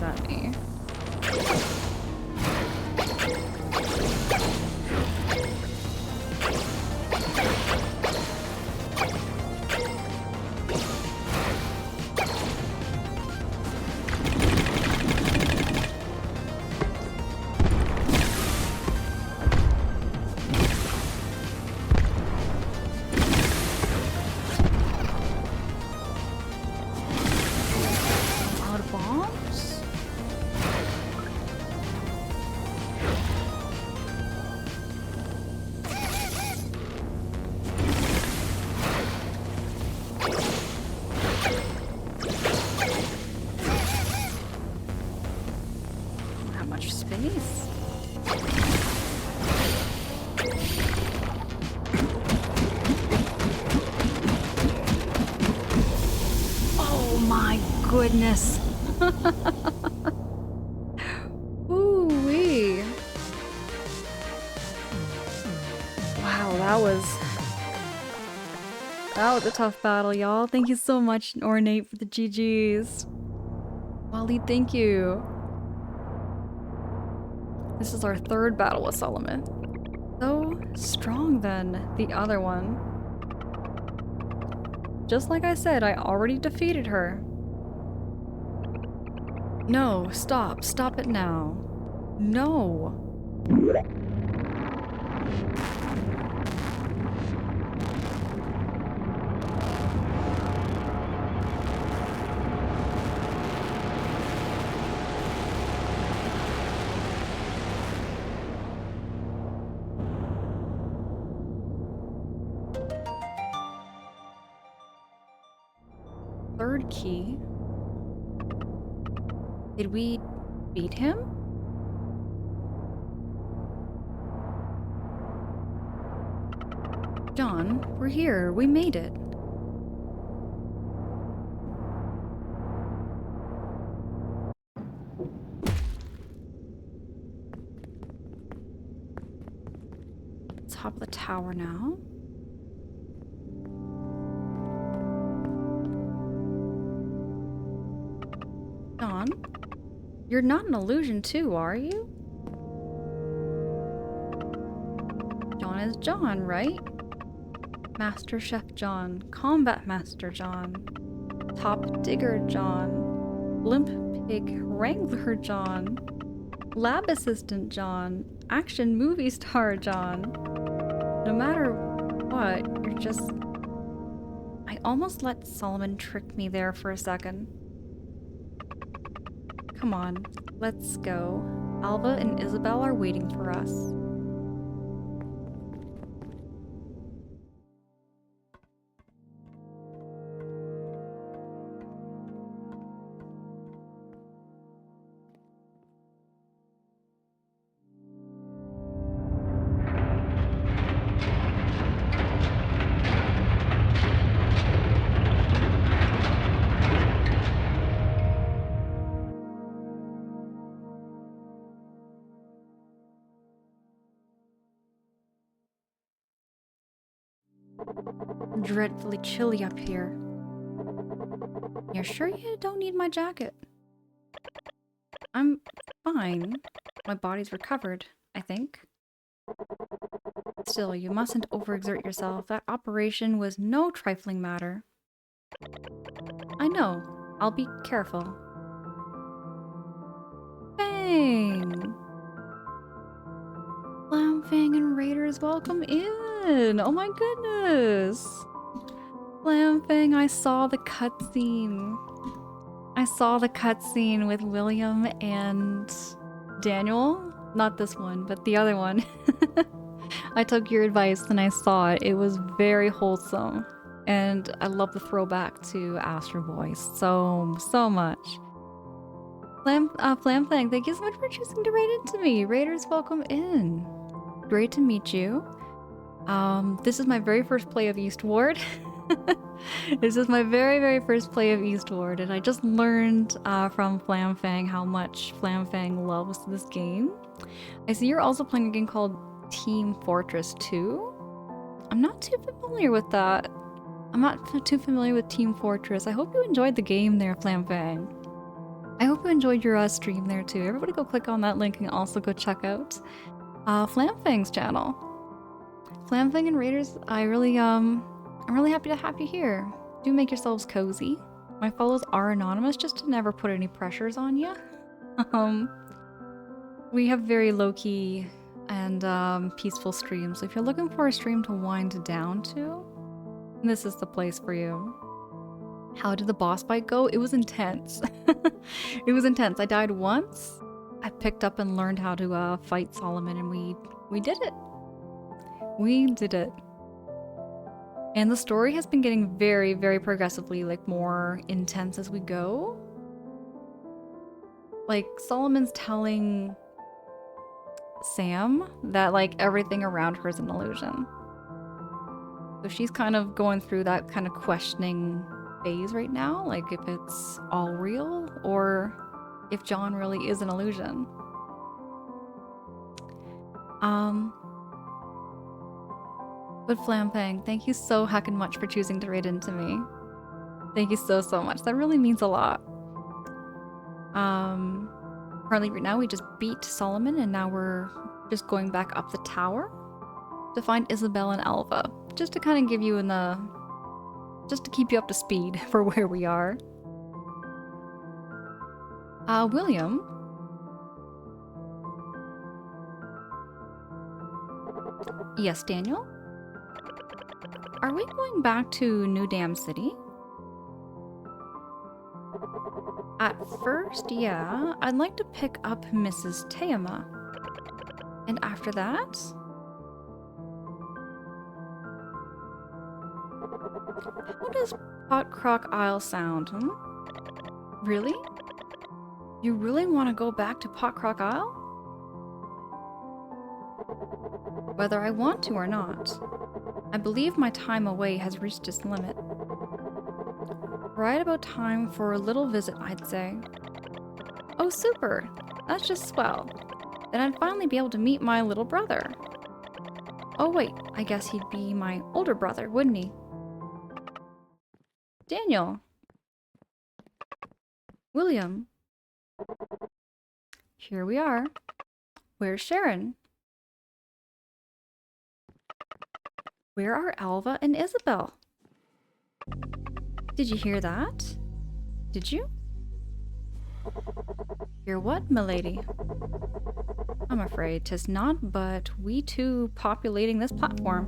S1: At me. Space. goodness. Ooh-wee. Wow, that was a tough battle, y'all. Thank you so much, Ornate, for the GGs. Wally, thank you. This is our third battle with Solomon. So strong than the other one. Just like I said, I already defeated her. No, stop. Stop it now. No. Third key. Did we beat him? John, we're here. We made it. Top of the tower now. John, you're not an illusion too, are you? John is John, right? Master Chef John, Combat Master John, Top Digger John, Limp Pig Wrangler John, Lab Assistant John, Action Movie Star John. No matter what, you're just... I almost let Solomon trick me there for a second. Come on, let's go. Alva and Isabel are waiting for us. Dreadfully chilly up here. You're sure you don't need my jacket? I'm fine. My body's recovered, I think. Still, you mustn't overexert yourself. That operation was no trifling matter. I know. I'll be careful. Bang! Flamfang and Raiders, welcome in! Oh my goodness! Flamfang, I saw the cutscene. I saw the cutscene with William and Daniel. Not this one, but the other one. I took your advice and I saw it. It was very wholesome. And I love the throwback to Astro Boy so much. Flamfang, thank you so much for choosing to raid into me. Raiders, welcome in. Great to meet you. This is my very first play of Eastward. This is my very first play of Eastward, and I just learned from Flamfang how much Flamfang loves this game. I see you're also playing a game called Team Fortress 2. I'm not too familiar with that. I'm not too familiar with Team Fortress. I hope you enjoyed the game there, Flamfang. I hope you enjoyed your stream there too. Everybody go click on that link and also go check out Flamfang's channel. Flamfang and Raiders, I'm really happy to have you here. Do make yourselves cozy. My follows are anonymous just to never put any pressures on you. We have very low-key and peaceful streams, so if you're looking for a stream to wind down to, this is the place for you. How did the boss fight go? It was intense. It was intense. I died once. I picked up and learned how to fight Solomon, and we did it. We did it. And the story has been getting very progressively more intense as we go. Like, Solomon's telling Sam that everything around her is an illusion. So she's kind of going through that kind of questioning phase right now, like if it's all real or if John really is an illusion. But Flampang, thank you so heckin' much for choosing to raid into me. Thank you so, so much. That really means a lot. Currently right now we just beat Solomon and now we're just going back up the tower to find Isabel and Alva. Just to kind of give you just to keep you up to speed for where we are. William? Yes, Daniel? Are we going back to New Dam City? At first, yeah. I'd like to pick up Mrs. Teama. And after that? How does Pot Croc Isle sound, Really? You really want to go back to Pot Croc Isle? Whether I want to or not. I believe my time away has reached its limit. Right about time for a little visit, I'd say. Oh, super! That's just swell. Then I'd finally be able to meet my little brother. Oh wait, I guess he'd be my older brother, wouldn't he? Daniel. William. Here we are. Where's Sharon? Where are Alva and Isabel? Did you hear that? Did you? Hear what, milady? I'm afraid 'tis not but we two populating this platform.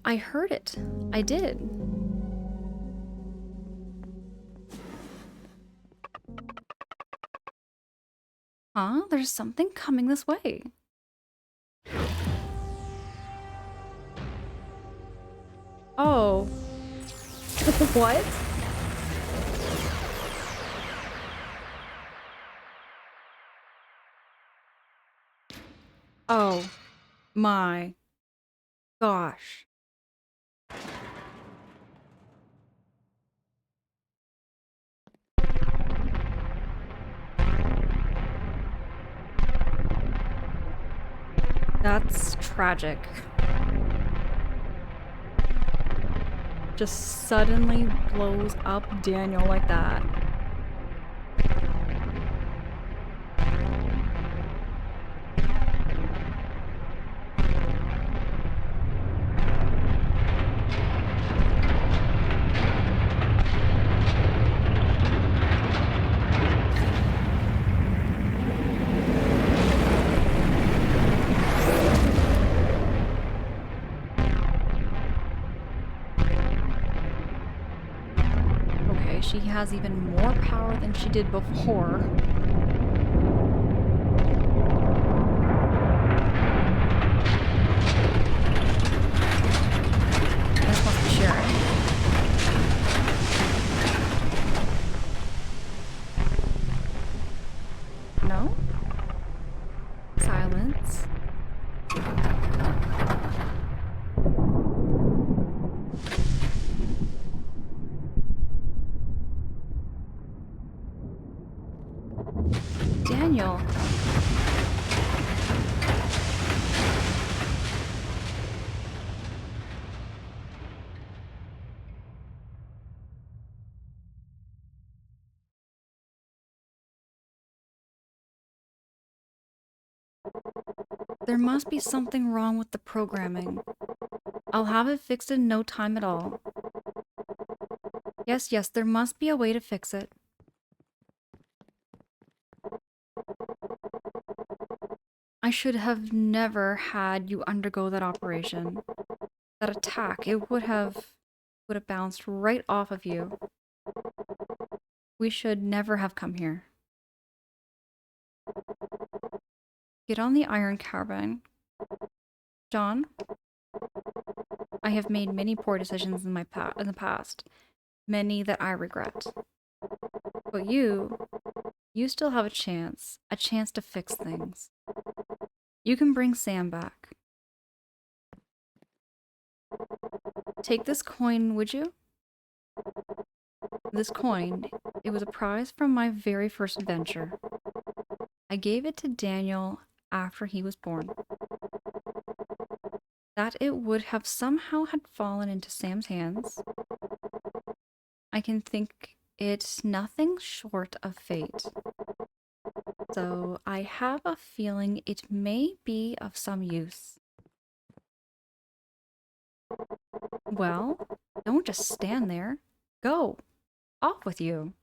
S1: I heard it. I did. Huh? There's something coming this way. Oh. What? Oh my gosh. That's tragic. Just suddenly blows up Daniel like that. Okay, she has even more power than she did before. This must be Sharon. No? Silence. Daniel. There must be something wrong with the programming. I'll have it fixed in no time at all. Yes, yes, there must be a way to fix it. I should have never had you undergo that operation. That attack, it would have bounced right off of you. We should never have come here. Get on the iron carbine. John, I have made many poor decisions in the past. Many that I regret. But you still have a chance to fix things. You can bring Sam back. Take this coin, would you? This coin, it was a prize from my very first adventure. I gave it to Daniel after he was born. That it would have somehow had fallen into Sam's hands, I can think it's nothing short of fate. So I have a feeling it may be of some use. Well, don't just stand there. Go. Off with you.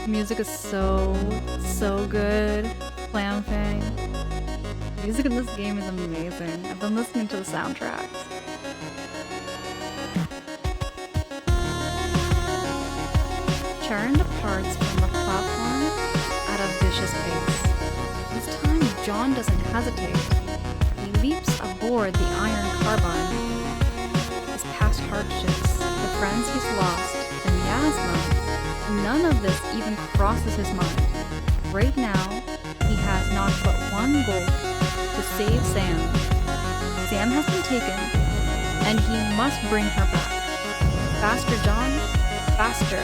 S1: Music is so good. Clam Fang. Music in this game is amazing. I've been listening to the soundtracks. Charin departs from the platform at a vicious pace. This time, John doesn't hesitate. He leaps aboard the iron carbine. His past hardships, the friends he's lost, the miasma, none of this even crosses his mind. Right now, he has not but one goal: to save Sam. Sam has been taken, and he must bring her back. Faster, John, faster.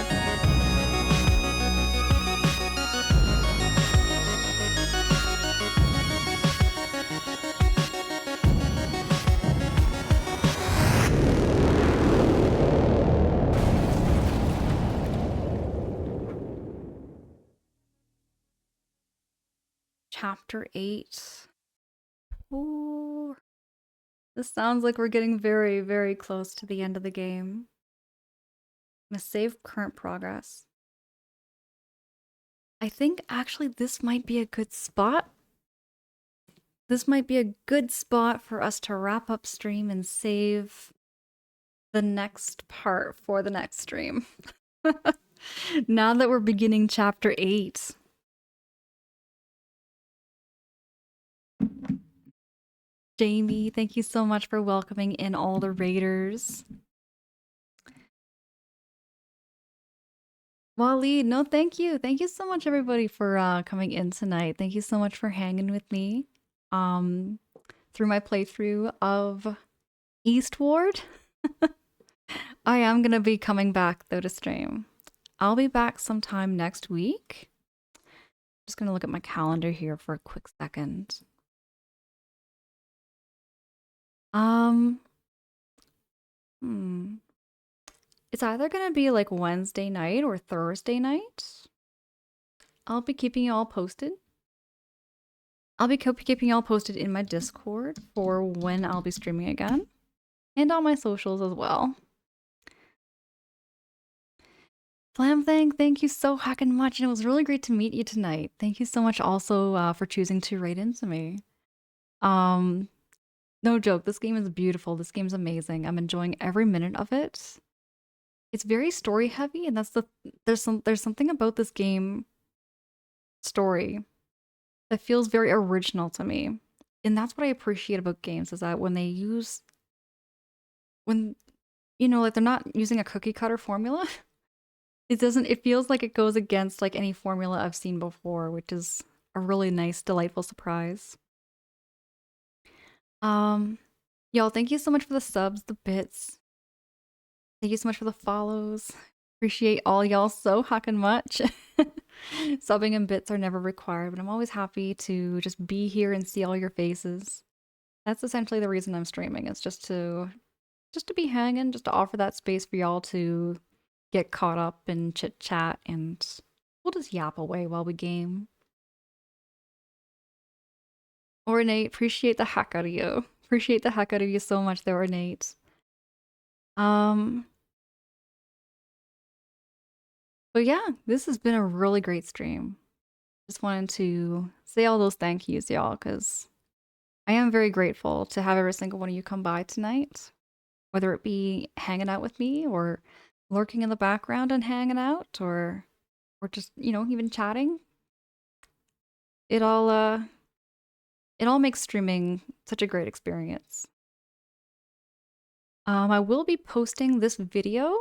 S1: Chapter 8. Ooh. This sounds like we're getting very, very close to the end of the game. I'm gonna save current progress. I think actually this might be a good spot. This might be a good spot for us to wrap up stream and save the next part for the next stream. Now that we're beginning chapter 8. Jamie, thank you so much for welcoming in all the raiders. Waleed, no, thank you. Thank you so much, everybody, for coming in tonight. Thank you so much for hanging with me through my playthrough of Eastward. I am going to be coming back, though, to stream. I'll be back sometime next week. Just going to look at my calendar here for a quick second. It's either gonna be like Wednesday night or Thursday night. I'll be keeping you all posted. I'll be keeping you all posted in my Discord for when I'll be streaming again. And on my socials as well. Flamthang, thank you so heckin' much. And it was really great to meet you tonight. Thank you so much also for choosing to raid into me. No joke, this game is beautiful. This game's amazing. I'm enjoying every minute of it. It's very story heavy, and there's something about this game story that feels very original to me. And that's what I appreciate about games, is that when you know, like, they're not using a cookie cutter formula. It feels like it goes against like any formula I've seen before, which is a really nice, delightful surprise. Y'all, thank you so much for the subs, the bits. Thank you so much for the follows. Appreciate all y'all so heckin' much. Subbing and bits are never required, but I'm always happy to just be here and see all your faces. That's essentially the reason I'm streaming. It's just to be hanging, just to offer that space for y'all to get caught up and chit chat, and we'll just yap away while we game. Ornate, appreciate the heck out of you. Appreciate the heck out of you so much there, Ornate. Um, but yeah, this has been a really great stream. Just wanted to say all those thank yous, y'all, because I am very grateful to have every single one of you come by tonight, whether it be hanging out with me or lurking in the background and hanging out, or just, even chatting. It all makes streaming such a great experience. I will be posting this video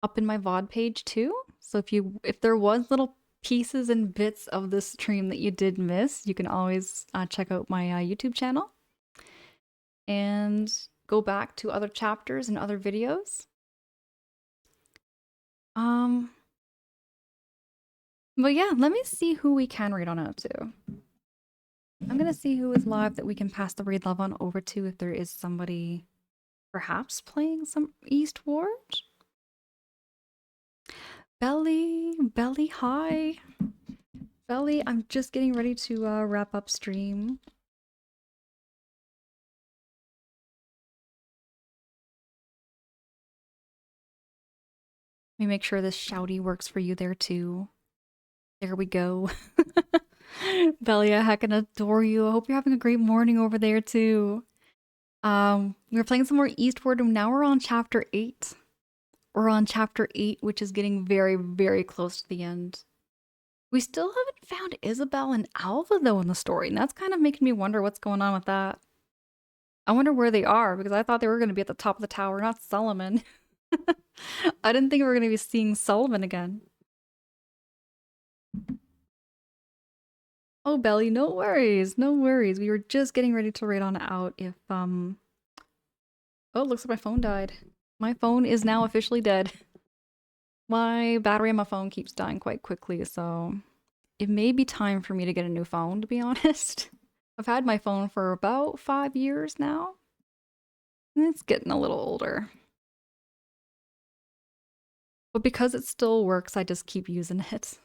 S1: up in my VOD page too. So if there was little pieces and bits of the stream that you did miss, you can always check out my YouTube channel and go back to other chapters and other videos. But yeah, let me see who we can raid on out to. I'm gonna see who is live that we can pass the raid love on over to if there is somebody perhaps playing some Eastward. Belly, hi. Belly, I'm just getting ready to wrap up stream. Let me make sure this shouty works for you there too. There we go. Belly, I heckin' adore you. I hope you're having a great morning over there too. We're playing some more Eastward, and now we're on chapter 8. We're on chapter 8, which is getting very, very close to the end. We still haven't found Isabel and Alva, though, in the story, and that's kind of making me wonder what's going on with that. I wonder where they are, because I thought they were going to be at the top of the tower, not Solomon. I didn't think we were going to be seeing Solomon again. Oh, Belly, no worries, no worries. We were just getting ready to raid on out if, Oh, it looks like my phone died. My phone is now officially dead. My battery on my phone keeps dying quite quickly, so it may be time for me to get a new phone, to be honest. I've had my phone for about 5 years now. And it's getting a little older. But because it still works, I just keep using it.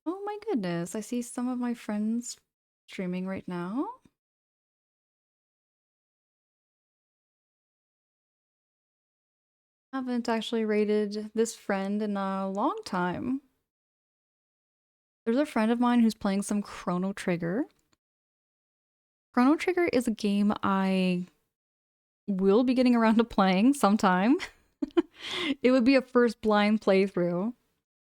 S1: Oh my goodness, I see some of my friends streaming right now. Haven't actually rated this friend in a long time. There's a friend of mine who's playing some Chrono Trigger. Chrono Trigger is a game I will be getting around to playing sometime. It would be a first blind playthrough.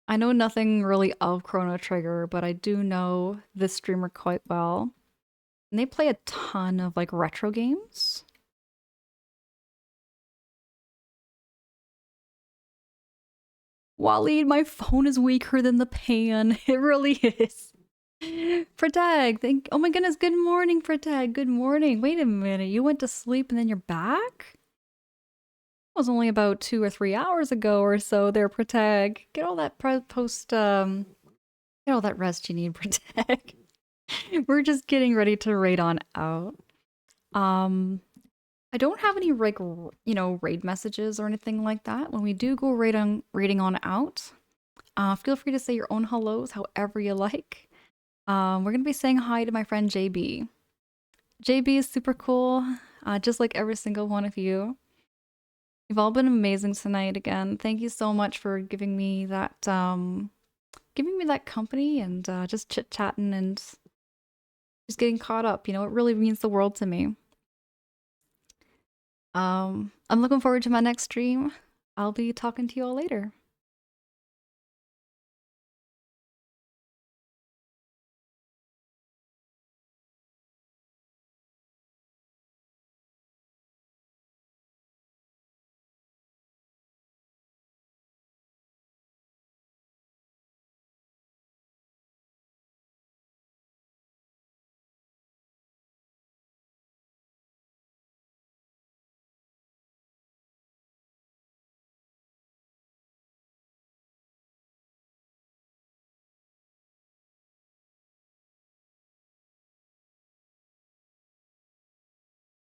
S1: I know nothing really of Chrono Trigger, but I do know this streamer quite well. And they play a ton of like retro games. Waleed, my phone is weaker than the pan. It really is. Protag, oh my goodness, good morning, Protag. Good morning. Wait a minute, you went to sleep and then you're back? It was only about 2 or 3 hours ago or so there, Protag. Get all that get all that rest you need, Protag. We're just getting ready to raid on out. I don't have any like raid messages or anything like that. When we do go raiding on out, feel free to say your own hellos however you like. We're gonna be saying hi to my friend JB. JB is super cool, just like every single one of you. You've all been amazing tonight again. Thank you so much for giving me that company and just chit-chatting and just getting caught up. It really means the world to me. I'm looking forward to my next stream. I'll be talking to you all later.